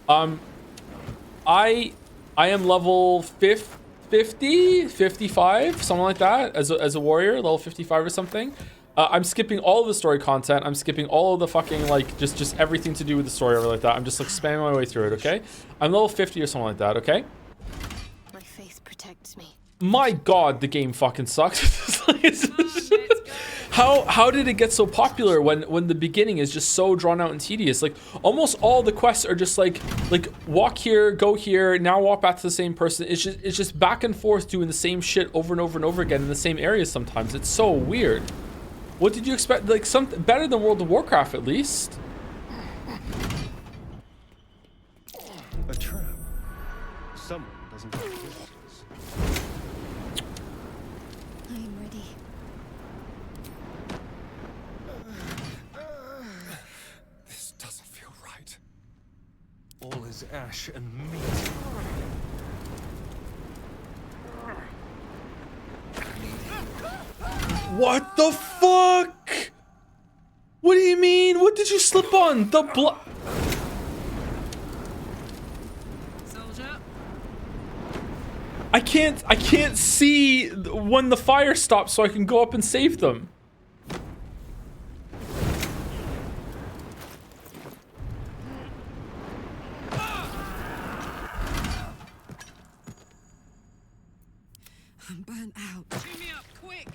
I am level 50, 55, something like that, as a warrior, level 55 or something. I'm skipping all of the story content. I'm skipping all of the fucking, like, just everything to do with the story or like that. I'm just, like, spamming my way through it, okay? I'm level 50 or something like that, okay? My faith protects me. My god, the game fucking sucks. How did it get so popular when the beginning is just so drawn out and tedious? Like, almost all the quests are just like walk here, go here, now walk back to the same person. It's just back and forth doing the same shit over and over and over again in the same areas sometimes. It's so weird. What did you expect? Like, something better than World of Warcraft, at least. A trap. Someone doesn't like this. I am ready. This doesn't feel right. All is ash and meat. What the fuck? What do you mean? What did you slip on? The blood. Soldier. I can't see when the fire stops so I can go up and save them. I'm burnt out. Cheer me up, quick.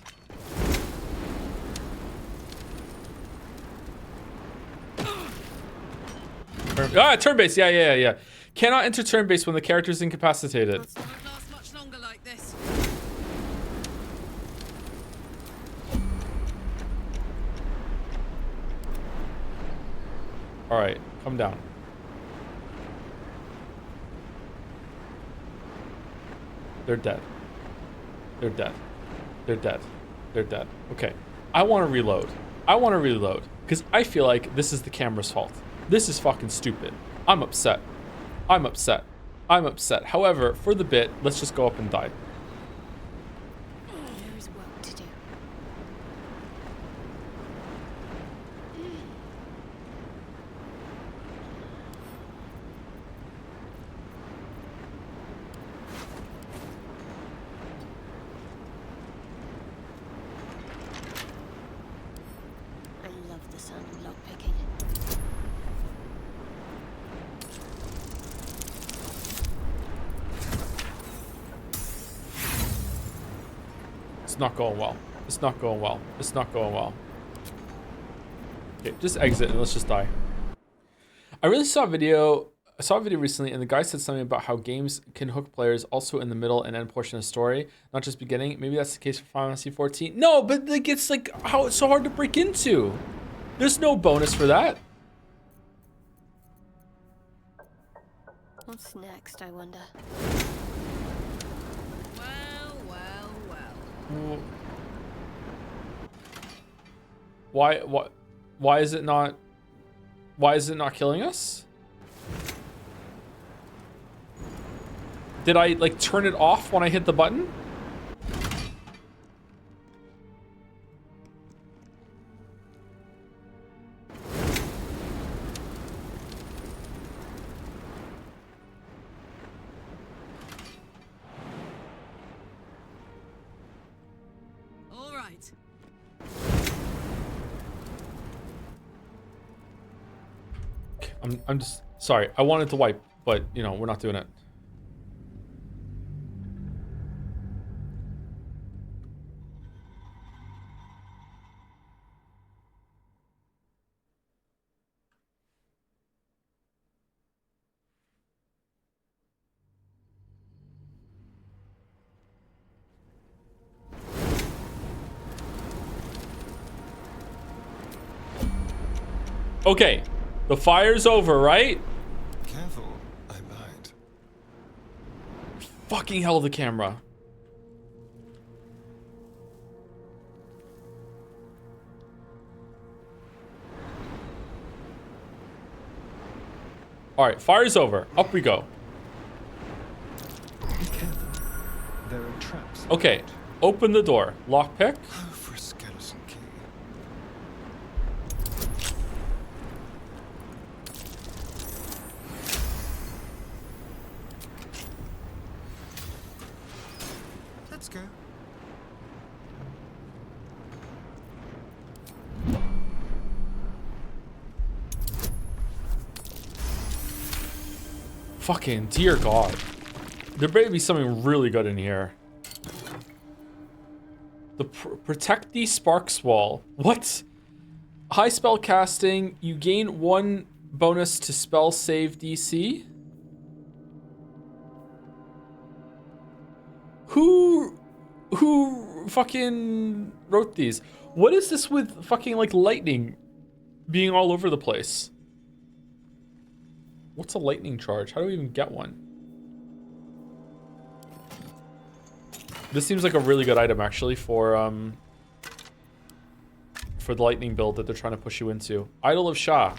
Turn-based, yeah. Cannot enter turn-based when the character is incapacitated. Won't last much longer like this. Alright, come down. They're dead. They're dead. They're dead. They're dead. Okay. I want to reload. Because I feel like this is the camera's fault. This is fucking stupid. I'm upset. I'm upset. However, for the bit, let's just go up and die. There is work to do. I love the sound of lockpicking. It's not going well. It's not going well. It's not going well. Okay, just exit and let's just die. I really saw a video. I saw a video recently, and the guy said something about how games can hook players also in the middle and end portion of the story, not just beginning. Maybe that's the case for Final Fantasy 14. No, but like it's like how it's so hard to break into. There's no bonus for that. What's next, I wonder? Why is it not killing us? Did I like turn it off when I hit the button? All right. I'm just sorry. I wanted to wipe, but you know, we're not doing it. Okay, the fire's over, right? Careful, I might. Fucking hell, the camera. All right, fire's over. Up we go. Be careful. There are traps. Okay, open the door. Lockpick. Oh, for a skeleton key. Let's go. Fucking dear God. There better be something really good in here. The protect the sparks wall. What? High spell casting. You gain 1 bonus to spell save DC. Who fucking wrote these? What is this with fucking like lightning being all over the place? What's a lightning charge? How do we even get one? This seems like a really good item actually for the lightning build that they're trying to push you into. Idol of Shah.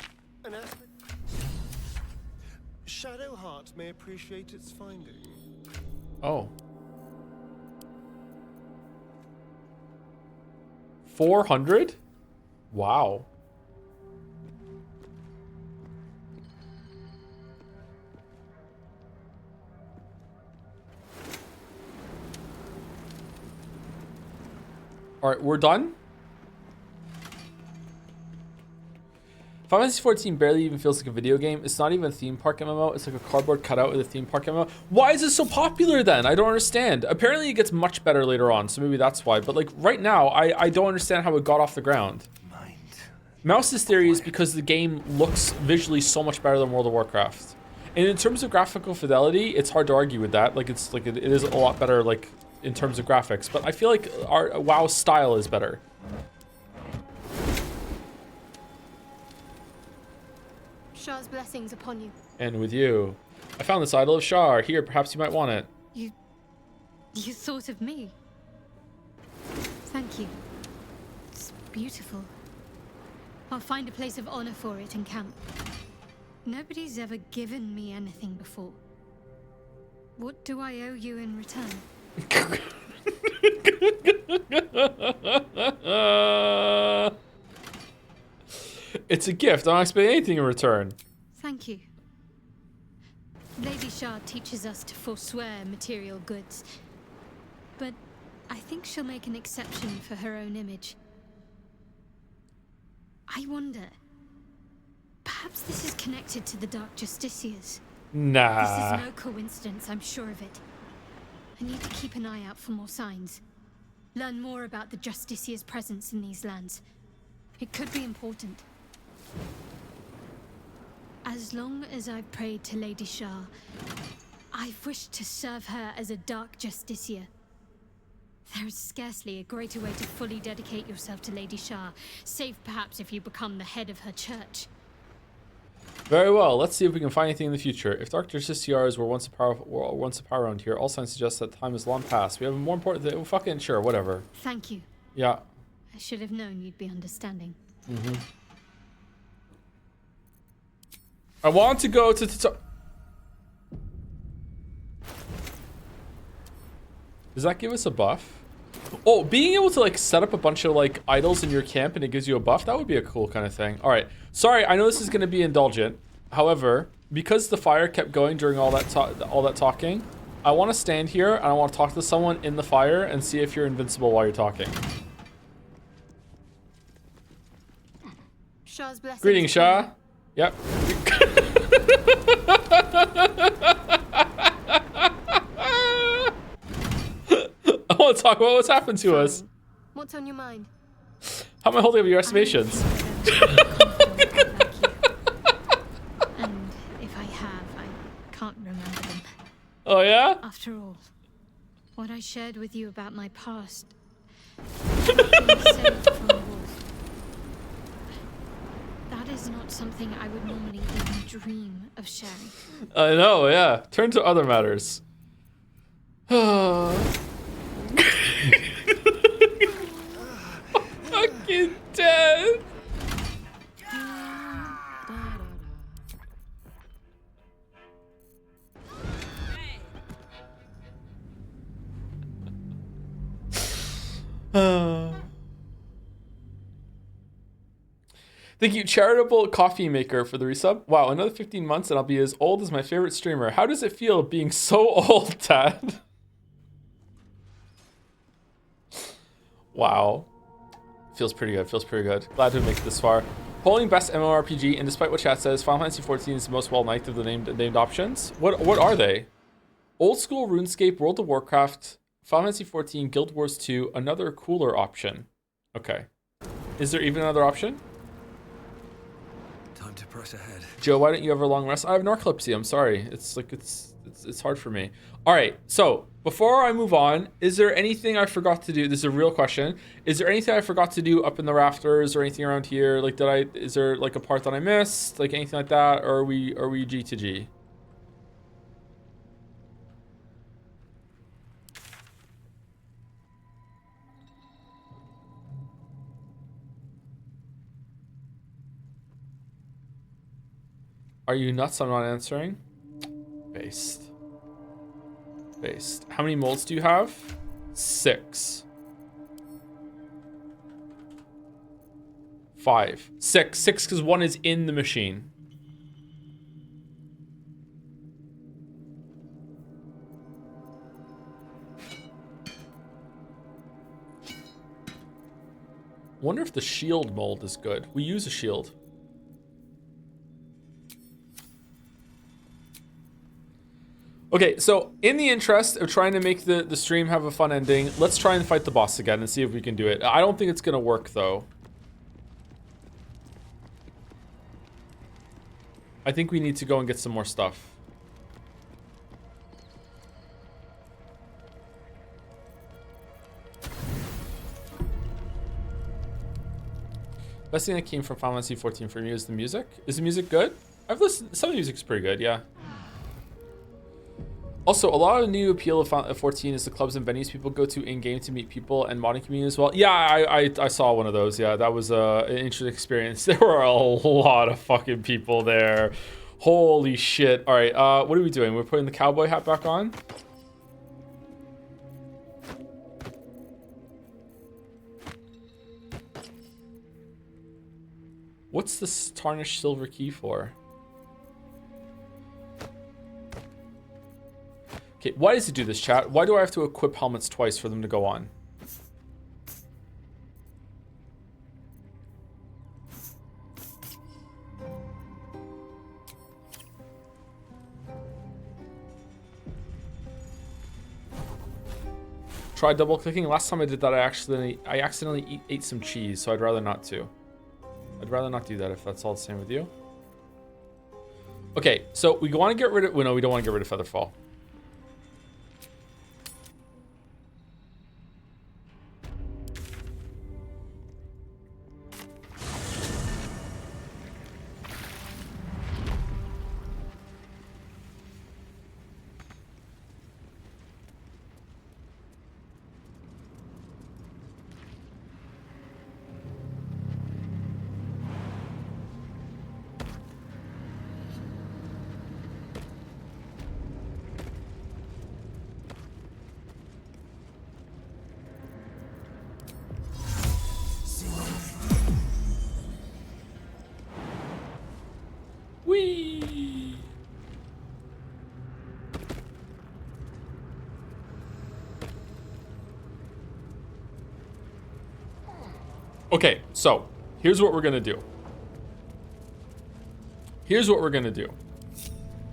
Shadowheart may appreciate its finding. Oh. 400? Wow. All right, we're done. Final Fantasy 14 barely even feels like a video game. It's not even a theme park MMO. It's like a cardboard cutout with a theme park MMO. Why is it so popular then? I don't understand. Apparently it gets much better later on, so maybe that's why. But like right now, I don't understand how it got off the ground. Mouse's theory is because the game looks visually so much better than World of Warcraft. And in terms of graphical fidelity, it's hard to argue with that. Like it's like it is a lot better like in terms of graphics. But I feel like our WoW's style is better. Shah's blessings upon you. And with you. I found this idol of Shar. Here, perhaps you might want it. You thought of me. Thank you. It's beautiful. I'll find a place of honor for it in camp. Nobody's ever given me anything before. What do I owe you in return? It's a gift. I don't expect anything in return. Thank you. Lady Shah teaches us to forswear material goods. But I think she'll make an exception for her own image. I wonder... perhaps this is connected to the Dark Justiciars. Nah. This is no coincidence, I'm sure of it. I need to keep an eye out for more signs. Learn more about the Justiciars' presence in these lands. It could be important. As long as I've prayed to Lady Shah, I've wished to serve her as a Dark Justiciar. There is scarcely a greater way to fully dedicate yourself to Lady Shah, save perhaps if you become the head of her church. Very well. Let's see if we can find anything in the future. If Dark Justiciars were once a power around here, all signs suggest that time is long past. We have a more important thing. Fucking sure, whatever. Thank you. Yeah. I should have known you'd be understanding. Mm-hmm. I want to go to Does that give us a buff? Oh, being able to like set up a bunch of like idols in your camp and it gives you a buff, that would be a cool kind of thing. All right. Sorry, I know this is going to be indulgent. However, because the fire kept going during all that talking, I want to stand here and I want to talk to someone in the fire and see if you're invincible while you're talking. Shah's blessings. Greetings, Shah. Yep. I want to talk about what's happened to us. What's on your mind? How am I holding up your estimations? And if I have, I can't remember them. Oh yeah? After all, what I shared with you about my past. I've been saved from a wolf. That is not something I would normally even dream of sharing. I know, yeah. Turn to other matters. Fucking dead. Thank you, Charitable Coffee Maker, for the resub. Wow, another 15 months and I'll be as old as my favorite streamer. How does it feel being so old, Dad? Wow. Feels pretty good, feels pretty good. Glad to make it this far. Polling best MMORPG, and despite what chat says, Final Fantasy XIV is the most well-liked of the named options. What are they? Old School, RuneScape, World of Warcraft, Final Fantasy XIV, Guild Wars 2, another cooler option. Okay. Is there even another option? Time to press ahead. Joe, why don't you have a long rest? I have narcolepsy. I'm sorry. It's like it's hard for me. All right. So before I move on, is there anything I forgot to do? This is a real question. Is there anything I forgot to do up in the rafters or anything around here? Like, is there like a part that I missed? Like anything like that? Or are we G to G? Are you nuts? I'm not answering. Based. How many molds do you have? 6. 5. 6 because 1 is in the machine. Wonder if the shield mold is good. We use a shield. Okay, so in the interest of trying to make the stream have a fun ending, let's try and fight the boss again and see if we can do it. I don't think it's going to work, though. I think we need to go and get some more stuff. Best thing that came from Final Fantasy XIV for me is the music. Is the music good? I've listened. Some of the music's pretty good, yeah. Also, a lot of the new appeal of 14 is the clubs and venues people go to in-game to meet people and modding community as well. Yeah, I saw one of those. Yeah, that was an interesting experience. There were a lot of fucking people there. Holy shit. All right, what are we doing? We're putting the cowboy hat back on. What's this tarnished silver key for? Okay, why does it do this, chat? Why do I have to equip helmets twice for them to go on? Try double clicking. Last time I did that, I accidentally ate some cheese, so I'd rather not to. I'd rather not do that if that's all the same with you. Okay, so we want to get rid of... Well, no, we don't want to get rid of Featherfall. Whee! Okay, so here's what we're gonna do.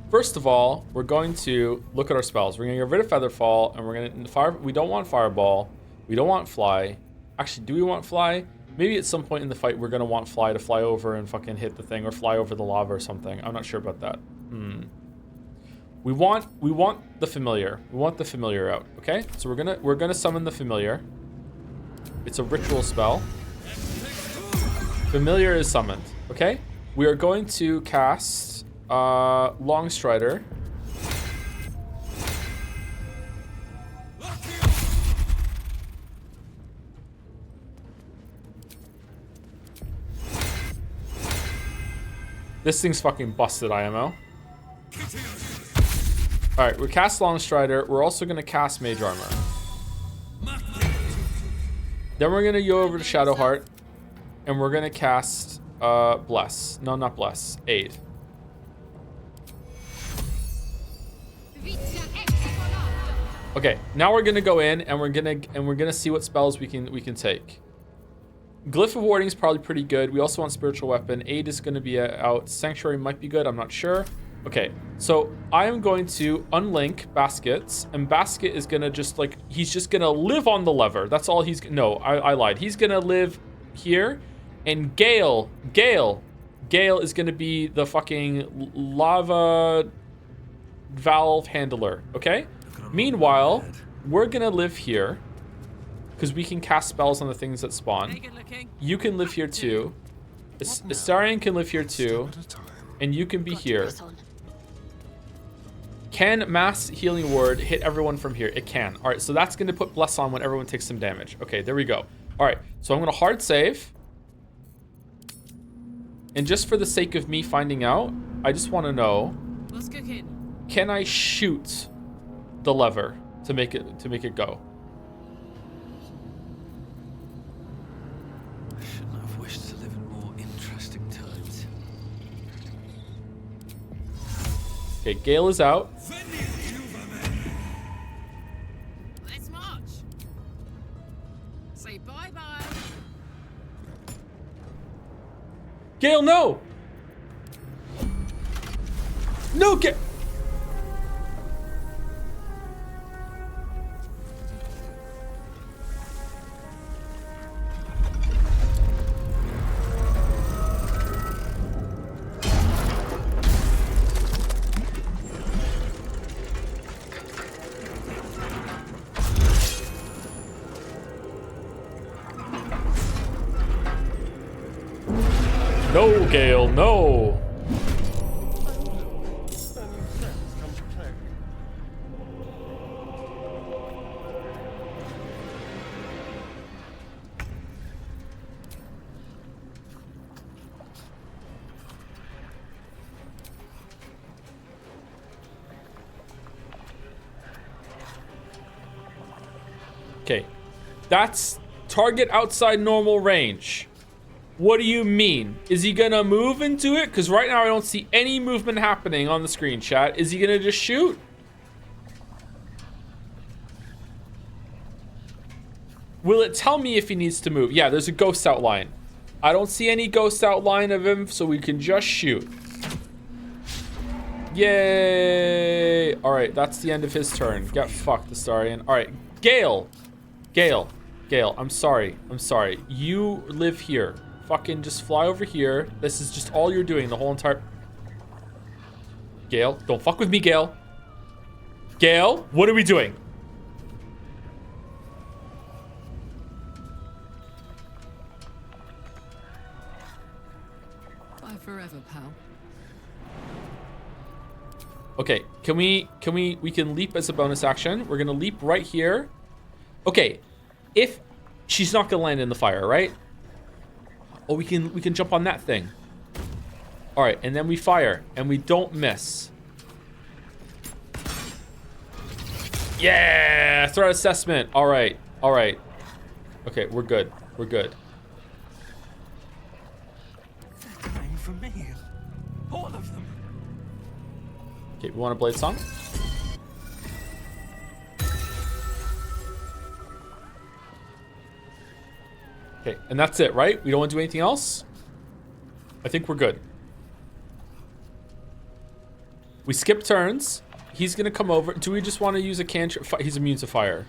First of all, we're going to look at our spells. We're gonna get rid of Featherfall, and we're gonna fire. We don't want Fireball. We don't want Fly. Actually, do we want Fly? Maybe at some point in the fight, we're gonna want Fly to fly over and fucking hit the thing, or fly over the lava or something. I'm not sure about that. We want the familiar. We want the familiar out. Okay, so we're gonna summon the familiar. It's a ritual spell. Familiar is summoned. Okay, we are going to cast Longstrider. This thing's fucking busted, IMO. Alright, we cast Longstrider. We're also going to cast Mage Armor. Then we're going to go over to Shadowheart. And we're going to cast Bless. No, not Bless. Aid. Okay, now we're going to go in and we're going to see what spells we can take. Glyph of Warding is probably pretty good. We also want Spiritual Weapon. Aid is going to be out. Sanctuary might be good. I'm not sure. Okay, so I am going to unlink Baskets. And Basket is going to just like... He's just going to live on the lever. That's all he's... No, I lied. He's going to live here. And Gale is going to be the fucking lava valve handler. Okay? Meanwhile, we're going to live here. Because we can cast spells on the things that spawn. You can live here too. Astarion can live here too. And you can be here. Can Mass Healing Word hit everyone from here? It can. Alright, so that's going to put Bless on when everyone takes some damage. Okay, there we go. Alright, so I'm going to hard save. And just for the sake of me finding out, I just want to know... Can I shoot the lever to make it go? Okay, Gale is out. Let's march. Say bye-bye. Gale, no! No, Gale! No, Gale, no! Okay. That's target outside normal range. What do you mean? Is he gonna move into it? Because right now I don't see any movement happening on the screen, chat. Is he gonna just shoot? Will it tell me if he needs to move? Yeah, there's a ghost outline. I don't see any ghost outline of him, so we can just shoot. Yay! Alright, that's the end of his turn. Get fucked, Astarion. Alright, Gale! Gale. Gale, I'm sorry. I'm sorry. You live here. Fucking just fly over here. This is just all you're doing the whole entire... Gale, don't fuck with me, Gale. Gale, what are we doing? Bye forever, pal. Okay, we can leap as a bonus action. We're gonna leap right here. Okay, if she's not gonna land in the fire, right? Oh, we can jump on that thing. All right, and then we fire, and we don't miss. Yeah, threat assessment. All right, all right. Okay, we're good. We're good. They're dying for me. All of them. Okay, we want a blade song. Okay, and that's it, right? We don't want to do anything else? I think we're good. We skip turns. He's gonna come over. Do we just want to use a cantrip? He's immune to fire.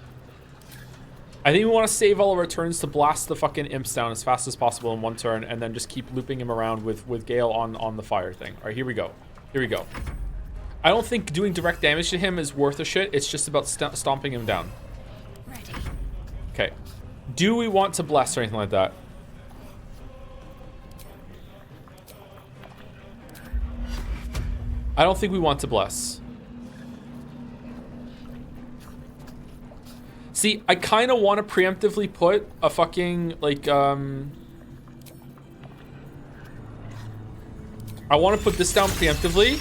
I think we want to save all of our turns to blast the fucking imps down as fast as possible in one turn, and then just keep looping him around with Gale on the fire thing. All right, here we go. Here we go. I don't think doing direct damage to him is worth a shit. It's just about stomping him down. Ready. Okay. Do we want to bless or anything like that? I don't think we want to bless. See, I kind of want to preemptively put a fucking, like, I want to put this down preemptively,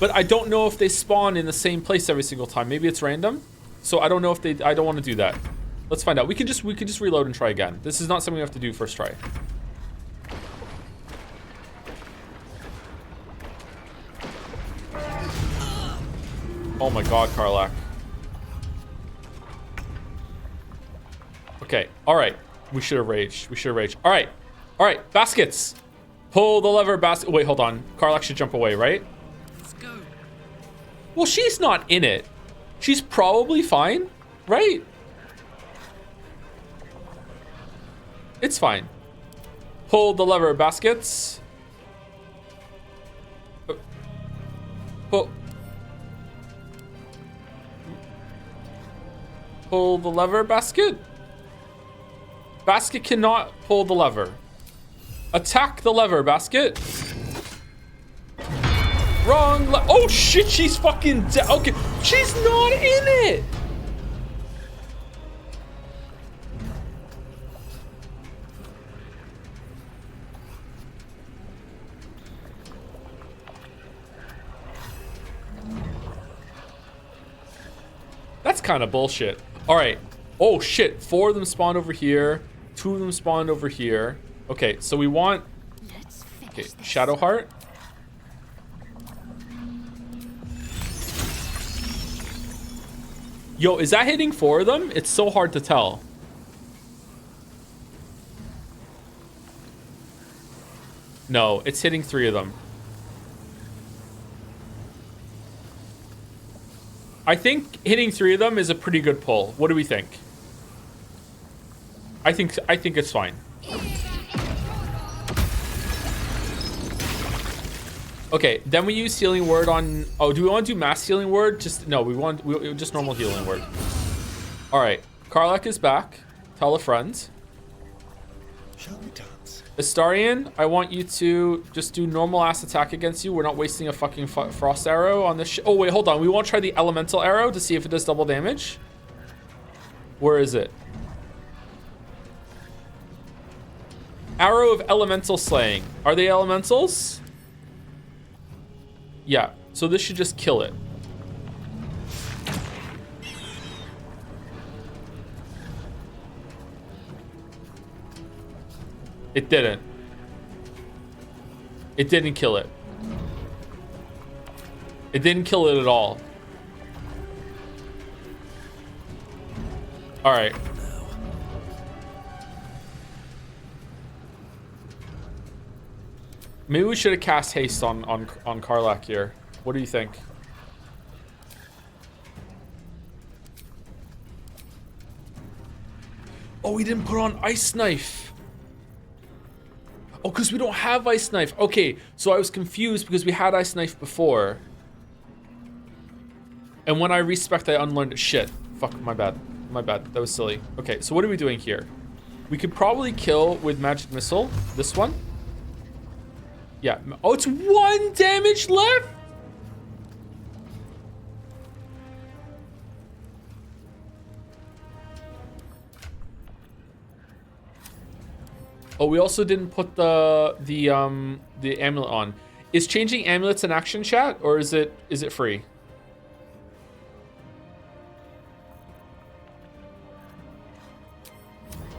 but I don't know if they spawn in the same place every single time. Maybe it's random. So I don't know if they, I don't want to do that. Let's find out. We can just reload and try again. This is not something we have to do first try. Oh my god, Karlach. Okay, alright. We should have raged. We should have raged. Alright. Alright, baskets. Pull the lever, basket. Wait, hold on. Karlach should jump away, right? Let's go. Well, she's not in it. She's probably fine, right? It's fine. Pull the lever, baskets. Pull the lever, basket. Basket cannot pull the lever. Attack the lever, basket. Wrong. Oh shit, she's fucking dead. Okay, she's not in it. That's kind of bullshit. All right. Oh shit, 4 of them spawned over here. 2 of them spawned over here. Okay, so we want... Okay, Shadowheart. Yo, is that hitting 4 of them? It's so hard to tell. No, it's hitting 3 of them. I think hitting 3 of them is a pretty good pull. What do we think? I think it's fine. Okay, then we use healing word on... Oh, do we want to do mass healing word? Just no, we just normal healing word. All right, Karlach is back. Tell a friend. Shall we dance? Astarion, I want you to just do normal ass attack against you. We're not wasting a fucking frost arrow on this. Oh wait, hold on. We want to try the elemental arrow to see if it does double damage. Where is it? Arrow of elemental slaying. Are they elementals? Yeah, so this should just kill it. It didn't. It didn't kill it. It didn't kill it at all. All right. Maybe we should have cast haste on Karlach here. What do you think? Oh, we didn't put on Ice Knife. Oh, because we don't have Ice Knife. Okay, so I was confused because we had Ice Knife before. And when I respec, I unlearned it. Shit. Fuck, my bad. My bad. That was silly. Okay, so what are we doing here? We could probably kill with Magic Missile. This one. Yeah. Oh, it's 1 damage left? Oh, we also didn't put the amulet on. Is changing amulets an action, chat, or is it free?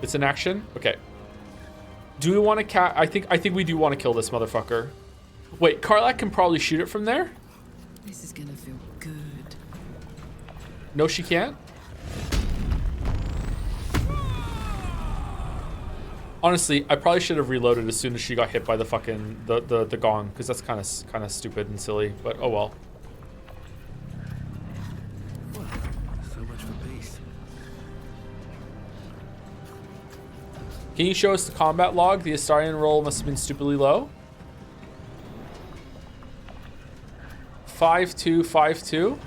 It's an action? Okay. Do we want to I think we do want to kill this motherfucker. Wait, Karlach can probably shoot it from there? This is gonna feel good. No, she can't? Honestly, I probably should have reloaded as soon as she got hit by the fucking the gong, because that's kind of stupid and silly, but oh well. So much for peace. Can you show us the combat log? The Astarion roll must have been stupidly low. 5-2-5-2.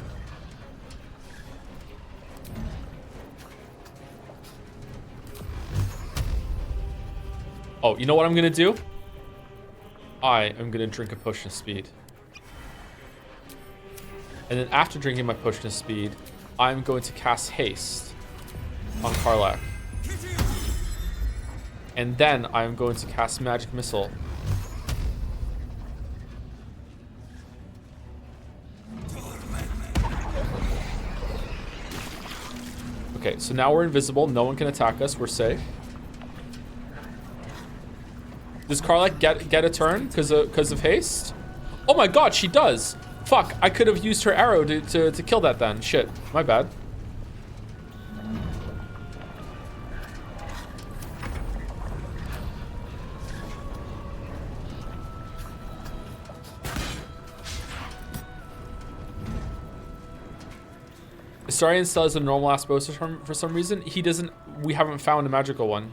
Oh, you know what I'm gonna do? I am gonna drink a potion of speed. And then after drinking my potion of speed, I'm going to cast haste on Karlach. And then I'm going to cast Magic Missile. Okay, so now we're invisible. No one can attack us. We're safe. Does Karlach get a turn because of haste? Oh my god, she does. Fuck, I could have used her arrow to kill that then. Shit, my bad. Astarion still has a normal ass bow for some reason. He doesn't. We haven't found a magical one.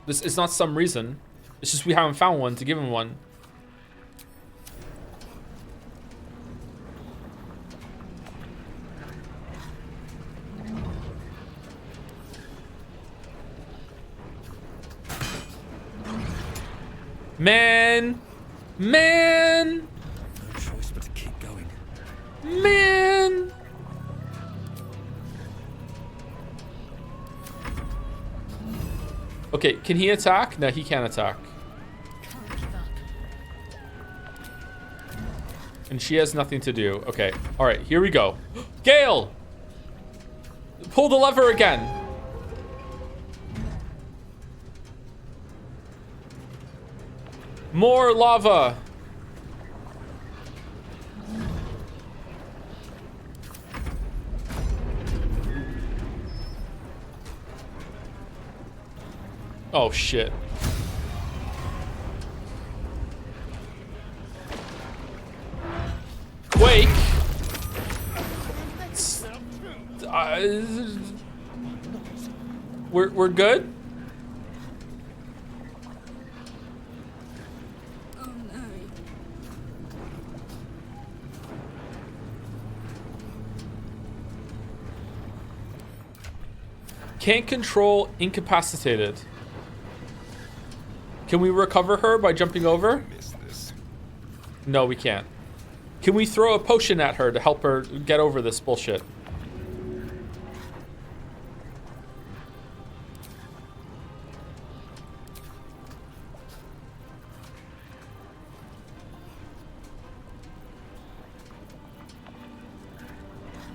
This is not some reason. It's just we haven't found one to give him one. Man! Man! No choice but to keep going. Man! Okay, can he attack? No, he can't attack. And she has nothing to do. Okay, all right, here we go. Gale! Pull the lever again. More lava. Oh, shit. Quake. We're good? Oh no. Can't control incapacitated. Can we recover her by jumping over? No, we can't. Can we throw a potion at her to help her get over this bullshit?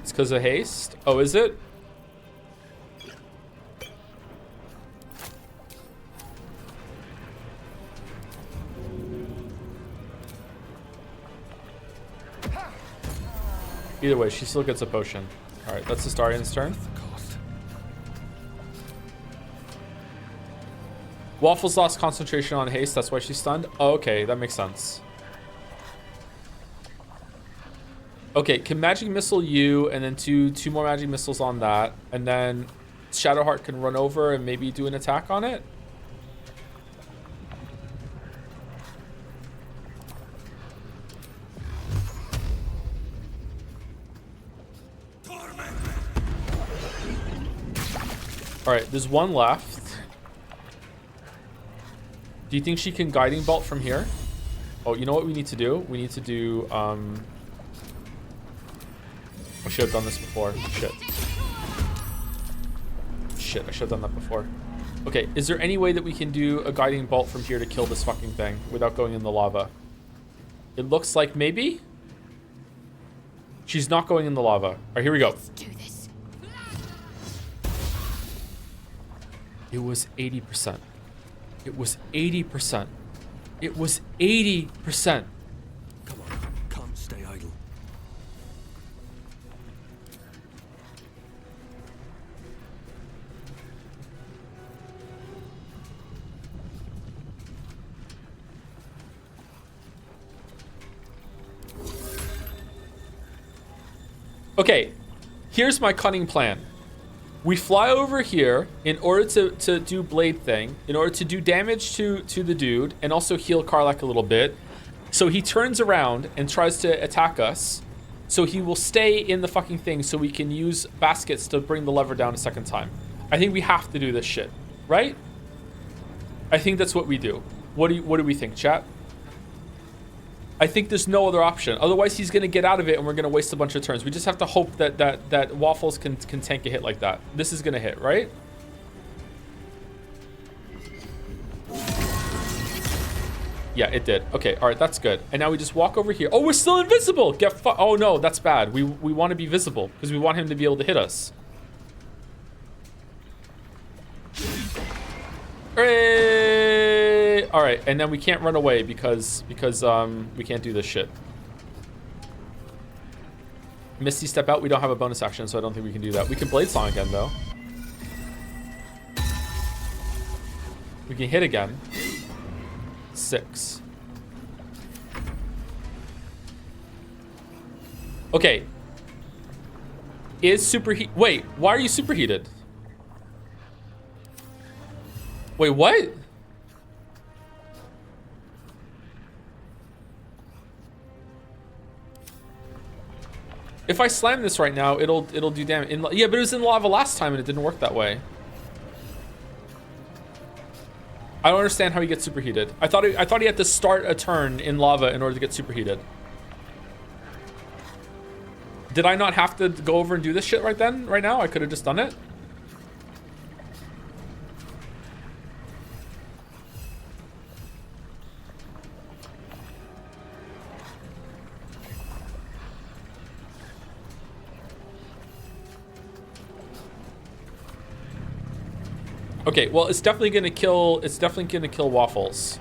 It's because of haste? Oh, is it? Either way, she still gets a potion. All right, that's Astarian's turn. Waffles lost concentration on haste. That's why she's stunned. Oh, okay, that makes sense. Okay, can magic missile you, and then two more magic missiles on that, and then Shadowheart can run over and maybe do an attack on it. All right, there's one left. Do you think she can guiding bolt from here? Oh, you know what we need to do? We need to do I should have done this before. Shit, I should have done that before. Okay, is there any way that we can do a guiding bolt from here to kill this fucking thing without going in the lava? It looks like maybe. She's not going in the lava. All right, here we go. Let's do this. It was 80%. It was 80%. It was 80%. Come on, can't stay idle. Okay, here's my cunning plan. We fly over here in order to do blade thing, in order to do damage to the dude, and also heal Karlach a little bit. So he turns around and tries to attack us. So he will stay in the fucking thing so we can use baskets to bring the lever down a second time. I think we have to do this shit, right? I think that's what we do. What do we think, chat? I think there's no other option. Otherwise, he's going to get out of it, and we're going to waste a bunch of turns. We just have to hope that Waffles can tank a hit like that. This is going to hit, right? Yeah, it did. Okay, all right, that's good. And now we just walk over here. Oh, we're still invisible. Oh, no, that's bad. We want to be visible because we want him to be able to hit us. Hooray! All right, and then we can't run away because we can't do this shit. Misty step out. We don't have a bonus action, so I don't think we can do that. We can blade song again though. We can hit again. 6. Okay. Is superheat? Wait, why are you superheated? Wait, what? If I slam this right now, it'll do damage. Yeah, but it was in lava last time and it didn't work that way. I don't understand how he gets superheated. I thought he had to start a turn in lava in order to get superheated. Did I not have to go over and do this shit right now? I could have just done it. Okay, well, it's definitely gonna kill Waffles.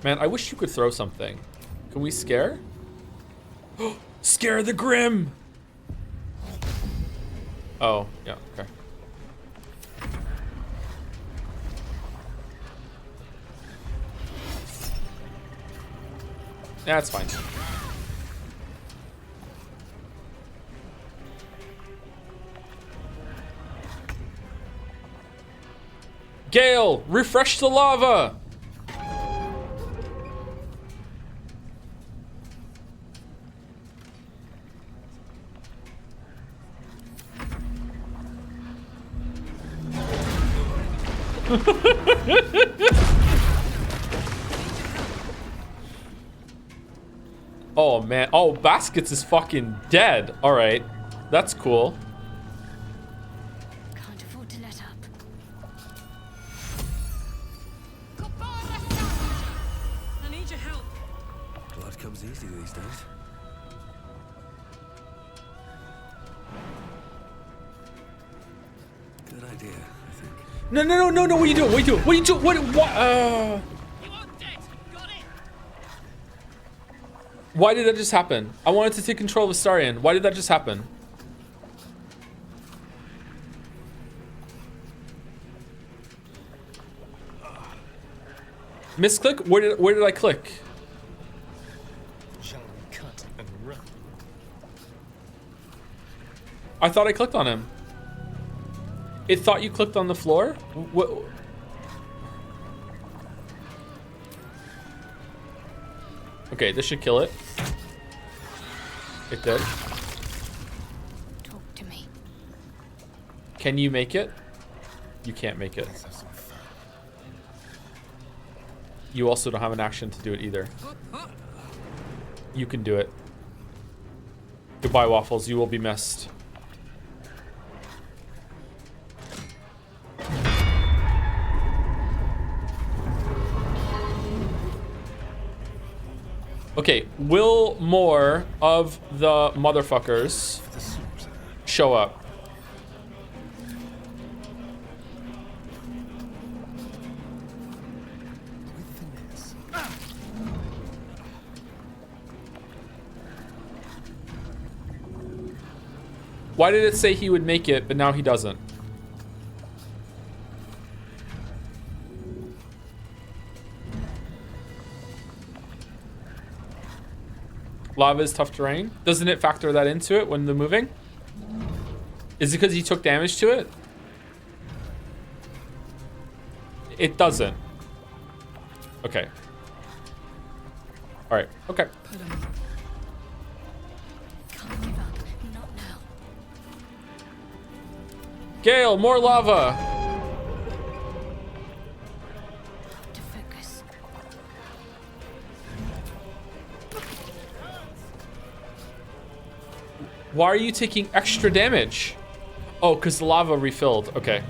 Man, I wish you could throw something. Can we scare? Scare the Grim! Oh, yeah, okay. Yeah, that's fine. Gale, refresh the lava! Oh man, oh, Baskets is fucking dead. All right, that's cool. Can't afford to let up. I need your help. Blood comes easy these days. Good idea, I think. No, what are you doing? What are you doing? What are you doing? What? You are dead. Got it. Why did that just happen? I wanted to take control of Astarion. Why did that just happen? Misclick? Where did I click? Shall we cut and run? I thought I clicked on him. It thought you clicked on the floor? What? Okay, this should kill it. It did. Talk to me. Can you make it? You can't make it. You also don't have an action to do it either. You can do it. Goodbye, Waffles. You will be missed. Okay, will more of the motherfuckers show up? Why did it say he would make it, but now he doesn't? Lava is tough terrain. Doesn't it factor that into it when they're moving? Is it because he took damage to it? It doesn't. Okay. All right. Okay. Put 'em up. Can't give up. Not now. Gale, more lava. To focus. Why are you taking extra damage? Oh, because the lava refilled. Okay.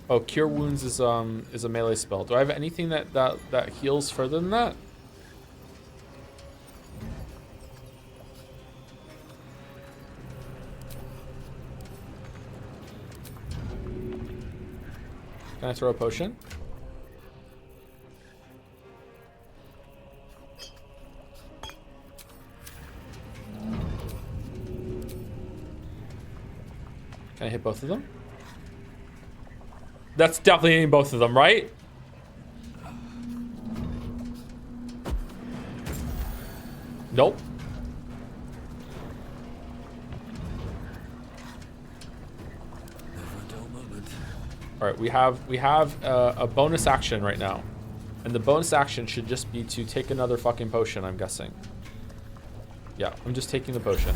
Oh, Cure Wounds is a melee spell. Do I have anything that heals further than that? Can I throw a potion? Can I hit both of them? That's definitely hitting both of them, right? Nope. Never a dull moment. All right, we have a bonus action right now, and the bonus action should just be to take another fucking potion. I'm guessing. Yeah, I'm just taking the potion.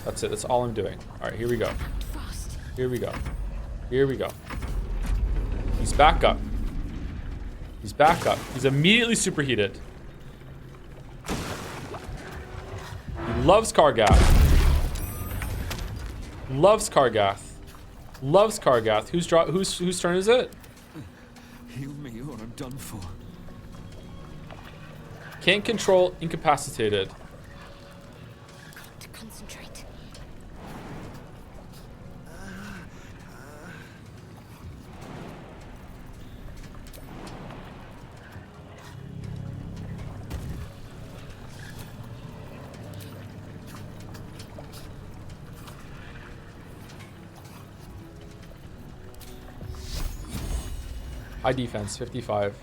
That's it. That's all I'm doing. All right, here we go. Fast. Here we go. Here we go. He's back up. He's back up. He's immediately superheated. He loves Kargath. Loves Kargath. Loves Kargath. Whose turn is it? Heal me or I'm done for. Can't control incapacitated. Got to concentrate. High defense, 55.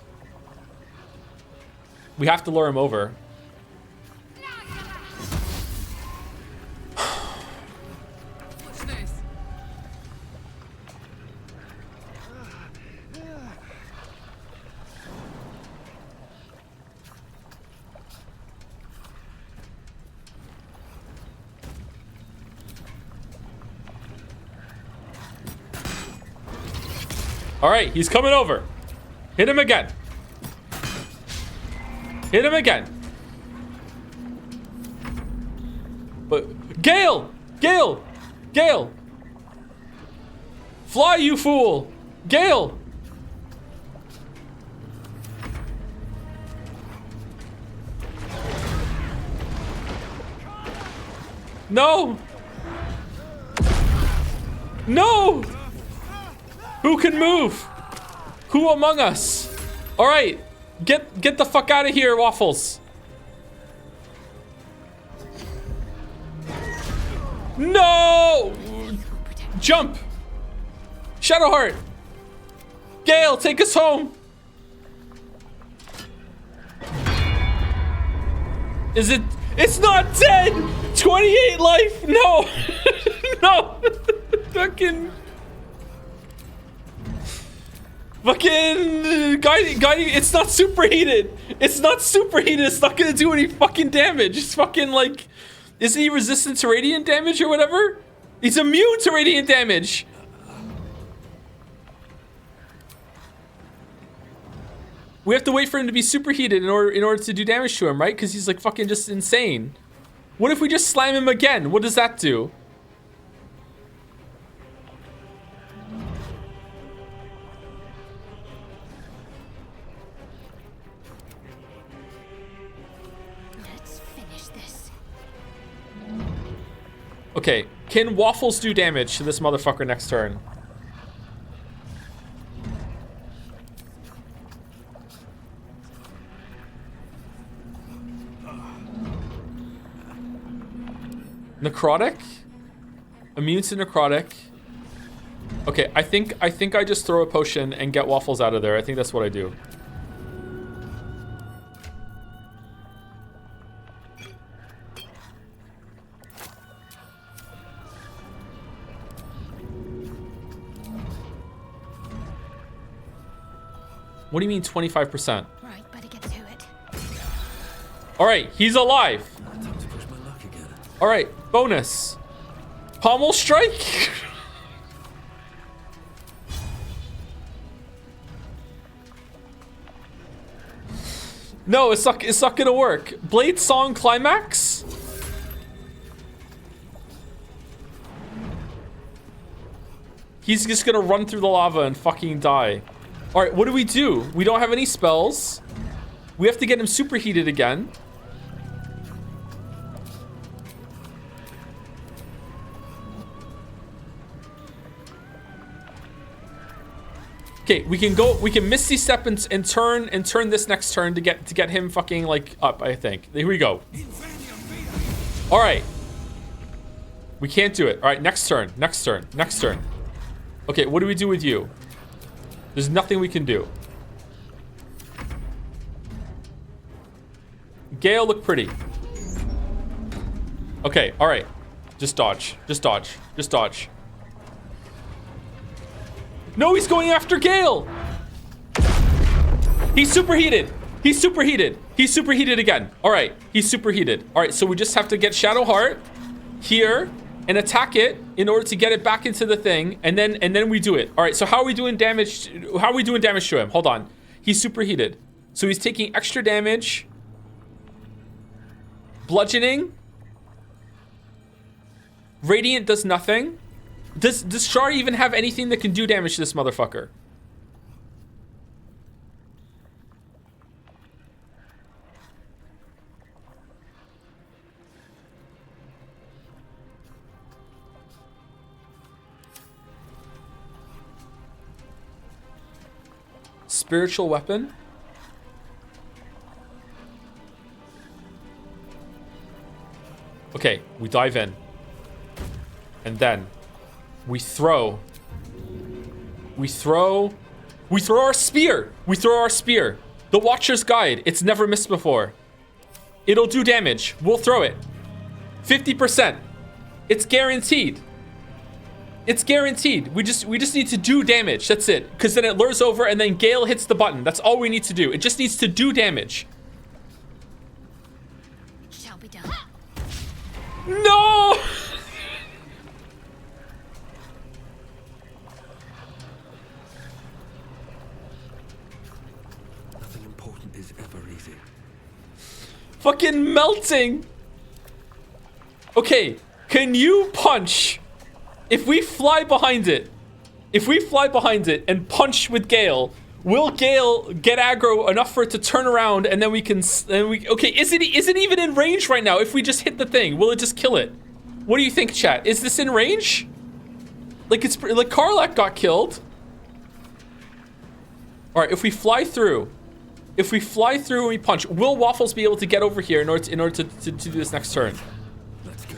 We have to lure him over. What's this? All right, he's coming over. Hit him again. Hit him again. But Gale! Gale! Gale! Fly, you fool! Gale! No! No! Who can move? Who among us? All right, get the fuck out of here, Waffles. No! Jump! Shadowheart! Gale, take us home! Is it? It's not dead! 28 life! No! No! Fucking... guiding, it's not superheated! It's not superheated, it's not gonna do any fucking damage. It's fucking like... Isn't he resistant to radiant damage or whatever? He's immune to radiant damage! We have to wait for him to be superheated in order to do damage to him, right? Because he's like fucking just insane. What if we just slam him again? What does that do? Let's finish this. Okay, can Waffles do damage to this motherfucker next turn? Necrotic? Immune to necrotic. Okay, I think I just throw a potion and get Waffles out of there. I think that's what I do. What do you mean 25%? Right, better get to it. All right, he's alive. Time to push my luck again. All right, bonus. Pommel strike. No, it's not gonna work. Blade Song Climax? He's just gonna run through the lava and fucking die. All right, what do? We don't have any spells. We have to get him superheated again. Okay, we can Misty Step and turn this next turn to get him fucking like up, I think. Here we go. All right. We can't do it. All right, next turn. Okay, what do we do with you? There's nothing we can do. Gale, look pretty. Okay, all right. Just dodge. No, he's going after Gale! He's superheated again. All right, he's superheated. All right, so we just have to get Shadowheart here and attack it in order to get it back into the thing, and then we do it. All right, so how are we doing damage to him? Hold on. He's superheated. So he's taking extra damage. Bludgeoning. Radiant does nothing. Does Char even have anything that can do damage to this motherfucker? Spiritual weapon? Okay, we dive in. And then we throw our spear. The Watcher's Guide. It's never missed before. It'll do damage. We'll throw it. 50%. It's guaranteed. We just need to do damage. That's it. Because then it lures over and then Gale hits the button. That's all we need to do. It just needs to do damage. Shall be done. No! Nothing important is ever easy. Fucking melting. Okay, can you punch? If we fly behind it and punch with Gale, will Gale get aggro enough for it to turn around and then we can okay, is it even in range right now? If we just hit the thing, will it just kill it? What do you think, chat? Is this in range? Like it's like Karlak got killed. All right, if we fly through and we punch, will Waffles be able to get over here in order to do this next turn? Let's go.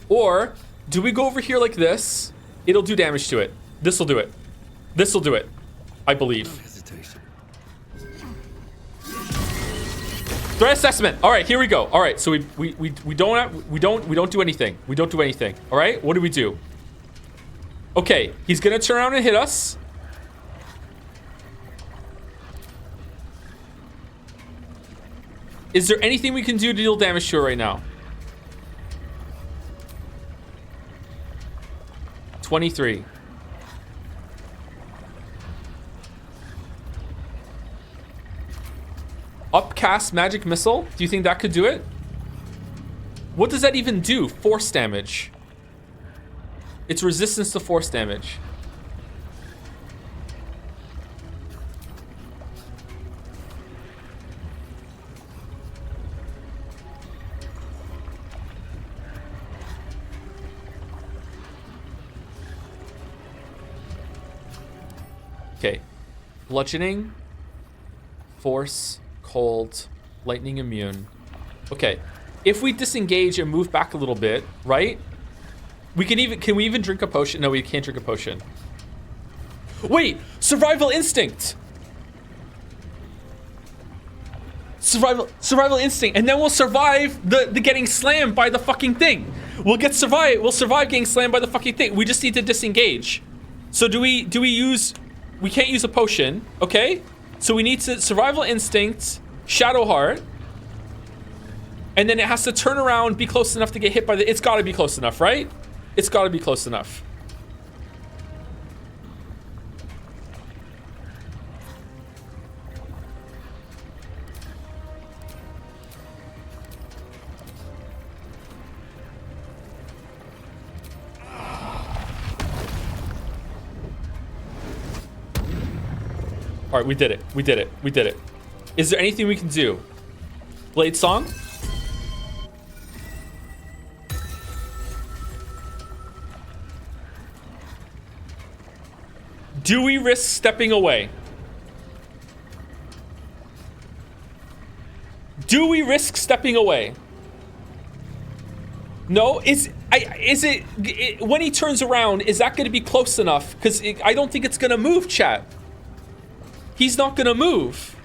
Or do we go over here like this? It'll do damage to it. This will do it. This will do it. I believe. No hesitation. Threat assessment. All right, here we go. All right, so we don't do anything. We don't do anything. All right, what do we do? Okay, he's gonna turn around and hit us. Is there anything we can do to deal damage to it right now? 23. Upcast magic missile? Do you think that could do it? What does that even do? Force damage. It's resistance to force damage. Okay. Bludgeoning, force, cold, lightning immune. Okay. If we disengage and move back a little bit, right? Can we even drink a potion? No, we can't drink a potion. Wait, survival instinct. Survival instinct, and then we'll survive the getting slammed by the fucking thing. We'll survive getting slammed by the fucking thing. We just need to disengage. So do we use? We can't use a potion, okay? So we need to survival instinct, shadow heart, and then it has to turn around, be close enough to get hit by the. It's got to be close enough, right? It's got to be close enough. All right, we did it. We did it. We did it. Is there anything we can do? Blade Song? Do we risk stepping away? Do we risk stepping away? No? Is it when he turns around, is that going to be close enough? Because I don't think it's going to move, chat. He's not going to move.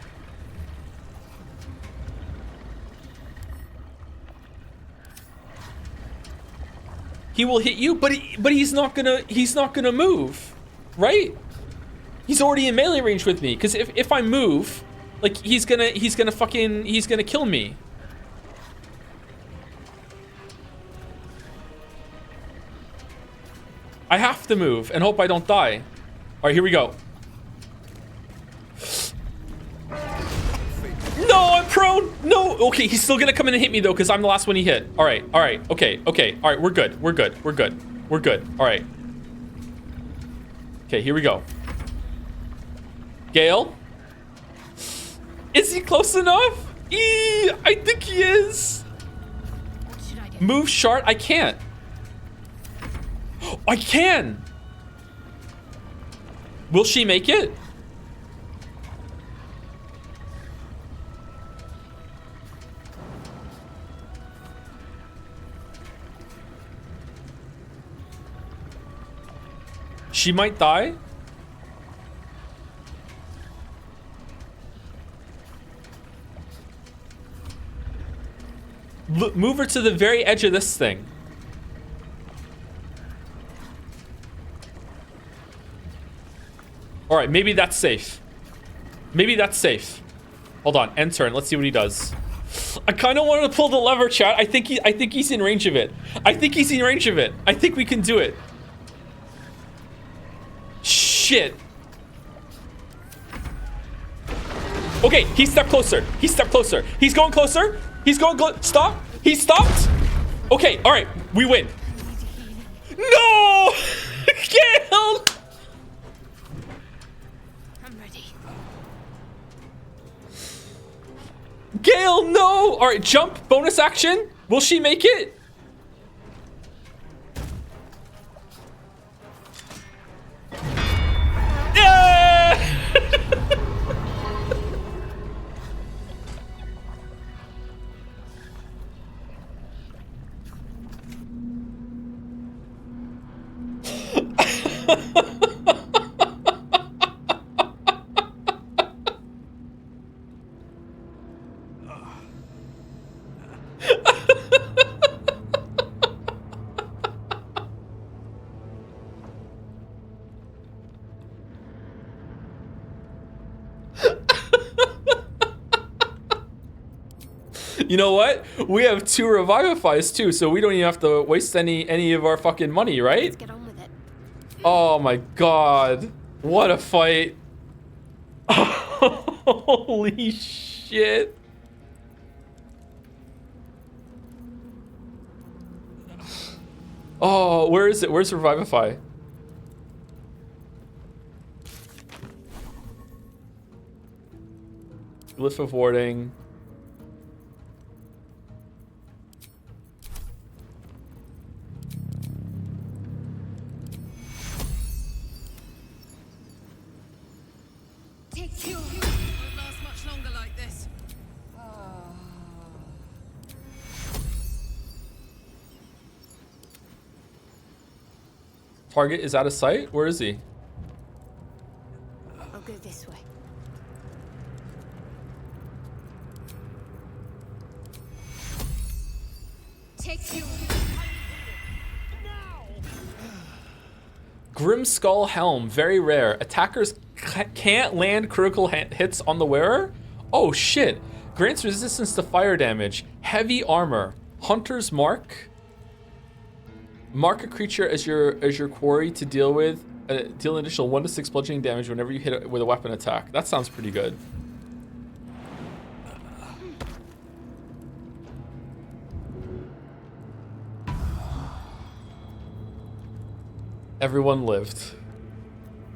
He will hit you, but he's not going to move, right? He's already in melee range with me, because if I move, like he's gonna kill me. I have to move and hope I don't die. All right, here we go. No, I'm prone. No. Okay, he's still gonna come in and hit me though, because I'm the last one he hit. All right. Okay. All right, we're good. We're good. All right. Okay, here we go. Gale? Is he close enough? I think he is. What should I do? Move shard? I can't. I can. Will she make it? She might die. Move her to the very edge of this thing. All right, maybe that's safe. Maybe that's safe. Hold on, end turn. Let's see what he does. I kind of wanted to pull the lever, chat. I think he's in range of it. I think we can do it. Shit. Okay, he stepped closer. He's going closer. Stop. He stopped. Okay, all right. We win. No! Gale! I'm ready. Gale, no! All right, jump. Bonus action. Will she make it? You know what? We have 2 Revivifies too, so we don't even have to waste any of our fucking money, right? Let's get on with it. Oh my god. What a fight. Holy shit. Oh, where is it? Where's Revivify? Glyph of Warding. Take you. Won't last much longer like this. Target is out of sight? Where is he? I'll go this way. Take you. Grim Skull Helm, very rare. Attackers can't land critical hits on the wearer? Oh shit. Grants resistance to fire damage. Heavy armor. Hunter's Mark. Mark a creature as your quarry to deal with. Deal an additional 1 to 6 bludgeoning damage whenever you hit it with a weapon attack. That sounds pretty good. Everyone lived.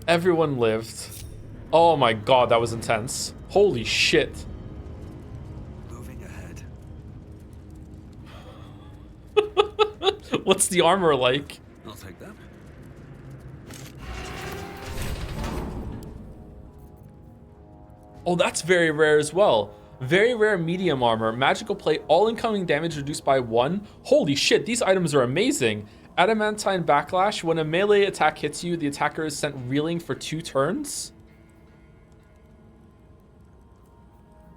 Everyone lived. Oh my god, that was intense. Holy shit. Moving ahead. What's the armor like? I'll take that. Oh, that's very rare as well. Very rare medium armor. Magical plate. All incoming damage reduced by 1. Holy shit, these items are amazing. Adamantine Backlash. When a melee attack hits you, the attacker is sent reeling for 2 turns.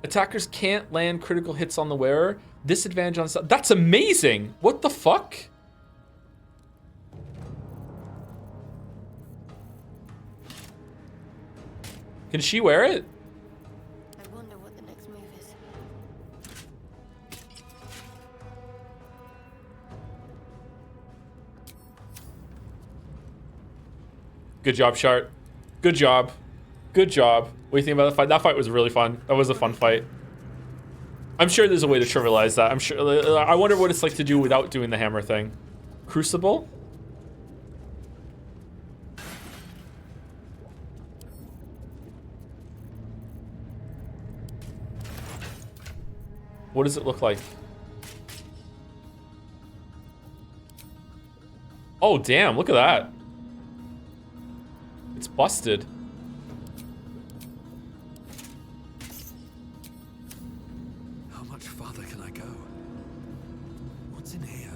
Attackers can't land critical hits on the wearer. Disadvantage on... That's amazing! What the fuck? Can she wear it? I wonder what the next move is. Good job, Shart. Good job. Good job. What do you think about the fight? That fight was really fun. That was a fun fight. I'm sure there's a way to trivialize that. I'm sure. I wonder what it's like to do without doing the hammer thing. Crucible? What does it look like? Oh, damn. Look at that. It's busted. How much farther can I go? What's in here?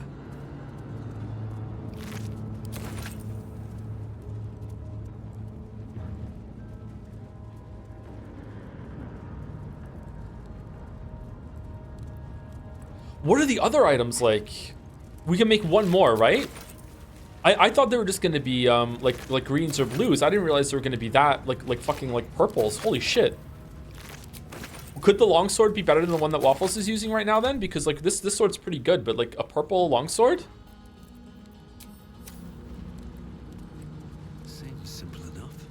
What are the other items like? We can make one more, right? I thought they were just gonna be like greens or blues. I didn't realize they were gonna be that like fucking like purples. Holy shit. Could the longsword be better than the one that Waffles is using right now then? Because like this sword's pretty good, but like a purple longsword? Seems simple enough.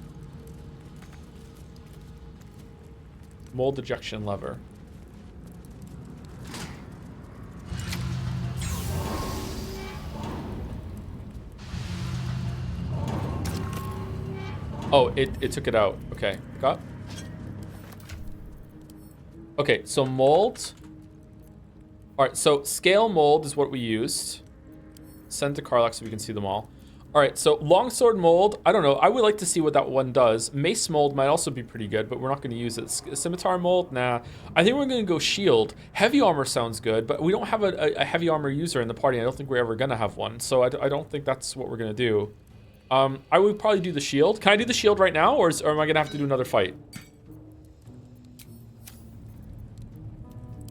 Mold ejection lever. Oh, it took it out. Okay, got. Okay, so mold. All right, so scale mold is what we used. Send to Karlach so we can see them all. All right, so longsword mold. I don't know. I would like to see what that one does. Mace mold might also be pretty good, but we're not going to use it. Scimitar mold, nah. I think we're going to go shield. Heavy armor sounds good, but we don't have a heavy armor user in the party. I don't think we're ever going to have one, so I don't think that's what we're going to do. I would probably do the shield. Can I do the shield right now, or am I gonna have to do another fight?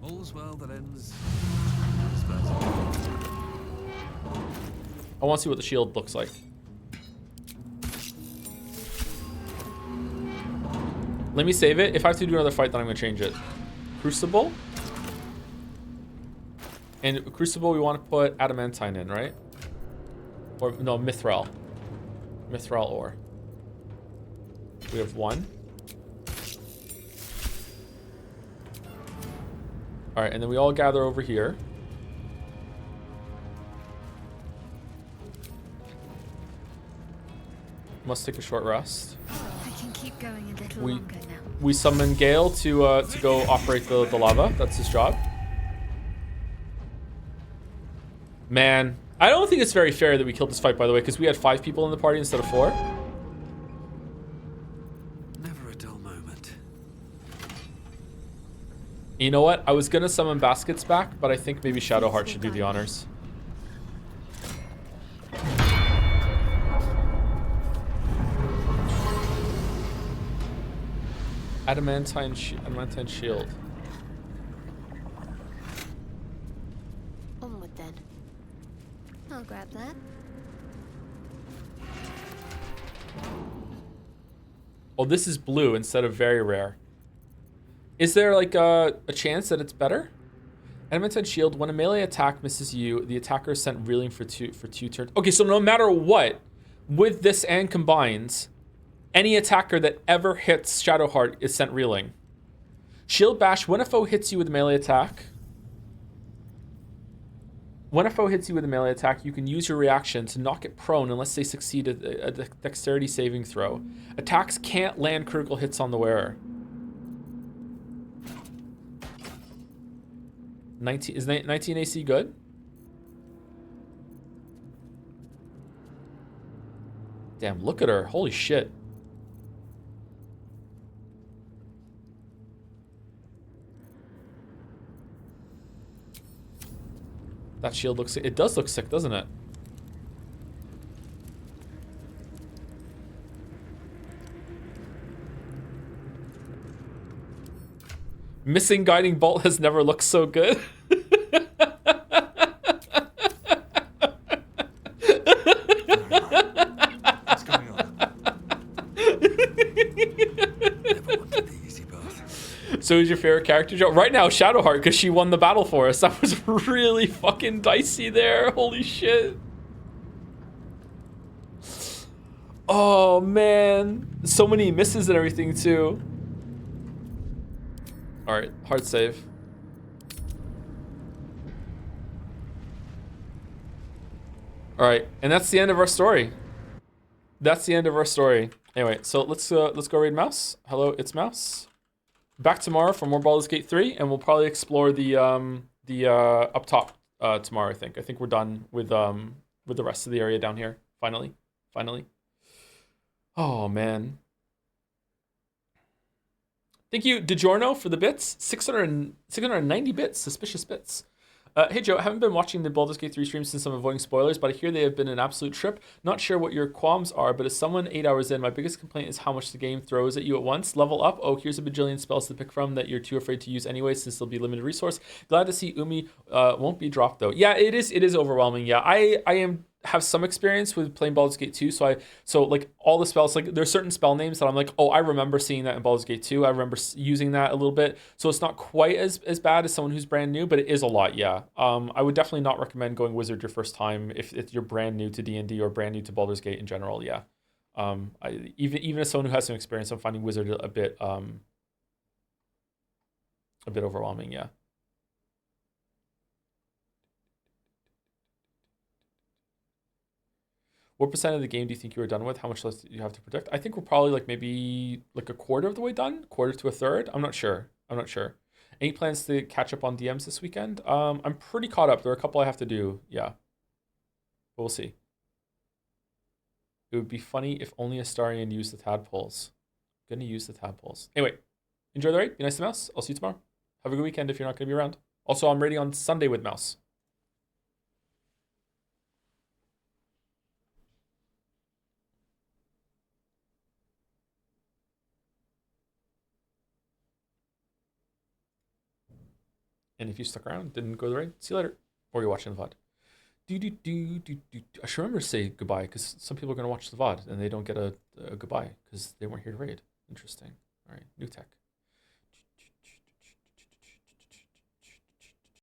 All's well that ends. I want to see what the shield looks like. Let me save it. If I have to do another fight, then I'm gonna change it. Crucible. And Crucible, we want to put Adamantine in, right? Or no, Mithril. Mithril ore. We have 1. All right, and then we all gather over here. Must take a short rest. I can keep going a little longer now. We summon Gale to go operate the lava. That's his job. Man, I don't think it's very fair that we killed this fight, by the way, because we had 5 people in the party instead of 4. Never a dull moment. You know what? I was gonna summon Baskets back, but I think maybe Shadowheart should do the honors. Adamantine shield. Onward then. I'll grab that. Oh, this is blue instead of very rare. Is there like a chance that it's better? Adamantine shield. When a melee attack misses you, the attacker is sent reeling for two turns. Okay, so no matter what, with this and combines, any attacker that ever hits Shadowheart is sent reeling. Shield bash. When a foe hits you with a melee attack. When a foe hits you with a melee attack, you can use your reaction to knock it prone unless they succeed a dexterity saving throw. Attacks can't land critical hits on the wearer. 19 is 19 AC good? Damn, look at her. Holy shit. That shield looks sick. It does look sick, doesn't it? Missing guiding bolt has never looked so good. What's going on? Never wanted the easy path. So who's your favorite character, Joe? Right now, Shadowheart, because she won the battle for us. That was really fucking dicey there. Holy shit. Oh, man. So many misses and everything, too. All right, hard save. All right, and that's the end of our story. That's the end of our story. Anyway, so let's go raid Mouse. Hello, it's Mouse. Back tomorrow for more Baldur's Gate 3, and we'll probably explore the up top tomorrow. I think we're done with the rest of the area down here. Finally. Oh man. Thank you, DiGiorno, for the bits. 690 bits, suspicious bits. Hey Joe, I haven't been watching the Baldur's Gate 3 streams since I'm avoiding spoilers, but I hear they have been an absolute trip. Not sure what your qualms are, but as someone 8 hours in, my biggest complaint is how much the game throws at you at once. Level up. Oh, here's a bajillion spells to pick from that you're too afraid to use anyway, since they'll be limited resource. Glad to see Umi won't be dropped though. Yeah, it is overwhelming. Yeah, I have some experience with playing Baldur's Gate 2, so like all the spells, like there's certain spell names that I'm like, oh, I remember seeing that in Baldur's Gate 2. I remember using that a little bit, so it's not quite as bad as someone who's brand new, but it is a lot. Yeah, I would definitely not recommend going Wizard your first time if you're brand new to D&D or brand new to Baldur's Gate in general. Yeah, even as someone who has some experience, I'm finding Wizard a bit overwhelming. Yeah. What percent of the game do you think you were done with? How much less do you have to predict? I think we're probably like maybe like a quarter of the way done, quarter to a third. I'm not sure. Any plans to catch up on DMs this weekend? I'm pretty caught up. There are a couple I have to do. Yeah, but we'll see. It would be funny if only Astarion used the tadpoles. Gonna use the tadpoles. Anyway, enjoy the raid. Be nice to Mouse. I'll see you tomorrow. Have a good weekend if you're not gonna be around. Also, I'm raiding on Sunday with Mouse. And if you stuck around, didn't go to the raid, see you later. Or you're watching the VOD. I should remember to say goodbye because some people are going to watch the VOD and they don't get a goodbye because they weren't here to raid. Interesting. All right, new tech.